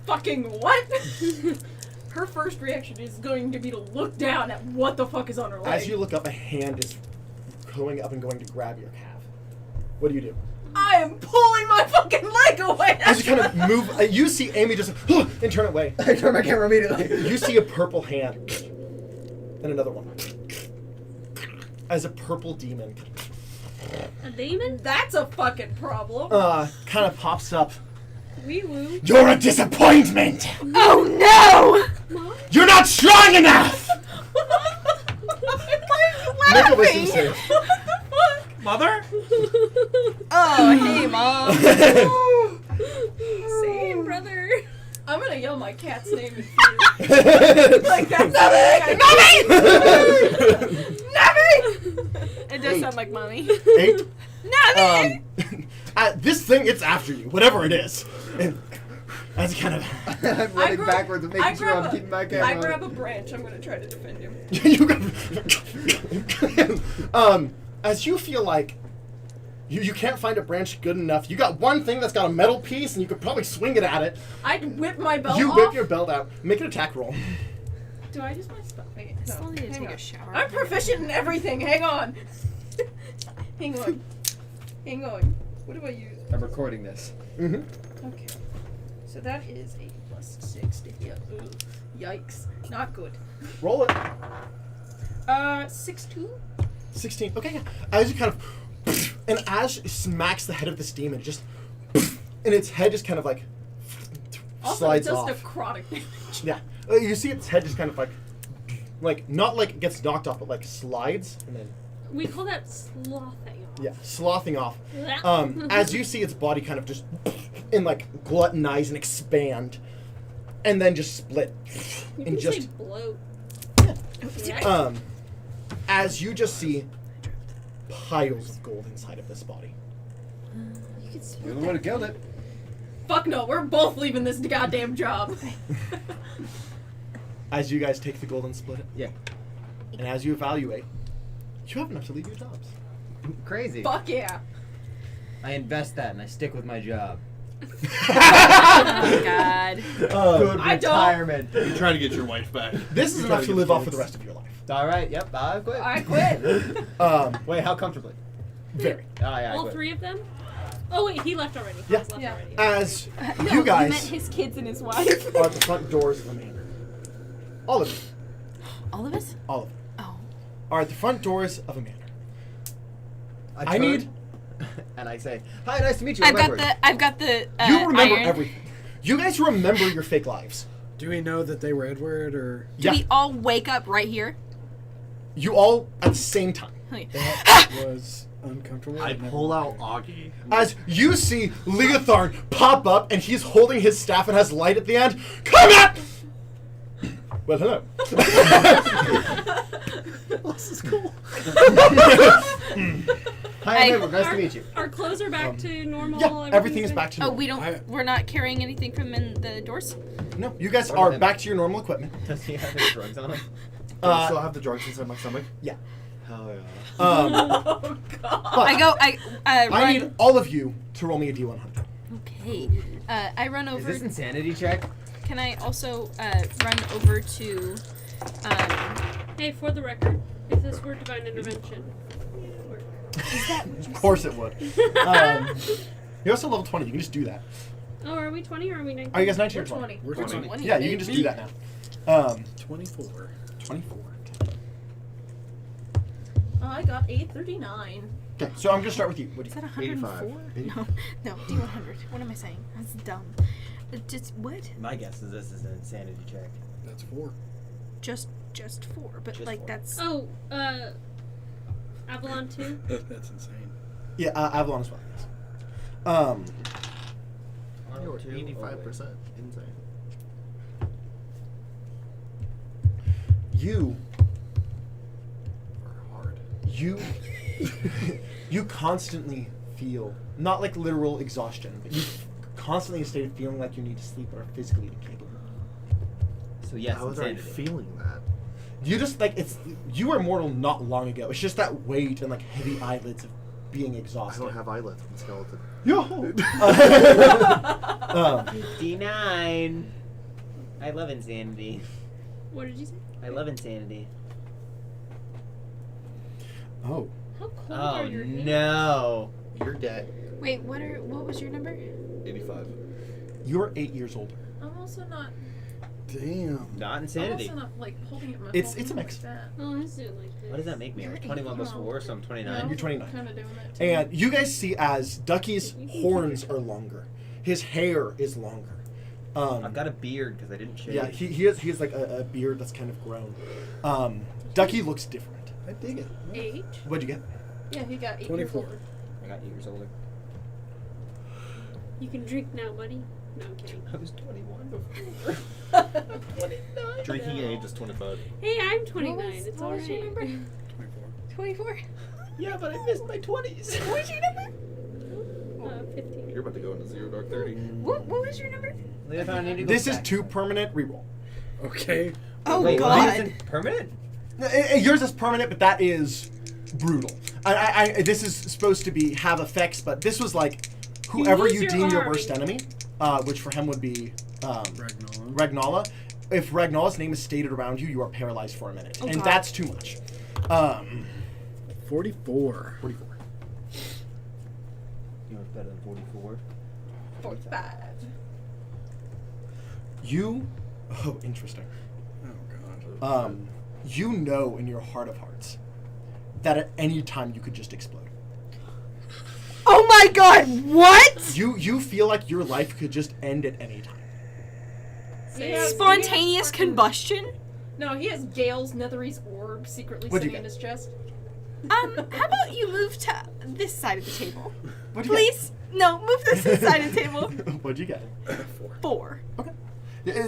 Fucking what? Her first reaction is going to be to look down at what the fuck is on her leg. As you look up, a hand is going up and going to grab your calf. What do? I am pulling my fucking leg away. As you kind of move, you see Amy just and turn away. I turn my camera immediately. You see a purple hand and another one. As a purple demon A demon? That's a fucking problem. kind of pops up. Wee woo. You're a disappointment! Oh no! You're not strong enough! Make a wisdom save. Mother? Oh, hey, Mom. Same, brother. I'm gonna yell my cat's name in fear. Like that's It does sound like mommy. 8. Nubby! This thing, it's after you, whatever it is. And as kind of I'm running backwards and making sure I'm keeping my camera I on. grab a branch. I'm gonna try to defend him. as you feel like you can't find a branch good enough. You got one thing that's got a metal piece, and you could probably swing it at it. I'd whip my belt You off. whip your belt out. Make an attack roll. Do I use my stuff? Wait, I still need to hang take on. a shower. I'm proficient in everything. Hang on. Hang on. Hang on. What do I use? I'm recording this. Mm-hmm. Okay. So that is a +6 to hit. Ugh. Yikes. Not good. Roll it. 6-2? 16. Okay, yeah. As you kind of, and as it smacks the head of this demon, just, and its head just kind of like Also, slides it does off. necrotic damage. Yeah, you see its head just kind of like not like it gets knocked off, but like slides and then We call that sloughing off. yeah, sloughing off. As you see its body kind of just and like gluttonize and expand, and then just split You and can just say bloat. Yeah. As you just see piles of gold inside of this body. You can You're the one who killed it. Fuck no, we're both leaving this goddamn job. As you guys take the gold and split it. Yeah. And as you evaluate, you have enough to leave your jobs. Crazy. Fuck yeah. I invest that and I stick with my job. Oh God. Good I don't. retirement. You're trying to get your wife back. This is You're enough trying to get live the off for kids. the rest of your life. All right. Yep. I quit. I quit. Wait, how comfortably? Very. Oh, yeah, I All quit. 3 of them? Oh wait, he left already. Yeah. Hans left Yeah. already. As No, you he meant guys his kids and his wife. are at the front doors of the manor. All of you. All of us? All of you. Oh. Are at the front doors of a manor. I turn need- and I say, "Hi, nice to meet you." I've got Edward." the. You remember iron. everything. You guys remember your fake lives. Do we know that they were Edward or? Do Yeah. we all wake up right here? You all at the same time. That was uncomfortable. I I've never pull out been. Augie. As you see Leotharn pop up and he's holding his staff and has light at the end. Come at! Well, hello. This is cool. Hi, I'm Edward. Nice to meet you. Our clothes are back to normal. Yeah, everything is back to Oh, normal. we don't. We're not carrying anything from in the doors. No, you guys What are about back to your normal equipment. Does he have his drugs on him? Do I still have the drugs inside my stomach? Yeah. Hell yeah. Oh god. I go. I run. I need all of you to roll me a D100. Okay. I run Is over. this insanity check? Can I also run over to? Hey, for the record, if this were divine intervention, it would work. Of course it would. You're also level 20. You can just do that. Oh, are we 20 or are we 19? Are you guys 19 We're or 20? 20. We're 20. 20. Yeah, you can just do that now. 24. 24. I got a 39. Okay, so I'm going to start with you. What do Is you that 104? 85. No, D100. What am I saying? That's dumb. Just what? My guess is this is an insanity check. That's 4. Just 4, but Just like 4. that's. Oh, Avalon 2? That's insane. Yeah, Avalon as well. Yes. You were 2, 85% insane. You Or hard. you constantly feel not like literal exhaustion, but you constantly in a state of feeling like you need to sleep but are physically incapable. So yes, How was I insanity. feeling that? You just like you were mortal not long ago. It's just that weight and like heavy eyelids of being I exhausted. don't have eyelids. I'm a skeleton. Yo. 59. I love insanity. What did you say? I love insanity. Oh. How cold Oh are your hands? no. You're dead. Wait, what was your number? 85. You're 8 years older. I'm also not. Damn. Not I'm insanity. also not like holding it my It's whole a hand mix. Like that. Oh, let's do it like this. What does that make me? You're Like 21 plus 4, so I'm 29. You're 29. Kind of doing that too. And you guys see as Ducky's horns are longer. His hair is longer. I've got a beard because I didn't shave. Yeah, he has like a beard that's kind of grown. Ducky looks different. I dig it. 8. What'd you get? Yeah, he got 8 24. years older. I got 8 years older. You can drink now, buddy. No, I'm kidding. I was 21 before. 29. Drinking age is 25. Hey, I'm 29. What was- It's what was your alright. number? 24. Yeah, but I missed my 20s. What was your number? 15. You're about to go into Zero Dark 30. What was your number? Leothar, I need to go This is back. 2 permanent reroll. Okay. Oh Wait, God. what? Isn't permanent? Yours is permanent, but that is brutal. This is supposed to be have effects, but this was like whoever lose you your deem your arm. worst enemy, which for him would be Ragnola. Ragnala. If Ragnala's name is stated around you, you are paralyzed for a minute, Oh, and God. that's too much. 44. 44. know it's better than 44. 45. You. Oh, interesting. Oh god. You know in your heart of hearts that at any time you could just explode. Oh my god, what? You feel like your life could just end at any time. Spontaneous combustion? No, he has Gale's Nethery's orb secretly What'd you sitting in his chest. How about you move to this side of the table? What'd you Please? No, move this side of the table. What'd you get? 4. Okay.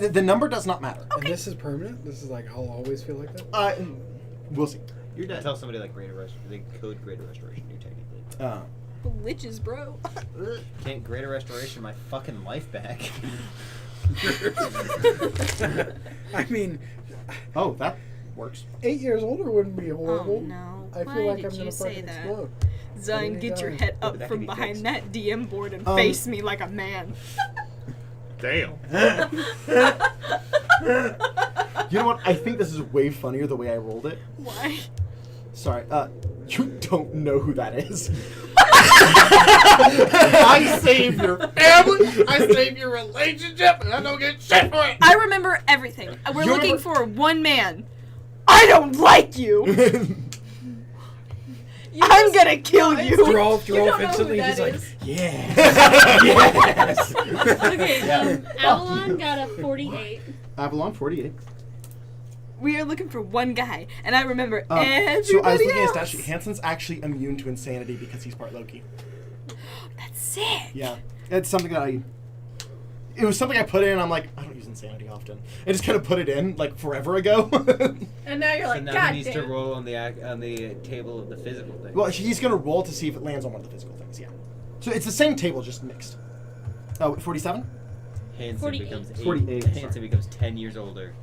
The number does not matter. And this is permanent? This is like, I'll always feel like that? We'll see. You're dead. Tell somebody like greater they code greater restoration you technically. Liches, bro. Can't greater restoration my fucking life back. I mean, oh, that works. 8 years older wouldn't be horrible. Oh no. I Why feel like did I'm you gonna say fucking that? explode. Zion, get your head up that from could be behind fixed. that DM board and face me like a man. Damn. You know what? I think this is way funnier the way I rolled it. Why? Sorry. You don't know who that is. I save your family. I save your relationship, and I don't get shit for it. I remember everything. We're You looking remember- for one man. I don't like you. I'm gonna kill you. Joralf You don't know who instantly, that he's like, is. yeah. Yes. Okay, Avalon got a 48. Avalon 48. We are looking for one guy, and I remember everybody So I was looking at else. stat sheet. Hansen's actually immune to insanity because he's part Loki. That's sick. Yeah, it's something that it was something I put in. I'm like, I don't use insanity often. I just kind of put it in like forever ago. And now you're So like, now God he needs to damn. roll on the table of the physical thing. Well, he's gonna roll to see if it lands on one of the physical things. Yeah. So it's the same table, just mixed. Oh, 47. Hansen 48. becomes 48, Hansen sorry. becomes 10 years older.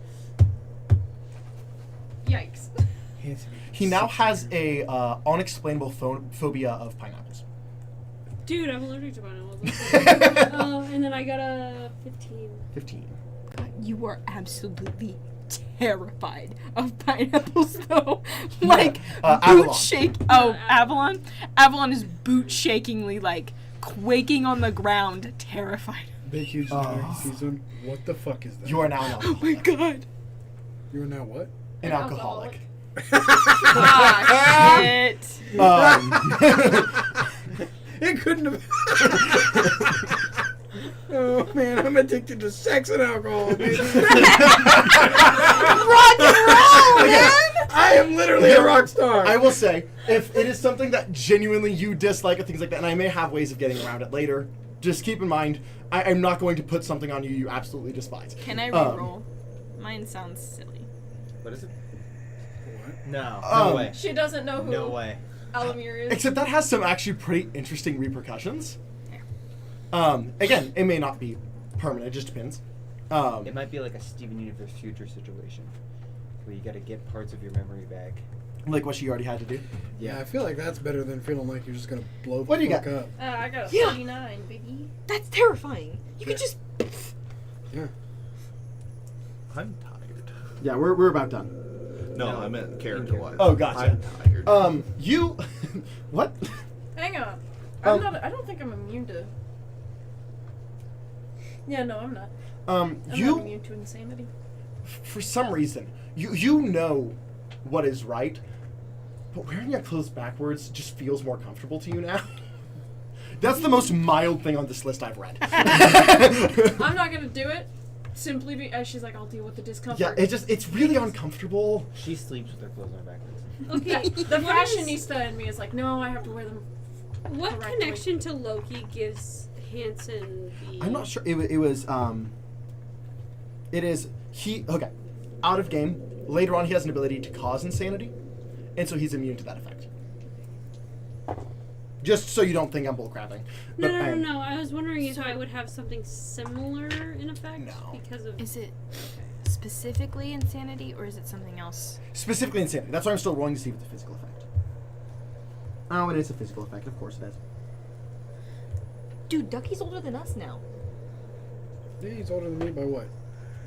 Yikes. He now has a unexplainable phobia of pineapples. Dude, I'm allergic to pineapples. And then I got a 15. 15. You are absolutely terrified of pineapples, though. Like boot Avalon. shake. Oh, Avalon. Avalon is boot shakingly like quaking on the ground, terrified. Big huge dramatic season. What the fuck is that? You are now an Oh alcoholic. my god. You are now what? An alcoholic. Ah, shit. It couldn't have. Oh man, I'm addicted to sex and alcohol, baby. Rock and roll, man. I am literally a rock star. I will say, if it is something that genuinely you dislike or things like that, and I may have ways of getting around it later, just keep in mind, I'm not going to put something on you you absolutely despise. Can I re-roll? Mine sounds silly. What is it? What? No. Um, No way. She doesn't know who No way. Alumear is. Except that has some actually pretty interesting repercussions. Again, it may not be permanent, it just depends. It might be like a Steven Universe future situation where you gotta get parts of your memory back. Like what she already had to do. Yeah, I feel like that's better than feeling like you're just gonna blow What do the you fuck got? up. I got a Yeah. 39, biggie. That's terrifying. You could just. Yeah. I'm tired. Yeah, we're about done. No, No. I meant character-wise. Oh, gotcha. I'm tired. You... what? Hang on. Um, I don't think I'm immune to. Yeah, no, I'm not. I'm not You, immune to insanity. for some reason, you know what is right, but wearing your clothes backwards just feels more comfortable to you now. That's the most mild thing on this list I've read. I'm not gonna do it. Simply because she's like, I'll deal with the discomfort. Yeah, it's really uncomfortable. She sleeps with her clothes on backwards. Okay, The what fashionista in me is like, no, I have to wear them. What correctly. connection to Loki gives Hansen the... I'm not sure. It was it is he okay. Out of game. Later on, he has an ability to cause insanity, and so he's immune to that effect. Just so you don't think I'm bullcrapping. No, But no, no, I'm- no. I was wondering if I would have something similar in effect No. because of... Is it specifically insanity or is it something else? Specifically insanity. That's why I'm still rolling to see what the physical effect. Oh, it is a physical effect. Of course it is. Dude, Ducky's older than us now. Yeah, he's older than me by what?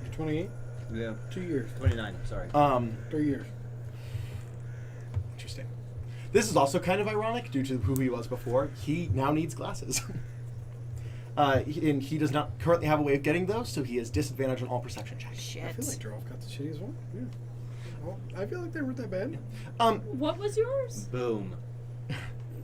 You're 28? Yeah. 2 years. 29, sorry. 3 years. Interesting. This is also kind of ironic due to who he was before. He now needs glasses. And he does not currently have a way of getting those, so he has disadvantage on all perception checks. I Shit. feel like Joralf got the shittiest one. Yeah. Well, I feel like they weren't that bad. What was yours? Boom.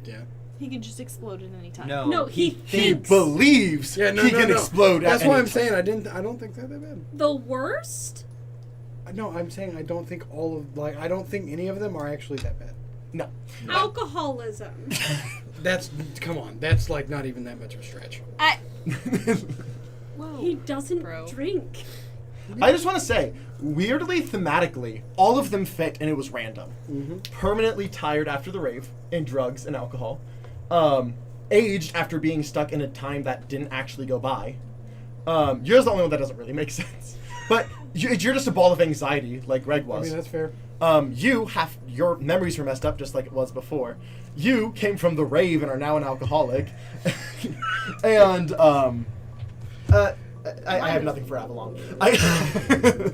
Yeah. He can just explode at any time. No. No, he He thinks believes he can explode That's at why any I'm saying I don't think they're that bad. the worst. No, I'm saying I don't think I don't think any of them are actually that bad. No. Alcoholism. Come on, that's like not even that much of a stretch. Whoa. He doesn't Bro. drink. I just want to say, weirdly, thematically, all of them fit, and it was random. Permanently tired after the rave, and drugs and alcohol. Aged after being stuck in a time that didn't actually go by. You're the only one that doesn't really make sense. But you're just a ball of anxiety, like Greg was. I mean, that's fair. Your memories were messed up just like it was before. You came from the rave and are now an alcoholic. And, I have nothing for Avalon.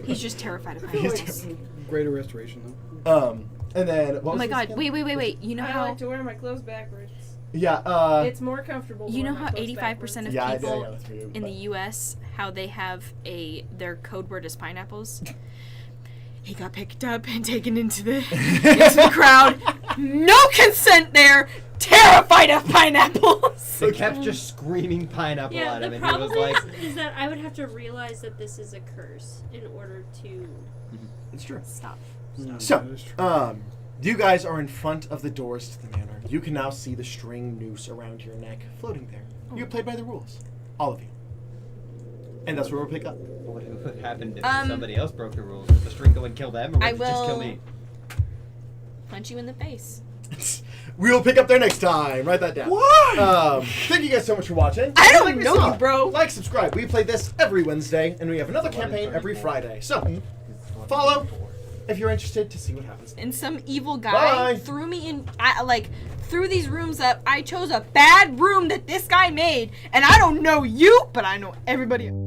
He's just terrified of He's heights. Greater restoration, though. And then, what Oh was my this god, again? wait. You know I how like to wear my clothes backwards. Yeah, It's more comfortable. To you wear know my how clothes 85% backwards. of Yeah, people yeah, that's for you, in but- the US how they have their code word is pineapples? He got picked up and taken into the crowd. No consent there. Terrified of pineapples. They kept just screaming pineapple Yeah, at him, the and he problem was like, is that I would have to realize that this is a curse in order to It's true. stop. So, you guys are in front of the doors to the manor. You can now see the string noose around your neck floating there. You played by the rules. All of you. And that's where we'll pick up. what would happen if Um, somebody else broke the rules? Would the string go and kill them, or would I it just kill will- me? Punch you in the face. We'll pick up there next time. Write that down. Why? Thank you guys so much for watching. I don't Like we know said, you, bro. Like, subscribe. We play this every Wednesday, and we have another campaign every Friday. So, follow if you're interested to see what happens. And some evil guy Bye. threw me in, threw these rooms up. I chose a bad room that this guy made, and I don't know you, but I know everybody else.